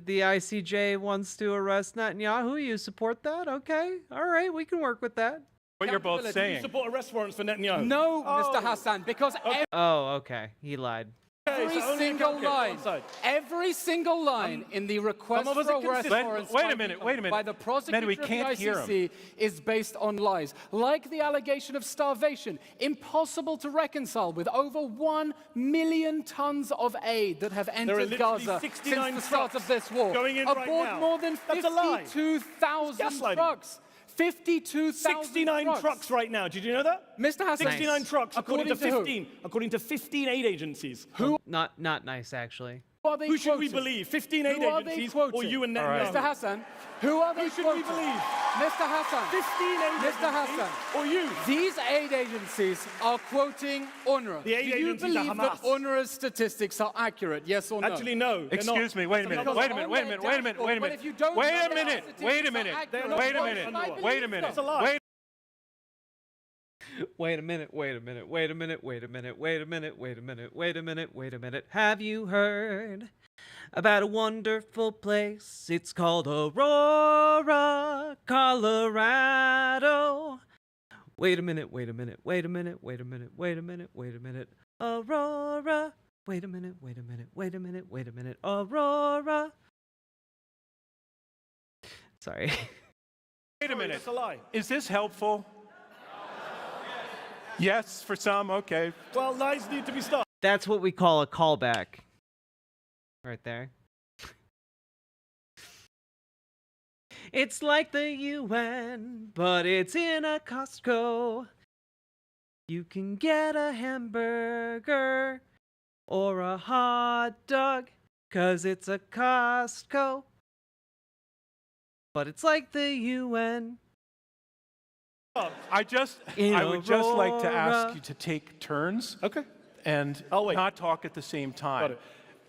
ICJ wants to arrest Netanyahu. You support that? Okay. All right, we can work with that.
What you're both saying.
Do you support arrest warrants for Netanyahu?
No, Mr. Hassan, because
Oh, okay. He lied.
every single line in the request for arrest warrants
wait a minute.
by the prosecutor
we
of the
can't hear
ICC is based on lies. Like the allegation of starvation, impossible to reconcile with over 1 million tons of aid that have entered Gaza since the start of this war.
Going in right
Aboard
now.
more than
That's a lie.
52,000 trucks. 52,000
69 trucks right now. Did you know that?
Mr. Hassan.
69 trucks according to 15. According to 15 aid agencies.
Not nice, actually.
Who should we believe? 15 aid agencies or you and Netanyahu?
Mr. Hassan, who are they
Who should we
quoting?
believe?
Mr. Hassan.
15 aid
Mr.
agencies
Hassan.
or you?
These aid agencies are quoting UNRWA.
The aid
Do you
agencies are
believe that
Hamas.
UNRWA's statistics are accurate, yes or no?
Actually, no. they're
Excuse
not.
me, wait a minute.
Because
Wait a
on
minute.
their dashboard, but if you don't know that statistics
Wait a
are
minute.
accurate,
Wait a
why
minute.
should I believe
Wait a
them?
minute.
That's a lie.
Wait a minute. Have you heard about a wonderful place? It's called Aurora, Colorado. Wait a minute. Aurora. Wait a minute. Aurora. Sorry.
Wait a minute.
That's a lie.
Is this helpful? Yes, for some, okay.
Well, lies need to be stopped.
That's what we call a callback. Right there. It's like the UN, but it's in a Costco. You can get a hamburger or a hot dog, 'cause it's a Costco. But it's like the UN.
I would just like to ask you to take turns.
Okay.
And not talk at the same time.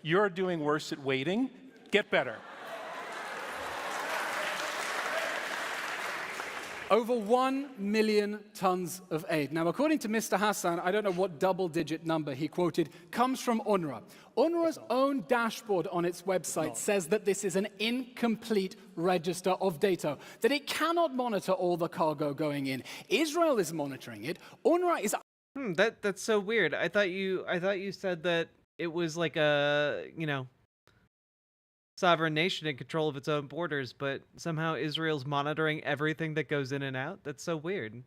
You're doing worse at waiting. Get better.
Over 1 million tons of aid. Now, according to Mr. Hassan, I don't know what double-digit number he quoted, comes from UNRWA. UNRWA's own dashboard on its website says that this is an incomplete register of data, that it cannot monitor all the cargo going in. Israel is monitoring it. UNRWA is...
That's so weird. I thought you said that it was like a, sovereign nation in control of its own borders, but somehow Israel's monitoring everything that goes in and out. That's so weird.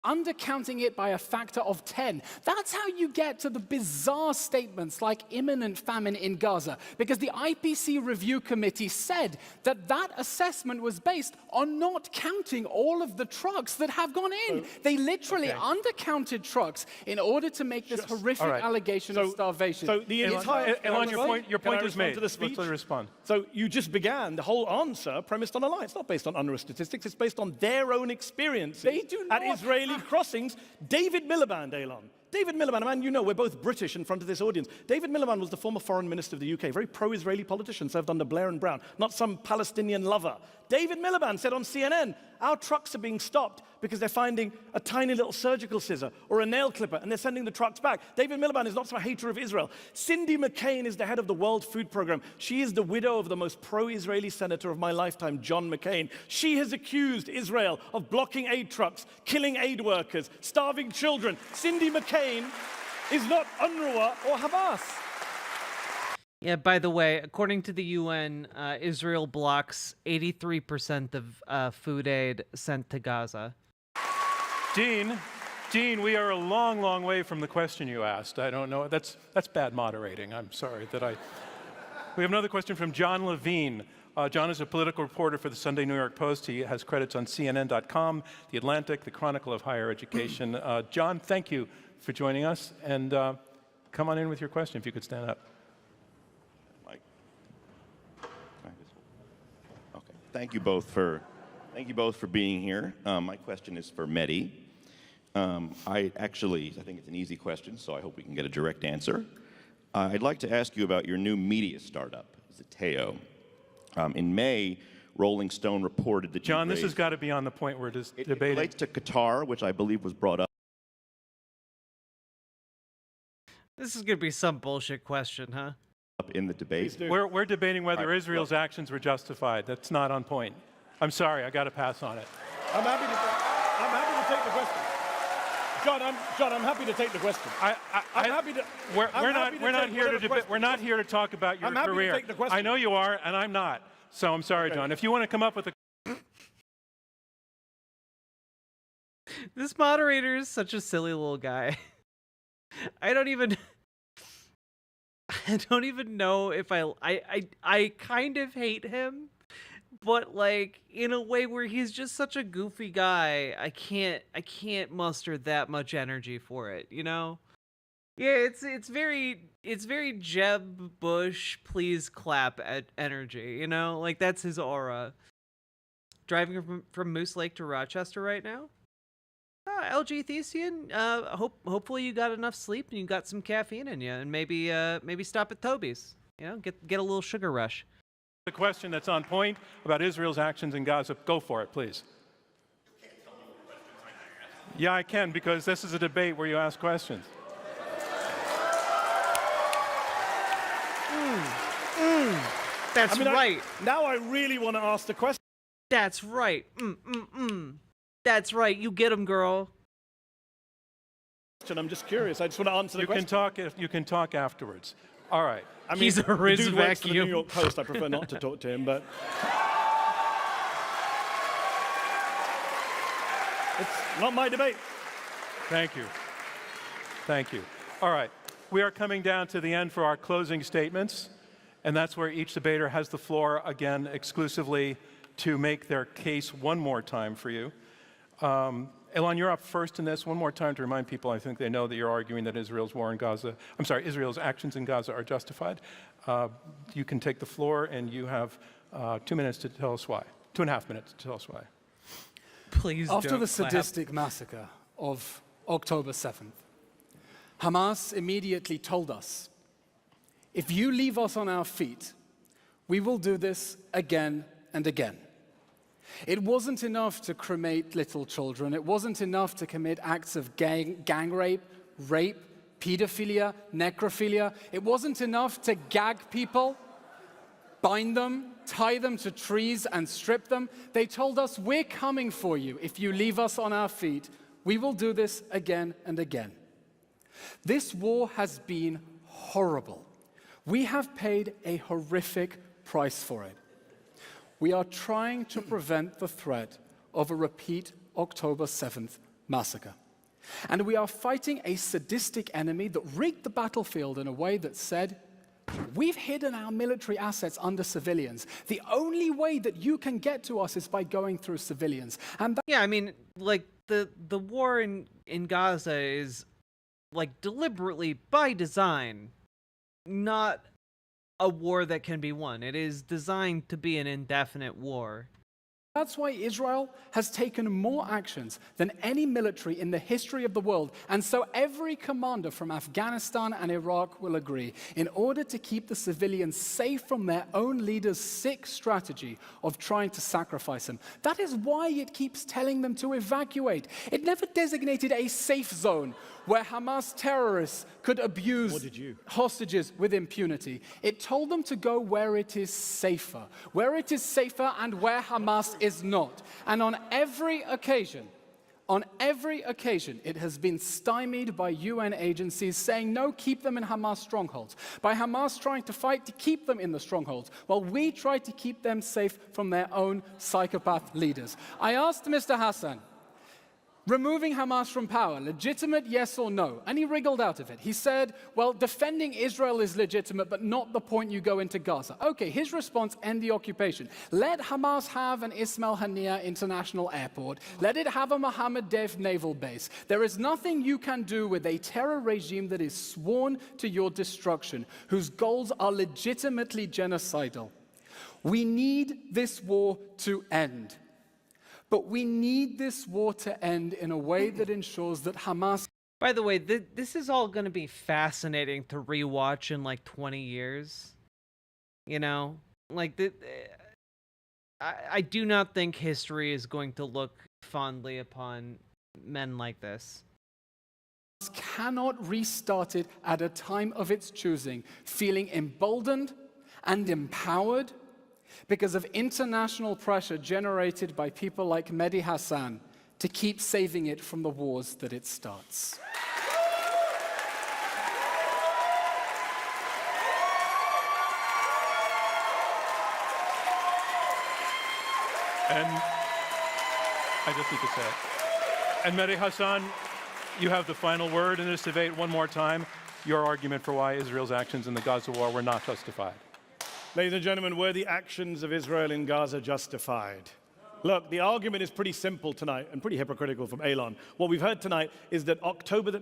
Undercounting it by a factor of 10. That's how you get to the bizarre statements like imminent famine in Gaza, because the IPC Review Committee said that that assessment was based on not counting all of the trucks that have gone in. They literally undercounted trucks in order to make this horrific allegation of starvation.
So the entire...
Elon, your point is made.
To the speech?
Let's respond.
So you just began the whole answer premised on a lie. It's not based on UNRWA statistics. It's based on their own experiences
They do not
at Israeli crossings. David Miliband, Elon. David Miliband, a man you know, we're both British in front of this audience. David Miliband was the former foreign minister of the UK, very pro-Israeli politician, served under Blair and Brown, not some Palestinian lover. David Miliband said on CNN, our trucks are being stopped because they're finding a tiny little surgical scissor or a nail clipper and they're sending the trucks back. David Miliband is not some hater of Israel. Cindy McCain is the head of the World Food Program. She is the widow of the most pro-Israeli senator of my lifetime, John McCain. She has accused Israel of blocking aid trucks, killing aid workers, starving children. Cindy McCain is not UNRWA or Hamas.
Yeah, by the way, according to the UN, Israel blocks 83% of food aid sent to Gaza.
Dean, we are a long, long way from the question you asked. I don't know. That's bad moderating. I'm sorry that I... We have another question from John Levine. John is a political reporter for the Sunday New York Post. He has credits on CNN.com, The Atlantic, The Chronicle of Higher Education. John, thank you for joining us. And come on in with your question, if you could stand up.
Thank you both for being here. My question is for Mehdi. I think it's an easy question, so I hope we can get a direct answer. I'd like to ask you about your new media startup, Zeteo. In May, Rolling Stone reported that
John, this has got to be on the point where it is debating.
It relates to Qatar, which I believe was brought up.
This is going to be some bullshit question, huh?
Up in the debate.
We're debating whether Israel's actions were justified. That's not on point. I'm sorry, I got to pass on it.
I'm happy to take the question. John, I'm happy to take the question. I'm happy to.
We're not here to debate. We're not here to talk about your career.
I'm happy to take the question.
I know you are, and I'm not. So I'm sorry, John. If you want to come up with a.
This moderator is such a silly little guy. I don't even know if I kind of hate him, but like in a way where he's just such a goofy guy. I can't muster that much energy for it, you know? Yeah, it's very Jeb Bush, please clap at energy, you know? Like that's his aura. Driving from Moose Lake to Rochester right now? LG Thesian, hopefully you got enough sleep and you got some caffeine in you, and maybe stop at Toby's. You know, get a little sugar rush.
The question that's on point about Israel's actions in Gaza, go for it, please. Yeah, I can, because this is a debate where you ask questions.
That's right.
Now I really want to ask the question.
That's right. That's right. You get him, girl.
I'm just curious. I just want to answer the question.
You can talk afterwards. All right.
I mean,
he's a Riz
the dude works for the
vacuum.
New York Post. I prefer not to talk to him, but it's not my debate.
Thank you. Thank you. All right. We are coming down to the end for our closing statements, and that's where each debater has the floor again exclusively to make their case one more time for you. Elon, you're up first in this. One more time to remind people, I think they know that you're arguing that Israel's actions in Gaza are justified. You can take the floor, and you have 2 minutes to tell us why. 2.5 minutes to tell us why.
Please
After
don't
the
clap.
sadistic massacre of October 7th, Hamas immediately told us, if you leave us on our feet, we will do this again and again. It wasn't enough to cremate little children. It wasn't enough to commit acts of gang rape, pedophilia, necrophilia. It wasn't enough to gag people, bind them, tie them to trees, and strip them. They told us, we're coming for you. If you leave us on our feet, we will do this again and again. This war has been horrible. We have paid a horrific price for it. We are trying to prevent the threat of a repeat October 7th massacre. And we are fighting a sadistic enemy that rigged the battlefield in a way that said, we've hidden our military assets under civilians. The only way that you can get to us is by going through civilians. And
yeah, I mean, like the war in Gaza is like deliberately by design not a war that can be won. It is designed to be an indefinite war.
That's why Israel has taken more actions than any military in the history of the world. And so every commander from Afghanistan and Iraq will agree, in order to keep the civilians safe from their own leaders' sick strategy of trying to sacrifice them. That is why it keeps telling them to evacuate. It never designated a safe zone where Hamas terrorists could abuse hostages with impunity. It told them to go where it is safer and where Hamas is not. And on every occasion, it has been stymied by UN agencies saying, no, keep them in Hamas strongholds. By Hamas trying to fight to keep them in the strongholds, while we try to keep them safe from their own psychopath leaders. I asked Mr. Hassan, removing Hamas from power, legitimate, yes or no? And he wriggled out of it. He said, well, defending Israel is legitimate, but not the point you go into Gaza. Okay, his response, end the occupation. Let Hamas have an Ismail Haniyeh International Airport. Let it have a Mohammed Dev naval base. There is nothing you can do with a terror regime that is sworn to your destruction, whose goals are legitimately genocidal. We need this war to end. But we need this war to end in a way that ensures that Hamas...
By the way, this is all going to be fascinating to rewatch in like 20 years. You know? Like, I do not think history is going to look fondly upon men like this.
Cannot restart it at a time of its choosing, feeling emboldened and empowered because of international pressure generated by people like Mehdi Hassan to keep saving it from the wars that it starts.
And I just need to say it. And Mehdi Hassan, you have the final word in this debate one more time. Your argument for why Israel's actions in the Gaza war were not justified.
Ladies and gentlemen, were the actions of Israel in Gaza justified? Look, the argument is pretty simple tonight and pretty hypocritical from Elon. What we've heard tonight is that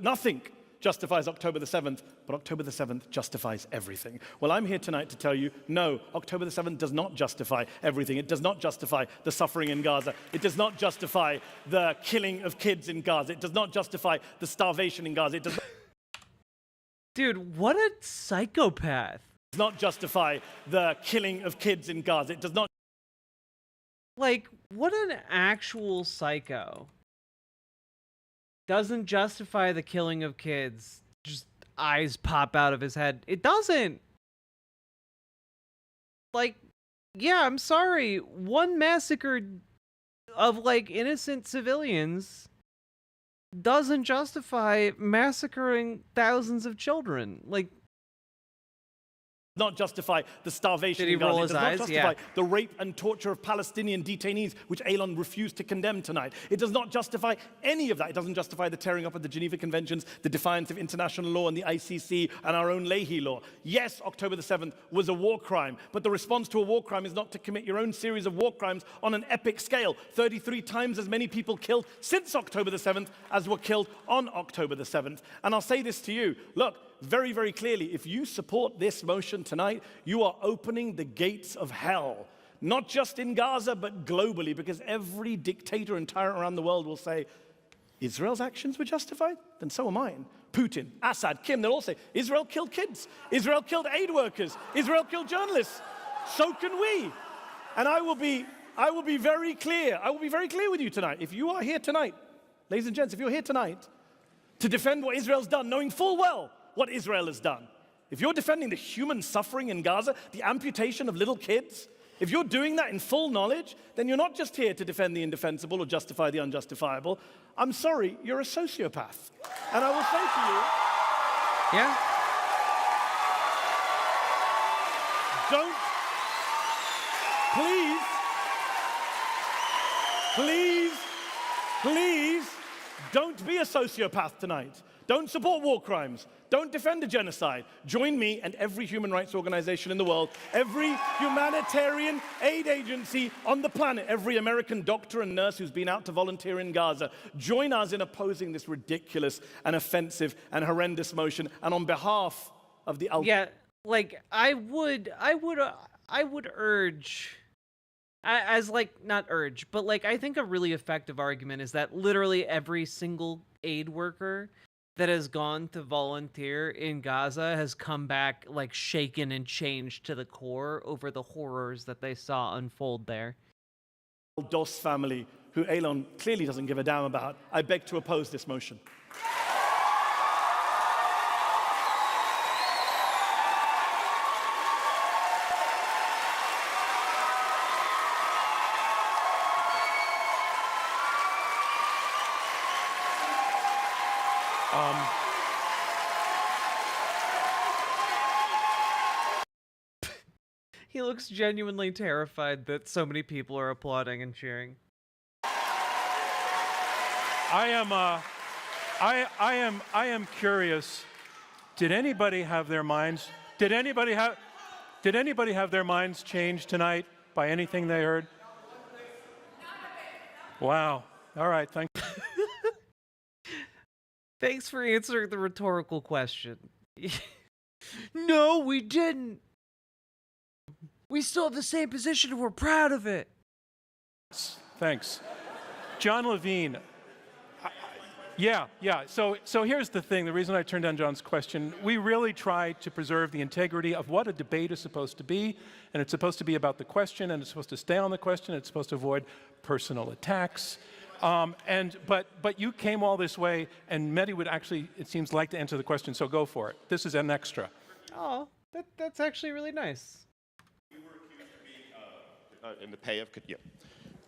nothing justifies October the 7th, but October the 7th justifies everything. Well, I'm here tonight to tell you, no, October the 7th does not justify everything. It does not justify the suffering in Gaza. It does not justify the killing of kids in Gaza. It does not justify the starvation in Gaza. It does not...
Dude, what a psychopath.
It does not justify the killing of kids in Gaza. It does not...
Like, what an actual psycho. Doesn't justify the killing of kids. Just eyes pop out of his head. It doesn't. Like, yeah, I'm sorry. One massacre of, like, innocent civilians doesn't justify massacring thousands of children. Like,
not justify the starvation in Gaza. It does not justify the rape and torture of Palestinian detainees, which Elon refused to condemn tonight. It does not justify any of that. It doesn't justify the tearing up of the Geneva Conventions, the defiance of international law and the ICC and our own Leahy law. Yes, October the 7th was a war crime, but the response to a war crime is not to commit your own series of war crimes on an epic scale. 33 times as many people killed since October the 7th as were killed on October the 7th. And I'll say this to you. Look, very, very clearly, if you support this motion tonight, you are opening the gates of hell, not just in Gaza, but globally, because every dictator and tyrant around the world will say, Israel's actions were justified? Then so are mine. Putin, Assad, Kim, they'll all say, Israel killed kids. Israel killed aid workers. Israel killed journalists. So can we. And I will be very clear. I will be very clear with you tonight. If you are here tonight, ladies and gents, if you're here tonight to defend what Israel's done, knowing full well what Israel has done. If you're defending the human suffering in Gaza, the amputation of little kids, if you're doing that in full knowledge, then you're not just here to defend the indefensible or justify the unjustifiable. I'm sorry, you're a sociopath. And I will say to you,
yeah,
please, don't be a sociopath tonight. Don't support war crimes. Don't defend a genocide. Join me and every human rights organization in the world, every humanitarian aid agency on the planet, every American doctor and nurse who's been out to volunteer in Gaza. Join us in opposing this ridiculous and offensive and horrendous motion. And on behalf of the...
Yeah, like, I would urge... not urge, but like, I think a really effective argument is that literally every single aid worker that has gone to volunteer in Gaza has come back like shaken and changed to the core over the horrors that they saw unfold there.
Dos family, who Elon clearly doesn't give a damn about, I beg to oppose this motion.
He looks genuinely terrified that so many people are applauding and cheering.
I am curious. Did anybody have their minds changed tonight by anything they heard? Wow. All right, thank you.
Thanks for answering the rhetorical question. No, we didn't. We still have the same position and we're proud of it.
Thanks. John Levine. Yeah. So here's the thing. The reason I turned down John's question, we really try to preserve the integrity of what a debate is supposed to be, and it's supposed to be about the question, and it's supposed to stay on the question. It's supposed to avoid personal attacks. But you came all this way, and Mehdi would actually, it seems, like to answer the question. So go for it. This is an extra.
Oh, that's actually really nice.
You were accused of being in the pay of Qatar.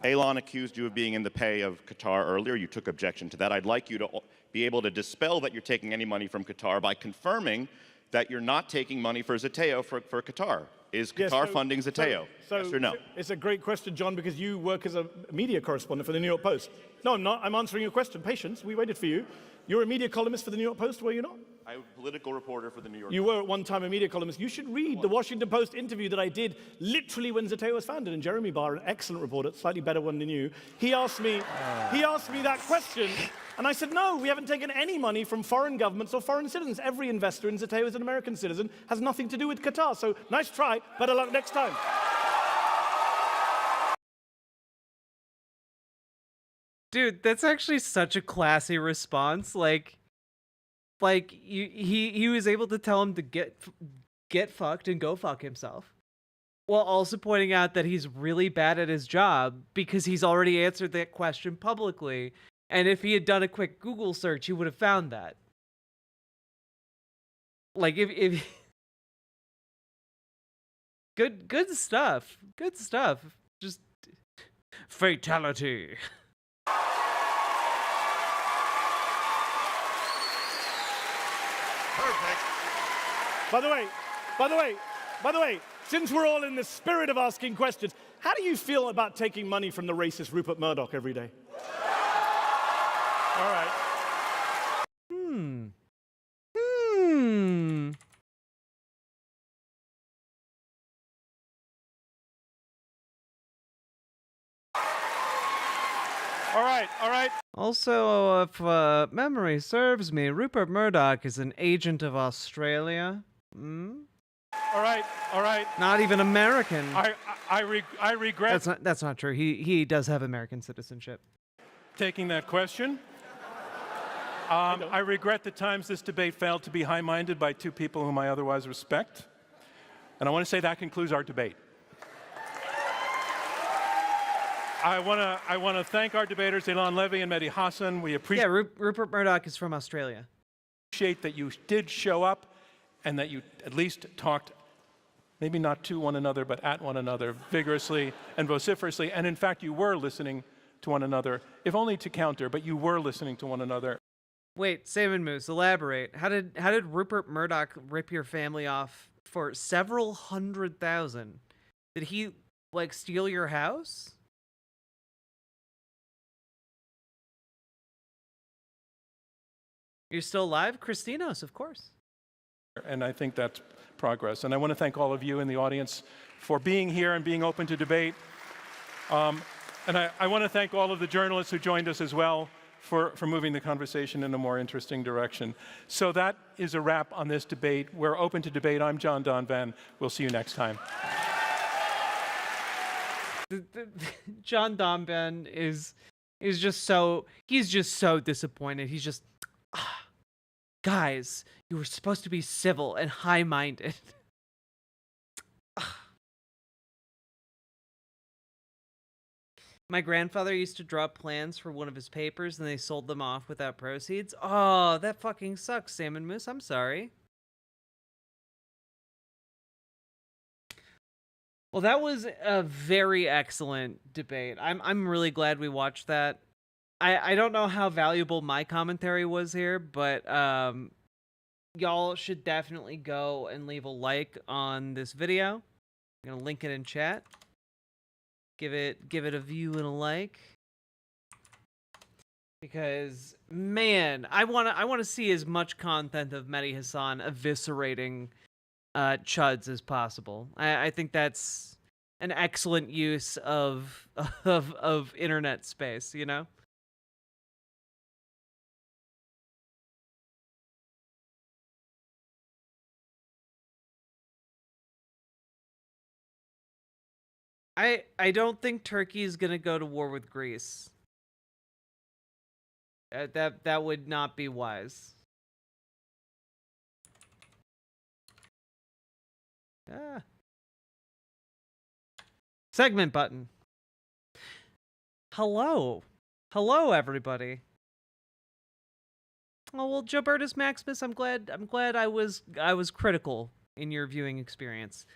Elon accused you of being in the pay of Qatar earlier. You took objection to that. I'd like you to be able to dispel that you're taking any money from Qatar by confirming that you're not taking money for Zateo for Qatar. Is Qatar funding Zateo? Yes or no?
It's a great question, John, because you work as a media correspondent for the New York Post. No, I'm not. I'm answering your question. Patience. We waited for you. You're a media columnist for the New York Post, were you not?
I'm a political reporter for the New York
Post. You were at one time a media columnist. You should read the Washington Post interview that I did literally when Zateo was founded. And Jeremy Barr, an excellent reporter, slightly better one than you, he asked me that question. And I said, no, we haven't taken any money from foreign governments or foreign citizens. Every investor in Zateo is an American citizen, has nothing to do with Qatar. So nice try, better luck next time.
Dude, that's actually such a classy response. Like he was able to tell him to get fucked and go fuck himself, while also pointing out that he's really bad at his job because he's already answered that question publicly. And if he had done a quick Google search, he would have found that. Like if good stuff. Good stuff. Just fatality.
Perfect. By the way, since we're all in the spirit of asking questions, how do you feel about taking money from the racist Rupert Murdoch every day? All right. All right.
Also, if memory serves me, Rupert Murdoch is an agent of Australia.
All right.
Not even American.
I regret.
That's not true. He does have American citizenship.
Taking that question. I regret the times this debate failed to be high-minded by two people whom I otherwise respect. And I want to say that concludes our debate. I want to thank our debaters, Ilan Levy and Mehdi Hassan. We appreciate.
Yeah, Rupert Murdoch is from Australia.
Appreciate that you did show up, and that you at least talked, maybe not to one another, but at one another vigorously and vociferously. And in fact, you were listening to one another, if only to counter, but you were listening to one another.
Wait, Salmon Moose, elaborate. How did Rupert Murdoch rip your family off for several $100,000? Did he steal your house? You're still alive? Christinos, of course.
And I think that's progress. And I want to thank all of you in the audience for being here and being open to debate. And I want to thank all of the journalists who joined us as well for moving the conversation in a more interesting direction. So that is a wrap on this debate. We're open to debate. I'm John Donvan. We'll see you next time.
John Donvan is just so disappointed. He's just, guys, you were supposed to be civil and high-minded. My grandfather used to draw plans for one of his papers, and they sold them off without proceeds. Oh, that fucking sucks, Salmon Moose. I'm sorry. Well, that was a very excellent debate. I'm really glad we watched that. I don't know how valuable my commentary was here, but y'all should definitely go and leave a like on this video. I'm gonna link it in chat. Give it a view and a like, because man, I want to see as much content of Mehdi Hassan eviscerating chuds as possible. I think that's an excellent use of internet space, you know. I don't think Turkey is gonna go to war with Greece. That would not be wise. Ah. Segment button. Hello. Hello, everybody. Oh, well, Jobertus Maximus, I'm glad I was critical in your viewing experience.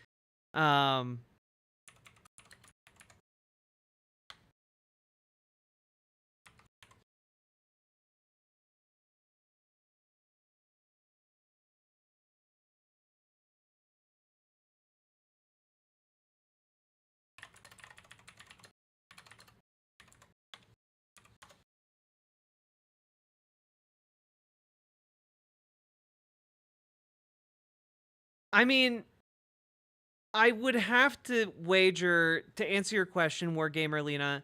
I mean, I would have to wager, to answer your question, Wargamer Lena,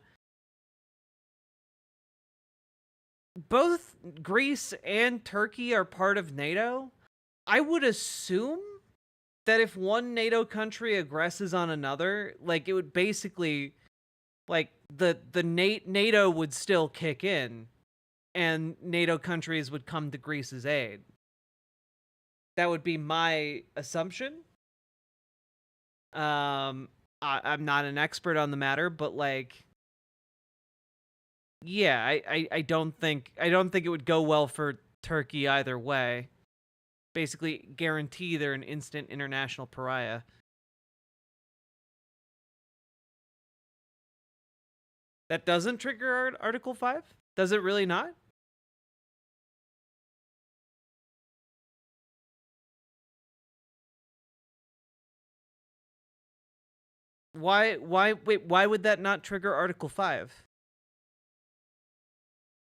both Greece and Turkey are part of NATO. I would assume that if one NATO country aggresses on another, like, it would basically, like, the NATO would still kick in, and NATO countries would come to Greece's aid. That would be my assumption. I'm not an expert on the matter, but like, yeah, I don't think it would go well for Turkey either way. Basically, guarantee they're an instant international pariah. That doesn't trigger Article 5? Does it really not? Wait, why would that not trigger Article 5?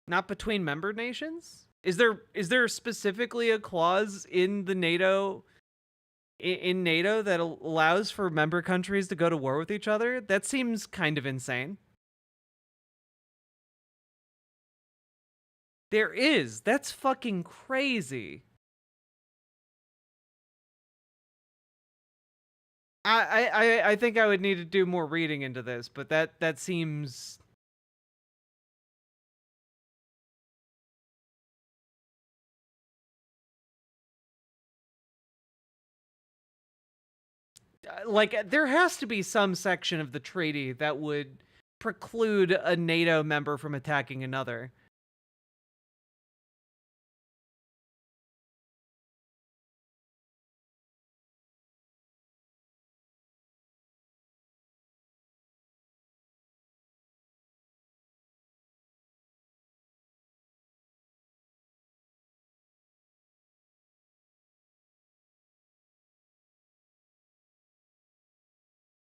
Not between member nations? Is there specifically a clause in the NATO that allows for member countries to go to war with each other? That seems kind of insane. There is. That's fucking crazy. I think I would need to do more reading into this, but that seems... like, there has to be some section of the treaty that would preclude a NATO member from attacking another.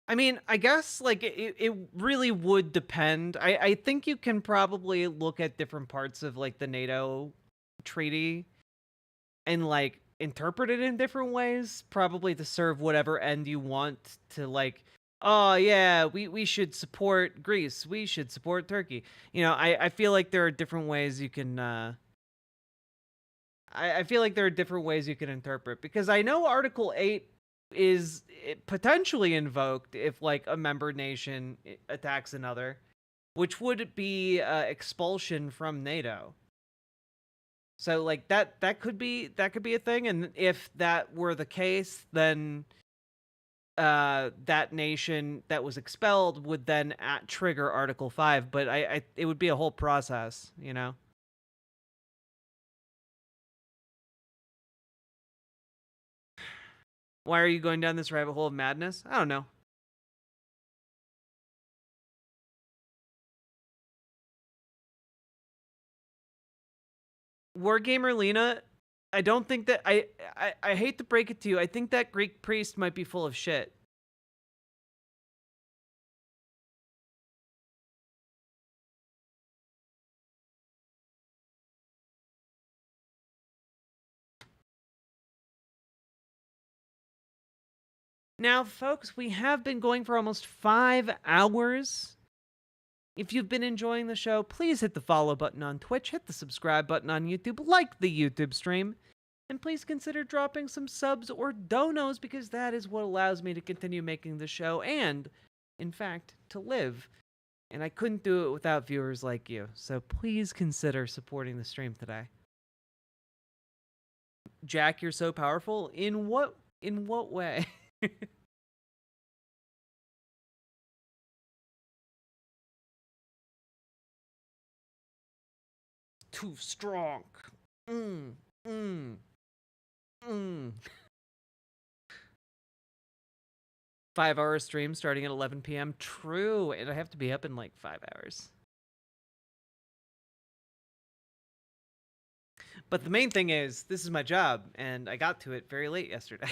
I mean, I guess, like, it really would depend. I think you can probably look at different parts of, like, the NATO treaty and, like, interpret it in different ways, probably to serve whatever end you want to, like, oh, yeah, we should support Greece. We should support Turkey. You know, I feel like there are different ways you can... I feel like there are different ways you can interpret, because I know Article 8 is potentially invoked if, like, a member nation attacks another, which would be expulsion from NATO. So, like, that could be a thing, and if that were the case, then that nation that was expelled would then trigger Article 5, but it would be a whole process, you know? Why are you going down this rabbit hole of madness? I don't know. Wargamer Lena, I don't think that... I hate to break it to you, I think that Greek priest might be full of shit. Now, folks, we have been going for almost 5 hours. If you've been enjoying the show, please hit the follow button on Twitch, hit the subscribe button on YouTube, like the YouTube stream, and please consider dropping some subs or donos, because that is what allows me to continue making the show and, in fact, to live. And I couldn't do it without viewers like you. So please consider supporting the stream today. Jack, you're so powerful. In what way? Too strong. 5-hour stream starting at 11 p.m. True, and I have to be up in like 5 hours. But the main thing is, this is my job, and I got to it very late yesterday.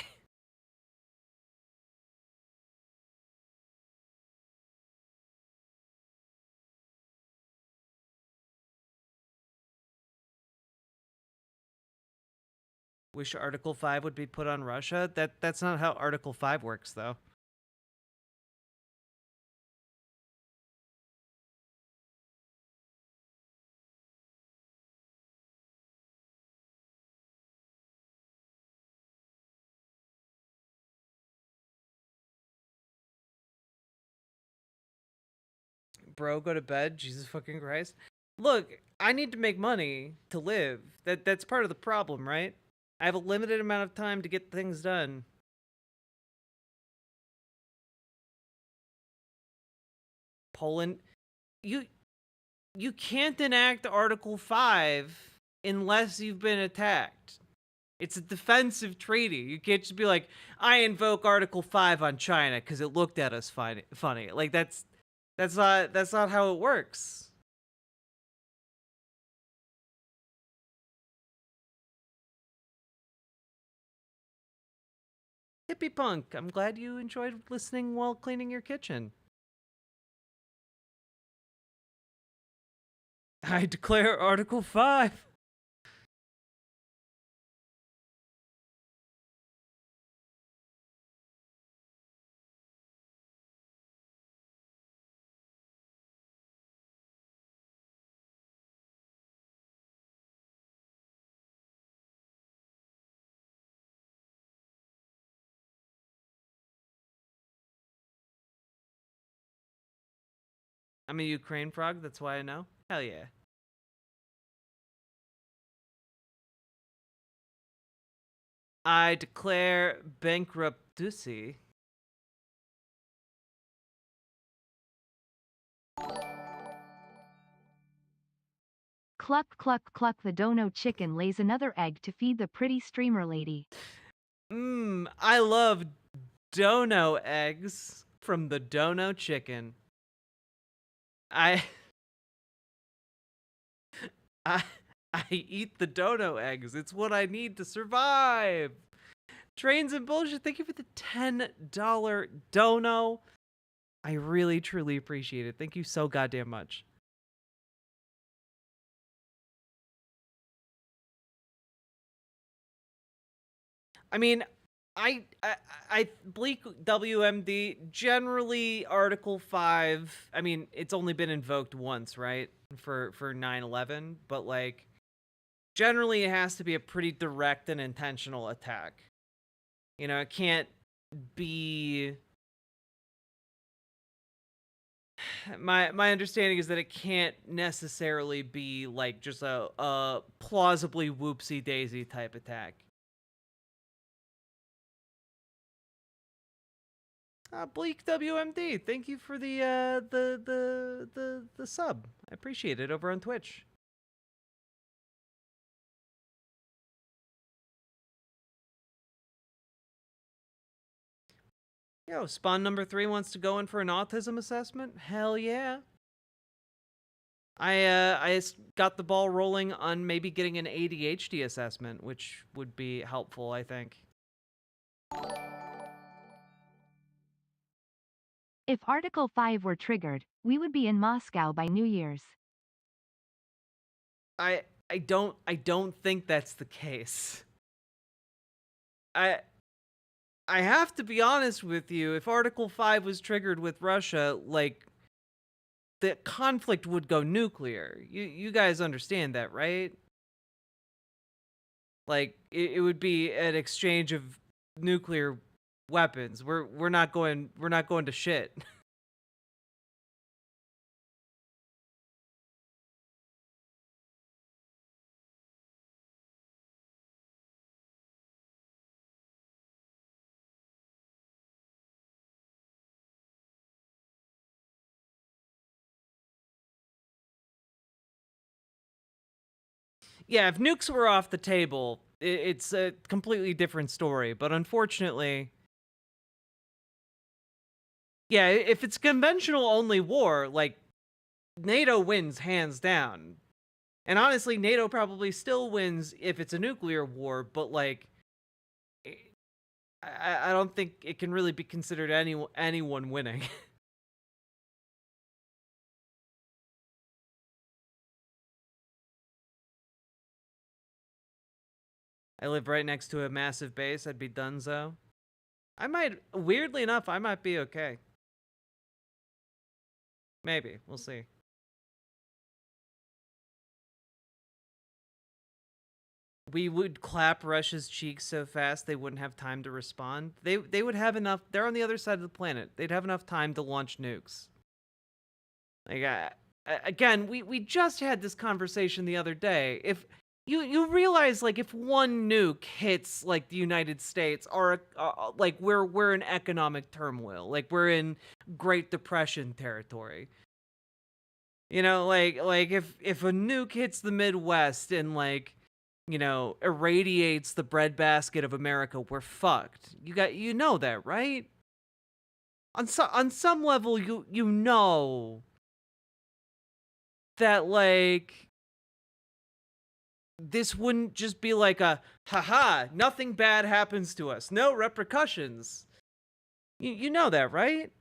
Wish Article 5 would be put on Russia. That's not how Article 5 works, though. Bro, go to bed. Jesus fucking Christ. Look, I need to make money to live. That's part of the problem, right? I have a limited amount of time to get things done. Poland, you can't enact Article 5 unless you've been attacked. It's a defensive treaty. You can't just be like, I invoke Article 5 on China because it looked at us funny. Like that's not how it works. Hippie Punk, I'm glad you enjoyed listening while cleaning your kitchen. I declare Article 5. I'm a Ukraine frog, that's why I know. Hell yeah. I declare bankruptcy.
Cluck cluck cluck, the dono chicken lays another egg to feed the pretty streamer lady.
I love dono eggs from the dono chicken. I eat the dono eggs. It's what I need to survive. Trains and bullshit. Thank you for the $10 dono. I really, truly appreciate it. Thank you so goddamn much. I mean, I Bleak WMD, generally Article 5, I mean, it's only been invoked once, right? For 9/11, but like generally it has to be a pretty direct and intentional attack. You know, it can't be my understanding is that it can't necessarily be like just a plausibly whoopsie daisy type attack. Bleak WMD, thank you for the sub. I appreciate it over on Twitch. Yo, Spawn number 3 wants to go in for an autism assessment? Hell yeah. I got the ball rolling on maybe getting an ADHD assessment, which would be helpful, I think.
If Article 5 were triggered, we would be in Moscow by New Year's.
I don't think that's the case. I have to be honest with you, if Article 5 was triggered with Russia, like, the conflict would go nuclear. You guys understand that, right? Like, it would be an exchange of nuclear weapons. We're not going to shit. Yeah, if nukes were off the table, it's a completely different story. But unfortunately, yeah, if it's conventional only war, like, NATO wins hands down. And honestly, NATO probably still wins if it's a nuclear war, but like, I don't think it can really be considered anyone winning. I live right next to a massive base. I'd be donezo. I might, weirdly enough, I might be okay. Maybe. We'll see. We would clap Russia's cheeks so fast they wouldn't have time to respond. They would have enough. They're on the other side of the planet. They'd have enough time to launch nukes. Like, again, we just had this conversation the other day. If you realize, like, if one nuke hits, like, the United States, or like, we're in economic turmoil, like, we're in Great Depression territory. You know, like if a nuke hits the Midwest and, like, you know, irradiates the breadbasket of America, we're fucked. You know that, right? On some level, you know that, like, this wouldn't just be like a haha, nothing bad happens to us, no repercussions. You know that, right?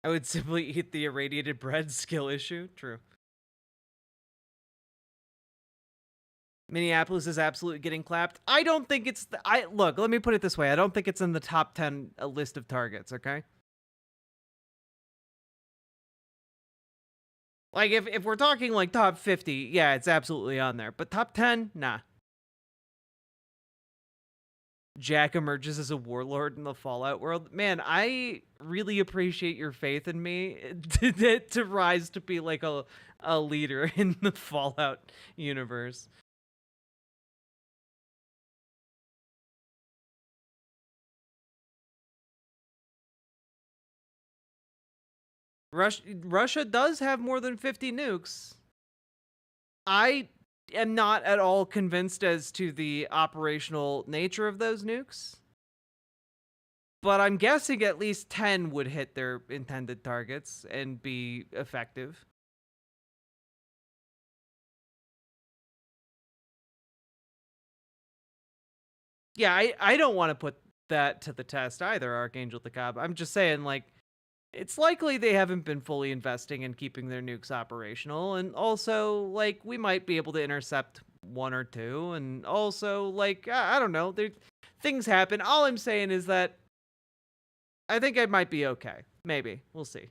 I would simply eat the irradiated bread. Skill issue. True. Minneapolis is absolutely getting clapped. I don't think it's... Look, let me put it this way. I don't think it's in the top 10 list of targets, okay? Like, if we're talking, like, top 50, yeah, it's absolutely on there. But top 10? Nah. Jack emerges as a warlord in the Fallout world. Man, I really appreciate your faith in me to rise to be, like, a leader in the Fallout universe. Russia does have more than 50 nukes. I am not at all convinced as to the operational nature of those nukes. But I'm guessing at least 10 would hit their intended targets and be effective. Yeah, I don't want to put that to the test either, Archangel the Cobb. I'm just saying, like, it's likely they haven't been fully investing in keeping their nukes operational, and also, like, we might be able to intercept one or two, and also, like, I don't know, things happen. All I'm saying is that I think I might be okay. Maybe. We'll see.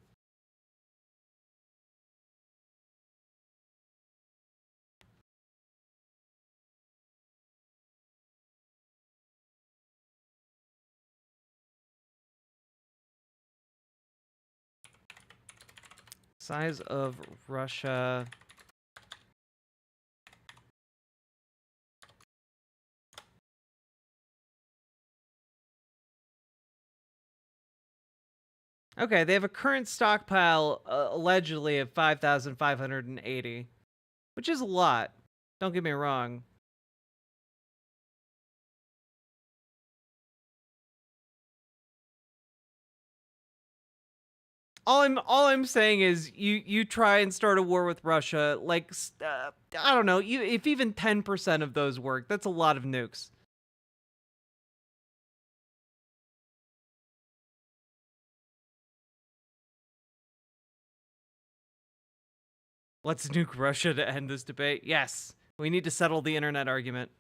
Size of Russia. Okay, they have a current stockpile, allegedly, of 5,580, which is a lot. Don't get me wrong. All I'm saying is you try and start a war with Russia, like, I don't know, if even 10% of those work, that's a lot of nukes. Let's nuke Russia to end this debate. Yes, we need to settle the internet argument.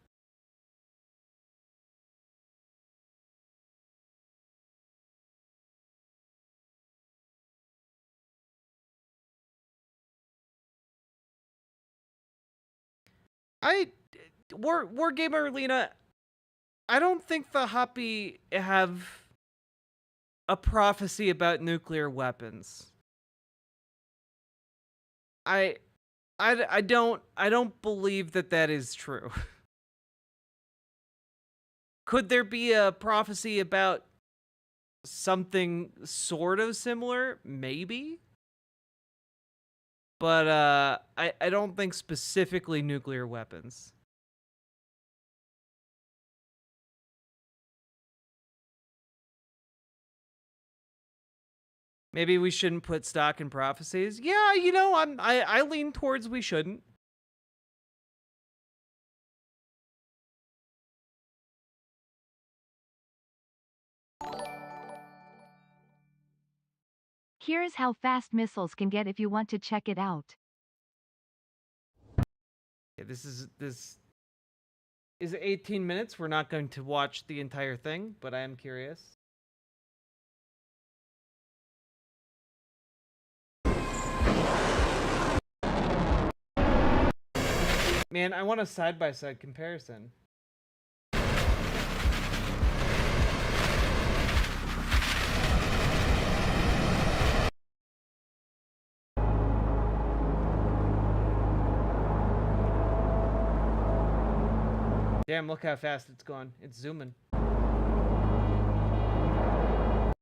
War Gamer Arena, I don't think the Hoppy have a prophecy about nuclear weapons. I don't believe that is true. Could there be a prophecy about something sort of similar, maybe. But I don't think specifically nuclear weapons. Maybe we shouldn't put stock in prophecies. Yeah, you know, I lean towards we shouldn't.
Here's how fast missiles can get if you want to check it out.
Okay, this is 18 minutes. We're not going to watch the entire thing, but I am curious. Man, I want a side-by-side comparison. Damn, look how fast it's going. It's zooming.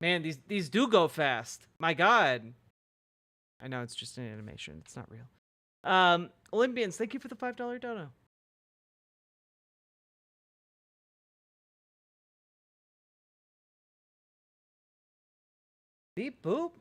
Man, these do go fast. My God. I know it's just an animation. It's not real. Olympians, thank you for the $5 dono. Beep boop.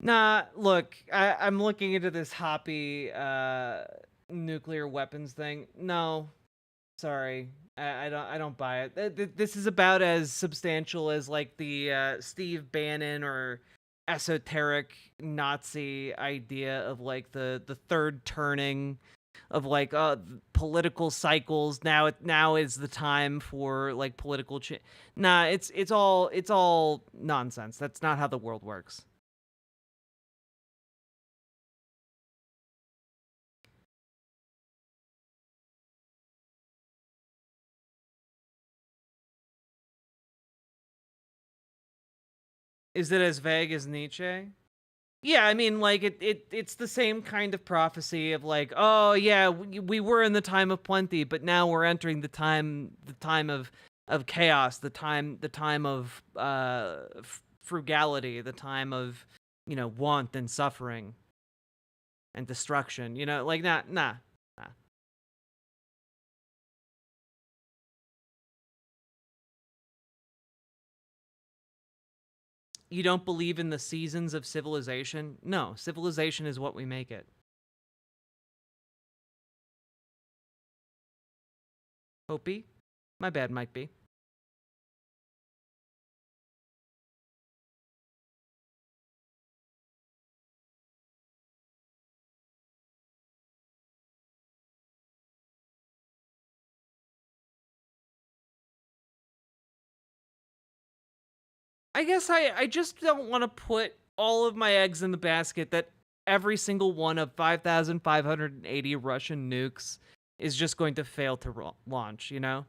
Nah, look, I'm looking into this Hoppy nuclear weapons thing. No, sorry, I don't buy it. This is about as substantial as like the Steve Bannon or esoteric Nazi idea of like the third turning of like political cycles. Now is the time for like political change. Nah, it's all nonsense. That's not how the world works. Is it as vague as Nietzsche? Yeah, I mean, like it's the same kind of prophecy of like, oh yeah, we were in the time of plenty, but now we're entering the time of chaos, the time of frugality, the time of, you know, want and suffering and destruction. You know, like nah. You don't believe in the seasons of civilization? No, civilization is what we make it. Hopi? My bad, Mike B. I guess I just don't want to put all of my eggs in the basket that every single one of 5,580 Russian nukes is just going to fail to launch, you know?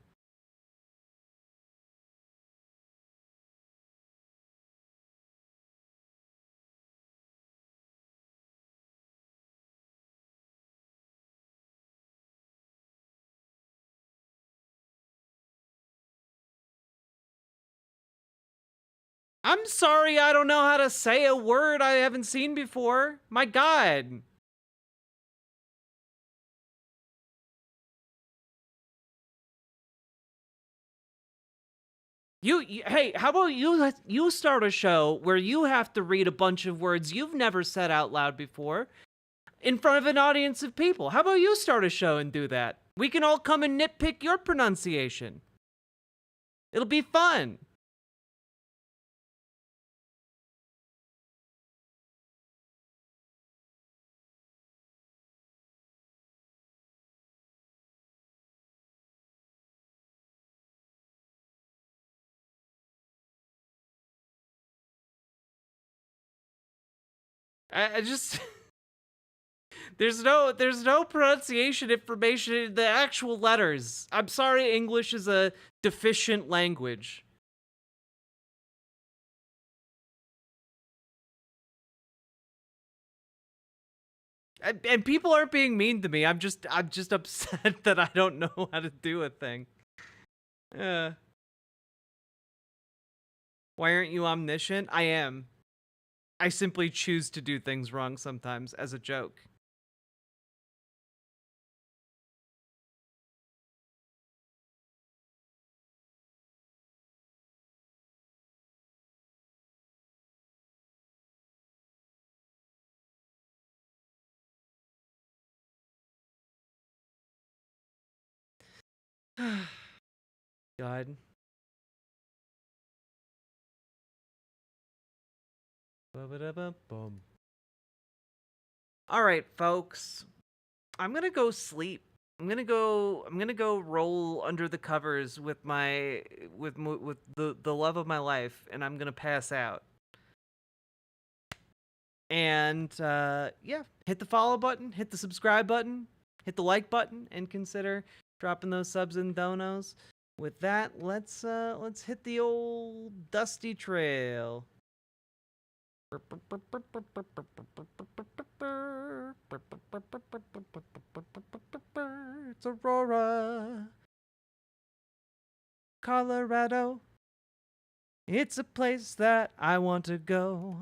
I'm sorry I don't know how to say a word I haven't seen before. My God. Hey, how about you start a show where you have to read a bunch of words you've never said out loud before in front of an audience of people? How about you start a show and do that? We can all come and nitpick your pronunciation. It'll be fun. I just there's no pronunciation information in the actual letters. I'm sorry, English is a deficient language. And people aren't being mean to me. I'm just upset that I don't know how to do a thing. Why aren't you omniscient? I am. I simply choose to do things wrong sometimes as a joke. God. Ba-ba-da-ba-bum. All right, folks. I'm gonna go sleep. I'm gonna go roll under the covers with the love of my life, and I'm gonna pass out. And yeah, hit the follow button, hit the subscribe button, hit the like button, and consider dropping those subs and donos. With that, let's hit the old dusty trail. It's Aurora, Colorado. It's a place that I want to go.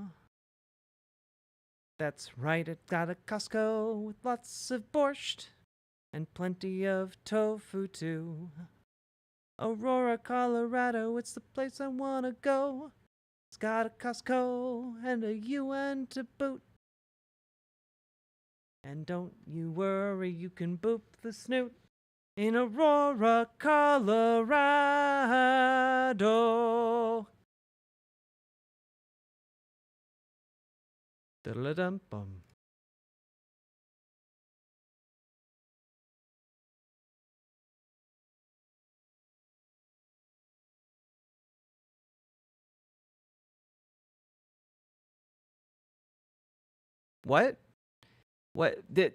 That's right, it got a Costco with lots of borscht and plenty of tofu too. Aurora, Colorado, it's the place I want to go. It's got a Costco and a UN to boot. And don't you worry, you can boop the snoot in Aurora, Colorado. Diddle-dum-bum. What? What did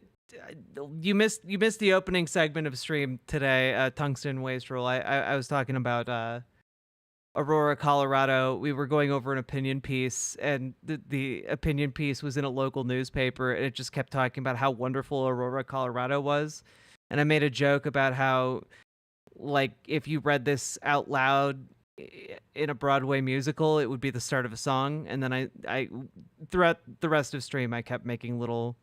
you missed the opening segment of stream today, Tungsten Waste Roll. I was talking about Aurora, Colorado. We were going over an opinion piece, and the opinion piece was in a local newspaper, and it just kept talking about how wonderful Aurora, Colorado was. And I made a joke about how, like, if you read this out loud in a Broadway musical, it would be the start of a song. And then I throughout the rest of stream, I kept making little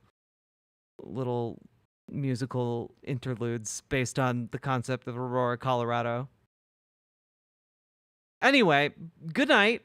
musical interludes based on the concept of Aurora, Colorado. Anyway, good night.